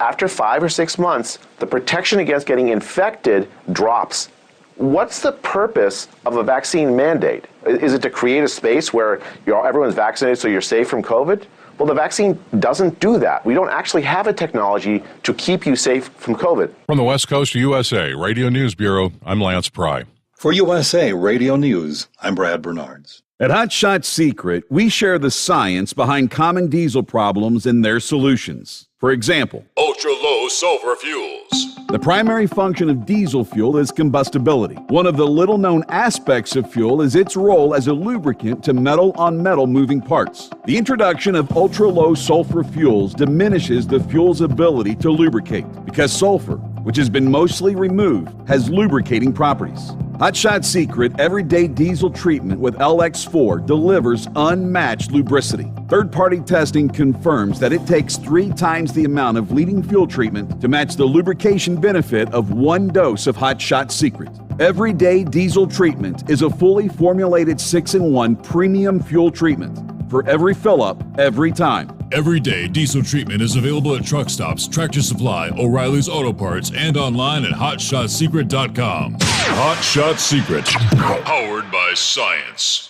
after 5 or 6 months, the protection against getting infected drops. What's the purpose of a vaccine mandate? Is it to create a space where everyone's vaccinated so you're safe from COVID? Well, the vaccine doesn't do that. We don't actually have a technology to keep you safe from COVID. From the West Coast of USA Radio News Bureau, I'm Lance Pry. For USA Radio News, I'm Brad Bernards. At Hot Shot Secret, we share the science behind common diesel problems and their solutions. For example, ultra-low sulfur fuels. The primary function of diesel fuel is combustibility. One of the little-known aspects of fuel is its role as a lubricant to metal-on-metal moving parts. The introduction of ultra-low sulfur fuels diminishes the fuel's ability to lubricate because sulfur, which has been mostly removed, has lubricating properties. Hot Shot Secret Everyday Diesel Treatment with LX4 delivers unmatched lubricity. Third-party testing confirms that it takes 3 times the amount of leading fuel treatment to match the lubrication benefit of 1 dose of Hot Shot Secret. Everyday Diesel Treatment is a fully formulated 6-in-1 premium fuel treatment for every fill-up, every time. Everyday Diesel Treatment is available at truck stops, Tractor Supply, O'Reilly's Auto Parts, and online at HotShotSecret.com. Hot Shot Secret, powered by science.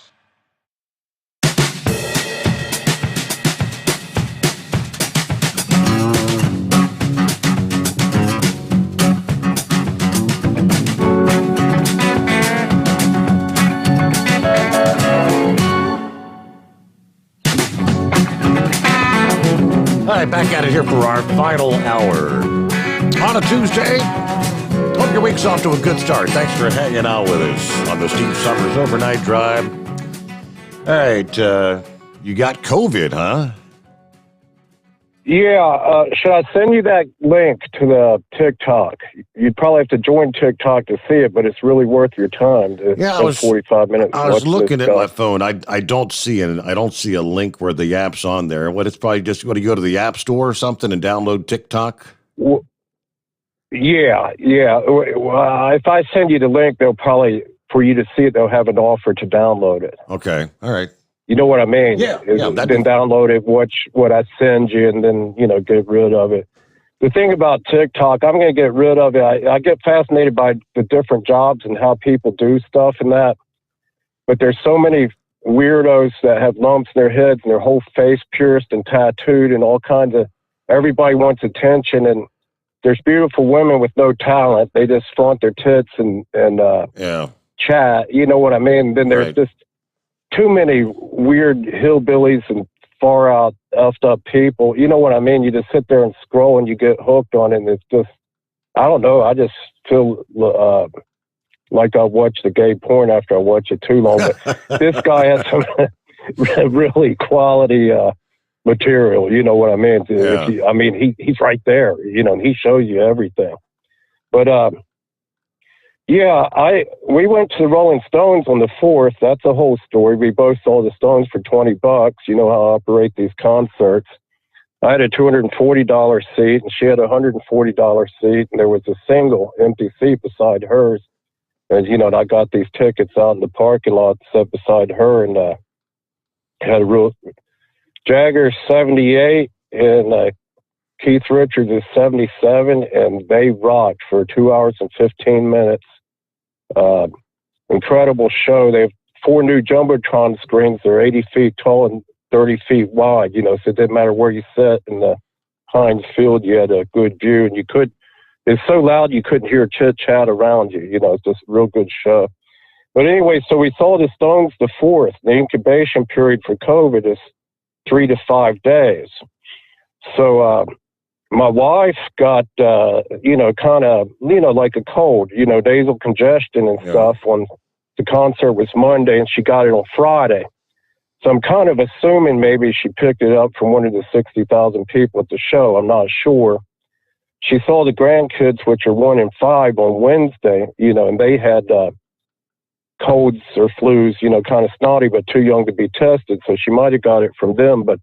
All right, back at it here for our final hour. On a Tuesday, hope your week's off to a good start. Thanks for hanging out with us on the Steve Sommers Overnight Drive. All right, you got COVID, huh? Yeah, should I send you that link to the TikTok? You'd probably have to join TikTok to see it, but it's really worth your time. It's 45 minutes. I was looking at my phone. I don't see it. I don't see a link where the app's on there. What? It's probably just when you go to the App Store or something and download TikTok. Well, yeah. Well, if I send you the link, they'll probably, for you to see it, they'll have an offer to download it. Okay. All right. You know what I mean? Yeah. Then download it, watch what I send you, and then, get rid of it. The thing about TikTok, I'm going to get rid of it. I get fascinated by the different jobs and how people do stuff and that. But there's so many weirdos that have lumps in their heads and their whole face pierced and tattooed and all kinds of, everybody wants attention. And there's beautiful women with no talent. They just flaunt their tits and chat. You know what I mean? Then there's just too many weird hillbillies and far out effed up people. You know what I mean? You just sit there and scroll and you get hooked on it. And it's just, I don't know. I just feel like I watch the gay porn after I watch it too long. But this guy has some really quality material. You know what I mean? He's right there, and he shows you everything. But Yeah, we went to the Rolling Stones on the 4th. That's a whole story. We both saw the Stones for $20. You know how I operate these concerts. I had a $240 seat, and she had a $140 seat, and there was a single empty seat beside hers. And, you know, I got these tickets out in the parking lot, set beside her, and had a real Jagger 78, and Keith Richards is 77, and they rocked for 2 hours and 15 minutes. Incredible show. They have 4 new Jumbotron screens. They're 80 feet tall and 30 feet wide, you know, so it didn't matter where you sat in the Heinz Field, you had a good view, and it's so loud you couldn't hear chit-chat around you, you know, it's just a real good show. But anyway, so we saw the Stones the 4th. The incubation period for COVID is 3 to 5 days. So my wife got, kind of, like a cold, nasal congestion and stuff when the concert was Monday, and she got it on Friday. So I'm kind of assuming maybe she picked it up from one of the 60,000 people at the show. I'm not sure. She saw the grandkids, which are 1 and 5, on Wednesday, and they had colds or flus, kind of snotty, but too young to be tested. So she might have got it from them. But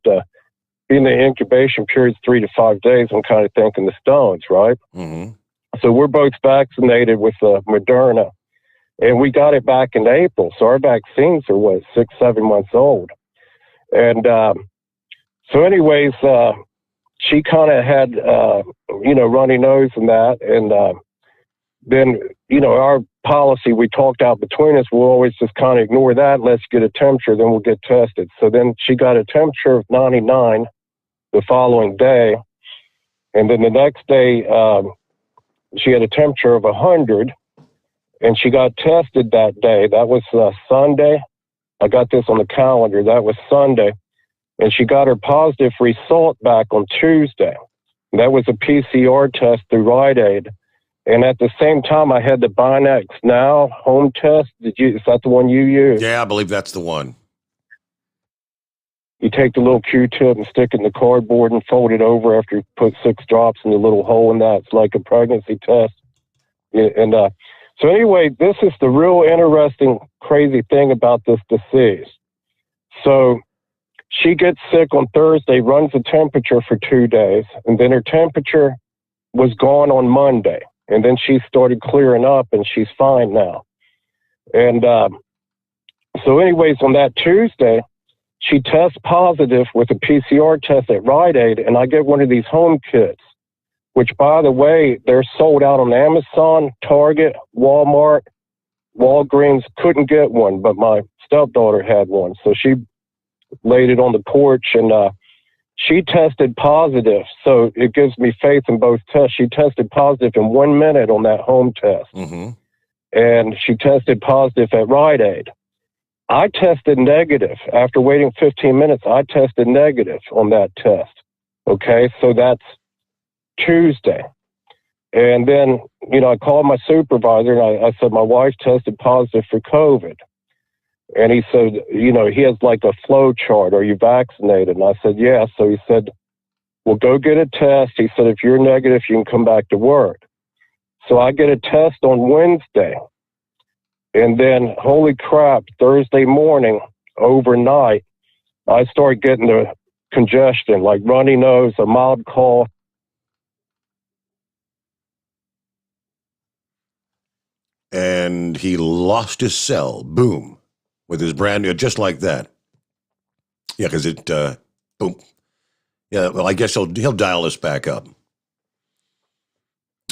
being the incubation period's 3 to 5 days, I'm kind of thinking the Stones, right? Mm-hmm. So we're both vaccinated with Moderna. And we got it back in April. So our vaccines are, 6-7 months old. And so anyways, she kind of had, runny nose and that. And then, our policy we talked out between us, we'll always just kind of ignore that. Let's get a temperature, then we'll get tested. So then she got a temperature of 99 the following day. And then the next day, she had a temperature of 100. And she got tested that day. That was Sunday. I got this on the calendar. That was Sunday. And she got her positive result back on Tuesday. And that was a PCR test through Rite Aid. And at the same time, I had the Binax Now home test. Is that the one you used? Yeah, I believe that's the one. You take the little Q-tip and stick it in the cardboard and fold it over after you put 6 drops in the little hole in that. It's like a pregnancy test. Yeah, and so anyway, this is the real interesting, crazy thing about this disease. So she gets sick on Thursday, runs a temperature for 2 days, and then her temperature was gone on Monday. And then she started clearing up, and she's fine now. And so anyways, on that Tuesday, she tests positive with a PCR test at Rite Aid, and I get one of these home kits, which, by the way, they're sold out on Amazon, Target, Walmart, Walgreens. Couldn't get one, but my stepdaughter had one. So she laid it on the porch, and she tested positive. So it gives me faith in both tests. She tested positive in 1 minute on that home test. Mm-hmm. And she tested positive at Rite Aid. I tested negative. After waiting 15 minutes, I tested negative on that test. Okay, so that's Tuesday. And then, I called my supervisor and I said, my wife tested positive for COVID. And he said, he has like a flow chart. Are you vaccinated? And I said, yeah. So he said, well, go get a test. He said, if you're negative, you can come back to work. So I get a test on Wednesday. And then, holy crap, Thursday morning, overnight, I start getting the congestion, like runny nose, a mild cough. And he lost his cell, boom, with his brand new, just like that. Yeah, because it, boom. Yeah, well, I guess he'll dial us back up.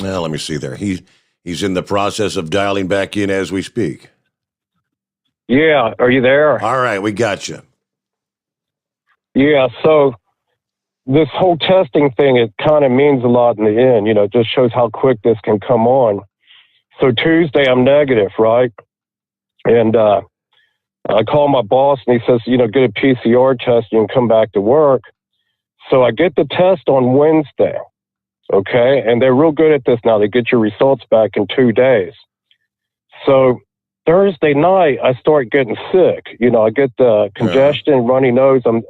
Well, let me see there. He's in the process of dialing back in as we speak. Yeah, are you there? All right, we got you. Yeah, so this whole testing thing, it kind of means a lot in the end. It just shows how quick this can come on. So Tuesday, I'm negative, right? And I call my boss, and he says, get a PCR test, you can come back to work. So I get the test on Wednesday, okay? And they're real good at this now. They get your results back in 2 days. So Thursday night, I start getting sick. I get the congestion, runny nose. I'm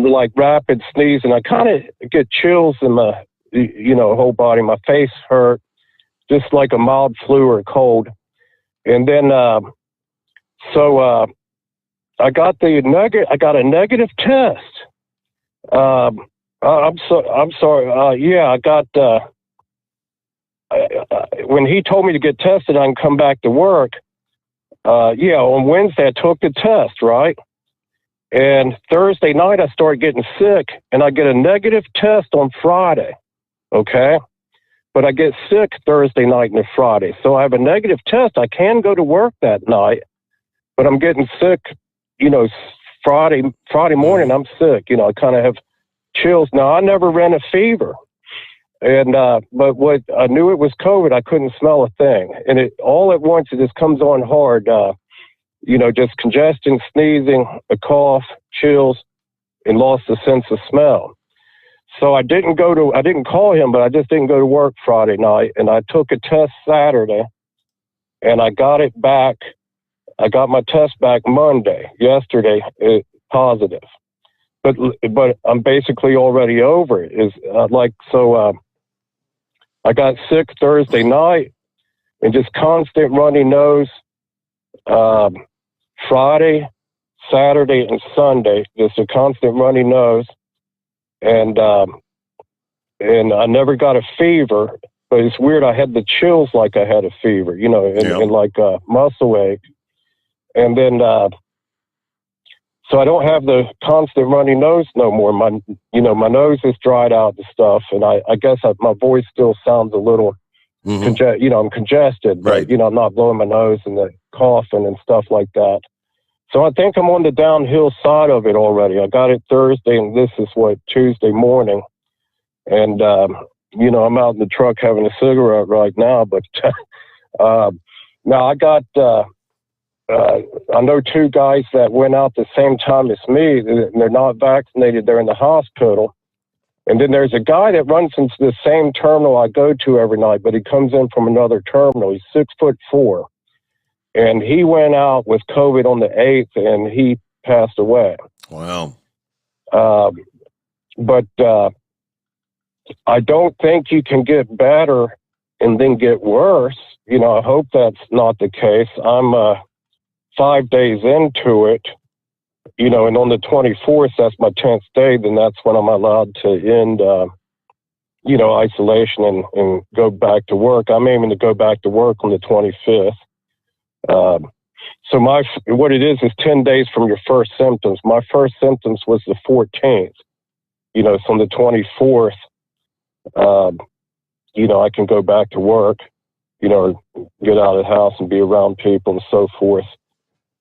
like rapid sneezing. I kind of get chills in my, whole body. My face hurt, just like a mild flu or cold. And then, I got I got a negative test. I'm sorry. Yeah, I got, when he told me to get tested, I can come back to work. On Wednesday, I took the test, right? And Thursday night, I started getting sick, and I get a negative test on Friday, okay? But I get sick Thursday night and Friday. So I have a negative test. I can go to work that night, but I'm getting sick, Friday morning, I'm sick. I kind of have chills. Now, I never ran a fever. And, but what I knew it was COVID, I couldn't smell a thing. And it all at once, it just comes on hard, just congestion, sneezing, a cough, chills, and lost the sense of smell. So I didn't call him, but I just didn't go to work Friday night. And I took a test Saturday, and I got it back. I got my test back yesterday, positive. But I'm basically already over it. I got sick Thursday night and just constant runny nose. Friday, Saturday, and Sunday, just a constant runny nose. And I never got a fever, but it's weird. I had the chills like I had a fever, and like a muscle ache. And then, so I don't have the constant runny nose no more. My nose is dried out and stuff. And I guess my voice still sounds a little, I'm congested, but, right. I'm not blowing my nose and the coughing and stuff like that. So I think I'm on the downhill side of it already. I got it Thursday, and this is Tuesday morning. And, I'm out in the truck having a cigarette right now. But now I got, I know two guys that went out the same time as me. They're not vaccinated. They're in the hospital. And then there's a guy that runs into the same terminal I go to every night, but he comes in from another terminal. He's 6'4". And he went out with COVID on the 8th, and he passed away. Wow. But I don't think you can get better and then get worse. I hope that's not the case. I'm 5 days into it, and on the 24th, that's my 10th day, then that's when I'm allowed to end, isolation and go back to work. I'm aiming to go back to work on the 25th. So what it is 10 days from your first symptoms. My first symptoms was the 14th, so on the 24th, I can go back to work, or get out of the house and be around people and so forth.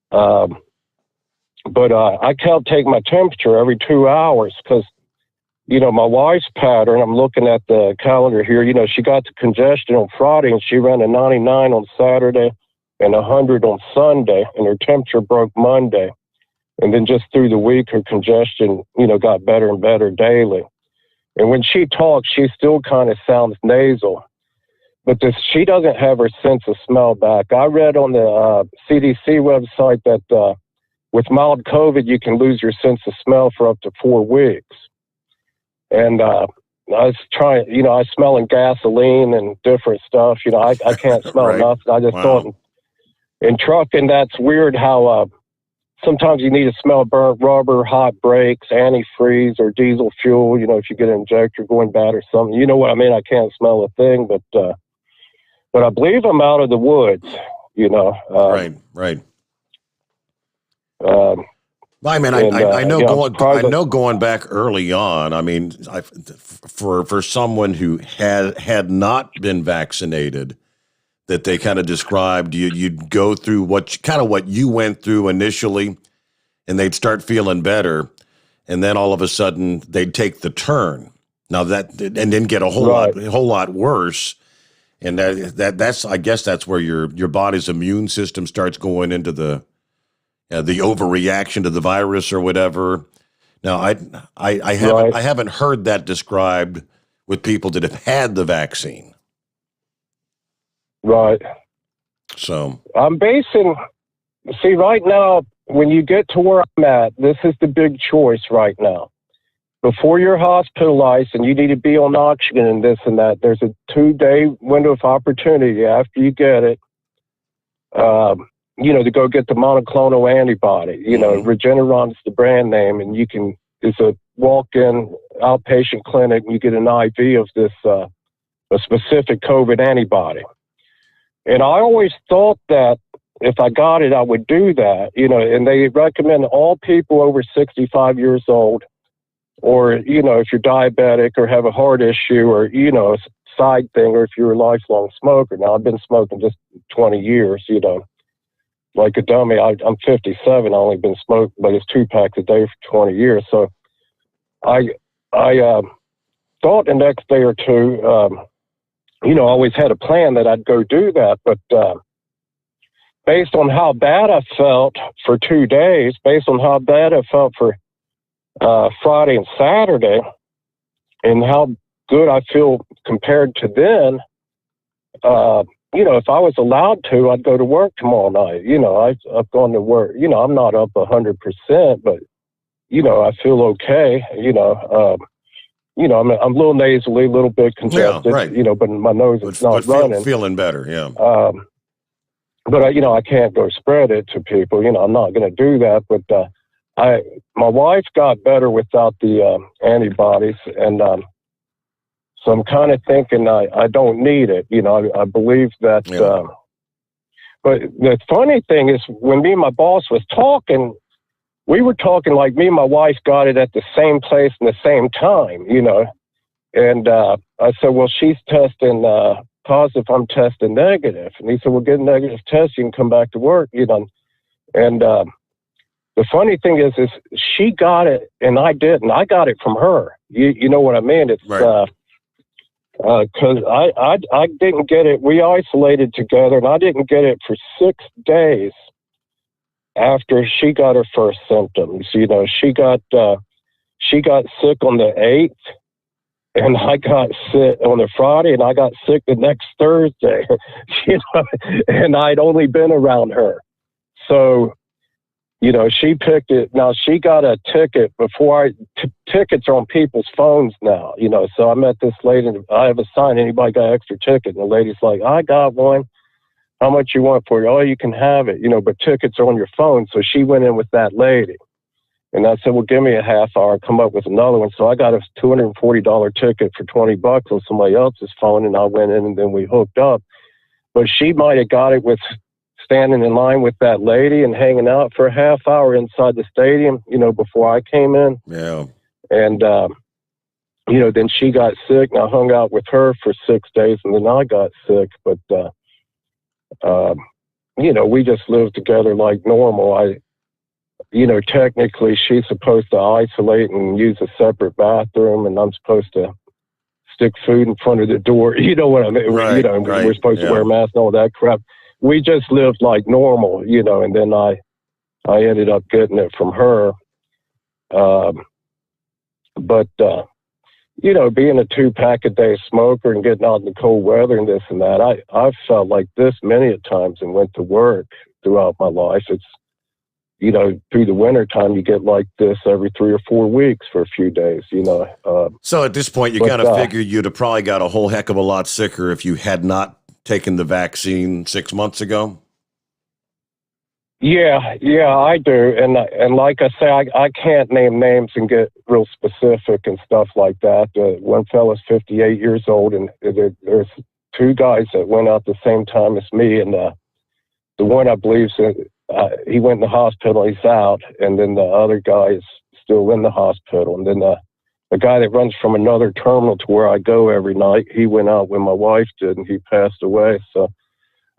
But I can't take my temperature every 2 hours because, my wife's pattern, I'm looking at the calendar here, she got the congestion on Friday and she ran a 99 on Saturday and 100 on Sunday, and her temperature broke Monday. And then just through the week, her congestion, got better and better daily. And when she talks, she still kind of sounds nasal. But she doesn't have her sense of smell back. I read on the CDC website that with mild COVID, you can lose your sense of smell for up to 4 weeks. And I was trying, I was smelling gasoline and different stuff. I can't smell right. nothing. I just thought in trucking, that's weird how sometimes you need to smell burnt rubber, hot brakes, antifreeze, or diesel fuel, if you get an injector going bad or something. You know what I mean? I can't smell a thing, but I believe I'm out of the woods, Right. I mean, I know going back early on, I mean, for someone who had not been vaccinated, that they kind of described, you'd go through what you went through initially, and they'd start feeling better, and then all of a sudden they'd take the turn. Now and then get a whole lot worse, and that's I guess that's where your body's immune system starts going into the overreaction to the virus or whatever. Now I haven't heard that described with people that have had the vaccine. Right. So I'm right now, when you get to where I'm at, this is the big choice right now. Before you're hospitalized and you need to be on oxygen and this and that, there's a 2-day window of opportunity after you get it. to go get the monoclonal antibody. Regeneron's the brand name, and it's a walk-in outpatient clinic, and you get an IV of this, a specific COVID antibody. And I always thought that if I got it, I would do that, and they recommend all people over 65 years old, or, if you're diabetic or have a heart issue or, a side thing, or if you're a lifelong smoker. Now, I've been smoking just 20 years, like a dummy. I'm 57. I've only been smoking, but it's 2 packs a day for 20 years. So I thought the next day or two, I always had a plan that I'd go do that. But based on how bad I felt for 2 days, based on how bad I felt for Friday and Saturday, and how good I feel compared to then, if I was allowed to, I'd go to work tomorrow night. I've gone to work. I'm not up 100%, but, I feel okay. I'm a little nasally, a little bit congested, Yeah, right. But my nose is not running. Feeling better, yeah. But I can't go spread it to people. I'm not going to do that. But my wife got better without the antibodies, and so I'm kind of thinking I don't need it. I believe that. Yeah. But the funny thing is, when me and my boss was talking, we were talking like me and my wife got it at the same place and the same time, And I said, well, she's testing positive, I'm testing negative. And he said, well, get a negative test, you can come back to work, And the funny thing is she got it and I didn't. I got it from her. You know what I mean? It's right. Because I didn't get it. We isolated together, and I didn't get it for 6 days after she got her first symptoms. She got sick on the 8th, and I got sick on the Friday, and I got sick the next Thursday. And I'd only been around her, so. She picked it. Now, she got a ticket before tickets are on people's phones now, So I met this lady, and I have a sign, anybody got an extra ticket? And the lady's like, I got one. How much you want for it? Oh, you can have it, but tickets are on your phone. So she went in with that lady. And I said, well, give me a half hour. I'll come up with another one. So I got a $240 ticket for $20 on somebody else's phone, and I went in, and then we hooked up. But she might have got it with standing in line with that lady and hanging out for a half hour inside the stadium, before I came in. Yeah. And, then she got sick, and I hung out with her for 6 days, and then I got sick. But, we just lived together like normal. Technically she's supposed to isolate and use a separate bathroom, and I'm supposed to stick food in front of the door. You know what I mean? Right, right. We're supposed to wear masks and all that crap. We just lived like normal, and then I ended up getting it from her. But being a 2-pack-a-day smoker and getting out in the cold weather and this and that, I've felt like this many a times and went to work throughout my life. It's, through the winter time, you get like this every 3 or 4 weeks for a few days, So at this point, you kind of figure you'd have probably got a whole heck of a lot sicker if you had not taken the vaccine 6 months ago? Yeah, I do. And like I say, I can't name names and get real specific and stuff like that. One fella's 58 years old, and there's 2 guys that went out the same time as me. And the one, I believe, he went in the hospital, he's out. And then the other guy is still in the hospital. And then the guy that runs from another terminal to where I go every night, he went out when my wife did, and he passed away. So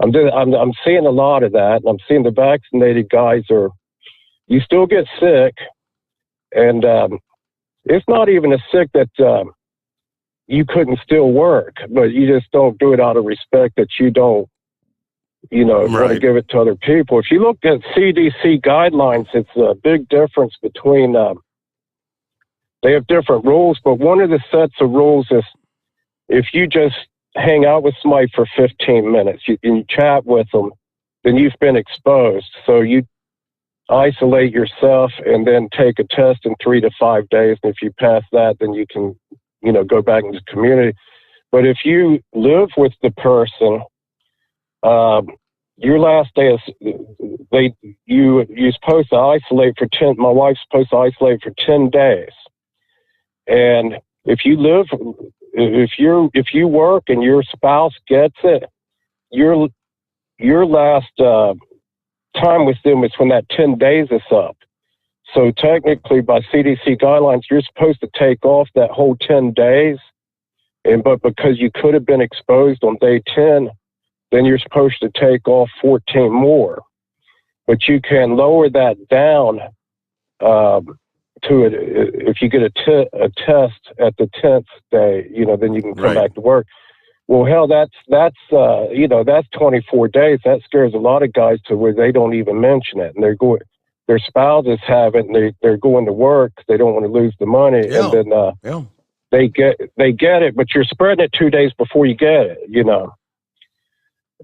I'm seeing a lot of that, and I'm seeing the vaccinated guys you still get sick, and it's not even a sick that you couldn't still work, but you just don't do it out of respect that you don't, want to give it to other people. If you look at CDC guidelines, it's a big difference between. They have different rules, but one of the sets of rules is if you just hang out with somebody for 15 minutes, and you chat with them, then you've been exposed. So you isolate yourself and then take a test in 3 to 5 days. And if you pass that, then you can, go back into the community. But if you live with the person, your last day is you're supposed to isolate for 10. My wife's supposed to isolate for 10 days, and if you work and your spouse gets it, your last time with them is when that 10 days is up. So technically, by CDC guidelines, you're supposed to take off that whole 10 days, but because you could have been exposed on day 10, then you're supposed to take off 14 more. But you can lower that down to it if you get a test at the 10th day. Then you can come back to work. Well, hell, that's 24 days. That scares a lot of guys to where they don't even mention it, and their spouses have it, and they're going to work. They don't want to lose the money, and then they get it, but you're spreading it 2 days before you get it.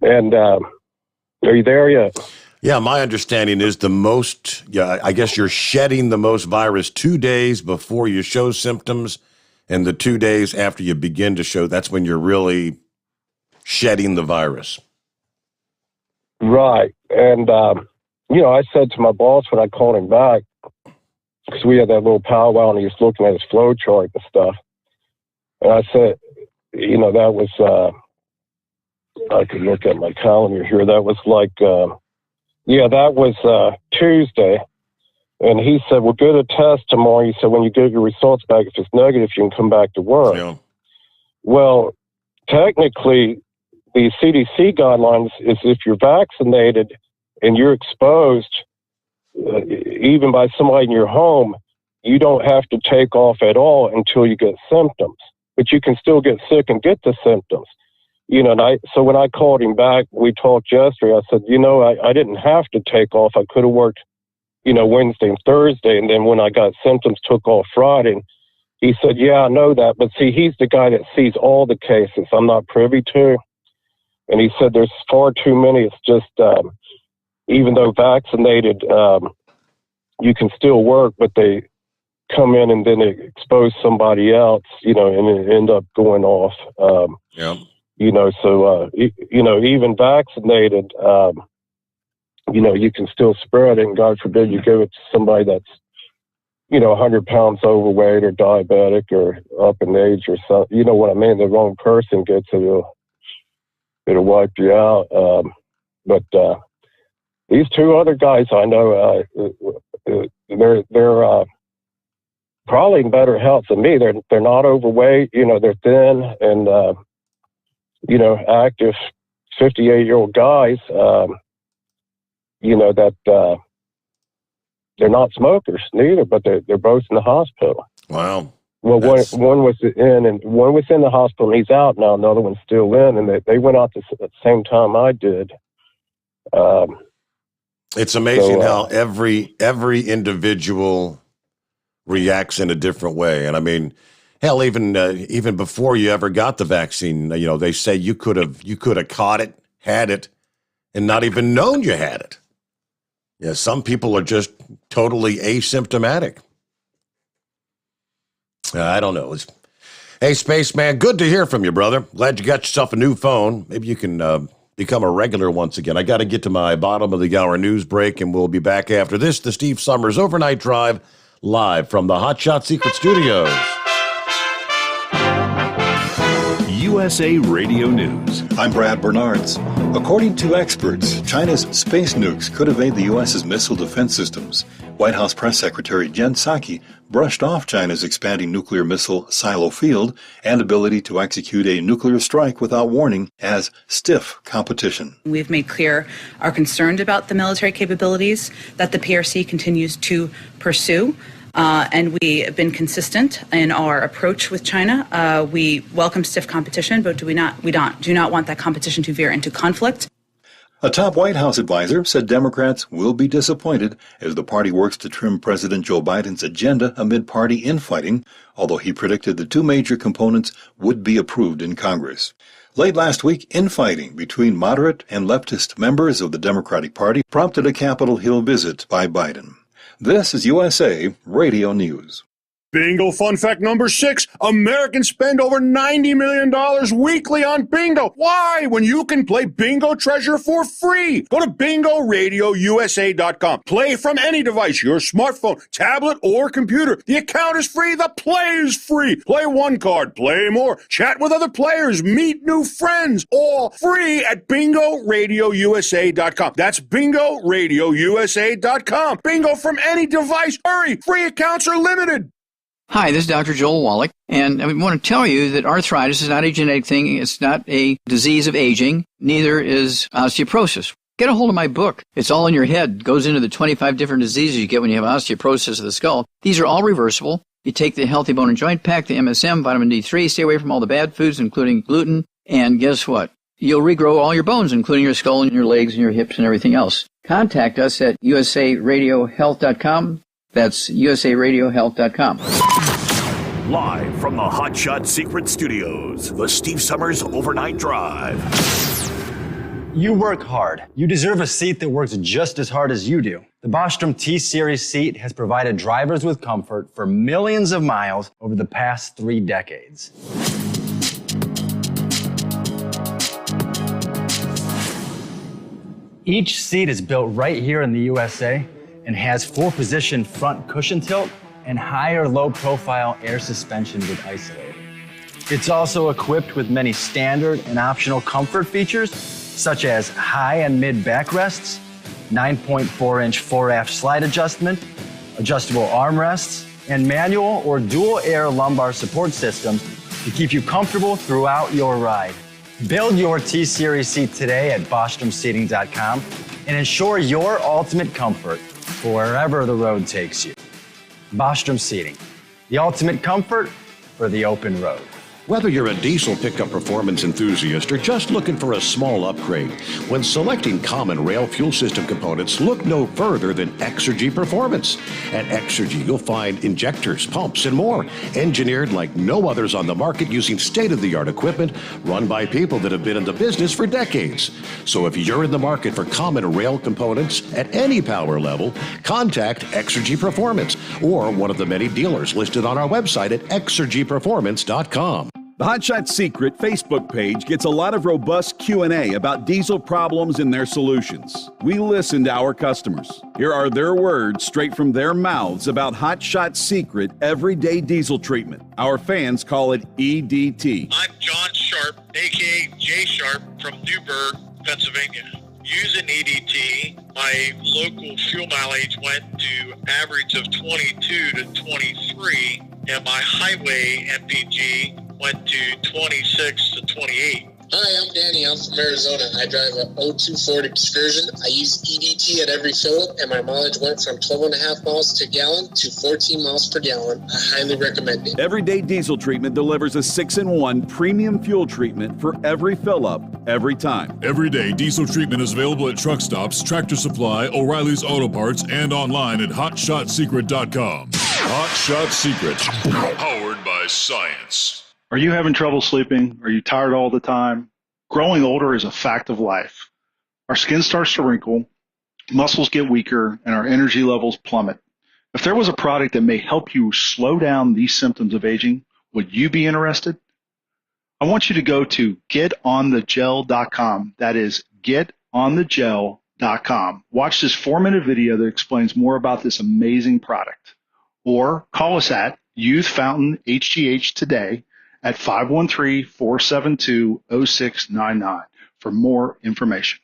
And are you there yet? Yeah, my understanding is I guess you're shedding the most virus 2 days before you show symptoms, and the 2 days after you begin to show, that's when you're really shedding the virus. Right. And, I said to my boss when I called him back, because we had that little powwow and he was looking at his flow chart and stuff. And I said, that was, I could look at my calendar here. That was that was Tuesday. And he said, we'll get a test tomorrow. He said, when you get your results back, if it's negative, you can come back to work. Yeah. Well, technically, the CDC guidelines is if you're vaccinated and you're exposed, even by somebody in your home, you don't have to take off at all until you get symptoms. But you can still get sick and get the symptoms. So when I called him back, we talked yesterday. I said, I didn't have to take off. I could have worked, Wednesday and Thursday. And then when I got symptoms, took off Friday. He said, yeah, I know that. But see, he's the guy that sees all the cases I'm not privy to. And he said there's far too many. It's just, even though vaccinated, you can still work, but they come in and then expose somebody else, and it end up going off. So even vaccinated, you can still spread it, and God forbid you give it to somebody that's, 100 pounds overweight or diabetic or up in age or something. You know what I mean? The wrong person gets it, it'll wipe you out. But these two other guys I know, they're probably in better health than me. They're not overweight. They're thin and active 58-year-old guys. That they're not smokers neither, but they're both in the hospital. Wow. Well, one was in the hospital and he's out now. Another one's still in, and they went out at the same time I did. It's amazing how every individual reacts in a different way. And I mean, hell, even before you ever got the vaccine, they say you could have caught it, had it, and not even known you had it. Yeah, some people are just totally asymptomatic. I don't know. Hey, Spaceman, good to hear from you, brother. Glad you got yourself a new phone. Maybe you can become a regular once again. I got to get to my bottom of the hour news break, and we'll be back after this. The Steve Sommers Overnight Drive, live from the Hot Shot Secret Studios. USA Radio News. I'm Brad Bernards. According to experts, China's space nukes could evade the U.S.'s missile defense systems. White House Press Secretary Jen Psaki brushed off China's expanding nuclear missile silo field and ability to execute a nuclear strike without warning as stiff competition. We've made clear our concern about the military capabilities that the PRC continues to pursue. And we have been consistent in our approach with China. We welcome stiff competition, but do not want that competition to veer into conflict. A top White House advisor said Democrats will be disappointed as the party works to trim President Joe Biden's agenda amid party infighting, although he predicted the two major components would be approved in Congress. Late last week, infighting between moderate and leftist members of the Democratic Party prompted a Capitol Hill visit by Biden. This is USA Radio News. Bingo fun fact number 6. Americans spend over $90 million weekly on bingo. Why? When you can play Bingo Treasure for free. Go to BingoRadioUSA.com. Play from any device, your smartphone, tablet, or computer. The account is free. The play is free. Play one card. Play more. Chat with other players. Meet new friends. All free at BingoRadioUSA.com. That's BingoRadioUSA.com. Bingo from any device. Hurry. Free accounts are limited. Hi, this is Dr. Joel Wallach, and I want to tell you that arthritis is not a genetic thing. It's not a disease of aging. Neither is osteoporosis. Get a hold of my book. It's all in your head. It goes into the 25 different diseases you get when you have osteoporosis of the skull. These are all reversible. You take the Healthy Bone and Joint Pack, the MSM, vitamin D3, stay away from all the bad foods, including gluten, and guess what? You'll regrow all your bones, including your skull and your legs and your hips and everything else. Contact us at usaradiohealth.com. That's usaradiohealth.com. Live from the Hot Shot Secret Studios, the Steve Sommers Overnight Drive. You work hard. You deserve a seat that works just as hard as you do. The Bostrom T-Series seat has provided drivers with comfort for millions of miles over the past 3 decades. Each seat is built right here in the USA and has 4-position front cushion tilt and higher low-profile air suspension with Isolator. It's also equipped with many standard and optional comfort features, such as high and mid backrests, 9.4-inch fore-aft slide adjustment, adjustable armrests, and manual or dual air lumbar support systems to keep you comfortable throughout your ride. Build your T-Series seat today at BostromSeating.com and ensure your ultimate comfort for wherever the road takes you. Bostrom Seating, the ultimate comfort for the open road. Whether you're a diesel pickup performance enthusiast or just looking for a small upgrade, when selecting common rail fuel system components, look no further than Exergy Performance. At Exergy, you'll find injectors, pumps, and more, engineered like no others on the market using state-of-the-art equipment run by people that have been in the business for decades. So if you're in the market for common rail components at any power level, contact Exergy Performance or one of the many dealers listed on our website at exergyperformance.com. The Hot Shot Secret Facebook page gets a lot of robust Q&A about diesel problems and their solutions. We listen to our customers. Here are their words straight from their mouths about Hot Shot Secret everyday diesel treatment. Our fans call it EDT. I'm John Sharp, a.k.a. Jay Sharp from Newburgh, Pennsylvania. Using EDT, my local fuel mileage went to average of 22 to 23, and my highway MPG went to 26 to 28. Hi, I'm Danny. I'm from Arizona. I drive a 02 Ford Excursion. I use EDT at every fill-up, and my mileage went from 12.5 miles per gallon to 14 miles per gallon. I highly recommend it. Everyday diesel treatment delivers a 6-in-1 premium fuel treatment for every fill-up, every time. Everyday diesel treatment is available at truck stops, Tractor Supply, O'Reilly's Auto Parts, and online at HotShotSecret.com. Hot Shot Secret, powered by science. Are you having trouble sleeping? Are you tired all the time? Growing older is a fact of life. Our skin starts to wrinkle, muscles get weaker, and our energy levels plummet. If there was a product that may help you slow down these symptoms of aging, would you be interested? I want you to go to getonthegel.com. That is getonthegel.com. Watch this 4-minute video that explains more about this amazing product. Or call us at Youth Fountain HGH today at 513-472-0699 for more information.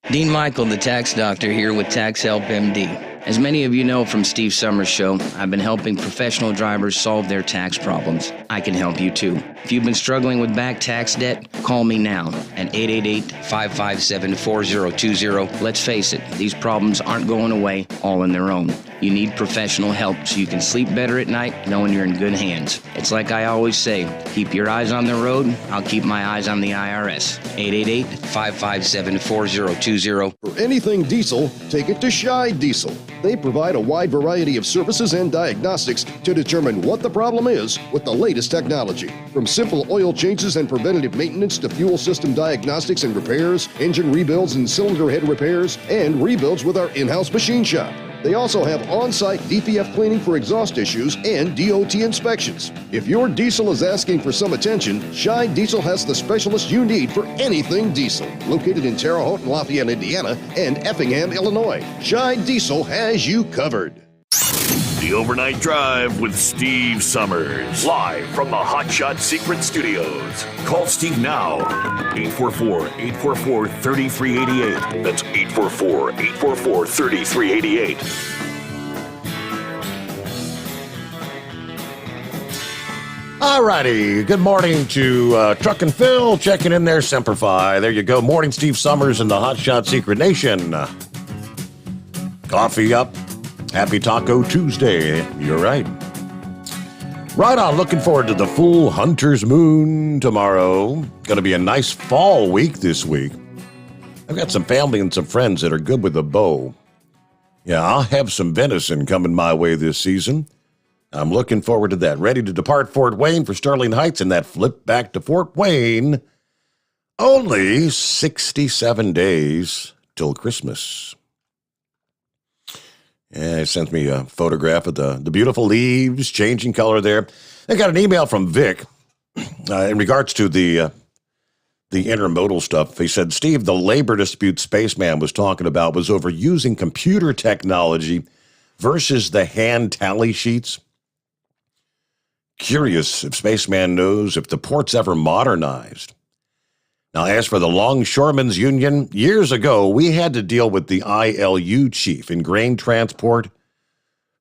Dean Michael, the tax doctor, here with Tax Help MD. As many of you know from Steve Sommers' show, I've been helping professional drivers solve their tax problems. I can help you too. If you've been struggling with back tax debt, call me now at 888-557-4020. Let's face it, these problems aren't going away all on their own. You need professional help so you can sleep better at night knowing you're in good hands. It's like I always say, keep your eyes on the road, I'll keep my eyes on the IRS. 888-557-4020. For anything diesel, take it to Shy Diesel. They provide a wide variety of services and diagnostics to determine what the problem is with the latest technology. From simple oil changes and preventative maintenance to fuel system diagnostics and repairs, engine rebuilds and cylinder head repairs, and rebuilds with our in-house machine shop. They also have on-site DPF cleaning for exhaust issues and DOT inspections. If your diesel is asking for some attention, Shine Diesel has the specialist you need for anything diesel. Located in Terre Haute and Lafayette, Indiana, and Effingham, Illinois, Shine Diesel has you covered. The Overnight Drive with Steve Sommers. Live from the Hot Shot Secret Studios. Call Steve now. 844-844-3388. That's 844-844-3388. All righty. Good morning to Truck and Phil checking in there. Semper Fi. There you go. Morning, Steve Sommers in the Hot Shot Secret Nation. Coffee up. Happy Taco Tuesday. You're right. Right on. Looking forward to the full hunter's moon tomorrow. Going to be a nice fall week this week. I've got some family and some friends that are good with a bow. Yeah, I'll have some venison coming my way this season. I'm looking forward to that. Ready to depart Fort Wayne for Sterling Heights and that flip back to Fort Wayne. Only 67 days till Christmas. Yeah, it sent me a photograph of the beautiful leaves changing color there. I got an email from Vic in regards to the intermodal stuff. He said, Steve, the labor dispute Spaceman was talking about was over using computer technology versus the hand tally sheets. Curious if Spaceman knows if the port's ever modernized. Now, as for the Longshoremen's Union, years ago, we had to deal with the ILU chief in grain transport,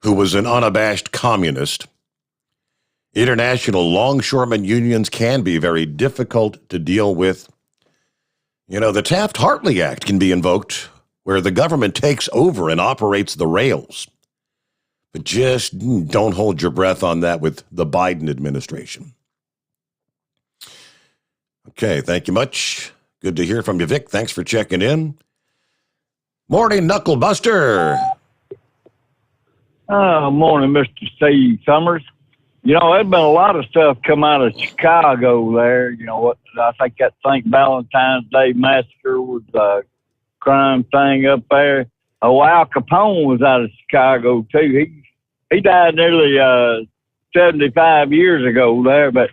who was an unabashed communist. International longshoremen unions can be very difficult to deal with. You know, the Taft-Hartley Act can be invoked, where the government takes over and operates the rails. But just don't hold your breath on that with the Biden administration. Okay, thank you much. Good to hear from you, Vic. Thanks for checking in. Morning, Knuckle Buster. Morning, Mr. Steve Sommers. You know, there's been a lot of stuff come out of Chicago there. You know, what I think that St. Valentine's Day massacre was a crime thing up there. Oh, Al Capone was out of Chicago, too. He died nearly 75 years ago there, but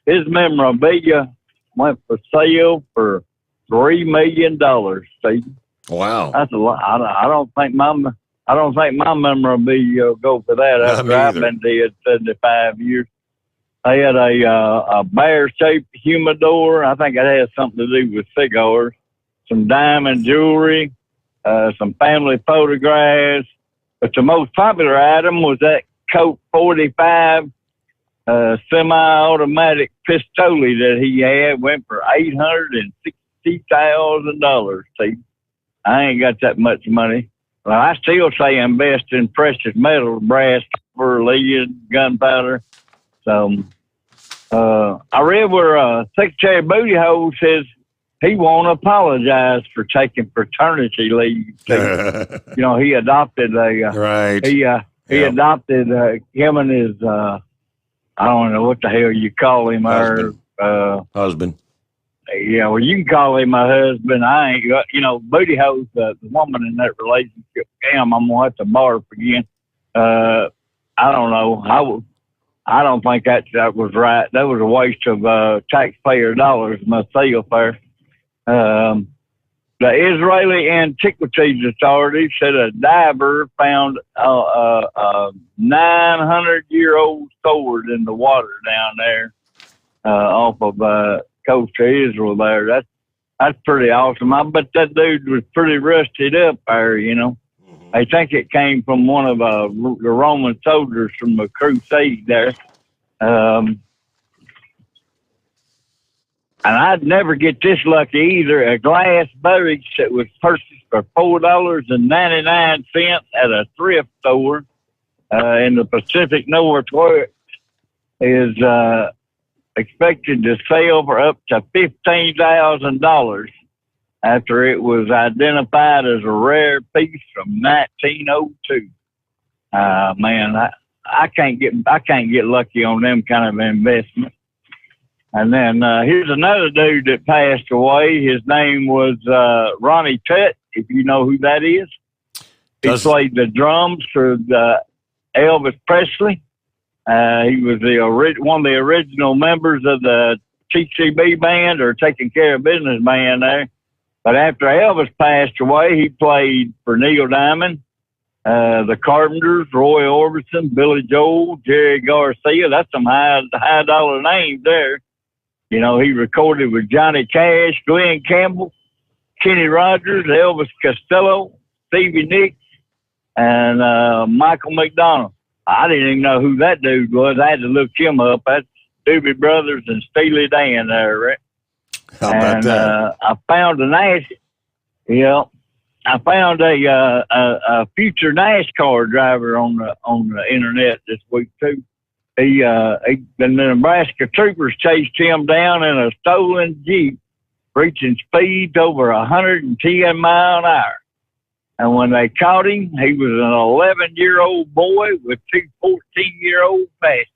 his memorabilia went for sale for $3 million. Steve. Wow, that's a lot. I don't think my memorabilia will go for that. After I've been dead 75 years, they had a bear-shaped humidor. I think it has something to do with cigars. Some diamond jewelry, some family photographs. But the most popular item was that Colt 45. Semi-automatic pistole that he had went for $860,000. See, I ain't got that much money. Well, I still say invest in precious metals, brass, copper, lead, gunpowder. So, I read where Secretary Booty Hole says he won't apologize for taking paternity leave. You know, he adopted right. He adopted him and his. I don't know what the hell you call him. Husband. Yeah, well, you can call him my husband. I ain't, you know, Booty Hole's the woman in that relationship. Damn, I'm going to have to barf again. I don't know. I don't think that was right. That was a waste of taxpayer dollars myself there. The Israeli Antiquities Authority said a diver found a 900-year-old sword in the water down there off of coast of Israel there. That's pretty awesome. I bet that dude was pretty rusted up there, you know. Mm-hmm. I think it came from one of the Roman soldiers from the crusade there. And I'd never get this lucky either. A glass barrage that was purchased for $4.99 at a thrift store in the Pacific Northwest is expected to sell for up to $15,000 after it was identified as a rare piece from 1902. Man, I can't get lucky on them kind of investments. And then here's another dude that passed away. His name was Ronnie Tutt, if you know who that is. He played the drums for Elvis Presley. He was one of the original members of the TCB band, or Taking Care of Business band there. But after Elvis passed away, he played for Neil Diamond, the Carpenters, Roy Orbison, Billy Joel, Jerry Garcia. That's some high dollar names there. You know, he recorded with Johnny Cash, Glenn Campbell, Kenny Rogers, Elvis Costello, Stevie Nicks, and Michael McDonald. I didn't even know who that dude was. I had to look him up. That's Doobie Brothers and Steely Dan there, right? How about that? I found a future NASCAR driver on the internet this week too. The Nebraska troopers chased him down in a stolen Jeep, reaching speeds over 110 miles an hour. And when they caught him, he was an 11-year-old boy with two 14-year-old passengers.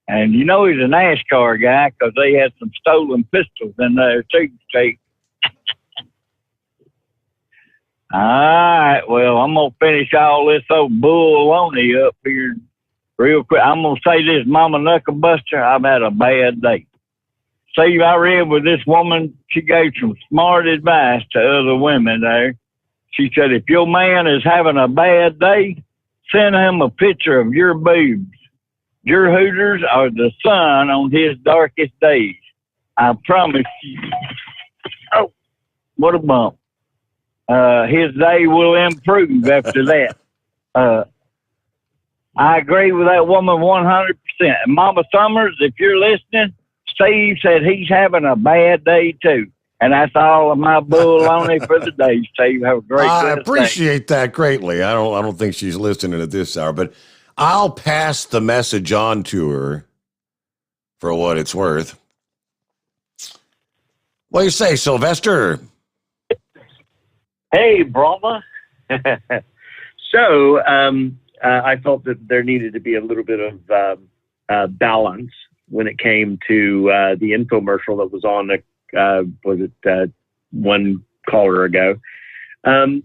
And you know he's a NASCAR guy because they had some stolen pistols in there too, Steve. All right, well, I'm going to finish all this old bull-loney up here real quick. I'm going to say this, Mama Knucklebuster, I've had a bad day. Steve, I read with this woman, she gave some smart advice to other women there. She said, if your man is having a bad day, send him a picture of your boobs. Your hooters are the sun on his darkest days. I promise you. Oh, what a bump. His day will improve after that. I agree with that woman 100%. And Mama Sommers, if you're listening, Steve said he's having a bad day too. And that's all of my bull-only for the day, Steve. Have a great I day. appreciate that greatly. I don't think she's listening at this hour, but I'll pass the message on to her for what it's worth. What do you say, Sylvester? Hey, Brahma. So I felt that there needed to be a little bit of balance when it came to the infomercial that was on one caller ago.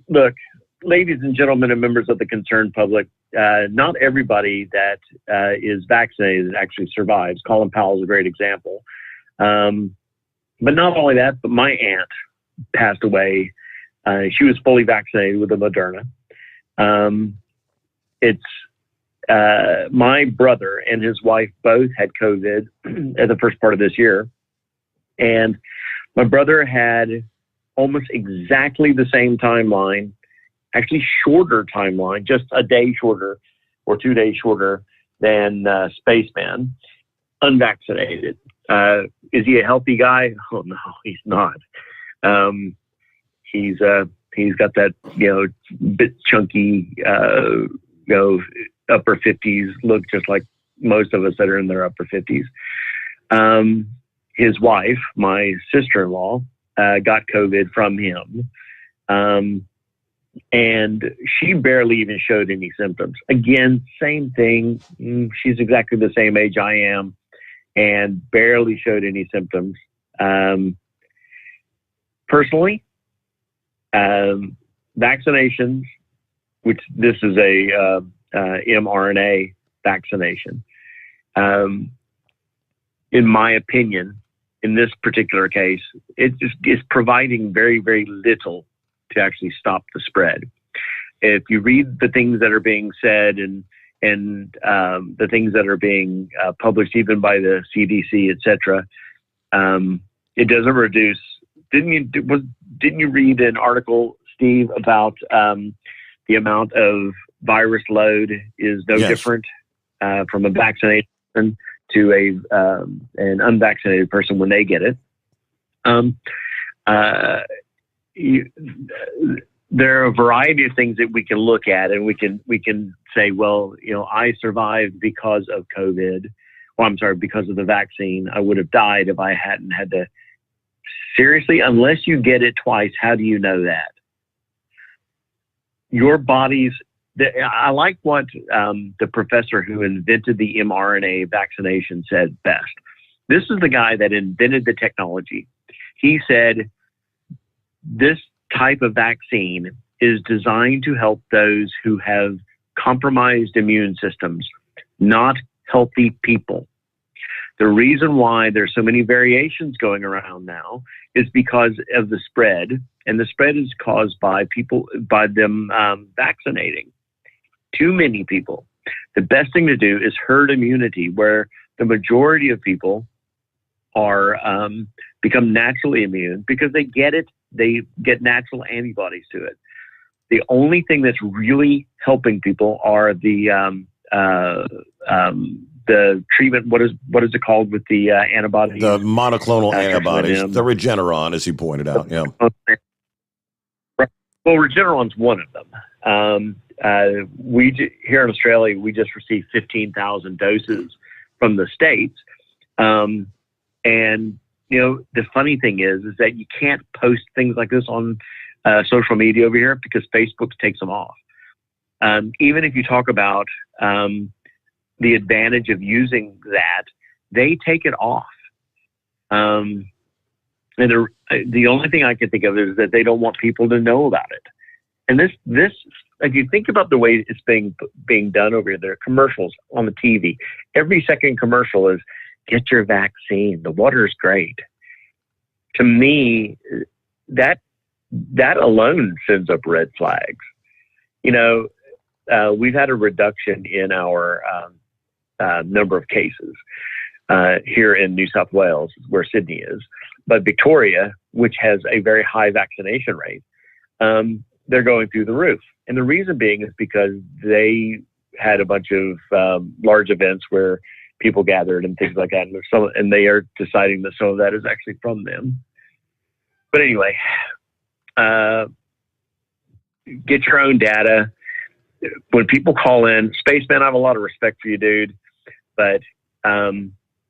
Look, ladies and gentlemen and members of the concerned public, not everybody that is vaccinated actually survives. Colin Powell is a great example. But not only that, but my aunt passed away. She was fully vaccinated with the Moderna. My brother and his wife both had COVID at the first part of this year. And my brother had almost exactly the same timeline, actually shorter timeline, just a day shorter or 2 days shorter than Spaceman, unvaccinated. Is he a healthy guy? Oh, no, he's not. He's got that, bit chunky, upper 50s look, just like most of us that are in their upper 50s. His wife, my sister-in-law, got COVID from him. And she barely even showed any symptoms. Again, same thing. She's exactly the same age I am and barely showed any symptoms. Personally, vaccinations, which this is a mRNA vaccination, in my opinion, in this particular case, it just is providing very, very little to actually stop the spread. If you read the things that are being said and the things that are being published even by the CDC, et cetera, it doesn't reduce. Didn't you read an article, Steve, about the amount of virus load is no different from a vaccinated person to an unvaccinated person when they get it? There are a variety of things that we can look at, and we can say, well, I survived because of COVID. Well, I'm sorry, because of the vaccine. I would have died if I hadn't had to. Seriously, unless you get it twice, how do you know that? Your body's. I like what the professor who invented the mRNA vaccination said best. This is the guy that invented the technology. He said, this type of vaccine is designed to help those who have compromised immune systems, not healthy people. The reason why there's so many variations going around now is because of the spread, and the spread is caused by them vaccinating too many people. The best thing to do is herd immunity, where the majority of people are become naturally immune because they get get natural antibodies to it. The only thing that's really helping people are the treatment. What is it called with the antibodies? The monoclonal antibodies, the Regeneron, as you pointed out. Yeah. Well, Regeneron's one of them. Here in Australia, we just received 15,000 doses from the States. And, the funny thing is that you can't post things like this on social media over here because Facebook takes them off. Even if you talk about the advantage of using that, they take it off. And the only thing I can think of is that they don't want people to know about it. And this, if you think about the way it's being done over here, there are commercials on the TV. Every second commercial is, get your vaccine. The water is great. To me, that alone sends up red flags. We've had a reduction in our number of cases here in New South Wales, where Sydney is. But Victoria, which has a very high vaccination rate, they're going through the roof. And the reason being is because they had a bunch of large events where people gathered and things like that. And they are deciding that some of that is actually from them. But anyway, get your own data. When people call in, Spaceman, I have a lot of respect for you, dude, but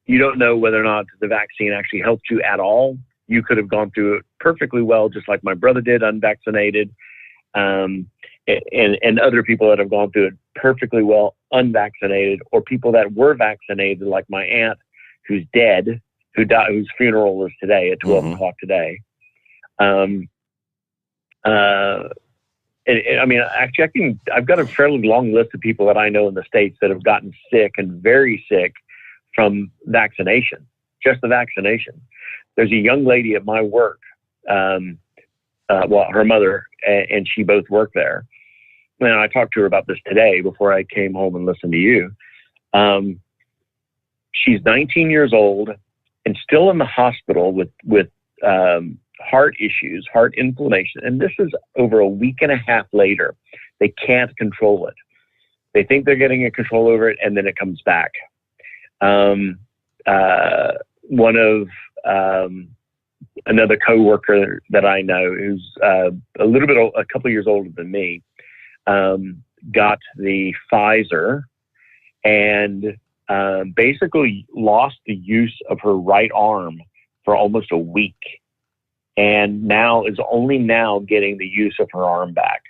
you don't know whether or not the vaccine actually helped you at all. You could have gone through it perfectly well, just like my brother did, unvaccinated, and other people that have gone through it perfectly well, unvaccinated, or people that were vaccinated, like my aunt, who's dead, who died, whose funeral is today at 12 o'clock today. I've got a fairly long list of people that I know in the States that have gotten sick and very sick from vaccination, just the vaccination. There's a young lady at my work, her mother and she both work there. And I talked to her about this today before I came home and listened to you. She's 19 years old and still in the hospital with heart issues, heart inflammation. And this is over a week and a half later. They can't control it. They think they're getting a control over it, and then it comes back. One of another coworker that I know, who's a couple of years older than me, got the Pfizer and basically lost the use of her right arm for almost a week, and now is only now getting the use of her arm back.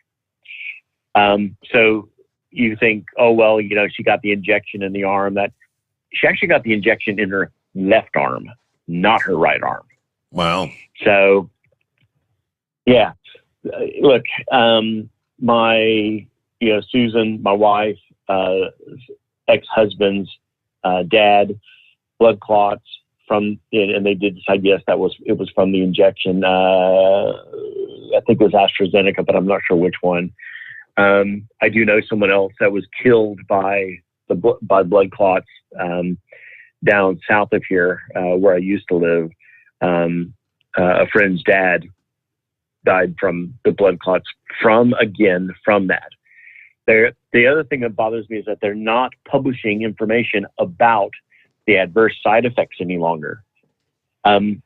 So you think, oh, well, she got the injection in the arm. That she actually got the injection in her left arm, not her right arm. Wow. So, yeah, look, Susan, my wife, ex-husband's dad, blood clots from, and they did decide, yes, it was from the injection. I think it was AstraZeneca, but I'm not sure which one. I do know someone else that was killed by blood clots down south of here, where I used to live. A friend's dad died from the blood clots from that. The other thing that bothers me is that they're not publishing information about the adverse side effects any longer. Do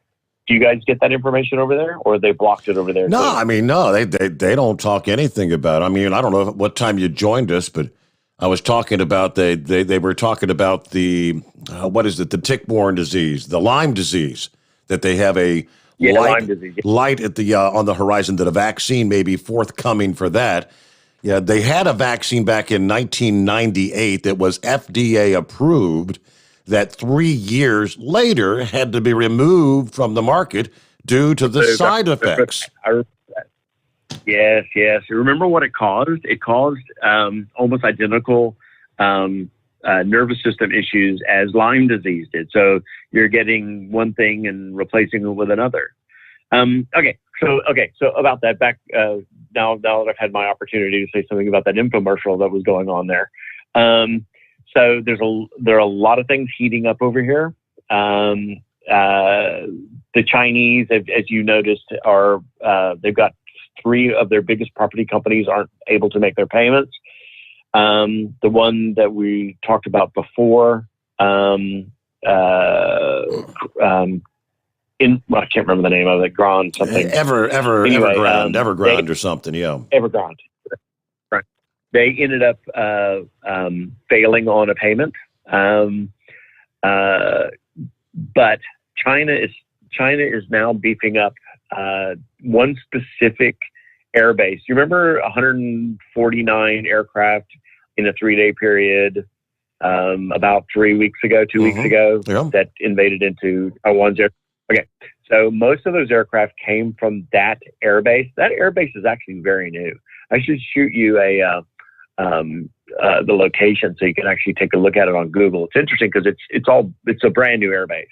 you guys get that information over there, or they blocked it over there? No, no, they don't talk anything about it. I don't know what time you joined us, but I was talking about they were talking about the the tick-borne disease, the Lyme disease, that they have a light at the on the horizon, that a vaccine may be forthcoming for that. Yeah, they had a vaccine back in 1998 that was FDA approved, that 3 years later had to be removed from the market due to the side effects. I remember that. Yes. Remember what it caused? It caused almost identical nervous system issues as Lyme disease did. So you're getting one thing and replacing it with another. So about that, back now that I've had my opportunity to say something about that infomercial that was going on there. So there are a lot of things heating up over here. The Chinese, as you noticed, are they've got 3 of their biggest property companies aren't able to make their payments. The one that we talked about before, I can't remember the name of it. Grand something. Evergrande or something. Yeah. Evergrande. Right. They ended up failing on a payment. But China is now beefing up one specific airbase. You remember 149 aircraft in a 3-day period about 2 weeks ago that invaded into Taiwan's air. Okay, so most of those aircraft came from that airbase. That airbase is actually very new. I should shoot you the location so you can actually take a look at it on Google. It's interesting because it's a brand new airbase.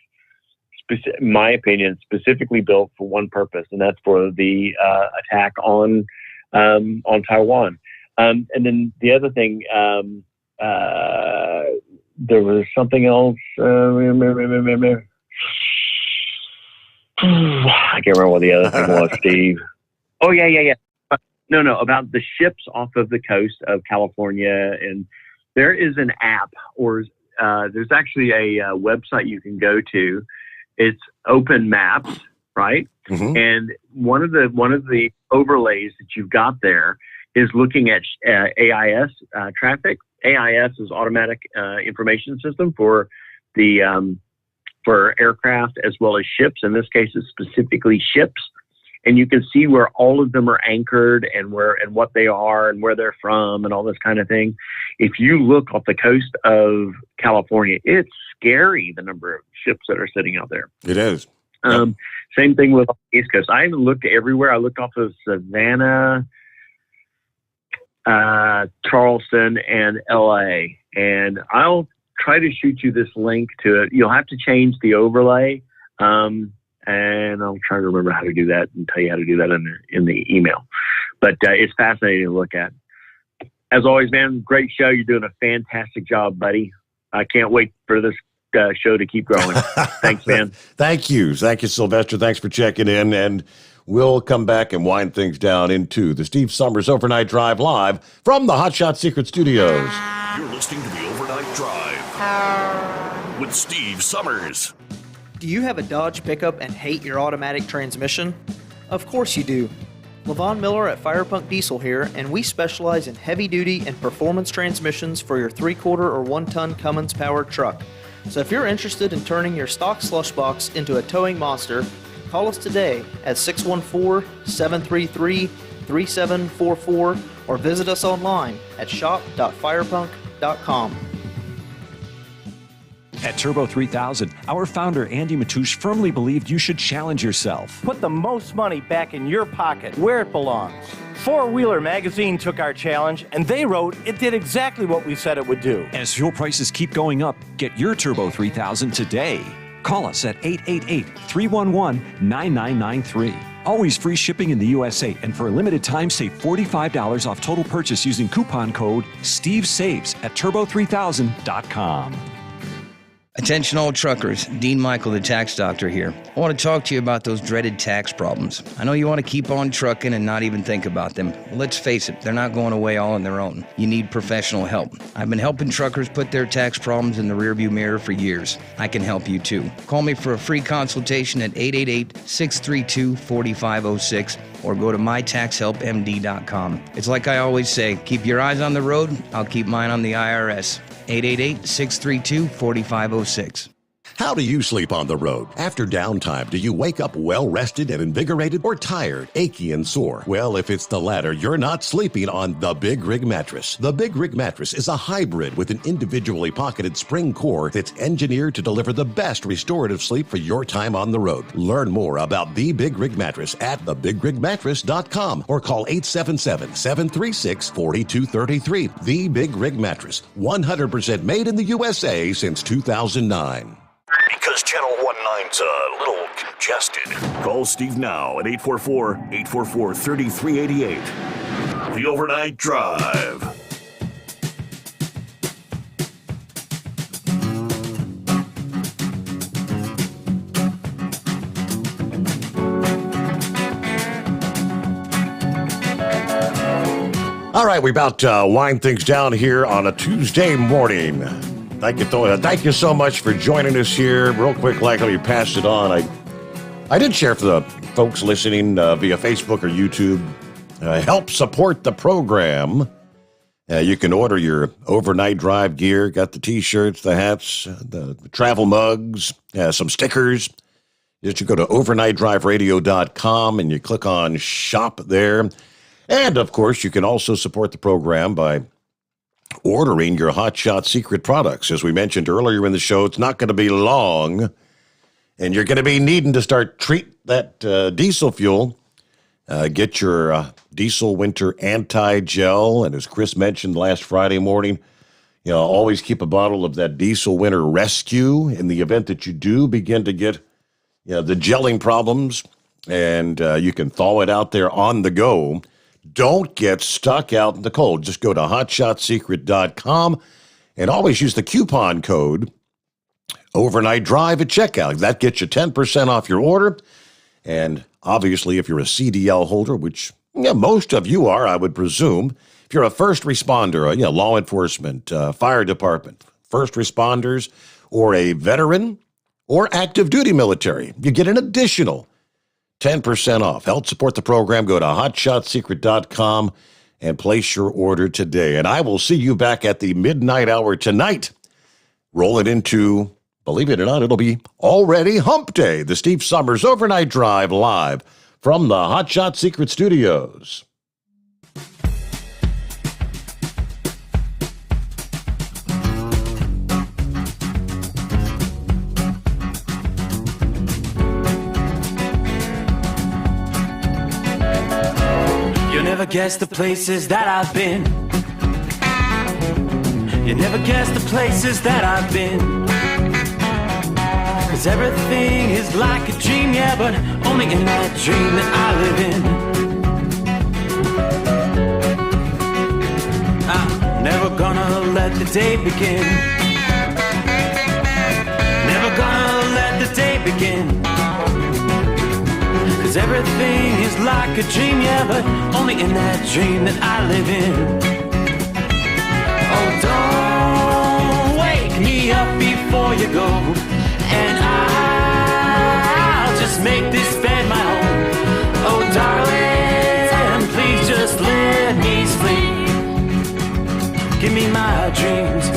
In my opinion, specifically built for one purpose, and that's for the attack on Taiwan. And then the other thing, there was something else. I can't remember what the other thing was, Steve. Oh, yeah. No, about the ships off of the coast of California. And there is an app, or there's actually a website you can go to. It's Open Maps, right? Mm-hmm. And one of the overlays that you've got there is looking at AIS traffic. AIS is Automatic Information System for the for aircraft as well as ships. In this case, it's specifically ships, and you can see where all of them are anchored and what they are and where they're from and all this kind of thing. If you look off the coast of California, it's scary the number of ships that are sitting out there. It is. Same thing with the East Coast. I haven't looked everywhere. I looked off of Savannah, Charleston, and LA, and I'll try to shoot you this link to it. You'll have to change the overlay, and I'll try to remember how to do that and tell you how to do that in the email. But it's fascinating to look at. As always, man, great show. You're doing a fantastic job, buddy. I can't wait for this show to keep growing. Thanks, man. Thank you, Sylvester. Thanks for checking in, and we'll come back and wind things down into the Steve Sommers Overnight Drive live from the Hotshot Secret Studios. You're listening to the Overnight Drive with Steve Sommers. Do you have a Dodge pickup and hate your automatic transmission? Of course you do. LaVon Miller at Firepunk Diesel here, and we specialize in heavy-duty and performance transmissions for your 3-quarter or 1-ton Cummins-powered truck. So if you're interested in turning your stock slush box into a towing monster, call us today at 614-733-3744 or visit us online at shop.firepunk.com. At Turbo 3000, our founder Andy Matoush firmly believed you should challenge yourself. Put the most money back in your pocket, where it belongs. Four Wheeler magazine took our challenge, and they wrote it did exactly what we said it would do. As fuel prices keep going up, get your Turbo 3000 today. Call us at 888-311-9993. Always free shipping in the USA, and for a limited time, save $45 off total purchase using coupon code STEVESAVES at turbo3000.com. Attention all truckers, Dean Michael, the tax doctor here. I want to talk to you about those dreaded tax problems. I know you want to keep on trucking and not even think about them. Well, let's face it, they're not going away all on their own. You need professional help. I've been helping truckers put their tax problems in the rearview mirror for years. I can help you too. Call me for a free consultation at 888-632-4506 or go to mytaxhelpmd.com. It's like I always say, keep your eyes on the road, I'll keep mine on the IRS. 888-632-4506. How do you sleep on the road? After downtime, do you wake up well-rested and invigorated or tired, achy, and sore? Well, if it's the latter, you're not sleeping on the Big Rig Mattress. The Big Rig Mattress is a hybrid with an individually pocketed spring core that's engineered to deliver the best restorative sleep for your time on the road. Learn more about the Big Rig Mattress at thebigrigmattress.com or call 877-736-4233. The Big Rig Mattress, 100% made in the USA since 2009. Because Channel 19's a little congested. Call Steve now at 844-844-3388. The Overnight Drive. All right, we about wind things down here on a Tuesday morning. Thank you so much for joining us here. Real quick, let me pass it on. I did share for the folks listening via Facebook or YouTube. Help support the program. You can order your overnight drive gear. Got the T-shirts, the hats, the travel mugs, some stickers. Just you go to overnightdriveradio.com and you click on shop there. And, of course, you can also support the program by ordering your Hot Shot Secret products. As we mentioned earlier in the show, it's not going to be long, and you're going to be needing to start treat that diesel fuel. Get your Diesel Winter Anti-Gel, and as Chris mentioned last Friday morning, always keep a bottle of that Diesel Winter Rescue in the event that you do begin to get the gelling problems, and you can thaw it out there on the go. Don't get stuck out in the cold. Just go to hotshotsecret.com and always use the coupon code Overnight Drive at checkout. That gets you 10% off your order. And obviously, if you're a CDL holder, which most of you are, I would presume, if you're a first responder, law enforcement, fire department, first responders, or a veteran or active duty military, you get an additional 10% off. Help support the program. Go to hotshotsecret.com and place your order today. And I will see you back at the midnight hour tonight. Roll it into, believe it or not, it'll be already Hump Day. The Steve Sommers Overnight Drive live from the Hot Shot Secret Studios. Never guess the places that I've been. You never guess the places that I've been. 'Cause everything is like a dream, yeah, but only in that dream that I live in. I'm never gonna let the day begin. Never gonna let the day begin. 'Cause everything is like a dream, yeah, but only in that dream that I live in. Oh, don't wake me up before you go, and I'll just make this bed my home. Oh, darling, please just let me sleep. Give me my dreams.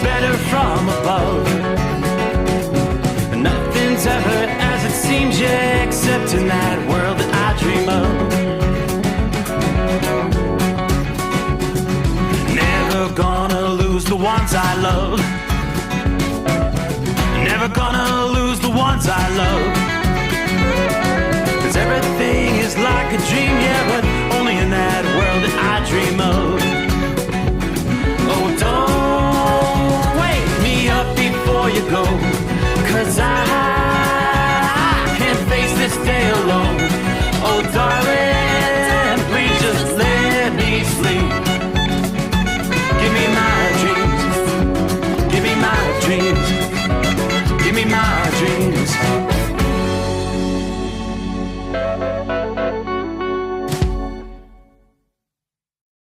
Better from above. Nothing's ever as it seems, yeah, except in that world that I dream of. Never gonna lose the ones I love. Never gonna lose the ones I love. 'Cause everything is like a dream, yeah, but only in that world that I dream of.